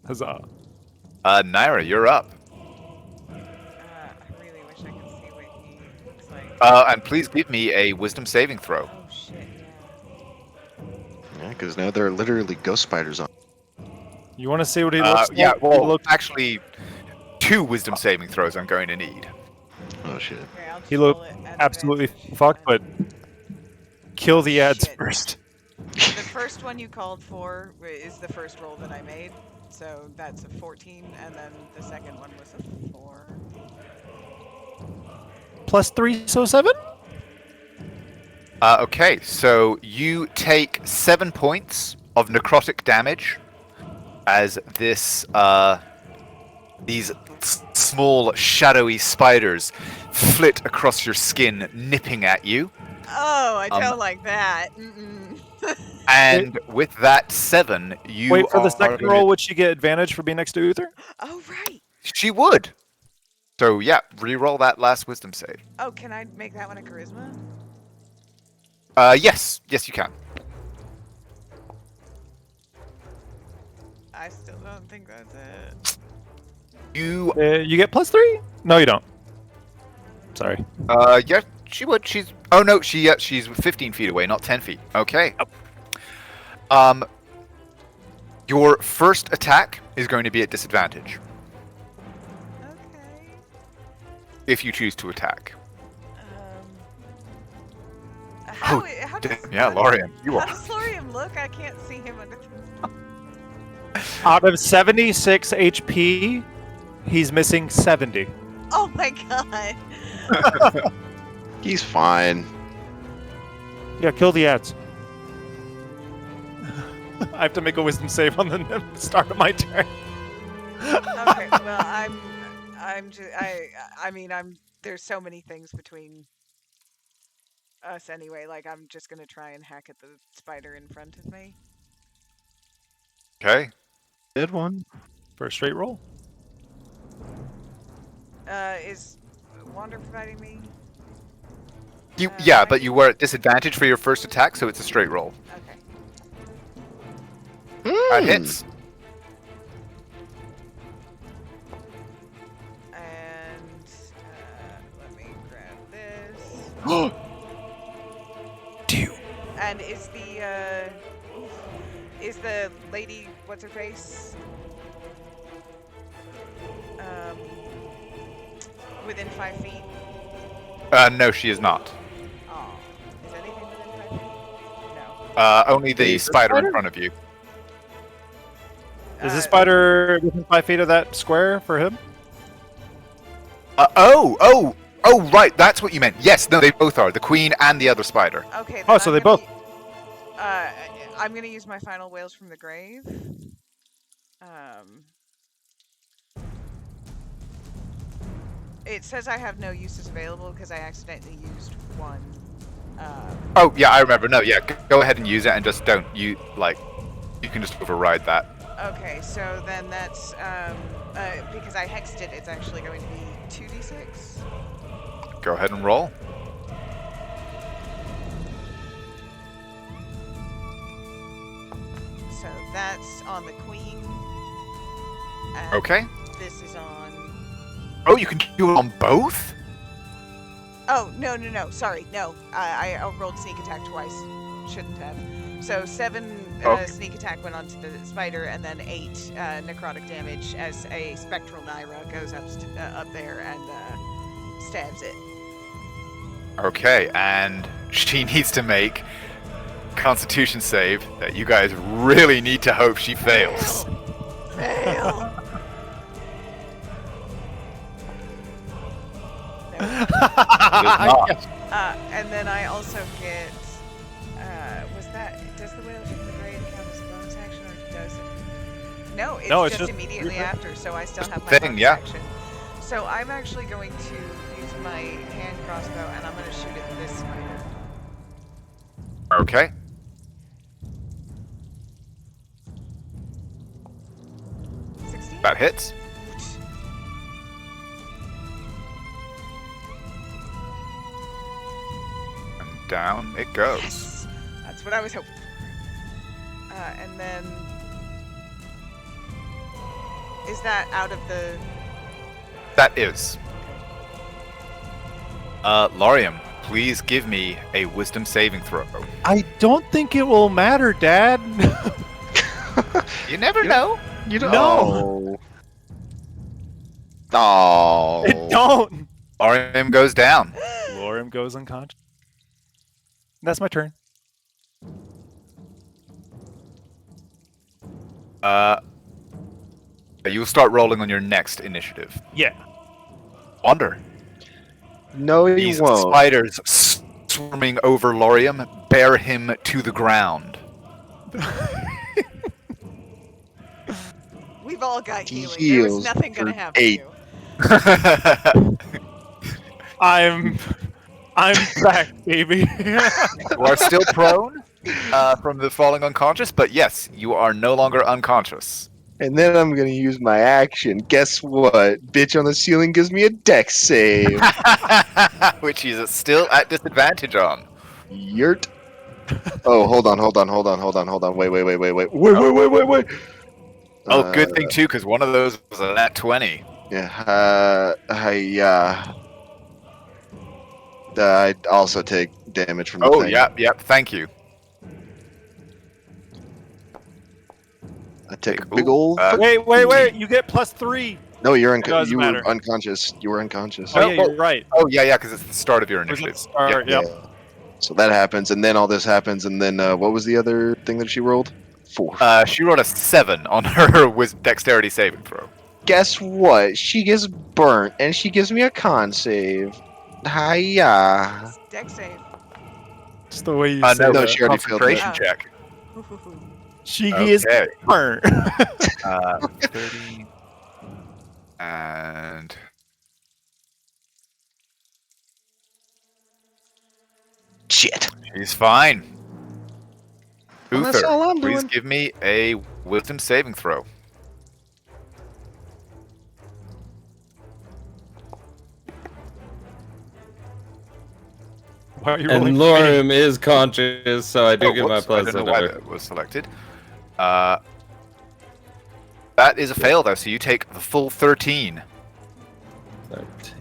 Huzzah. Naira, you're up. I really wish I could see what he looks like. And please give me a wisdom saving throw. Oh shit, yeah. Yeah, because now there are literally ghost spiders on. You want to see what he looks like? Yeah, He well, looks- actually, 2 wisdom saving throws I'm going to need. Oh shit. Okay, I'll just He looked roll it at absolutely advantage. fucked, but kill the ads Shit. first. The first one you called for is the first roll that I made, so that's a 14, and then the second one was a 4. +3, so 7? Okay, so you take 7 points of necrotic damage as these small shadowy spiders flit across your skin, nipping at you. Oh, I don't like that. Mm-mm. And with that 7, you Wait, for the are second gonna- roll, would she get advantage for being next to Uther? Oh, right. She would. So yeah, re-roll that last wisdom save. Oh, can I make that one a charisma? Yes, you can. I still don't think that's it. You, You get +3? No, you don't. Sorry. yeah, she would. Oh no, she's 15 feet away, not 10 feet. Okay. Your first attack is going to be at disadvantage Okay. if you choose to attack. How, Oh, how does, Damn, yeah, Lorian, you how are. does Lorium look? I can't see him under the... Out of 76 HP, he's missing 70. Oh my god. He's fine. Yeah, kill the ads. I have to make a wisdom save on the start of my turn. Okay, well, I'm just, I mean, there's so many things between us anyway. Like, I'm just gonna try and hack at the spider in front of me. Okay. Good one. For a straight roll. Is Wander providing me? Yeah, but guidance? you were at disadvantage for your first attack, so it's a straight roll. Okay. That hits. And let me grab this. Two. And is the lady, what's her face? Within 5 feet? No, she is not. Oh. Is anything within 5 feet? No. Only the spider in front of you. Is the spider within 5 feet of that square for him? Oh, right, that's what you meant. Yes, no, they both are. The queen and the other spider. Okay. Oh, then so I'm they gonna both. I'm gonna use my final wails from the grave. It says I have no uses available because I accidentally used one. Oh, yeah, I remember. No, yeah, go ahead and use it and just don't. You can just override that. Okay, so then that's because I hexed it. It's actually going to be 2d6. Go ahead and roll. So that's on the queen. And Okay. This is on. Oh, you can do it on both? Oh no! Sorry, no. I rolled sneak attack twice. Shouldn't have. So 7 sneak attack went onto the spider, and then 8 necrotic damage as a spectral Naira goes up there and stabs it. Okay, and she needs to make Constitution save that you guys really need to hope she fails. Fail. And then I also get. Does the whale from the grave count as a bonus action, or does it? No, it's just immediately after, so I still have my bonus action. So I'm actually going to use my hand crossbow, and I'm going to shoot at this spider. Okay. That hits. And down it goes. Yes! That's what I was hoping for. And then... Is that out of the... That is. Lorium, please give me a wisdom saving throw. I don't think it will matter, Dad. You never know. You don't. No. Oh. It don't. Lorium goes down. Lorium goes unconscious. That's my turn. You'll start rolling on your next initiative. Yeah. Wander. No, you These won't. spiders swarming over Lorium bear him to the ground. We've all got He healing. There was heals nothing going to for happen 8. to you. I'm back, baby. You are still prone from the falling unconscious, but yes, you are no longer unconscious. And then I'm gonna use my action. Guess what? Bitch on the ceiling gives me a dex save. Which he's still at disadvantage on. Yurt. Oh, hold on. Wait. Oh, good thing too, because one of those was a nat 20. Yeah. I also take damage from the Oh, thing. yep, thank you. I take a Ooh, big old. Wait. You get +3. No, you doesn't were matter. unconscious. You were unconscious. Oh, yeah, you're right. Oh, yeah, because it's the start of your It was at the initiative. start, Yep. yep. So that happens, and then all this happens, and then what was the other thing that she rolled? 4. She rolled a 7 on her with dexterity saving throw. Guess what? She gets burnt, and she gives me a con save. Hiya. Dex save. It's the way you say No, that. she already failed that. concentration check. She Okay. is burnt. 30 and Shit. He's fine. Well, that's Uther, all I'm please doing. give me a wisdom saving throw. Why are you And rolling for me? Lorium is conscious, so I do get my whoops, I plus don't know why whatever. that was selected. That is a fail, though, so you take the full 13. 13.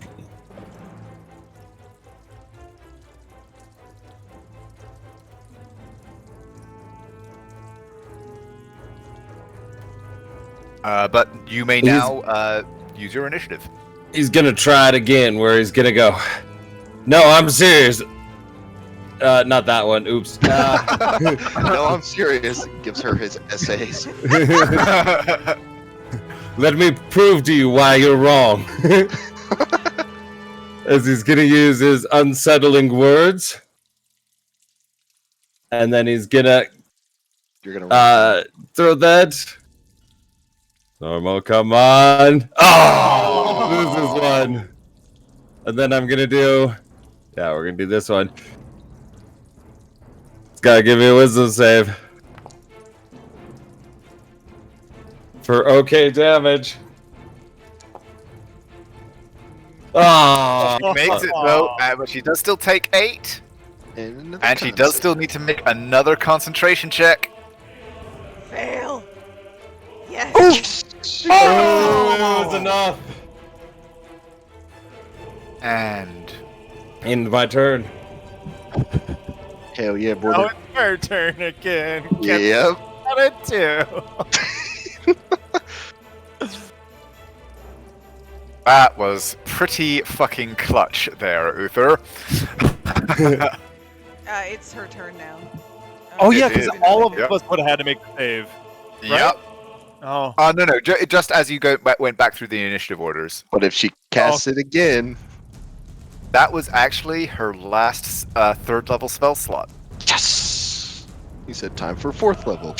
But you may now use your initiative. He's gonna try it again, where he's gonna go. No, I'm serious. Not that one. Oops. No, I'm serious. Gives her his essays. Let me prove to you why you're wrong. As he's gonna use his unsettling words, and then he's gonna You're gonna throw that. Normal, come on. Oh, this is one. And then I'm gonna do. Yeah, we're gonna do this one. It's gotta give me a wisdom save. For okay damage. Oh, She makes it, though, but she does still take 8. And she does still need to make another concentration check. Fail. Yes. Oh, it was enough. And End my turn. Hell yeah, boy. Oh, it's her turn again. Yep. Got it too. that was pretty fucking clutch there, Uther. It's her turn now. Oh yeah, It because is. all of Yep. us would have had to make the save. Yep. Oh. No. Just as you went back through the initiative orders. But if she casts it again, That was actually her last 3rd level spell slot. yes. He said time for 4th level.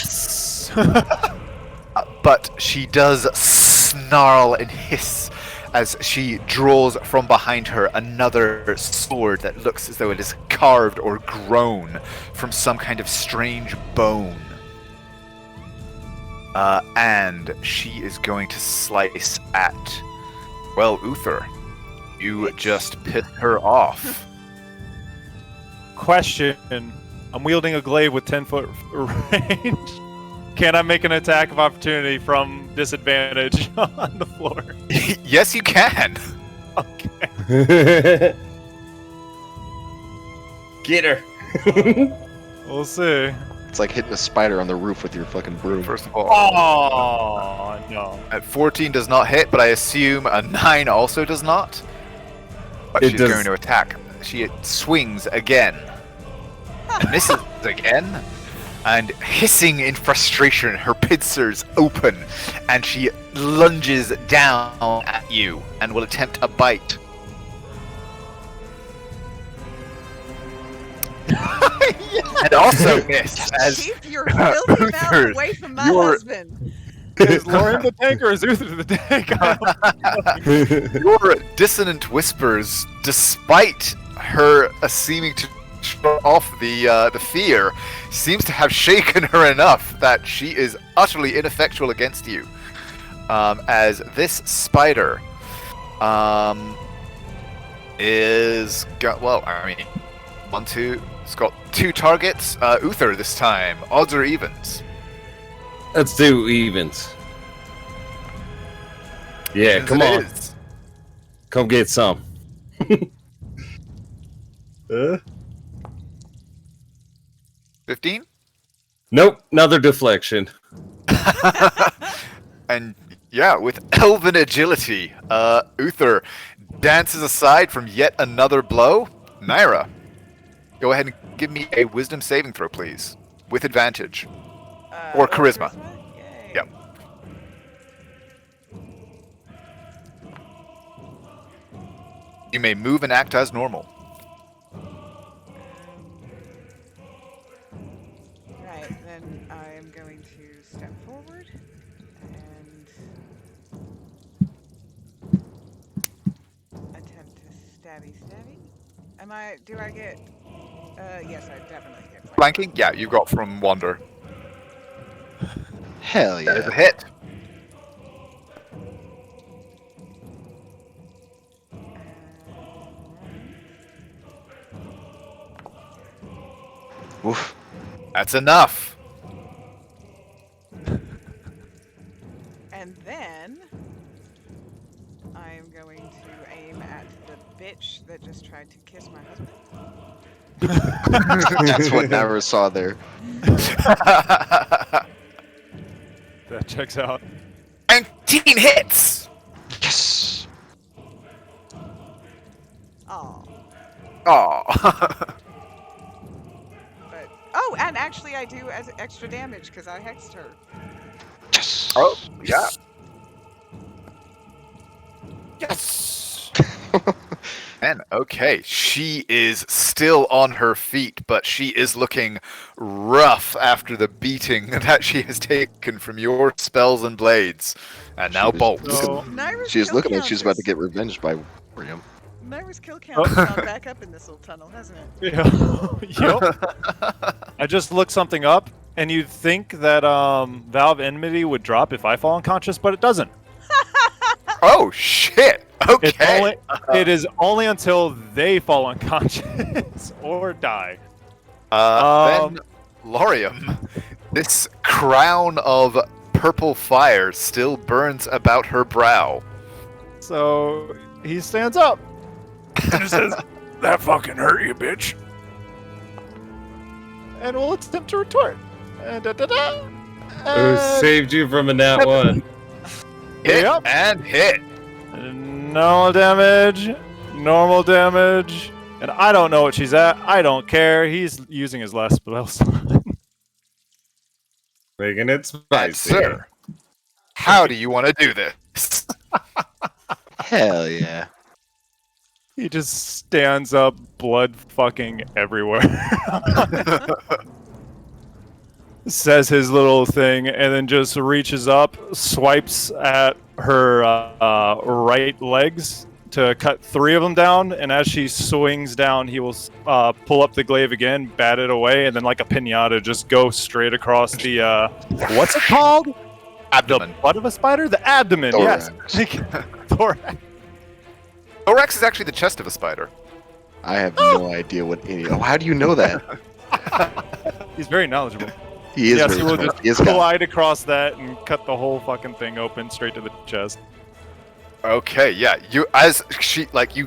But she does snarl and hiss as she draws from behind her another sword that looks as though it is carved or grown from some kind of strange bone. And she is going to slice at, well, Uther. You just pissed her off. Question: I'm wielding a glaive with 10-foot range. Can I make an attack of opportunity from disadvantage on the floor? Yes, you can. Okay. Get her. We'll see. It's like hitting a spider on the roof with your fucking broom. First of all, Oh no. at 14 does not hit, but I assume a 9 also does not. But It she's does. going to attack. She swings again. Misses again. And hissing in frustration, her pincers open, and she lunges down at you and will attempt a bite. And also miss as Keep your filthy mouth Uther, away from my you're- husband. Is Lauren the tank or is Uther the tank? your dissonant whispers, despite her seeming to shrug off the fear, seems to have shaken her enough that she is utterly ineffectual against you. As this spider is it's got 2 targets. Uther this time. Odds or evens? Let's do evens. Yeah, Evens come it on. is. Come get some. 15? Nope, another deflection. And yeah, with elven agility, Uther dances aside from yet another blow. Naira, go ahead and give me a wisdom saving throw, please. With advantage. Or charisma. Yay. Yep. You may move and act as normal. Right, then I am going to step forward and attempt to stabby. Do I get Yes, I definitely get flank. Flanking? Yeah, you got from Wander. Hell That is a yeah. hit. Oof. That's enough. And then I am going to aim at the bitch that just tried to kiss my husband. That's what Naira saw there. That checks out. 19 hits. Yes. Oh, Oh. but and actually I do as extra damage because I hexed her. Yes. Oh, yeah. Yes. And okay, she is still on her feet, but she is looking rough after the beating that she has taken from your spells and blades. And now She was bolts. looking- Naira's She was kill looking like count she was about to is- get revenged by William. Naira's kill count has gone back up in this little tunnel, hasn't it? Yeah. Yep. I just looked something up, and you'd think that Valve Enmity would drop if I fall unconscious, but it doesn't. Oh shit! Okay. It's only, it is only until they fall unconscious or die. Then, Lorium, this crown of purple fire still burns about her brow. So he stands up. And it says, "That fucking hurt you, bitch." And we'll attempt to retort. Da-da-da. Who saved you from a nat 1? Hit Yep. and hit. Normal damage, and I don't know what she's at. I don't care. He's using his last spell slot. Making it And spicy. sir, how do you want to do this? Hell yeah. He just stands up, blood fucking everywhere. Says his little thing, and then just reaches up, swipes at her right legs to cut 3 of them down. And as she swings down, he will pull up the glaive again, bat it away, and then like a pinata, just go straight across the what's it called? Abdomen. The butt of a spider? The abdomen. Thorax. Yes. Thorax. Thorax is actually the chest of a spider. I have no idea what any. Oh, how do you know that? He's very knowledgeable. He is Yes, very he will smart. just He is got- glide across that and cut the whole fucking thing open straight to the chest. Okay, yeah. You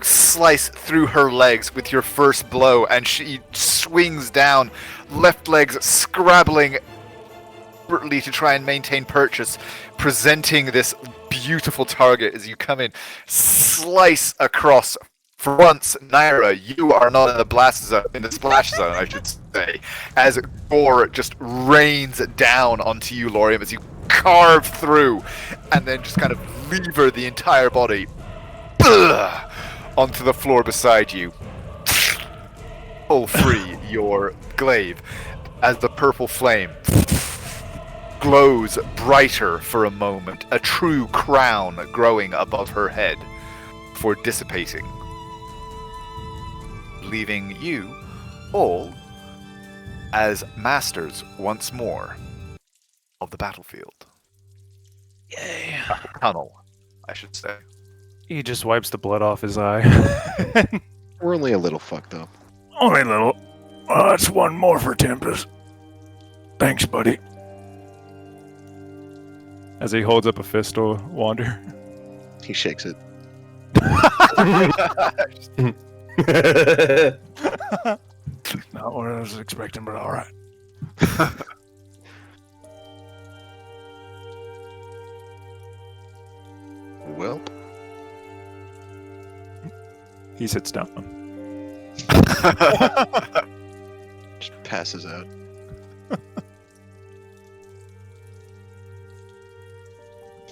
slice through her legs with your first blow, and she swings down, left legs scrabbling desperately to try and maintain purchase, presenting this beautiful target as you come in, slice across. For once, Naira, you are not in the blast zone, in the splash zone, I should say, as gore just rains down onto you, Lorium, as you carve through, and then just kind of lever the entire body onto the floor beside you. Pull free your glaive as the purple flame glows brighter for a moment, a true crown growing above her head before dissipating, leaving you all as masters once more of the battlefield. Yay. Tunnel, I should say. He just wipes the blood off his eye. We're only a little fucked up. Only a little. That's one more for Tempest. Thanks, buddy. As he holds up a fist to Wander. He shakes it. Not what I was expecting, but all right. Well, He sits down. just passes out.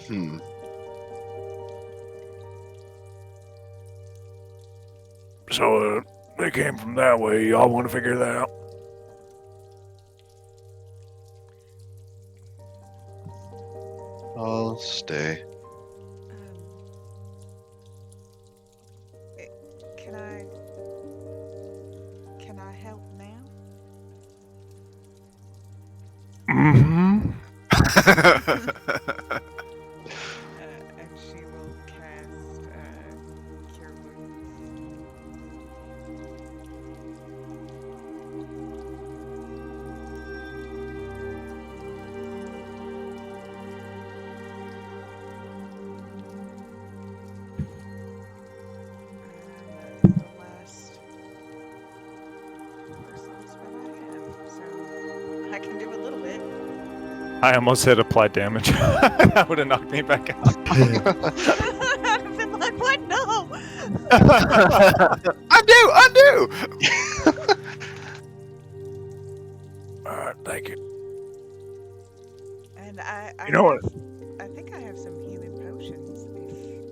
Hmm. So, they came from that way. Y'all want to figure that out? I'll stay. Can I help now? And she will cast Cure Wounds. That is the last personal spell I have, so I can do a little bit. I almost hit apply damage. That would have knocked me back out. I've been like, what? No! Undo! Alright, thank you. And I You know what? I think I have some healing potions.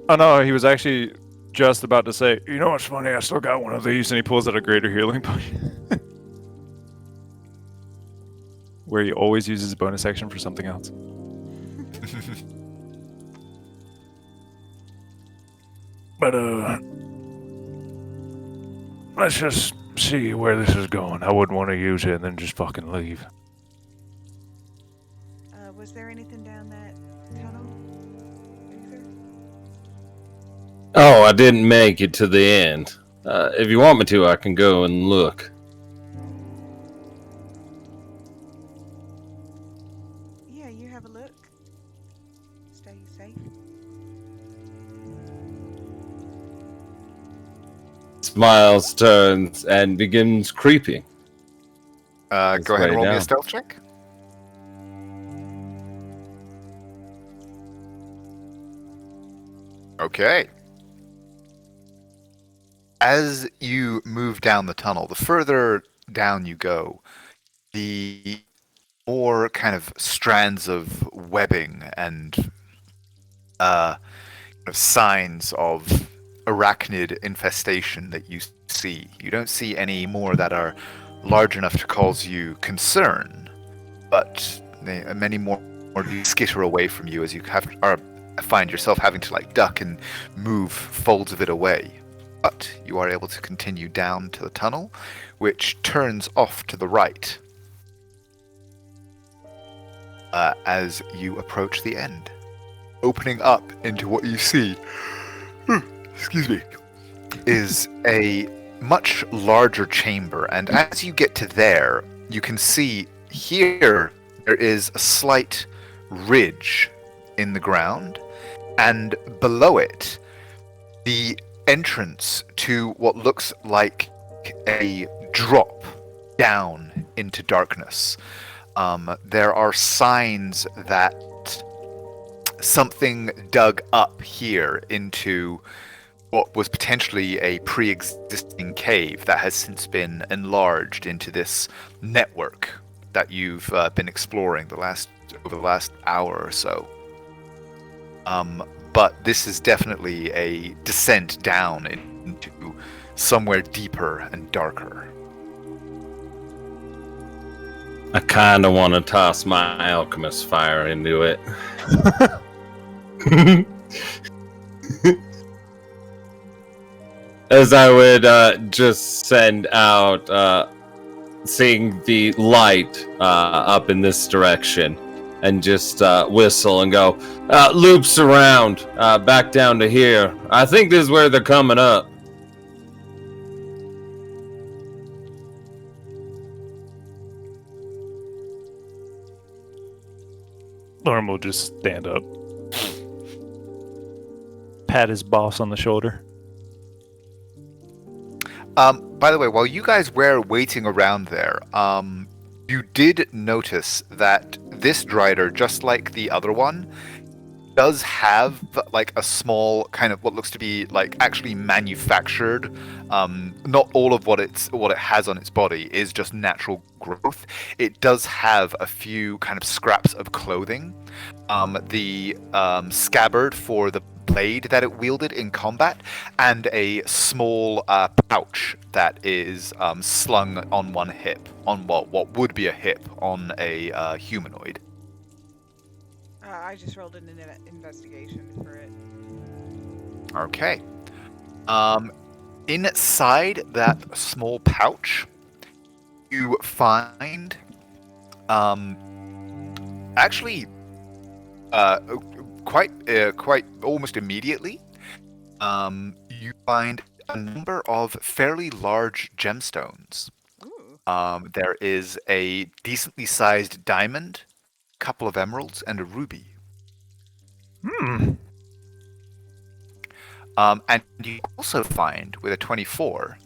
Oh no, he was actually just about to say, you know what's funny? I still got one of these, and he pulls out a greater healing potion. Where he always uses his bonus action for something else. But, let's just see where this is going. I wouldn't want to use it and then just fucking leave. Was there anything down that tunnel? Uther? Oh, I didn't make it to the end. If you want me to, I can go and look. Yeah, you have a look. Stay safe. Smiles, turns, and begins creeping. Go ahead way and roll me down. a stealth check. Okay. As you move down the tunnel, the further down you go, the more kind of strands of webbing and signs of arachnid infestation that you see. You don't see any more that are large enough to cause you concern, but many more do skitter away from you as you find yourself having to like duck and move folds of it away. But you are able to continue down to the tunnel, which turns off to the right as you approach the end, opening up into what you see. Excuse me. Is a much larger chamber, and as you get to there, you can see here there is a slight ridge in the ground, and below it, the entrance to what looks like a drop down into darkness. There are signs that something dug up here into what was potentially a pre-existing cave that has since been enlarged into this network that you've been exploring over the last hour or so. But this is definitely a descent down into somewhere deeper and darker. I kind of want to toss my alchemist fire into it. As I would just send out, seeing the light up in this direction, and just whistle and go, loops around, back down to here. I think this is where they're coming up. Lauren will just stand up, pat his boss on the shoulder. By the way, while you guys were waiting around there, you did notice that this Drider, just like the other one, does have like a small kind of what looks to be like actually manufactured. Not all of what it has on its body is just natural growth. It does have a few kind of scraps of clothing. The scabbard for the blade that it wielded in combat, and a small pouch that is slung on one hip, on what would be a hip on a humanoid. I just rolled an investigation for it. Okay. Inside that small pouch, you find actually quite almost immediately, you find a number of fairly large gemstones. Ooh. There is a decently sized diamond, a couple of emeralds, and a ruby. And you also find, with a 24,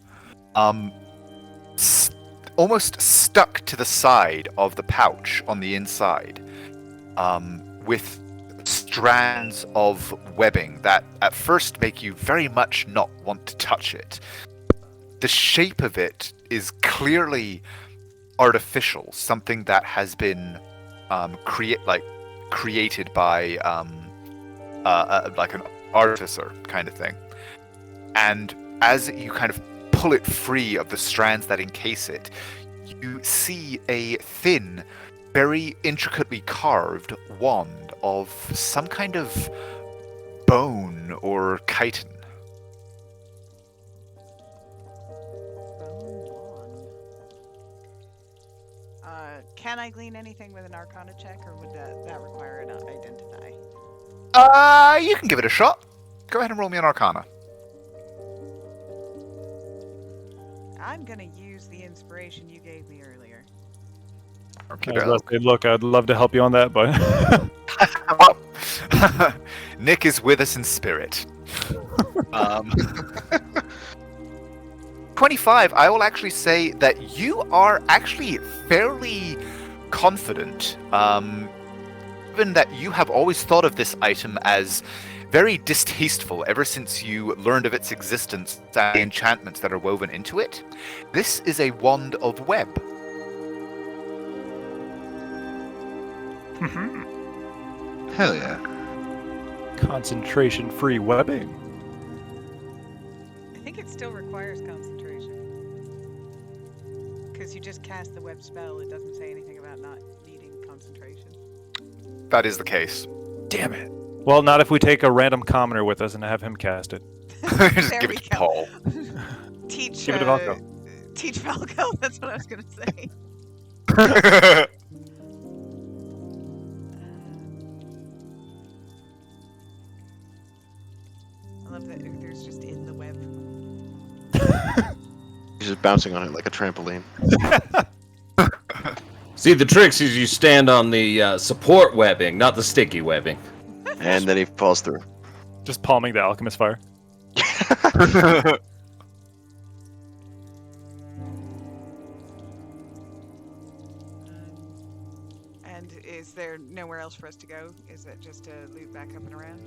almost stuck to the side of the pouch on the inside, with strands of webbing that at first make you very much not want to touch it. The shape of it is clearly artificial, something that has been created by like an artificer kind of thing. And as you kind of pull it free of the strands that encase it, you see a thin, very intricately carved wand of some kind of bone or chitin. Can I glean anything with an Arcana check, or would that require an identify? You can give it a shot. Go ahead and roll me an Arcana. I'm gonna use the inspiration you gave me earlier. Okay, Look, I'd love to help you on that, but Nick is with us in spirit. 25, I will actually say that you are actually fairly confident, given that you have always thought of this item as very distasteful ever since you learned of its existence and the enchantments that are woven into it. This is a wand of web. Hell yeah. concentration-free webbing. I think it still requires concentration. Because you just cast the web spell, it doesn't say anything about not needing concentration. That is the case. Damn it. Well, not if we take a random commoner with us and have him cast it. Just There give we it to go. Paul. Teach, Give it to Falco. Teach Falco, that's what I was going to say. I love that Uther's just in the web. He's just bouncing on it like a trampoline. See, the trick is you stand on the support webbing, not the sticky webbing. And then he falls through. Just palming the alchemist fire. And is there nowhere else for us to go? Is it just to loop back up and around?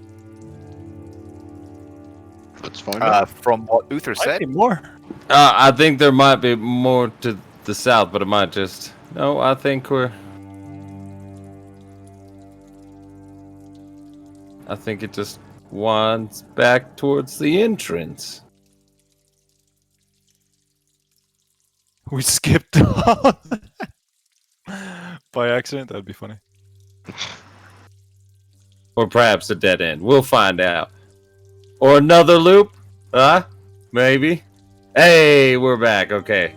Let's find out. From what Uther Might said, be more. I think there might be more to the south, but it might just... No, I think we're... I think it just winds back towards the entrance. We skipped on by accident. That'd be funny. Or perhaps a dead end. We'll find out. Or another loop? Huh? Maybe. Hey, we're back. Okay.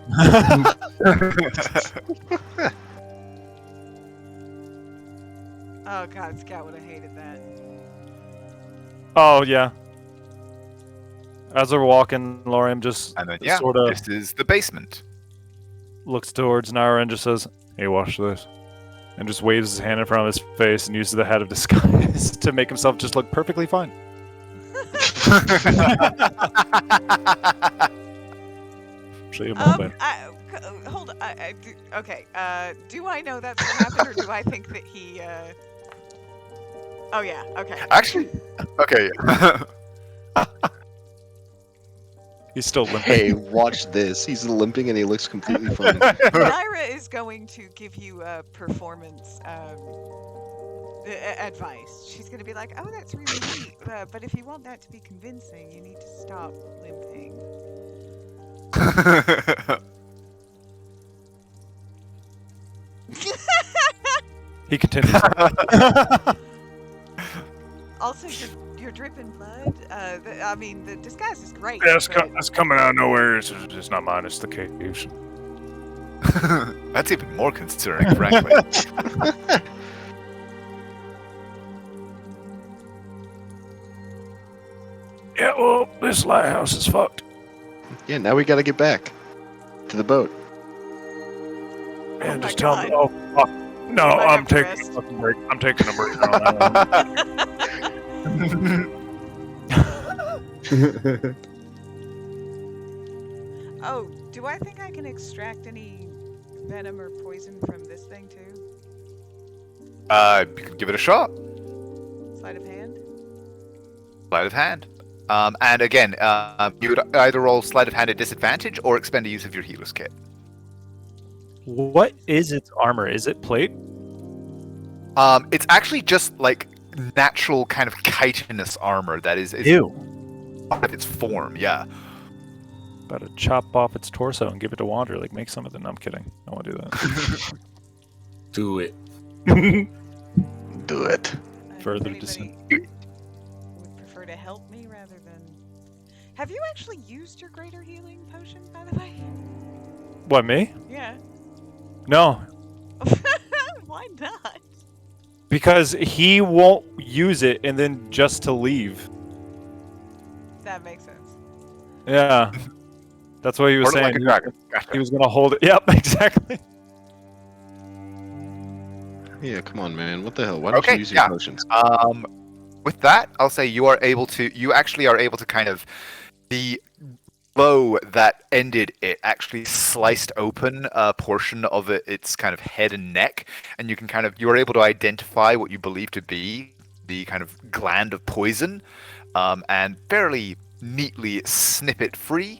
Oh god, Scout would have hated that. Oh yeah. As we're walking, Lorium just and then yeah, sort of this is the basement. looks towards Nara and just says, "Hey, watch this," and just waves his hand in front of his face and uses the hat of disguise to make himself just look perfectly fine. Show you a moment later. Hold on. Okay. Do I know that's what happened, or do I think that he? Oh yeah. Okay. Actually, okay. He's still limping. Hey, watch this. He's limping and he looks completely fine. Naira is going to give you a performance advice. She's going to be like, "Oh, that's really neat, but if you want that to be convincing, you need to stop limping." He continues. Also, you're dripping blood. I mean, the disguise is great. Yeah, it's, but- it's coming out of nowhere. It's not mine. It's the caves. That's even more concerning, frankly. Yeah, well, this lighthouse is fucked. Yeah, now we gotta get back to the boat. Yeah, Oh just my tell me. God. Oh, fuck. No, You might I'm have to taking a rest. fucking break. I'm taking a break on that one. Oh, do I think I can extract any venom or poison from this thing too? You can give it a shot. Sleight of hand? Sleight of hand. And again, you would either roll sleight of hand at disadvantage or expend a use of your healer's kit. What is its armor? Is it plate? It's actually just like natural kind of chitinous armor that is Ew. part of its form. Yeah. About to chop off its torso and give it to Wander. Like, make some of it. No, I'm kidding. I won't do that. Do it. Do it. Further If descent. anybody would prefer to help me rather than. Have you actually used your greater healing potion, by the way? What, me? Yeah. No, Why not? because he won't use it and then just to leave. That makes sense. Yeah. That's what he was Sort of saying. like a dragon. Gotcha. He was going to hold it. Yep, exactly. Yeah, come on, man. What the hell? Why don't Okay, you use your yeah. potions? With that, I'll say you actually are able to kind of, the blow that ended it actually sliced open a portion of its kind of head and neck, and you are able to identify what you believe to be the kind of gland of poison, and fairly neatly snip it free,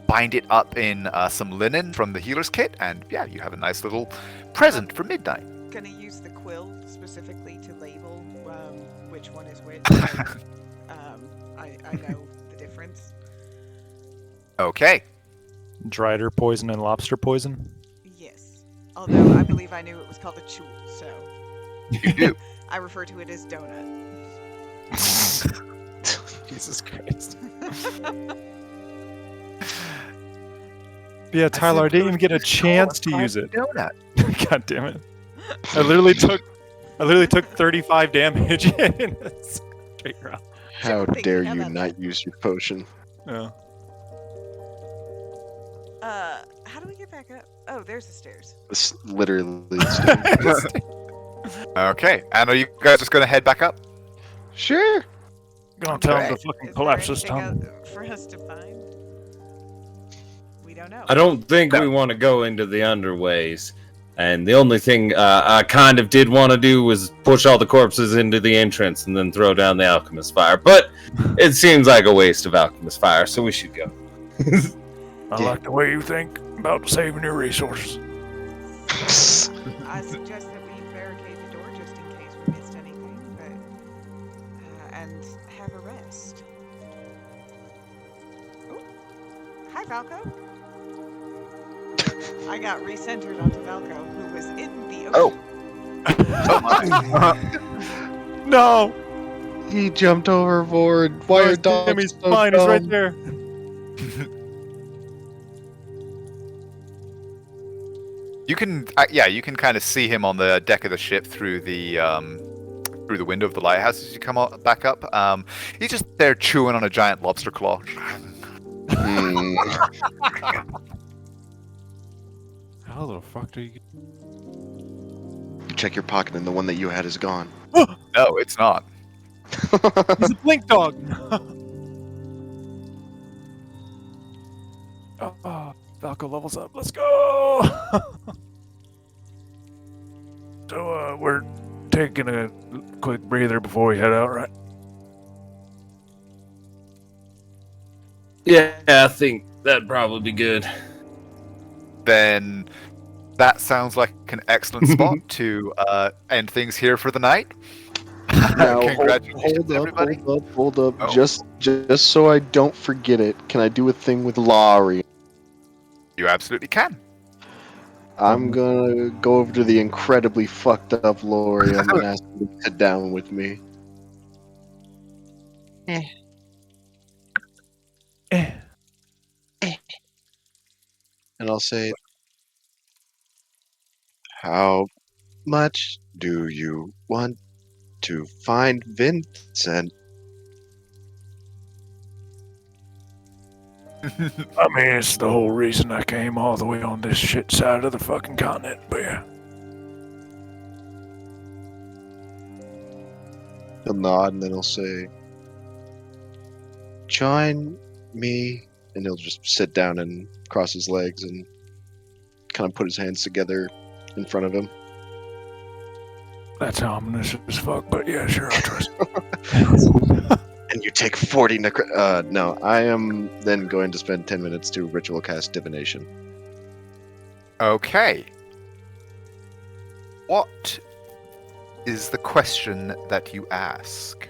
bind it up in some linen from the healer's kit, and yeah, you have a nice little present for midnight. Gonna use the quill specifically to label which one is which. So, I know the difference. Okay. Drider poison and lobster poison. Yes. Although I believe I knew it was called a chul, so You do. I refer to it as donut. Jesus Christ. Yeah, Tyler, I didn't even get a chance to use it. Donut. God damn it. I literally took 35 damage in this straight round. How Thinking dare you about not use your potion? Yeah. How do we get back up? Oh, there's the stairs. It's literally the Okay, and are you guys just going to head back up? Sure. Gonna tell him to Is fucking there collapse this anything time. for us to find? We don't know. I don't think No. we want to go into the underways. And the only thing I kind of did want to do was push all the corpses into the entrance and then throw down the alchemist fire. But it seems like a waste of alchemist fire, so we should go. I like the way you think about saving your resources. I suggest that we barricade the door just in case we missed anything, but and have a rest. Ooh. Hi, Valco. I got recentered onto Valco, who was in the ocean. Oh. No! He jumped overboard. Why are dogs He's so fine, he's right dumb? there. You can, you can kind of see him on the deck of the ship through the window of the lighthouse as you come back up. He's just there chewing on a giant lobster claw. Hmm. How the fuck do you get... You check your pocket and the one that you had is gone. No, it's not. He's a blink dog! Oh, Valco levels up. Let's go! So, we're taking a quick breather before we head out, right? Yeah, I think that'd probably be good. Then that sounds like an excellent spot to end things here for the night. Now, Congratulations, everybody. hold up. Oh. Just so I don't forget it, can I do a thing with Laurie? You absolutely can. I'm gonna go over to the incredibly fucked up Laurie and ask him to sit down with me. And I'll say, how much do you want to find Vincent? I mean, it's the whole reason I came all the way on this shit side of the fucking continent, but yeah. He'll nod and then he'll say, "Join me," and he'll just sit down and cross his legs and kind of put his hands together in front of him. That's ominous as fuck, but yeah, sure, I'll trust. And you take 40 no, I am then going to spend 10 minutes to ritual cast divination. Okay. What is the question that you ask?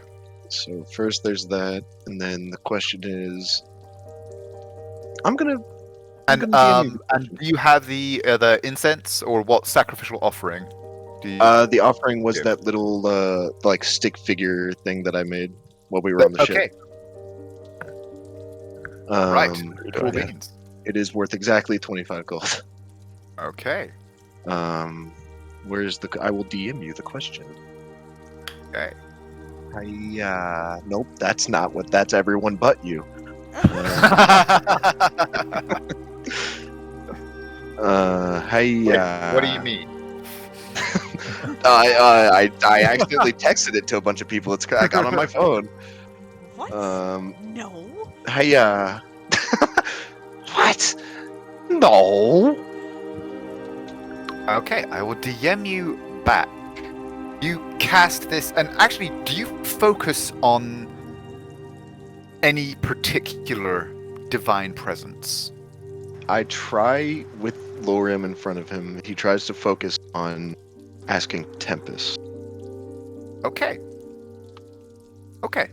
So first there's that, and then the question is, I'm gonna And DM you the and do you have the incense or what sacrificial offering? Do you, the offering was Yeah. that little like stick figure thing that I made while we were on the okay, ship. right. Um, Cool yeah. beans. It is worth exactly 25 gold. Okay. Where's the? I will DM you the question. Okay. Nope, that's not what. That's everyone but you. What do you mean? I accidentally texted it to a bunch of people. I got on my phone. What? No. What? No. Okay, I will DM you back. You cast this, and actually, do you focus on any particular divine presence? I try with Lorium in front of him. He tries to focus on asking Tempest. Okay. Okay.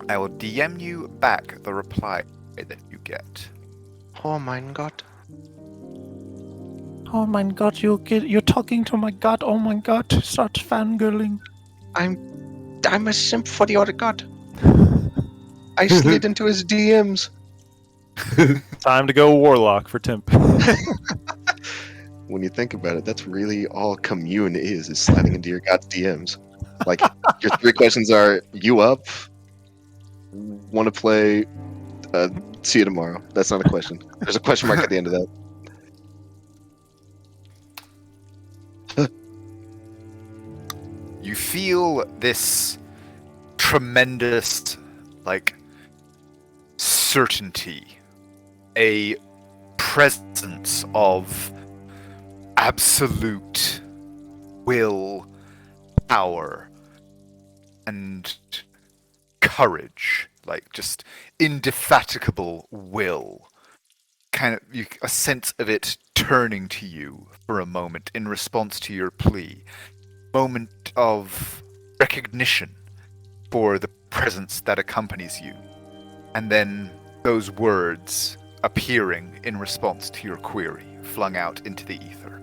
I will DM you back the reply that you get. Oh my god. Oh my god, you're talking to my god. Oh my god, start fangirling. I'm a simp for the other god. I slid into his DMs. Time to go warlock for Timp. When you think about it, that's really all commune is sliding into your god's DMs. Like, your 3 questions are, you up? Want to play? See you tomorrow. That's not a question. There's a question mark at the end of that. You feel this tremendous, like, certainty, a presence of absolute will, power, and courage, like just indefatigable will. Kind of a sense of it turning to you for a moment in response to your plea. Moment of recognition for the presence that accompanies you. And then those words appearing in response to your query, flung out into the ether.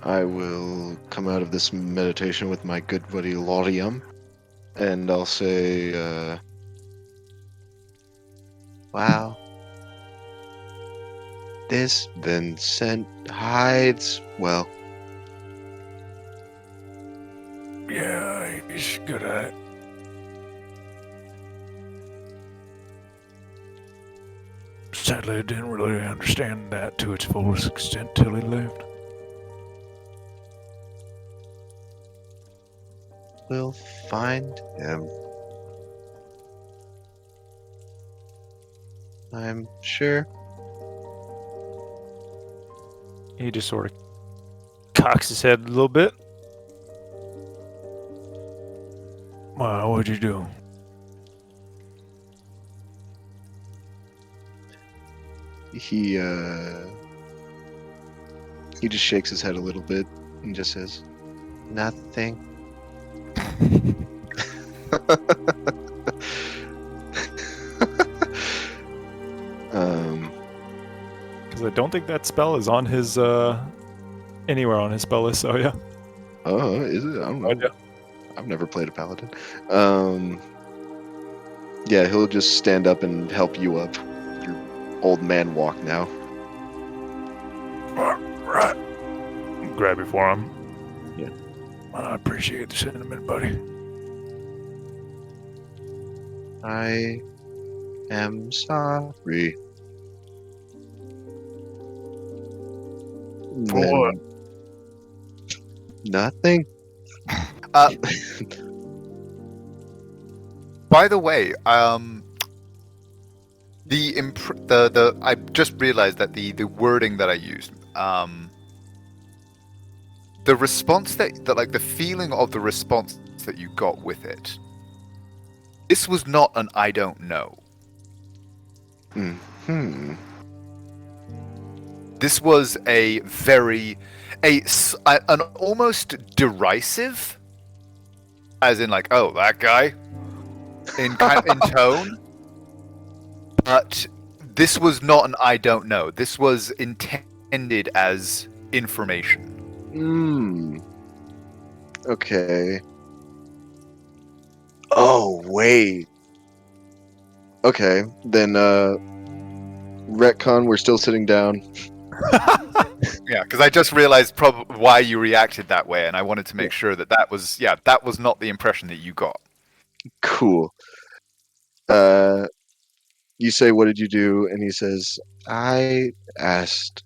I will come out of this meditation with my good buddy Lorium, and I'll say, wow. This Vincent hides well. Yeah, he's good at it. Sadly, I didn't really understand that to its fullest extent till he left. We'll find him. I'm sure. He just sort of cocks his head a little bit. Wow, what'd you do? He just shakes his head a little bit and just says, nothing. Because I don't think that spell is on his, anywhere on his spell list, so yeah. Oh, is it? I don't know. Yeah. I've never played a paladin. Yeah, he'll just stand up and help you up. Your old man walk now. Right. Grab it for him. Yeah. I appreciate the sentiment, buddy. I am sorry. For what? Nothing. Uh, by the way, I just realized that the wording that I used, the response that like the feeling of the response that you got with it, this was not an I don't know. Hmm. This was a very an almost derisive, as in like, oh, that guy, in tone. But this was not an I don't know. This was intended as information. Okay. Oh, wait. Okay, then, retcon, we're still sitting down. Yeah, because I just realized why you reacted that way, and I wanted to make sure that was not the impression that you got. Cool. You say, what did you do? And he says, I asked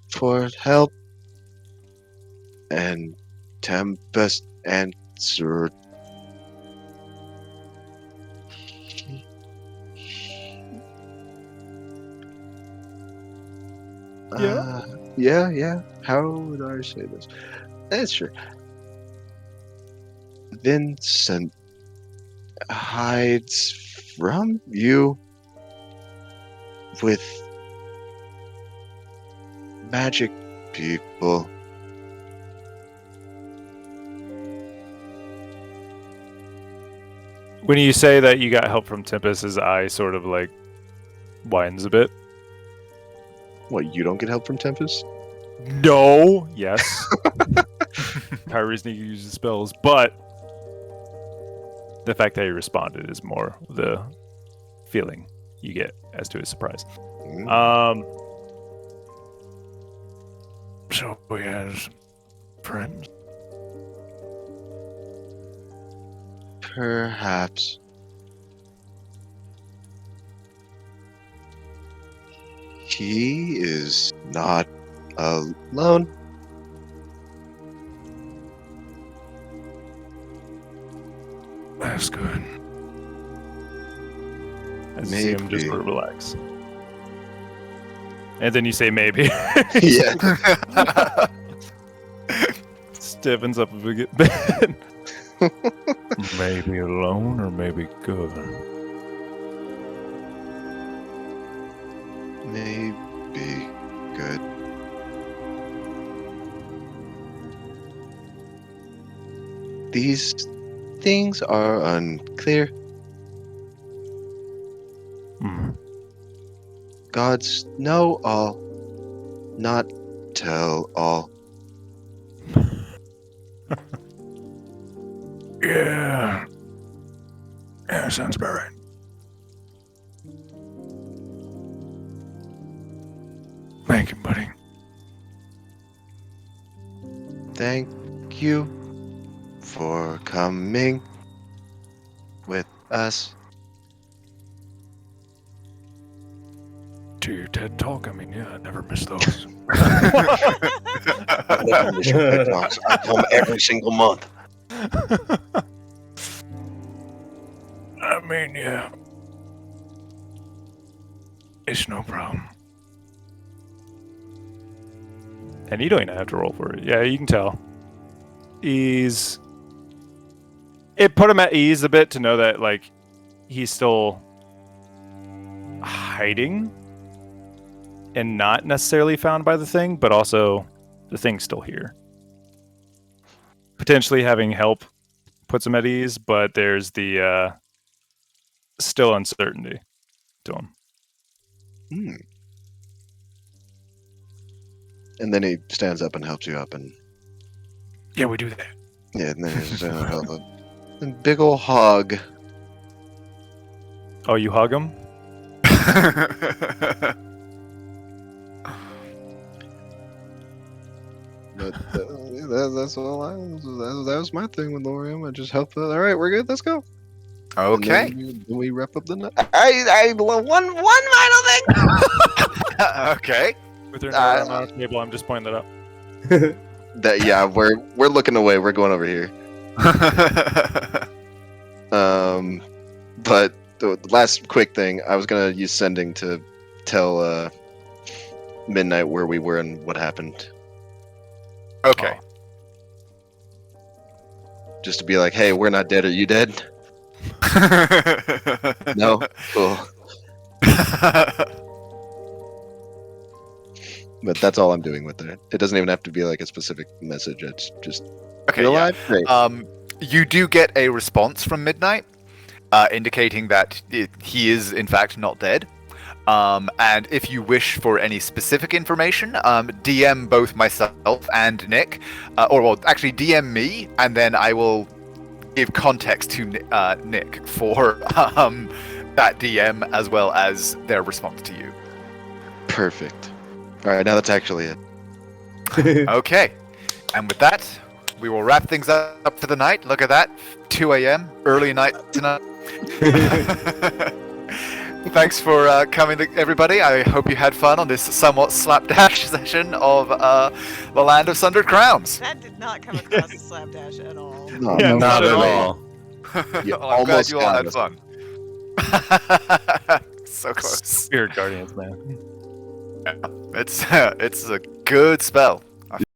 for help, and Tempest answered. Yeah. How would I say this? That's true. Vincent hides from you with magic people. When you say that you got help from Tempest, his eye sort of like widens a bit. What, you don't get help from Tempest? No. Yes. Power reasoning uses spells, but the fact that he responded is more the feeling you get as to his surprise. So we has friends. Perhaps. He is not alone. That's good. I see him just Maybe. sort of relax. And then you say maybe. Yeah. Stiffens up a bit. Maybe alone or maybe good. Maybe good. These things are unclear. Gods know all, not tell all. Yeah. Yeah, sounds about right. Thank you, buddy. Thank you for coming with us. To your TED Talk, I mean, yeah, I never miss those. I never miss your TED Talks. I come every single month. I mean, yeah. It's no problem. And you don't even have to roll for it. Yeah, you can tell. It put him at ease a bit to know that, like, he's still hiding and not necessarily found by the thing, but also the thing's still here. Potentially having help puts him at ease, but there's the still uncertainty to him. And then he stands up and helps you up, and Yeah, we do that. yeah, and then he's help up. And big ol' hug. Oh, you hug him? But that's all. That was my thing with Lorium. I just helped. All right, we're good. Let's go. Okay. Then we wrap up the night. I one final thing. Okay. With your note on the table, I'm just pointing that out. That yeah, we're looking away. We're going over here. But the last quick thing, I was gonna use sending to tell Midnight where we were and what happened. Okay. Just to be like, hey, we're not dead. Are you dead? No. Cool. But that's all I'm doing with it. It doesn't even have to be like a specific message. It's just Okay. you're Yeah. alive. Great. You do get a response from Midnight, indicating that he is in fact not dead. And if you wish for any specific information, DM both myself and Nick, or well, actually DM me, and then I will give context to Nick for that DM as well as their response to you. Perfect. All right, now that's actually it. Okay, and with that, we will wrap things up for the night. Look at that, 2 a.m. early night tonight. Thanks for coming, everybody. I hope you had fun on this somewhat slapdash session of the Land of Sundered Crowns. That did not come across as slapdash at all. No, Yeah, no, not at really. all. You Well, I'm glad almost you all got had us. fun. So close. Spirit Guardians, man. It's a good spell.